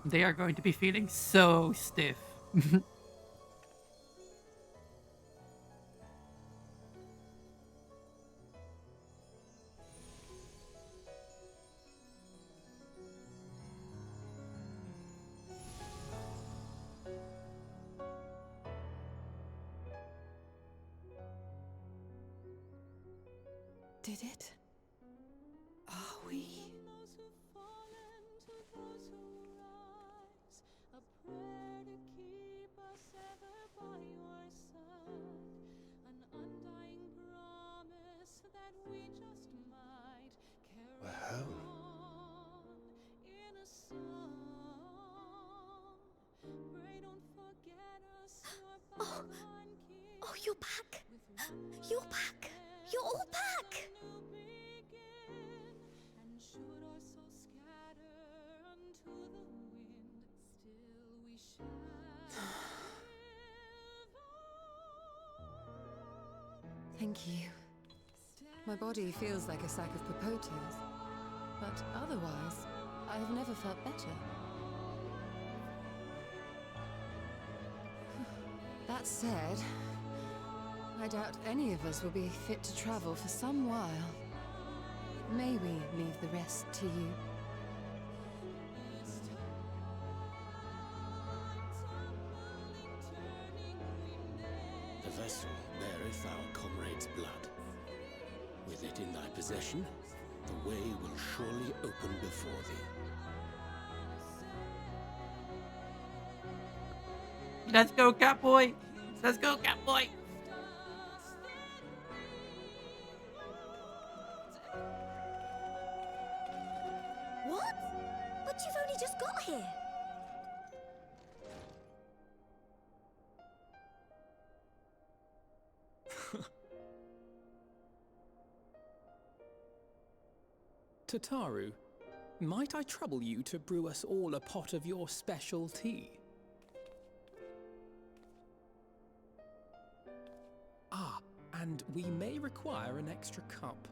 They are going to be feeling so stiff. Did it? Are we? We're home. Oh, you're back. You're back. You're all back. Thank you. My body feels like a sack of popotos, but otherwise, I have never felt better. That said, I doubt any of us will be fit to travel for some while. May we leave the rest to you? The vessel beareth our comrade's blood. With it in thy possession, the way will surely open before thee. Let's go, Catboy! Let's go, Catboy! What? But you've only just got here. Tataru, might I trouble you to brew us all a pot of your special tea? Ah, and we may require an extra cup.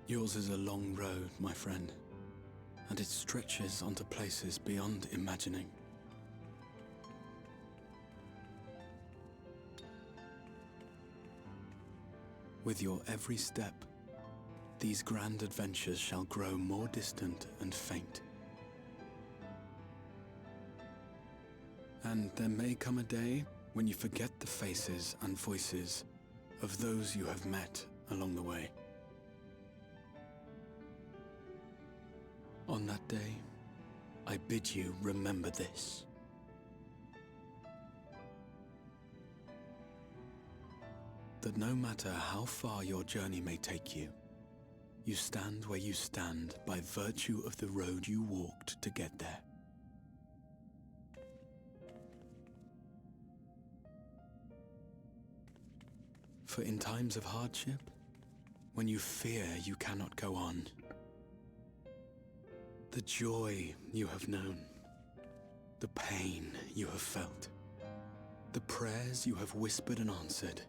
Yours is a long road, my friend, and it stretches onto places beyond imagining. With your every step, these grand adventures shall grow more distant and faint. And there may come a day when you forget the faces and voices of those you have met along the way. On that day, I bid you remember this. That no matter how far your journey may take you, you stand where you stand by virtue of the road you walked to get there. For in times of hardship, when you fear you cannot go on, the joy you have known, the pain you have felt, the prayers you have whispered and answered,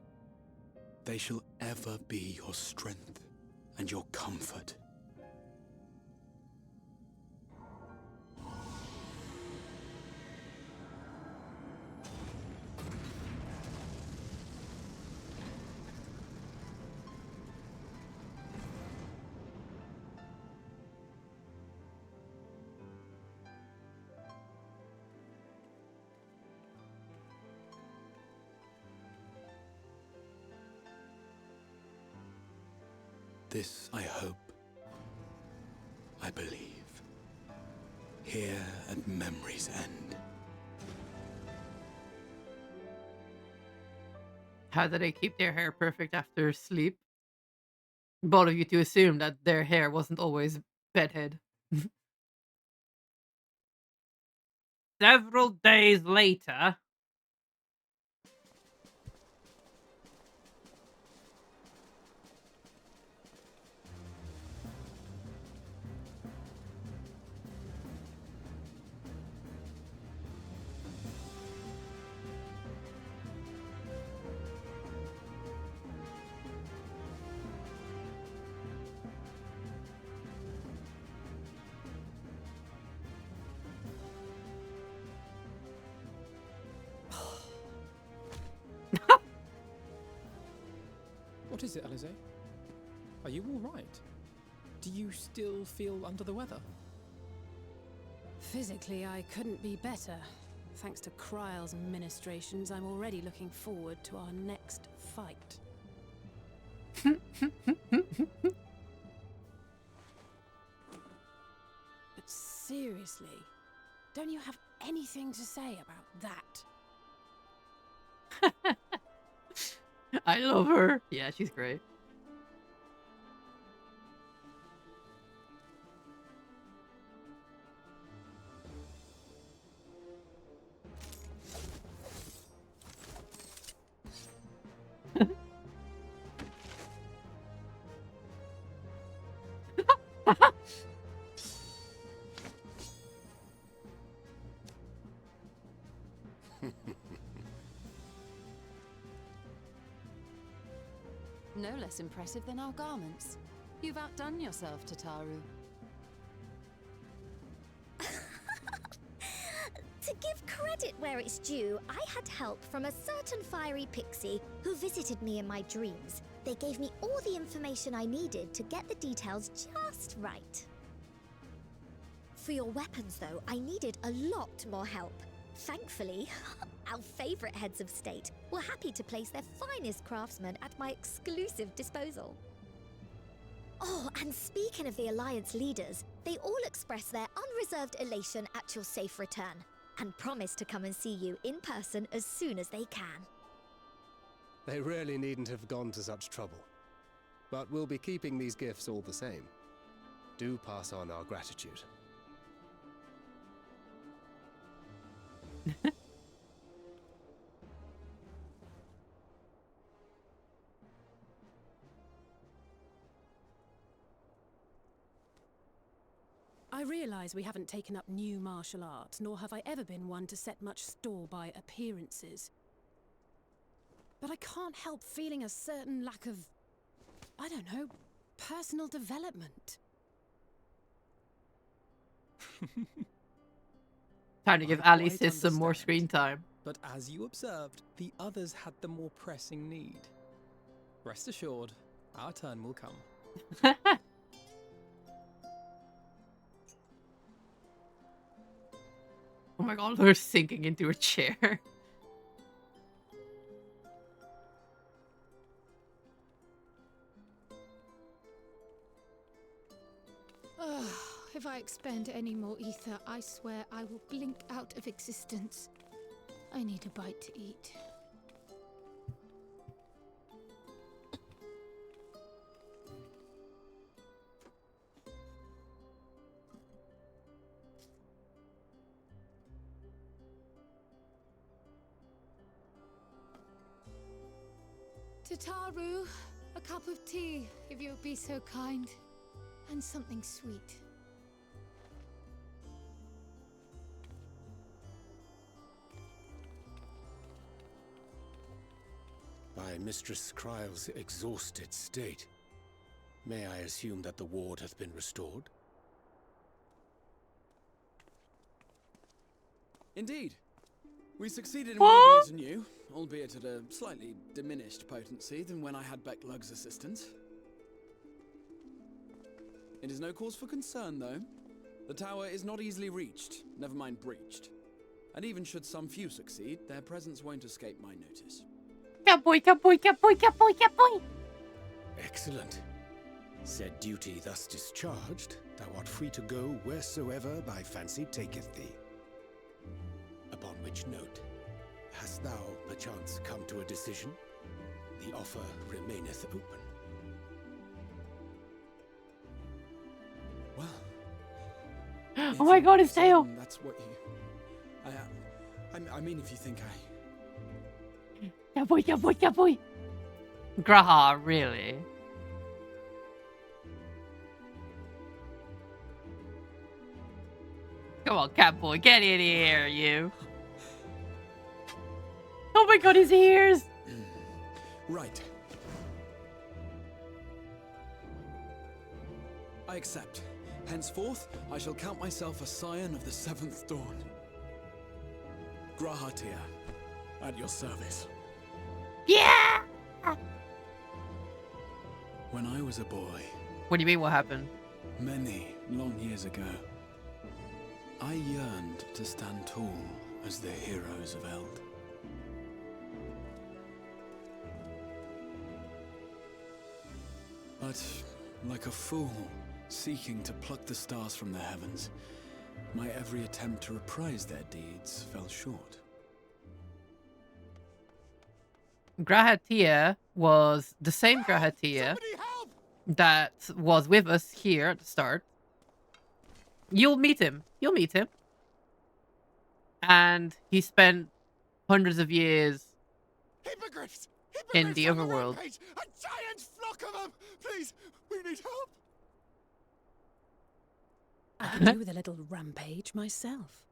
they shall ever be your strength and your comfort. This I hope, I believe, here at memory's end. How do they keep their hair perfect after sleep? Both of you to assume that their hair wasn't always bedhead. Several days later. What is it, Alize? Are you all right? Do you still feel under the weather? Physically, I couldn't be better. Thanks to Kryle's ministrations, I'm already looking forward to our next fight. But seriously, don't you have anything to say about that? I love her. Yeah, she's great. No less impressive than our garments. You've outdone yourself, Tataru. To give credit where it's due, I had help from a certain fiery pixie who visited me in my dreams. They gave me all the information I needed to get the details just right. For your weapons, though, I needed a lot more help. Thankfully, our favorite heads of state were happy to place their finest craftsmen at my exclusive disposal. Oh, and speaking of the Alliance leaders, they all expressed their unreserved elation at your safe return, and promised to come and see you in person as soon as they can. They really needn't have gone to such trouble. But we'll be keeping these gifts all the same. Do pass on our gratitude. I realise we haven't taken up new martial arts, nor have I ever been one to set much store by appearances. But I can't help feeling a certain lack of, I don't know, personal development. Time to give Alice some more screen time. But as you observed, the others had the more pressing need. Rest assured, our turn will come. Oh my god, they're sinking into a chair. If I expend any more ether, I swear I will blink out of existence. I need a bite to eat. Tataru, a cup of tea, if you'll be so kind. And something sweet. By Mistress Kryle's exhausted state, may I assume that the ward hath been restored? Indeed. We succeeded in weaving it anew, albeit at a slightly diminished potency than when I had Becklug's assistance. It is no cause for concern, though. The tower is not easily reached, never mind breached. And even should some few succeed, their presence won't escape my notice. Cowboy, cowboy, cowboy, cowboy, cowboy! Excellent. Said duty thus discharged, thou art free to go wheresoever thy fancy taketh thee. Upon which note, hast thou perchance come to a decision? The offer remaineth open. Well, Oh my god, his tail! That's what you... I mean, if you think I... Cowboy, cowboy, cowboy! Graha, really? Come on, Catboy, get in here, you. Oh my god, his ears! Right. I accept. Henceforth, I shall count myself a scion of the seventh dawn. Grahatir, at your service. Yeah! When I was a boy... What do you mean, what happened? Many long years ago, I yearned to stand tall as the heroes of Eld. But, like a fool, seeking to pluck the stars from the heavens, my every attempt to reprise their deeds fell short. Grahatia was the same Grahatia that was with us here at the start. You'll meet him. You'll meet him. And he spent hundreds of years Hippogriffs! in the on the overworld. rampage! A giant flock of them! Please, we need help! I can do with a little rampage myself.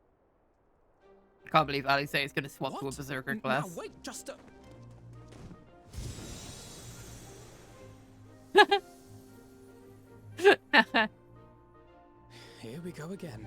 can't believe Alice is gonna swap to a berserker class. Now wait, just a... Here we go again.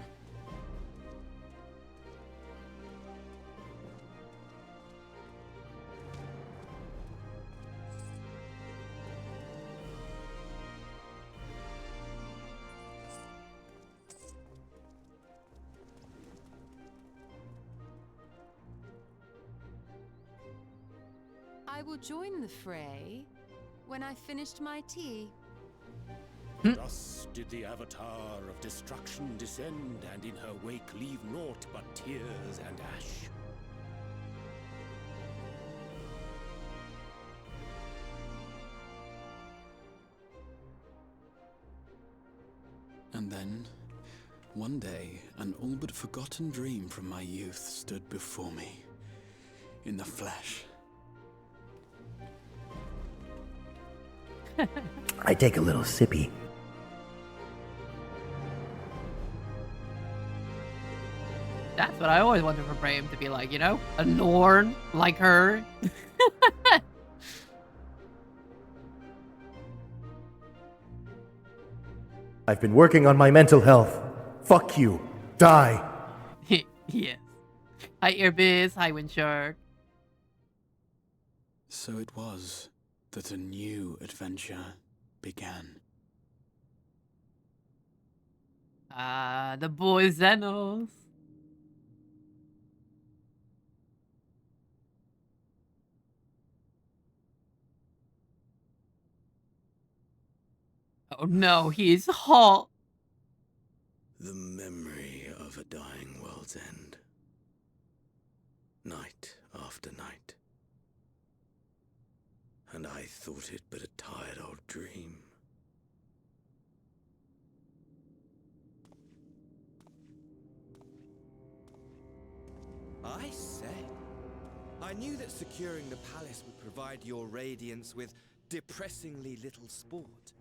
I will join the fray when I've finished my tea. Thus did the Avatar of Destruction descend, and in her wake leave naught but tears and ash. And then, one day, an all but forgotten dream from my youth stood before me, in the flesh. I take a little sippy. That's what I always wanted for Brahim to be like, you know? A Norn like her. I've been working on my mental health. Fuck you. Die. Yes. Hi, Earbiz. Hi, Windshark. So it was that a new adventure began. Ah, the boy Xenos. Oh no, he's hot. The memory of a dying world's end. Night after night. And I thought it but a tired old dream. I say, I knew that securing the palace would provide your radiance with depressingly little sport,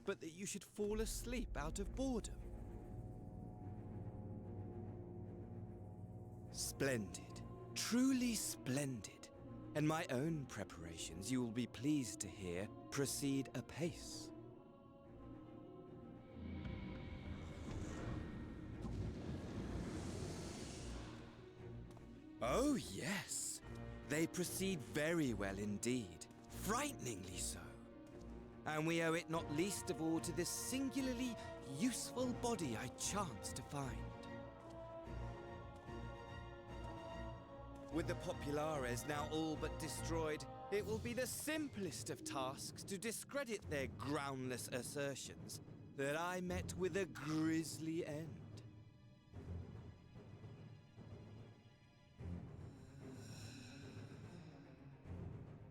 but that you should fall asleep out of boredom. Splendid. Truly splendid. And my own preparations, you will be pleased to hear, proceed apace. Oh, yes. They proceed very well indeed. Frighteningly so. And we owe it not least of all to this singularly useful body I chanced to find. With the Populares now all but destroyed, it will be the simplest of tasks to discredit their groundless assertions that I met with a grisly end.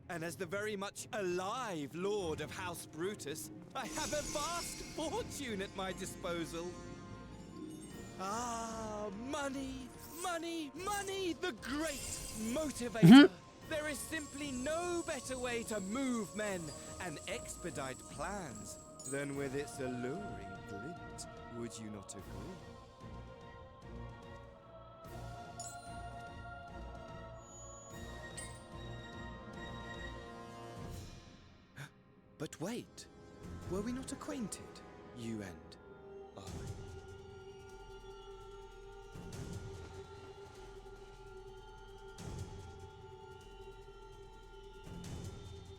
And as the very much alive Lord of House Brutus, I have a vast fortune at my disposal. Ah, money, money, money, the great motivator. There is simply no better way to move men and expedite plans than with its alluring glint. Would you not agree? But wait, were we not acquainted, you and I?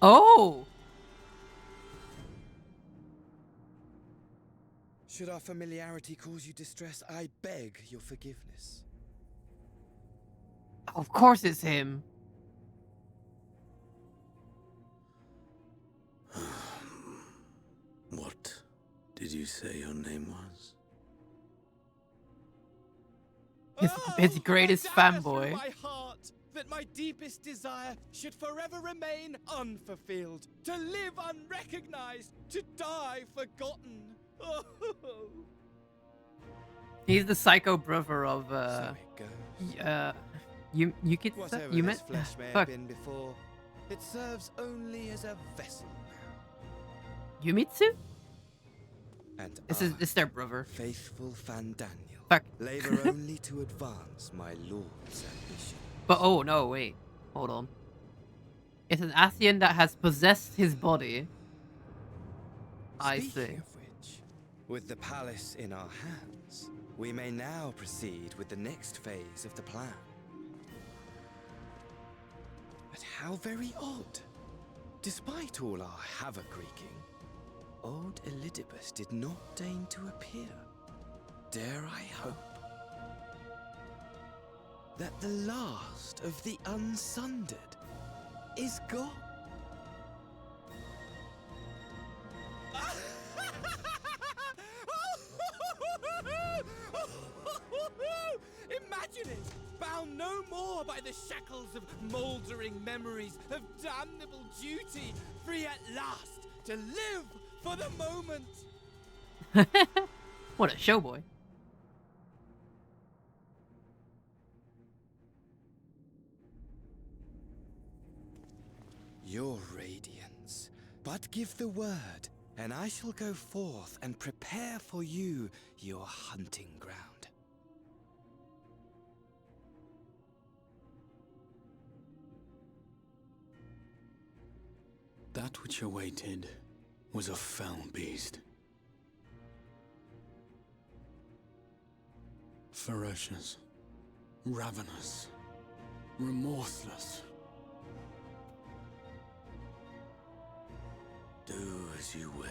Oh! Should our familiarity cause you distress, I beg your forgiveness. Of course it's him. What did you say your name was? His greatest fanboy. My heart, that my deepest desire should forever remain unfulfilled, to live unrecognized, to die forgotten. Oh. He's the psycho brother of you could Whatever you this met flesh may have fuck been before, it serves only as a vessel now. Yumitsu? And This is their brother. faithful Fandaniel, Fuck. Labor only to advance my lord's ambition. But oh no, wait. Hold on. It's an Ascian that has possessed his body. I see. Speaking of which, with the palace in our hands, we may now proceed with the next phase of the plan. But how very odd. Despite all our havoc-wreaking, old Elidibus did not deign to appear. Dare I hope that the last of the unsundered is gone? Imagine it! Bound no more by the shackles of mouldering memories of damnable duty, free at last to live for the moment! What a showboy. Your radiance. But give the word, and I shall go forth and prepare for you your hunting ground. That which awaited was a fell beast. Ferocious, ravenous, remorseless. Do as you will.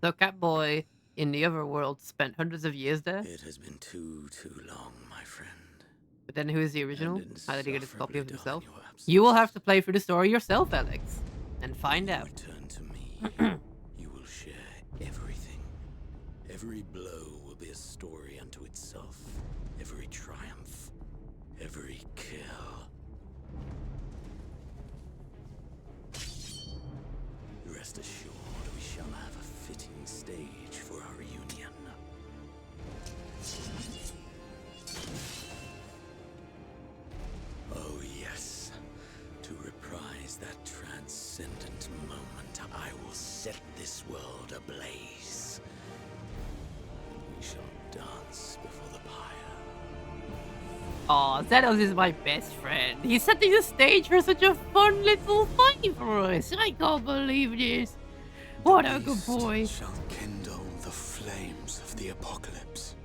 So Catboy in the other world spent hundreds of years there. It has been too long, my friend. But then who is the original? How did he get his copy of insufferably himself? dull in your absence. You will have to play through the story yourself, Alex, and find out. Return to me. You will share everything. Every blow will be a story unto itself. Every triumph. Every kill. Rest assured, we shall have a fitting stage for our reunion. Oh yes, to reprise that transcendent moment, I will set this world ablaze. And we shall dance before the pyre. Aw, Xenos is my best friend. He's setting the stage for such a fun little fight for us. I can't believe this. What a good boy. Shall kindle the flames of the apocalypse.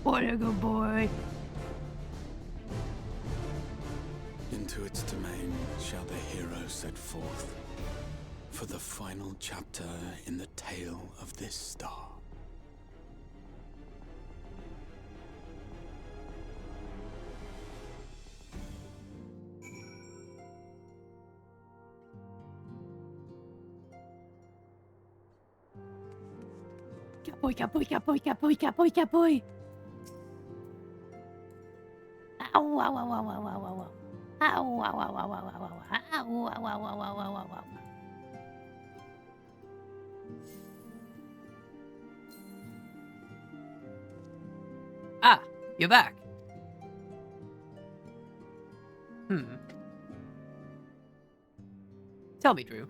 What a good boy. Into its domain shall the hero set forth for the final chapter in the tale of this star. Catboy, catboy, catboy, catboy, catboy, catboy. Ow, ow, ow, ow, ow, ow, ow. Ow, ow, ow, ow, ow, ow, ow. Ow, ow, ow, ow, ow, ow, ow, ow. Ah, you're back. Tell me, Drew.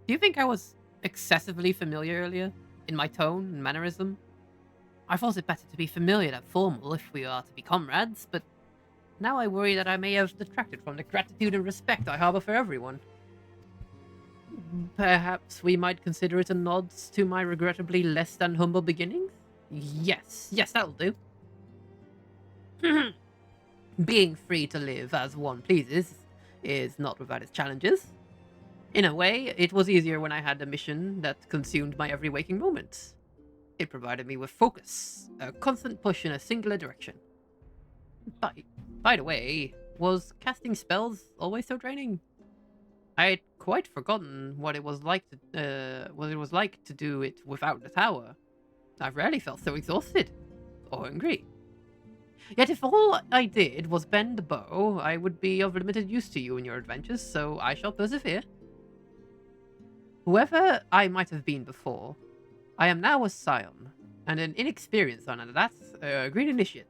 Do you think I was excessively familiar earlier? In my tone and mannerism? I thought it better to be familiar than formal if we are to be comrades, but now I worry that I may have detracted from the gratitude and respect I harbor for everyone. Perhaps we might consider it a nod to my regrettably less than humble beginnings? Yes, that'll do. Being free to live as one pleases is not without its challenges. In a way, it was easier when I had a mission that consumed my every waking moment. It provided me with focus, a constant push in a singular direction. By the way, was casting spells always so draining? I had quite forgotten what it was like to do it without the tower. I've rarely felt so exhausted or hungry. Yet if all I did was bend the bow, I would be of limited use to you in your adventures, so I shall persevere. Whoever I might have been before, I am now a scion, and an inexperienced one, and that's a green initiate.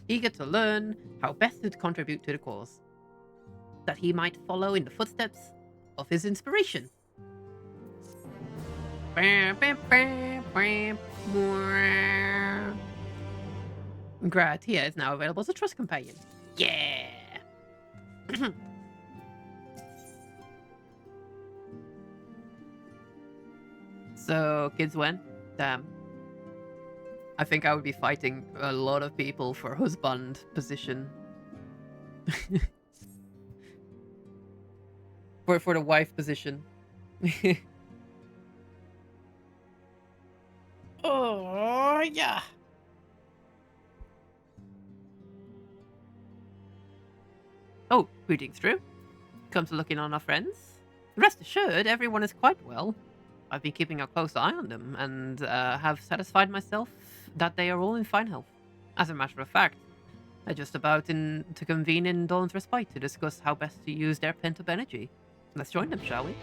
Eager to learn how best to contribute to the cause, that he might follow in the footsteps of his inspiration. Gratia is now available as a trust companion. Yeah! So, kids win? Damn. I think I would be fighting a lot of people for husband position. for the wife position. Oh, yeah. Oh, greetings, Drew. Come to look in on our friends? Rest assured, everyone is quite well. I've been keeping a close eye on them, and have satisfied myself that they are all in fine health. As a matter of fact, they're just about to convene in Dawn's Respite to discuss how best to use their pent-up energy. Let's join them, shall we?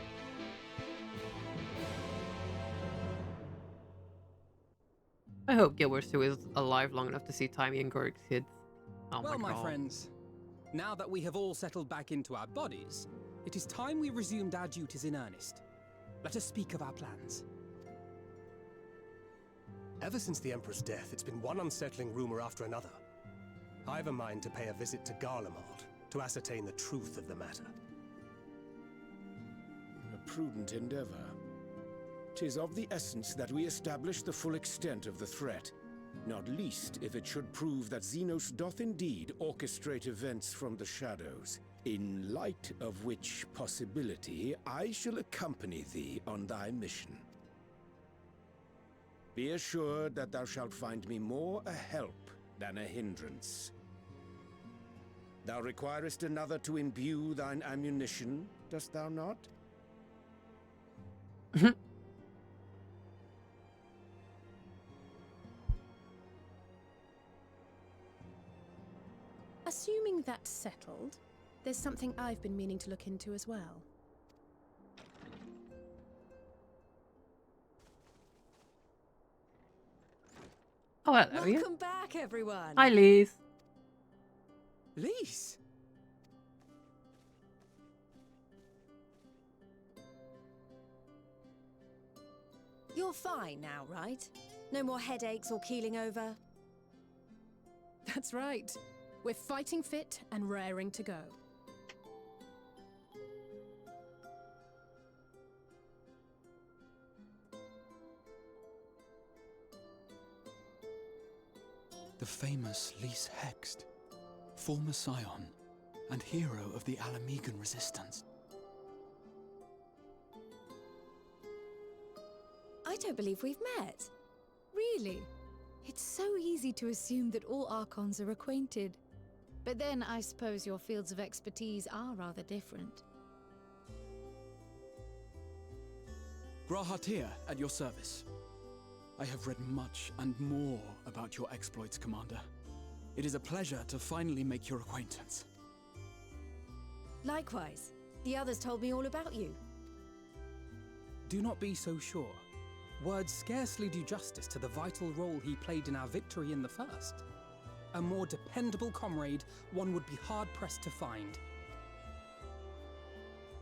I hope Gilbert 2 is alive long enough to see Timmy and Gorg's kids. Oh Well, my my God. friends, now that we have all settled back into our bodies, it is time we resumed our duties in earnest. Let us speak of our plans. Ever since the Emperor's death, it's been one unsettling rumor after another. I've a mind to pay a visit to Garlemald to ascertain the truth of the matter. A prudent endeavor. 'Tis of the essence that we establish the full extent of the threat, not least if it should prove that Xenos doth indeed orchestrate events from the shadows. In light of which possibility, I shall accompany thee on thy mission. Be assured that thou shalt find me more a help than a hindrance. Thou requirest another to imbue thine ammunition, dost thou not? Assuming that's settled, there's something I've been meaning to look into as well. Oh, hello, you. Welcome back, everyone. Hi, Lise. Lise? You're fine now, right? No more headaches or keeling over? That's right. We're fighting fit and raring to go. The famous Lise Hext, former scion and hero of the Alamegan resistance. I don't believe we've met. Really? It's so easy to assume that all Archons are acquainted. But then I suppose your fields of expertise are rather different. Grahatir, at your service. I have read much and more about your exploits, Commander. It is a pleasure to finally make your acquaintance. Likewise, the others told me all about you. Do not be so sure. Words scarcely do justice to the vital role he played in our victory in the first. A more dependable comrade one would be hard-pressed to find.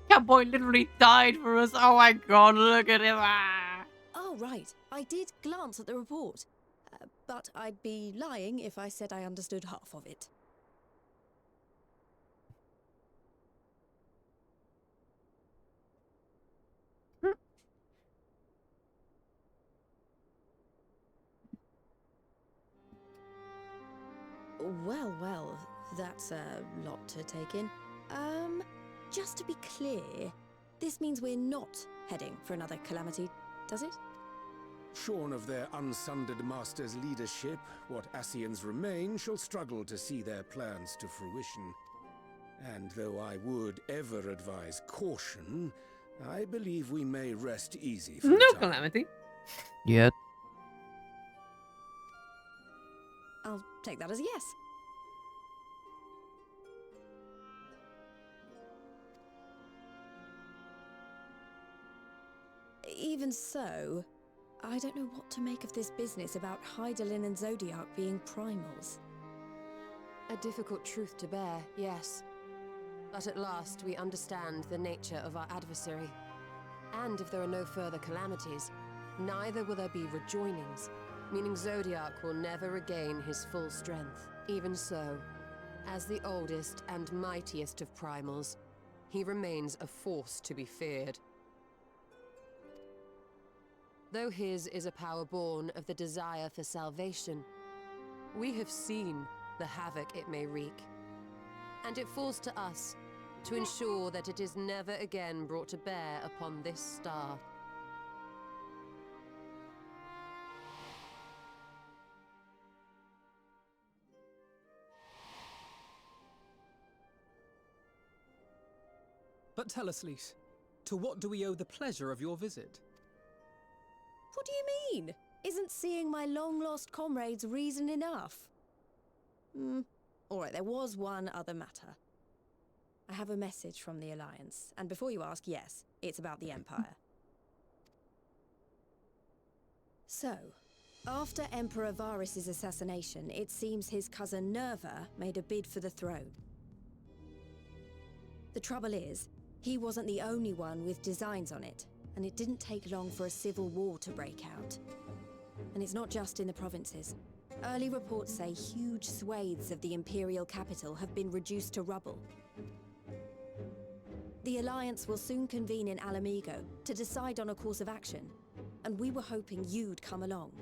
That boy literally died for us. Oh my God, look at him. Ah. Oh, right. I did glance at the report. But I'd be lying if I said I understood half of it. Well, well, that's a lot to take in. Just to be clear, this means we're not heading for another calamity, does it? Shorn of their unsundered master's leadership, what Ascians remain shall struggle to see their plans to fruition. And though I would ever advise caution, I believe we may rest easy for No a time. calamity. Yet. I'll take that as a yes. Even so, I don't know what to make of this business about Hydaelyn and Zodiac being primals. A difficult truth to bear, yes. But at last we understand the nature of our adversary. And if there are no further calamities, neither will there be rejoinings, meaning Zodiac will never regain his full strength. Even so, as the oldest and mightiest of primals, he remains a force to be feared. Though his is a power born of the desire for salvation, we have seen the havoc it may wreak. And it falls to us to ensure that it is never again brought to bear upon this star. But tell us, Lys, to what do we owe the pleasure of your visit? What do you mean? Isn't seeing my long-lost comrades reason enough? Alright, there was one other matter. I have a message from the Alliance, and before you ask, yes, it's about the Empire. So, after Emperor Varys' assassination, it seems his cousin Nerva made a bid for the throne. The trouble is, he wasn't the only one with designs on it, and it didn't take long for a civil war to break out. And it's not just in the provinces. Early reports say huge swathes of the Imperial capital have been reduced to rubble. The Alliance will soon convene in Alamigo to decide on a course of action, and we were hoping you'd come along.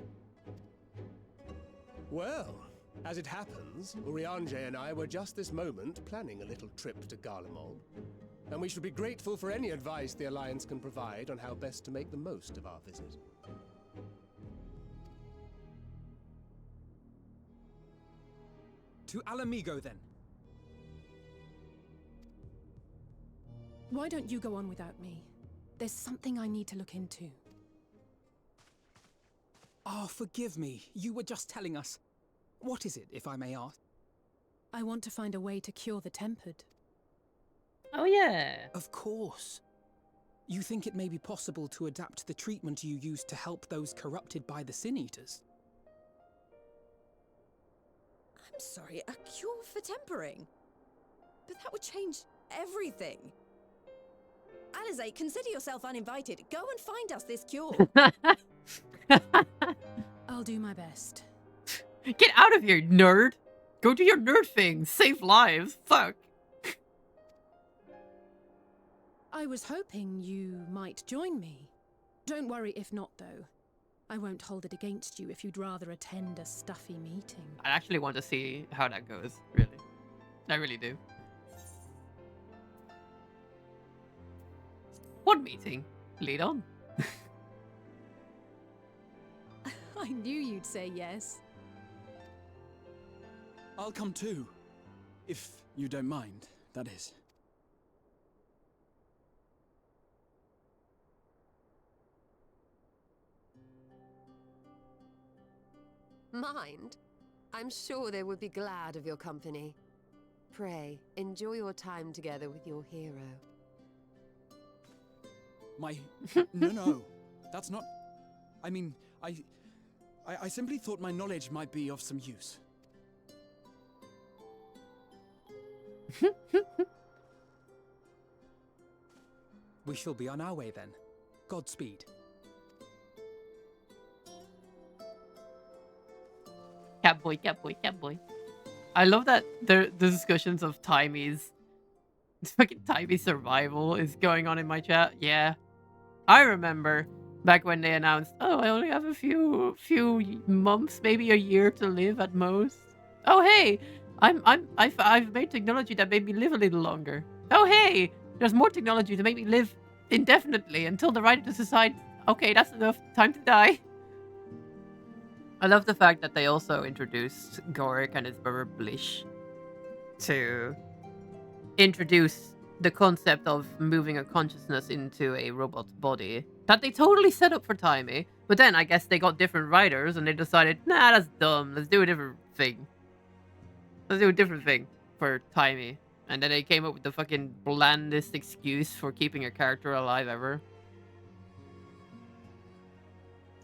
Well, as it happens, Urianger and I were just this moment planning a little trip to Garlemald. And we should be grateful for any advice the Alliance can provide on how best to make the most of our visit. To Alamigo, then. Why don't you go on without me? There's something I need to look into. Oh, forgive me. You were just telling us. What is it, if I may ask? I want to find a way to cure the Tempered. Oh, yeah. Of course. You think it may be possible to adapt the treatment you use to help those corrupted by the Sin Eaters? I'm sorry, a cure for tempering? But that would change everything. Alizé, consider yourself uninvited. Go and find us this cure. I'll do my best. Get out of here, nerd! Go do your nerd thing. Save lives. Fuck. I was hoping you might join me. Don't worry if not, though. I won't hold it against you if you'd rather attend a stuffy meeting. I actually want to see how that goes, really. I really do. What meeting? Lead on. I knew you'd say yes. I'll come too. If you don't mind, that is. Mind? I'm sure they would be glad of your company. Pray, enjoy your time together with your hero. No. That's not... I mean, I simply thought my knowledge might be of some use. We shall be on our way then. Godspeed. Catboy, catboy, catboy. I love that the discussions of Timey's fucking Timey survival is going on in my chat. Yeah. I remember back when they announced, oh, I only have a few months, maybe a year to live at most. Oh hey, I've made technology that made me live a little longer. Oh hey, there's more technology to make me live indefinitely until the writers decide, okay, that's enough, time to die. I love the fact that they also introduced Gorik and his brother Blish to introduce the concept of moving a consciousness into a robot's body that they totally set up for Timey. But then I guess they got different writers and they decided, nah, that's dumb. Let's do a different thing. Let's do a different thing for Timey. And then they came up with the fucking blandest excuse for keeping a character alive ever.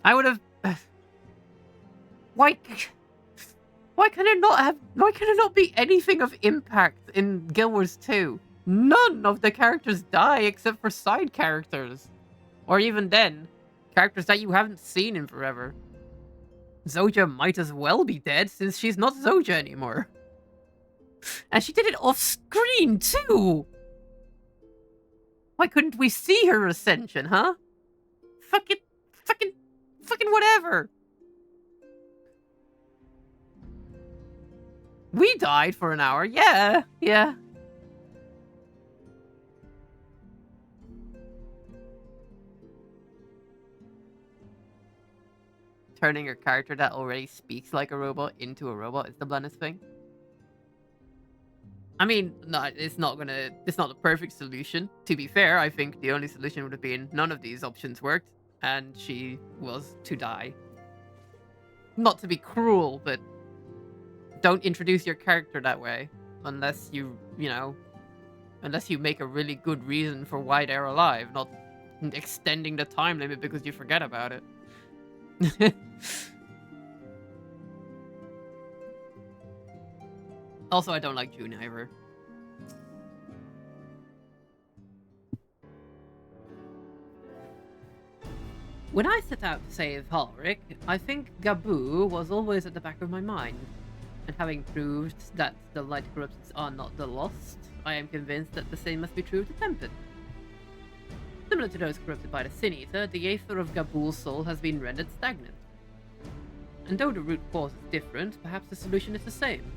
I would have... Why can it not have... Why can it not be anything of impact in Guild Wars 2? None of the characters die except for side characters. Or even then, characters that you haven't seen in forever. Zoja might as well be dead since she's not Zoja anymore. And she did it off screen too! Why couldn't we see her ascension, huh? Fucking whatever. We died for an hour, yeah. Turning a character that already speaks like a robot into a robot is the bluntest thing. I mean, no, it's not the perfect solution. To be fair, I think the only solution would have been none of these options worked, and she was to die. Not to be cruel, but don't introduce your character that way. Unless unless you make a really good reason for why they're alive, not extending the time limit because you forget about it. Also, I don't like June either. When I set out to save Halric, I think Gaboo was always at the back of my mind. And having proved that the light corruptions are not the lost, I am convinced that the same must be true of the tempered. Similar to those corrupted by the Sin Eater, the aether of Gabool's soul has been rendered stagnant. And though the root cause is different, perhaps the solution is the same.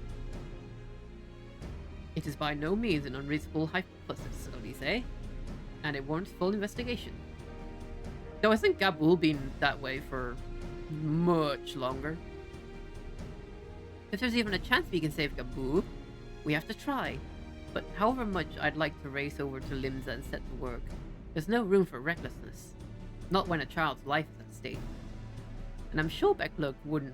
It is by no means an unreasonable hypothesis, Elise, and it warrants full investigation. Though hasn't Gabool been that way for much longer? If there's even a chance we can save Gabool, we have to try. But however much I'd like to race over to Limsa and set to work, there's no room for recklessness. Not when a child's life is at stake. And I'm sure Becklug would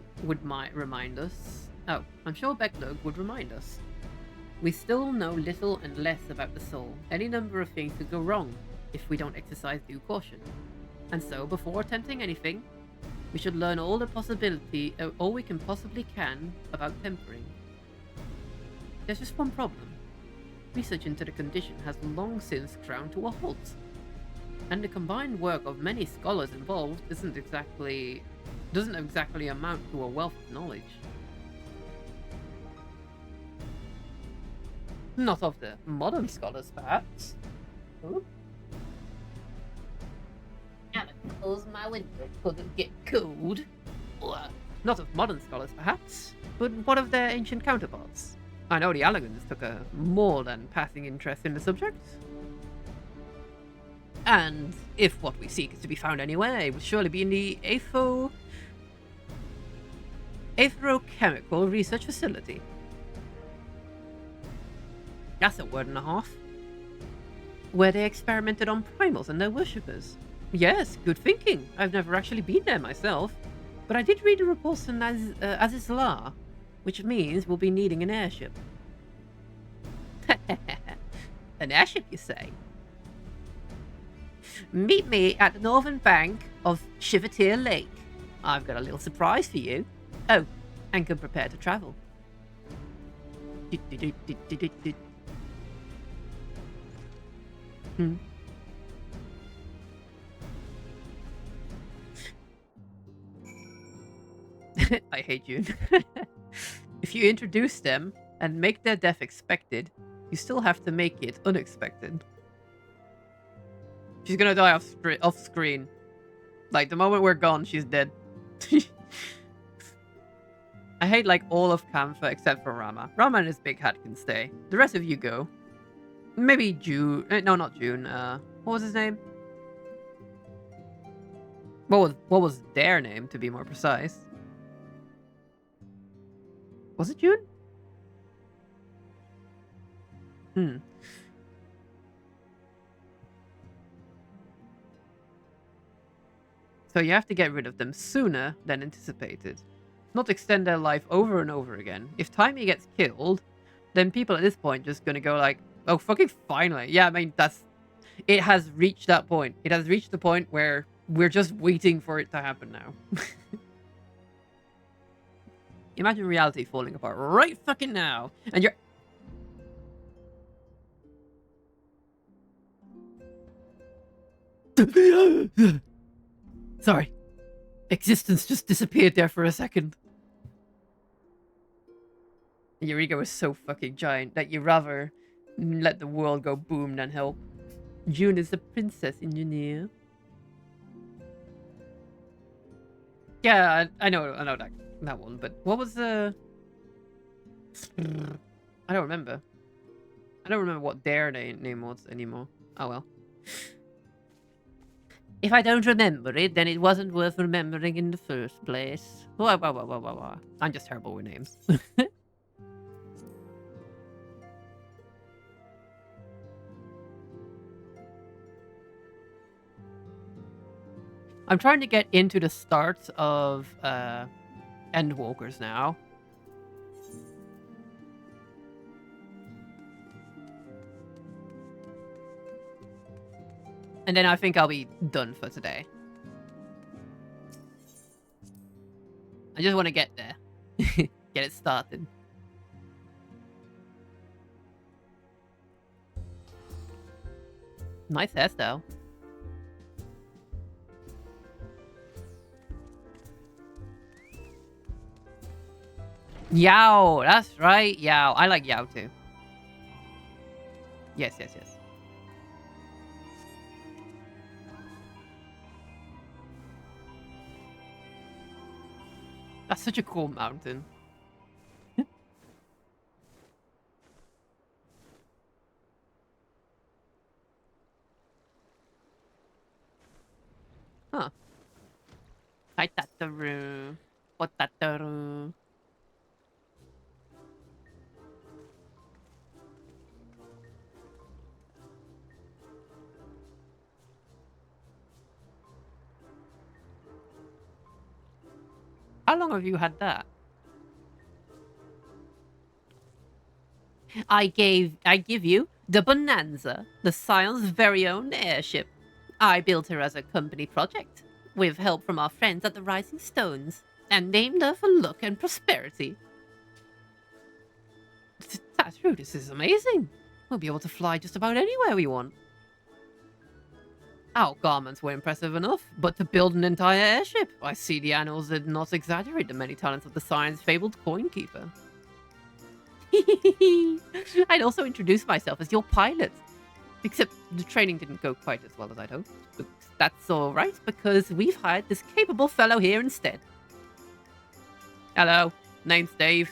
remind us. Oh, I'm sure Becklug would remind us. We still know little and less about the soul. Any number of things could go wrong if we don't exercise due caution. And so, before attempting anything, we should learn all we can possibly about tempering. There's just one problem. Research into the condition has long since ground to a halt. And the combined work of many scholars involved doesn't exactly amount to a wealth of knowledge. Not of the modern scholars, perhaps. Ooh. And I close my window couldn't get cold. Not of modern scholars, perhaps, but what of their ancient counterparts? I know the Allegans took a more than passing interest in the subject. And if what we seek is to be found anywhere, it would surely be in the Aetherochemical Research Facility. That's a word and a half. Where they experimented on primals and their worshippers. Yes, good thinking. I've never actually been there myself. But I did read a report on Azizlar, which means we'll be needing an airship. An airship, you say? Meet me at the northern bank of Shivatir Lake. I've got a little surprise for you. Oh, and can prepare to travel. I hate you. If you introduce them and make their death expected, you still have to make it unexpected. She's gonna die off screen. Like, the moment we're gone, she's dead. I hate, like, all of Kampha except for Rama. Rama and his big hat can stay. The rest of you go. Maybe June. No, not June. What was his name? What was their name, to be more precise? Was it June? So you have to get rid of them sooner than anticipated. Not extend their life over and over again. If Timey gets killed, then people at this point just gonna go like, oh, fucking finally. Yeah, I mean, it has reached that point. It has reached the point where We're just waiting for it to happen now. Imagine reality falling apart right fucking now. And you're... Sorry. Existence just disappeared there for a second. Your ego is so fucking giant that you rather let the world go boom than help. June is the princess engineer. Yeah, I know that one, but what was the... I don't remember. I don't remember what their name was anymore. Oh well. If I don't remember it, then it wasn't worth remembering in the first place. I'm just terrible with names. I'm trying to get into the start of Endwalkers now. And then I think I'll be done for today. I just want to get there. Get it started. Nice hairstyle. Yao, that's right. Yao. I like Yao too. Yes, yes, yes. That's such a cool mountain. Huh. Hi, Tataru. What Tataru? How long have you had that? I give you the Bonanza, the Scion's very own airship. I built her as a company project, with help from our friends at the Rising Stones, and named her for luck and prosperity. That's true, this is amazing. We'll be able to fly just about anywhere we want. Our garments were impressive enough, but to build an entire airship, I see the annals did not exaggerate the many talents of the Scion's fabled coin keeper. I'd also introduce myself as your pilot. Except the training didn't go quite as well as I'd hoped. But that's alright, because we've hired this capable fellow here instead. Hello, name's Dave.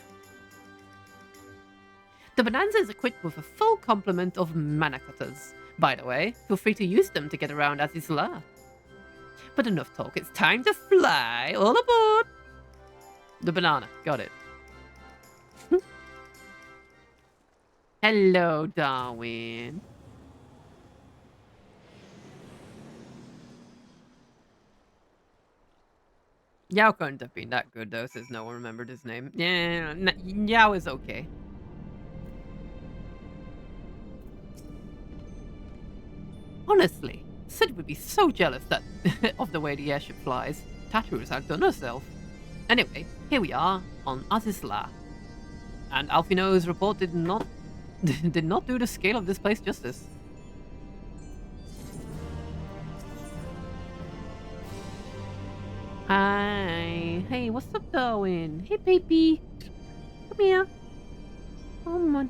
The Bonanza is equipped with a full complement of mana cutters. By the way, feel free to use them to get around Azizla. But enough talk, it's time to fly! All aboard! The banana, got it. Hello, Darwin. Yao couldn't have been that good though, since no one remembered his name. Yeah, Yao is okay. Honestly, Sid would be so jealous that of the way the airship flies. Tataru's outdone herself. Anyway, here we are on Azizla. And Alfino's report did not do the scale of this place justice. Hi. Hey, what's up, Darwin? Hey, baby. Come here. Come on.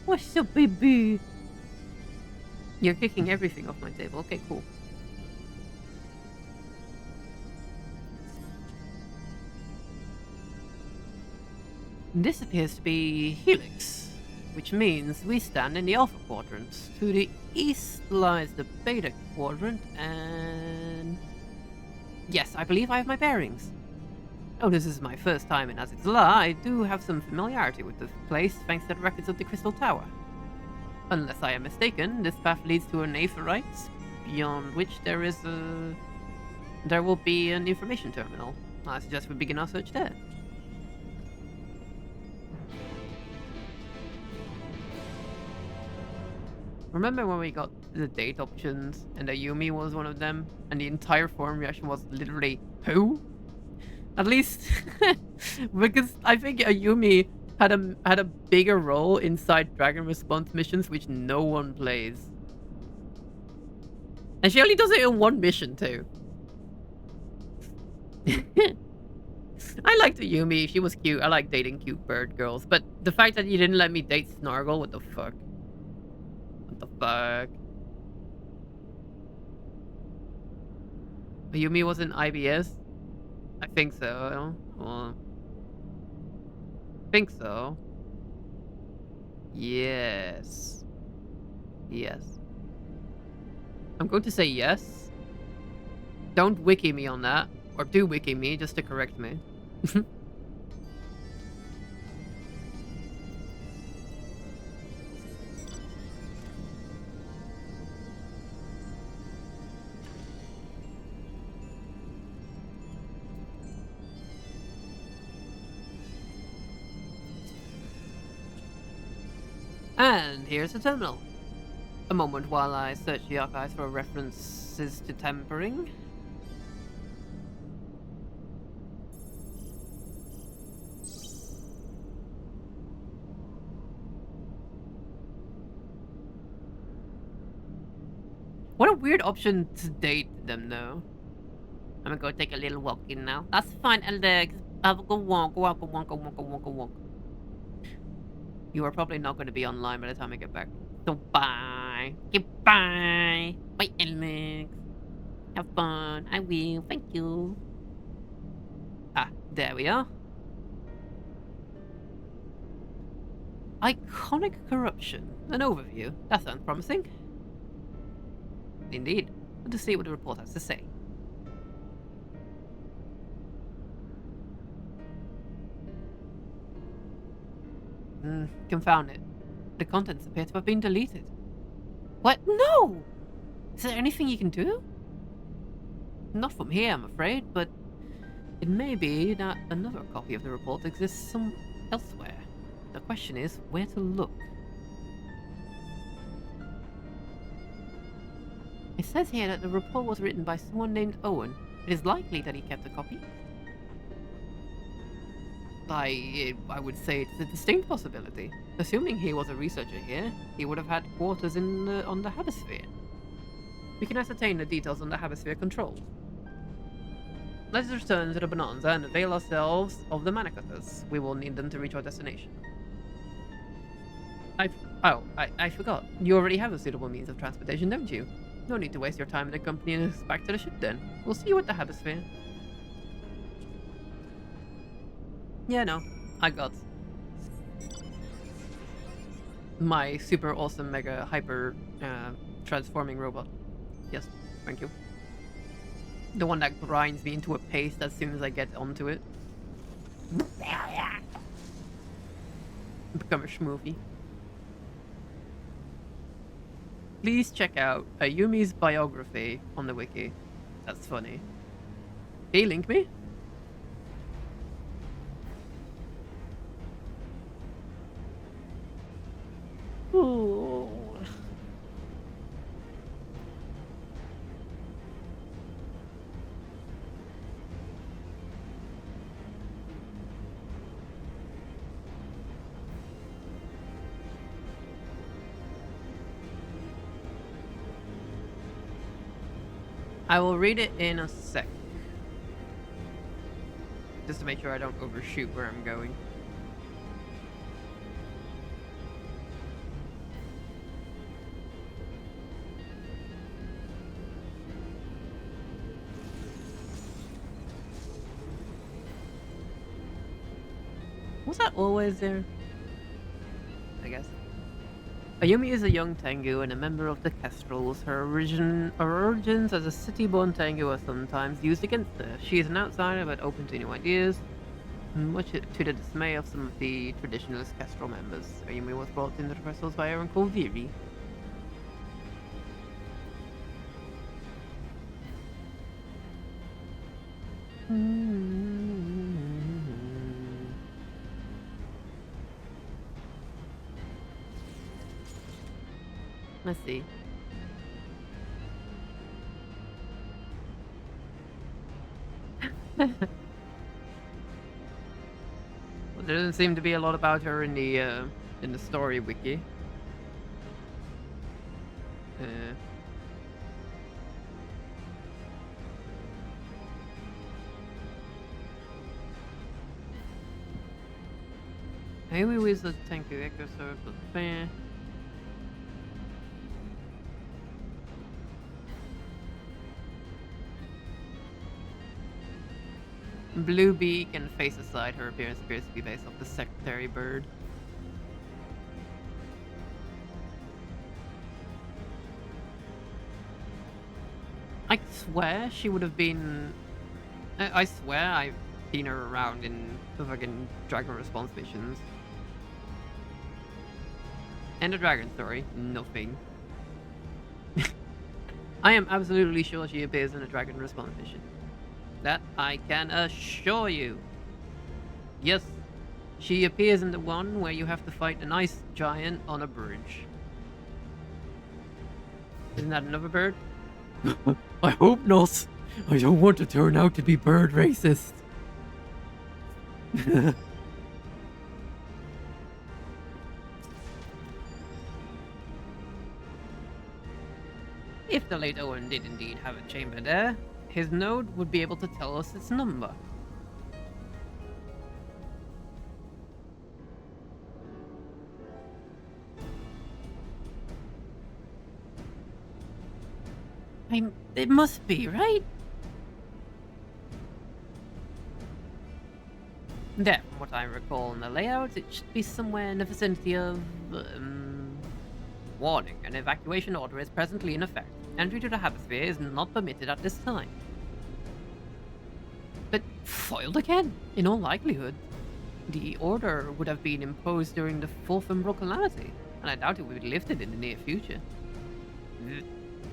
What's up, baby? You're kicking everything off my table. Okay, cool. This appears to be Helix, which means we stand in the Alpha Quadrant. To the east lies the Beta Quadrant, and... yes, I believe I have my bearings. Oh, this is my first time in Azizla. I do have some familiarity with this place, thanks to the records of the Crystal Tower. Unless I am mistaken, this path leads to an Aetheryte, beyond which there will be an information terminal. I suggest we begin our search there. Remember when we got the date options and Ayumi was one of them, and the entire forum reaction was literally, who? At least, because I think Ayumi had a bigger role inside Dragon Response missions, which no one plays. And she only does it in one mission too. I liked Ayumi, she was cute. I like dating cute bird girls, but the fact that you didn't let me date Snargle, what the fuck? What the fuck? Ayumi was in IBS? I think so. Well, I think so. Yes. Yes. I'm going to say yes. Don't wiki me on that. Or do wiki me just to correct me. And here's the terminal. A moment while I search the archives for references to tampering. What a weird option to date them, though. I'm gonna go take a little walk in now. That's fine, Alex. Have a good walk. Walk. You are probably not going to be online by the time I get back. So bye. Goodbye. Bye, Alex. Have fun. I will. Thank you. Ah, there we are. Iconic corruption. An overview. That sounds promising. Indeed. Let's see what the report has to say. Confound it. The contents appear to have been deleted. What? No! Is there anything you can do? Not from here, I'm afraid, but it may be that another copy of the report exists elsewhere. The question is where to look. It says here that the report was written by someone named Owen. It is likely that he kept a copy. I would say it's a distinct possibility. Assuming he was a researcher here, he would have had quarters on the Habisphere. We can ascertain the details on the Habisphere control. Let's return to the Bonanza and avail ourselves of the Manicutters. We will need them to reach our destination. I forgot. You already have a suitable means of transportation, don't you? No need to waste your time in accompanying us back to the ship then. We'll see you at the Habisphere. Yeah, no. I got my super awesome mega hyper transforming robot. Yes, thank you. The one that grinds me into a paste as soon as I get onto it. Become a schmoofy. Please check out Ayumi's biography on the wiki. That's funny. Can you link me? Ooh. I will read it in a sec. Just to make sure I don't overshoot where I'm going. Was that always there? I guess. Ayumi is a young Tengu and a member of the Kestrels. Her origins as a city-born Tengu are sometimes used against her. She is an outsider but open to new ideas, much to the dismay of some of the traditionalist Kestrel members. Ayumi was brought into the Kestrels by her uncle Viri. Let's see. Well, there doesn't seem to be a lot about her in the story wiki. Maybe we the tank of echo circle. Blue beak and face aside, her appearance appears to be based off the secretary bird. I swear she would have been. I swear I've seen her around in the fucking Dragon Response missions. And the Dragon story, nothing. I am absolutely sure she appears in a Dragon Response mission. That I can assure you. Yes, she appears in the one where you have to fight an ice giant on a bridge. Isn't that another bird? I hope not. I don't want to turn out to be bird racist. If the late Owen did indeed have a chamber there, his node would be able to tell us its number. It must be, right? There, from what I recall in the layout, it should be somewhere in the vicinity of... warning, an evacuation order is presently in effect. Entry to the Hemisphere is not permitted at this time. But foiled again, in all likelihood. The order would have been imposed during the Fourth Umbral Calamity, and I doubt it would be lifted in the near future.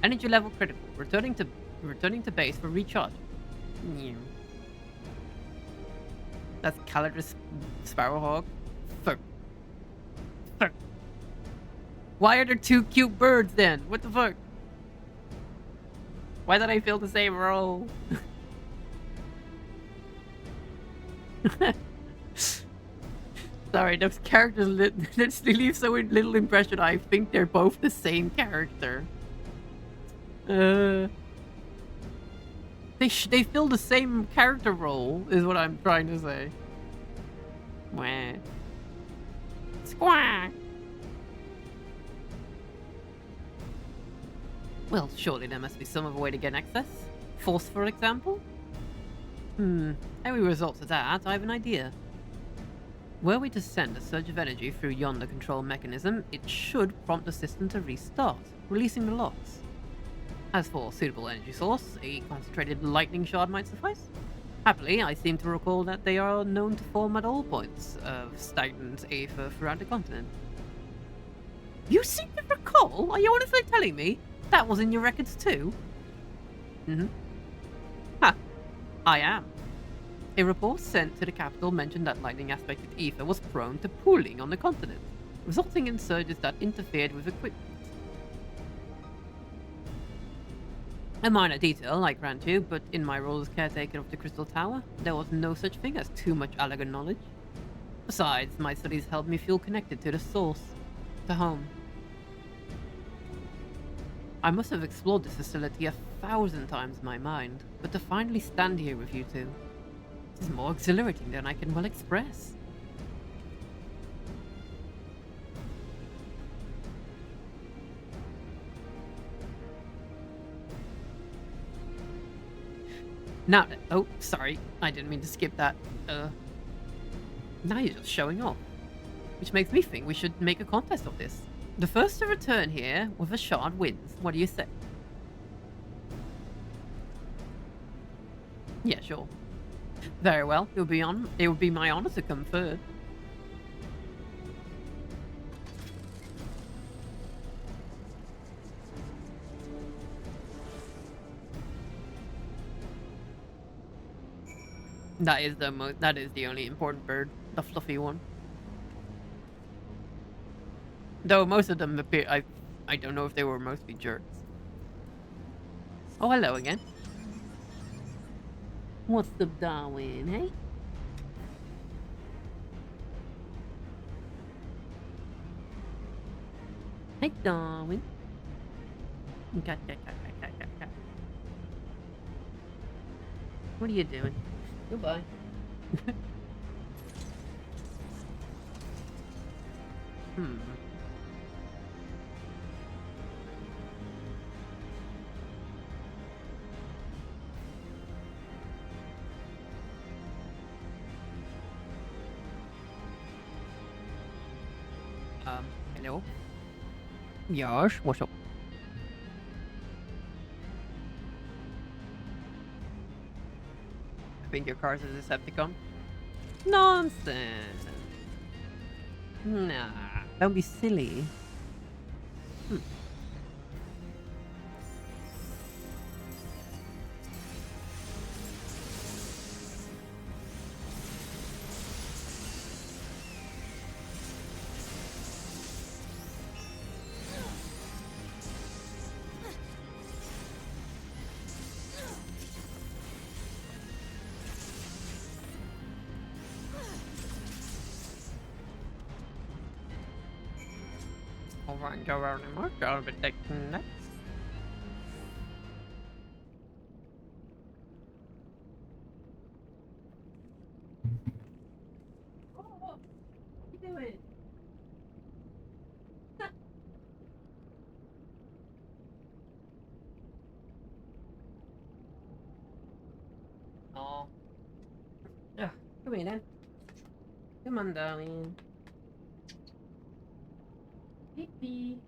Energy level critical. Returning to base for recharge. That's Calidus Sparrowhawk. Fuck. Why are there two cute birds then? What the fuck? Why did I feel the same role? Sorry, those characters literally leave so little impression. I think they're both the same character. They fill the same character role, is what I'm trying to say. Wah. Squawk. Well, surely there must be some other way to get access. Force, for example? How we result to that, I have an idea. Were we to send a surge of energy through yonder control mechanism, it should prompt the system to restart, releasing the locks. As for suitable energy source, a concentrated lightning shard might suffice. Happily, I seem to recall that they are known to form at all points of stagnant aether throughout the continent. You seem to recall? Are you honestly telling me that was in your records too? Ha! I am. A report sent to the capital mentioned that lightning-aspected ether was prone to pooling on the continent, resulting in surges that interfered with equipment. A minor detail, I grant you, but in my role as caretaker of the Crystal Tower, there was no such thing as too much Allagan knowledge. Besides, my studies helped me feel connected to the source, to home. I must have explored this facility 1,000 times in my mind, but to finally stand here with you two, this is more exhilarating than I can well express. Now, oh, sorry, I didn't mean to skip that. Now you're just showing off. Which makes me think we should make a contest of this. The first to return here with a shard wins. What do you say? Yeah, sure. Very well. It would be my honor to come third. That is the only important bird, the fluffy one. Though most of them appear, I don't know if they were mostly jerks. Oh, hello again. What's up, Darwin, hey? Hey, Darwin. Cat. What are you doing? Goodbye. Hello? Yes, what's up? I think your car's a Decepticon? Nonsense! Nah, don't be silly. Thank you very much. I'll be taking that. What are you doing? Oh. Ugh, come here then. Come on, darling. Pee-pee.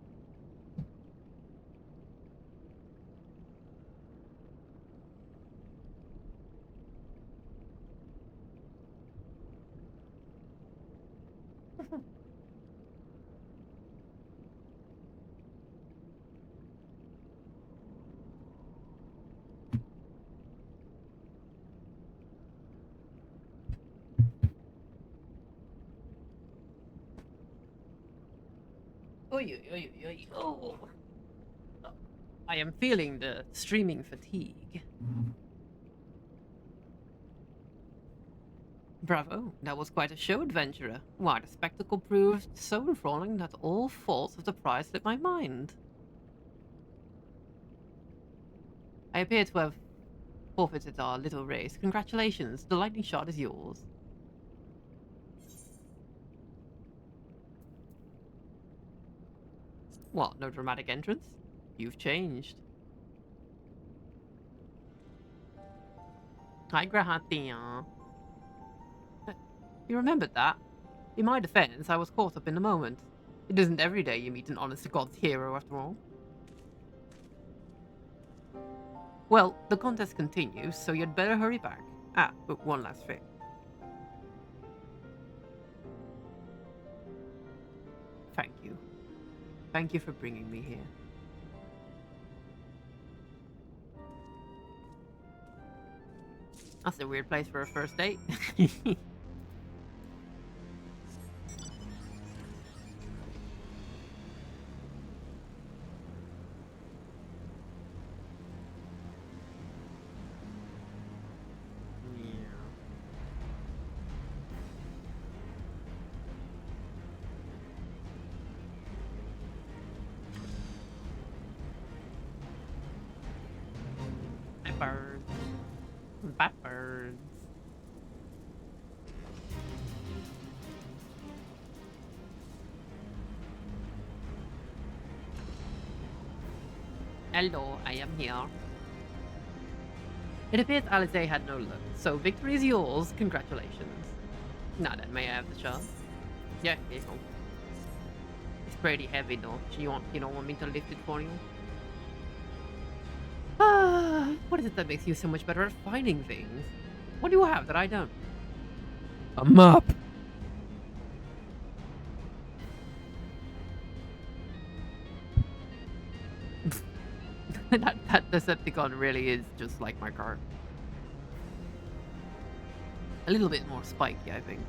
Oh. I am feeling the streaming fatigue. Bravo, that was quite a show, adventurer. Why, the spectacle proved so enthralling that all faults of the prize slipped my mind. I appear to have forfeited our little race. Congratulations, the lightning shot is yours. What, no dramatic entrance? You've changed. Hi, Grahatia. You remembered that? In my defense, I was caught up in the moment. It isn't every day you meet an honest-to-God hero, after all. Well, the contest continues, so you'd better hurry back. Ah, but one last thing. Thank you. Thank you for bringing me here. That's a weird place for a first date. Birds. Bat birds. Hello, I am here. It appears Alize had no luck, so victory is yours. Congratulations. Now then, may I have the chance? Yeah, here you go. It's pretty heavy though. You don't want me to lift it for you? Ah, what is it that makes you so much better at finding things? What do you have that I don't? A mop. that Decepticon really is just like my car. A little bit more spiky, I think.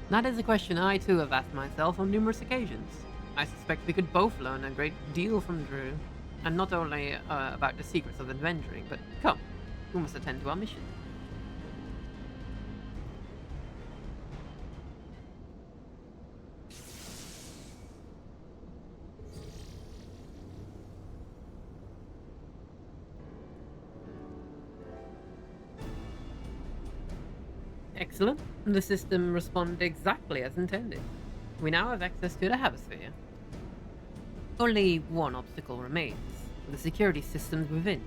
That is a question I too have asked myself on numerous occasions. I suspect we could both learn a great deal from Drew, and not only about the secrets of adventuring, but come, we must attend to our mission. Excellent. The system responded exactly as intended. We now have access to the Hemisphere. Only one obstacle remains, the security systems within.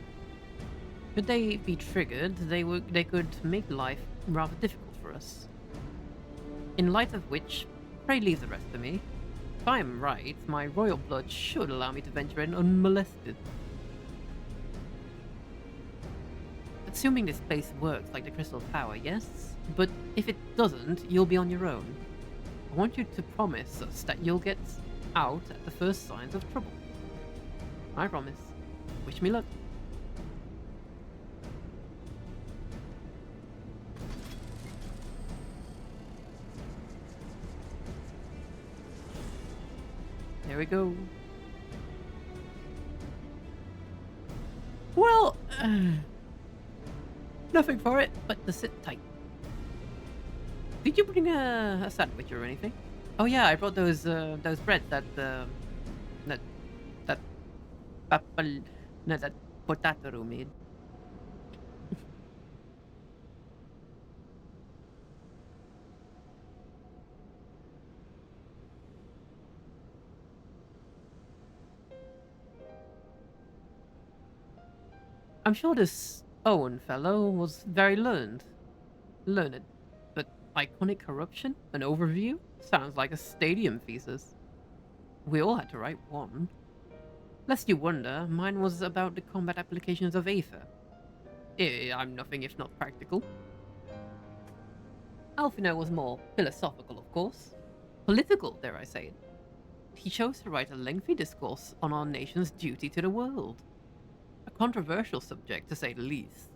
Should they be triggered, they could make life rather difficult for us. In light of which, pray leave the rest to me. If I am right, my royal blood should allow me to venture in unmolested. Assuming this place works like the Crystal Tower, yes? But if it doesn't, you'll be on your own. I want you to promise us that you'll get out at the first signs of trouble. I promise. Wish me luck. There we go. Well, nothing for it but to sit tight. Did you bring a sandwich or anything? Oh yeah, I brought those breads that Potato made. I'm sure this Owen fellow was very learned, but iconic corruption? An overview? Sounds like a stadium thesis. We all had to write one. Lest you wonder, mine was about the combat applications of Aether. I'm nothing if not practical. Alfino was more philosophical, of course. Political, dare I say it. He chose to write a lengthy discourse on our nation's duty to the world. A controversial subject, to say the least.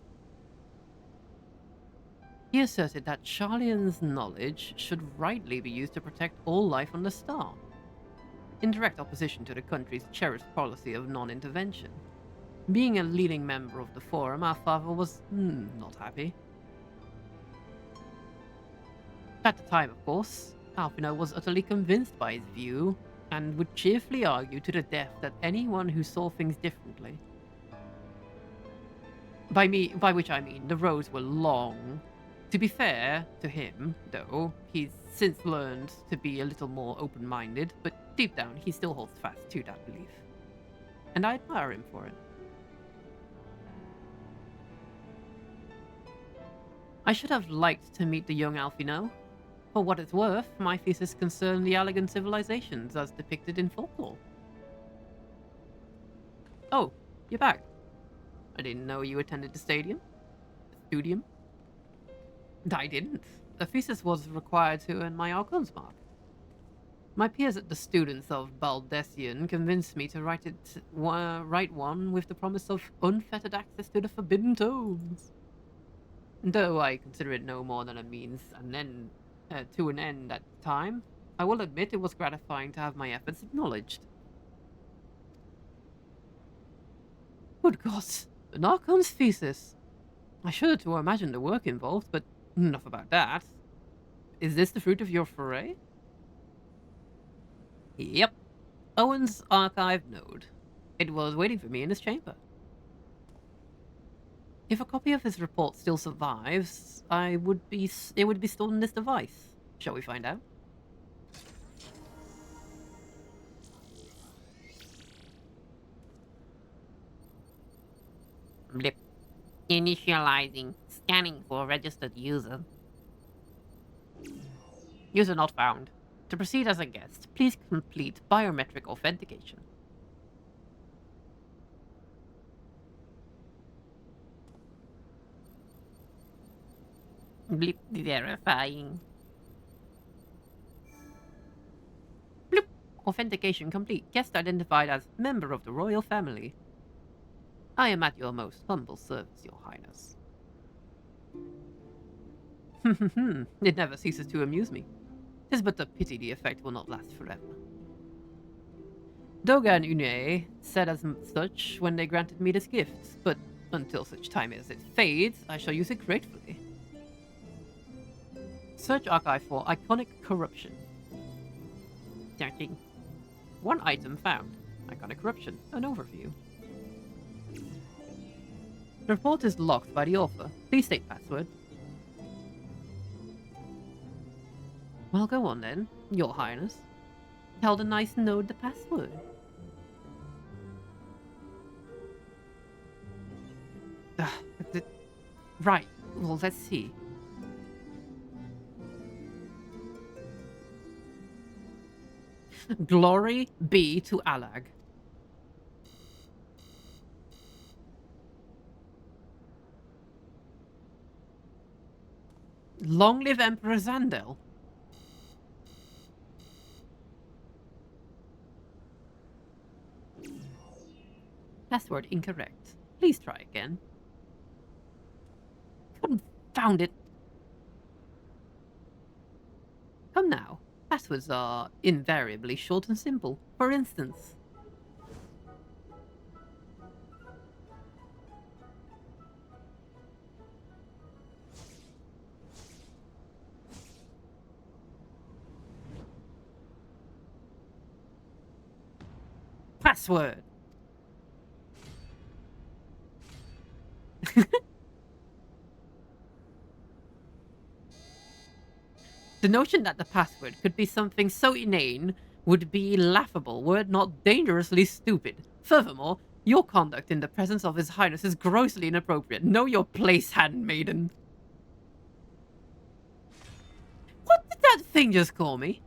He asserted that Charlian's knowledge should rightly be used to protect all life on the star, in direct opposition to the country's cherished policy of non-intervention. Being a leading member of the Forum, our father was not happy. At the time, of course, Alfino was utterly convinced by his view, and would cheerfully argue to the death that anyone who saw things differently. By which I mean the roads were long. To be fair to him, though, he's since learned to be a little more open-minded, but deep down he still holds fast to that belief. And I admire him for it. I should have liked to meet the young Alfino. For what it's worth, my thesis concerned the elegant civilizations as depicted in folklore. Oh, you're back. I didn't know you attended the stadium. Studium. I didn't. The thesis was required to earn my Archon's mark. My peers at the Students of Baldessian convinced me to write one with the promise of unfettered access to the Forbidden Tomes. Though I consider it no more than a means to an end at the time, I will admit it was gratifying to have my efforts acknowledged. Good God, an Archon's thesis. I shudder to imagine the work involved, but enough about that. Is this the fruit of your foray? Yep. Owen's archive node. It was waiting for me in his chamber. If a copy of his report still survives, it would be stored in this device. Shall we find out? Blip. Initializing. Scanning for registered user. User not found. To proceed as a guest, please complete biometric authentication. Blip verifying. Blip. Authentication complete. Guest identified as member of the royal family. I am at your most humble service, your highness. It never ceases to amuse me. 'Tis but a pity the effect will not last forever. Doga and Une said as such when they granted me this gift, but until such time as it fades, I shall use it gratefully. Search archive for iconic corruption. Searching. One item found. Iconic corruption. An overview. The report is locked by the author. Please state password. Well, go on then, Your Highness. Tell the nice node the password. Right, well, let's see. Glory be to Alag. Long live Emperor Zandel. Password incorrect. Please try again. Confound it. Come now. Passwords are invariably short and simple. For instance, password. The notion that the password could be something so inane would be laughable were it not dangerously stupid. Furthermore, your conduct in the presence of His Highness is grossly inappropriate. Know your place, handmaiden. What did that thing just call me?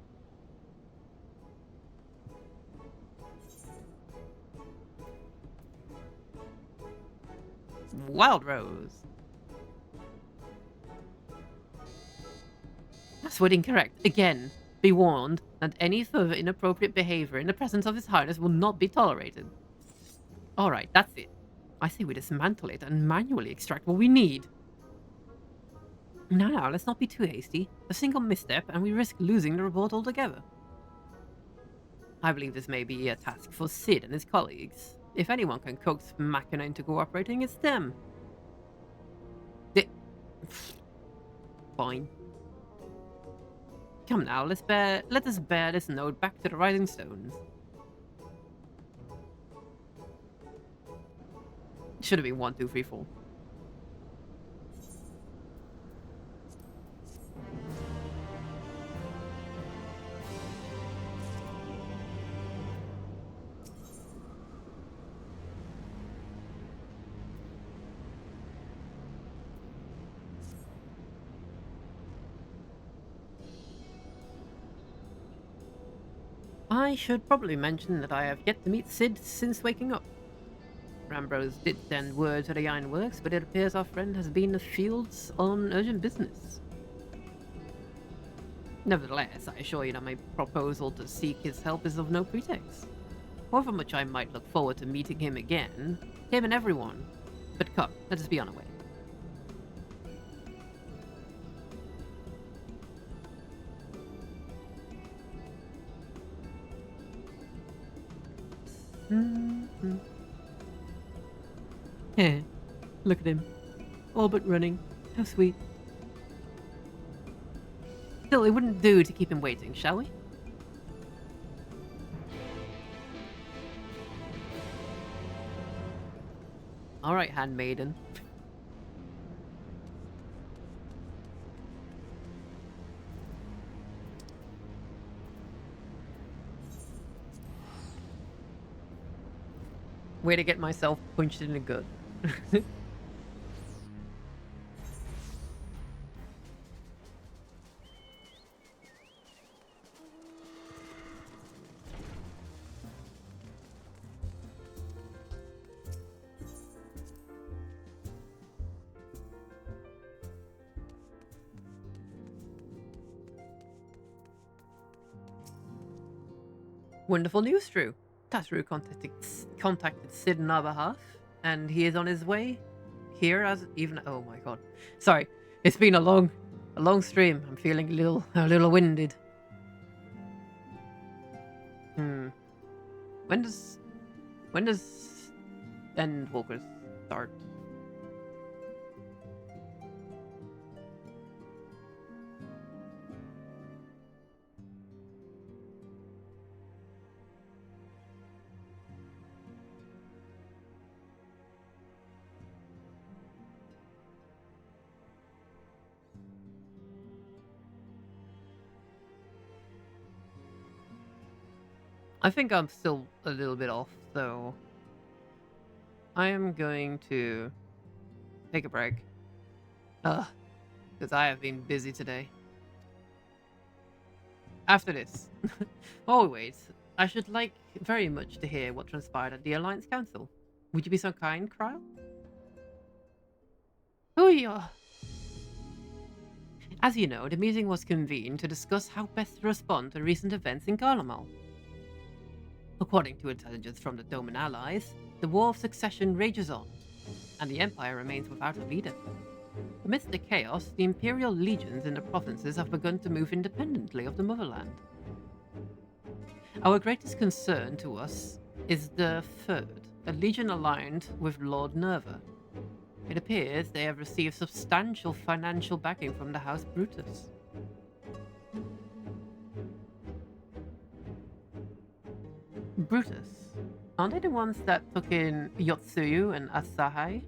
Wild Rose. Password incorrect. Again, be warned that any further inappropriate behavior in the presence of His Highness will not be tolerated. Alright, that's it. I say we dismantle it and manually extract what we need. Now, let's not be too hasty. A single misstep and we risk losing the report altogether. I believe this may be a task for Sid and his colleagues. If anyone can coax Machina into cooperating, it's them. Fine. Come now, let us bear this note back to the Rising Stones. Should have been 1, 2, 3, 4. I should probably mention that I have yet to meet Sid since waking up. Rambrose did send word to the Ironworks, but it appears our friend has been in the fields on urgent business. Nevertheless, I assure you that my proposal to seek his help is of no pretext. However much I might look forward to meeting him again, him and everyone. But come, let us be on our way. Look at him. All but running. How sweet. Still, it wouldn't do to keep him waiting, shall we? Alright, handmaiden. Way to get myself punched in the gut. Wonderful news, Drew. Tasru contacted Sid on our behalf, and he is on his way here as even. Oh my god, sorry, it's been a long stream. I'm feeling a little winded. When does Endwalkers start? I think I'm still a little bit off, so I am going to take a break. Because I have been busy today. After this. Oh, wait. I should like very much to hear what transpired at the Alliance Council. Would you be so kind, Kryle? Hoo-yah! As you know, the meeting was convened to discuss how best to respond to recent events in Garlemald. According to intelligence from the Doman allies, the War of Succession rages on, and the Empire remains without a leader. Amidst the chaos, the Imperial legions in the provinces have begun to move independently of the motherland. Our greatest concern to us is the Third, a legion aligned with Lord Nerva. It appears they have received substantial financial backing from the House Brutus. Brutus? Aren't they the ones that took in Yotsuyu and Asahi?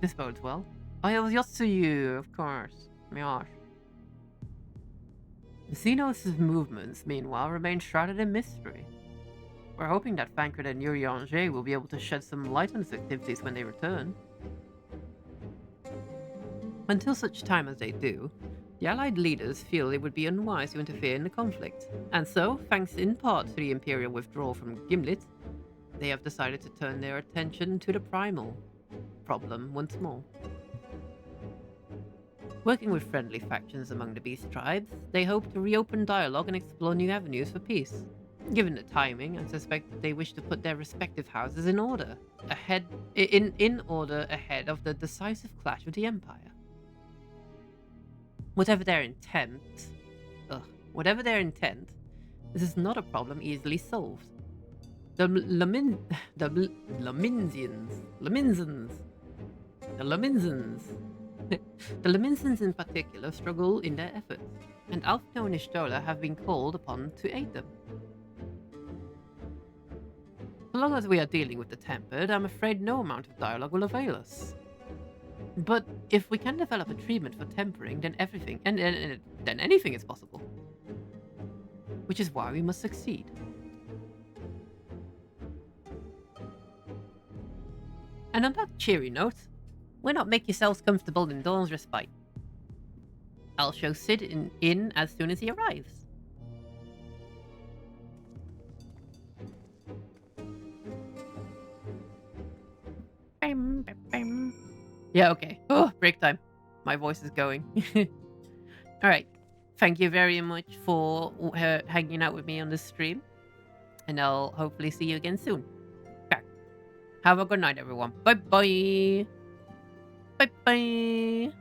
This bodes well. Oh, it was Yotsuyu, of course. Myosh. Xenos' movements, meanwhile, remain shrouded in mystery. We're hoping that Fankred and Urianger will be able to shed some light on his activities when they return. Until such time as they do, the Allied leaders feel it would be unwise to interfere in the conflict, and so, thanks in part to the Imperial withdrawal from Gimlet, they have decided to turn their attention to the Primal problem once more. Working with friendly factions among the beast tribes, they hope to reopen dialogue and explore new avenues for peace. Given the timing, I suspect that they wish to put their respective houses in order ahead of the decisive clash with the Empire. Whatever their intent, this is not a problem easily solved. The Laminsans in particular struggle in their efforts, and Alfno and Ishtola have been called upon to aid them. So long as we are dealing with the Tempered, I'm afraid no amount of dialogue will avail us. But if we can develop a treatment for tempering, then then anything is possible. Which is why we must succeed. And on that cheery note, why not make yourselves comfortable in Dawn's Respite? I'll show Sid in as soon as he arrives. Yeah, okay. Oh, break time. My voice is going. Alright. Thank you very much for hanging out with me on this stream. And I'll hopefully see you again soon. Okay. Have a good night, everyone. Bye-bye. Bye-bye.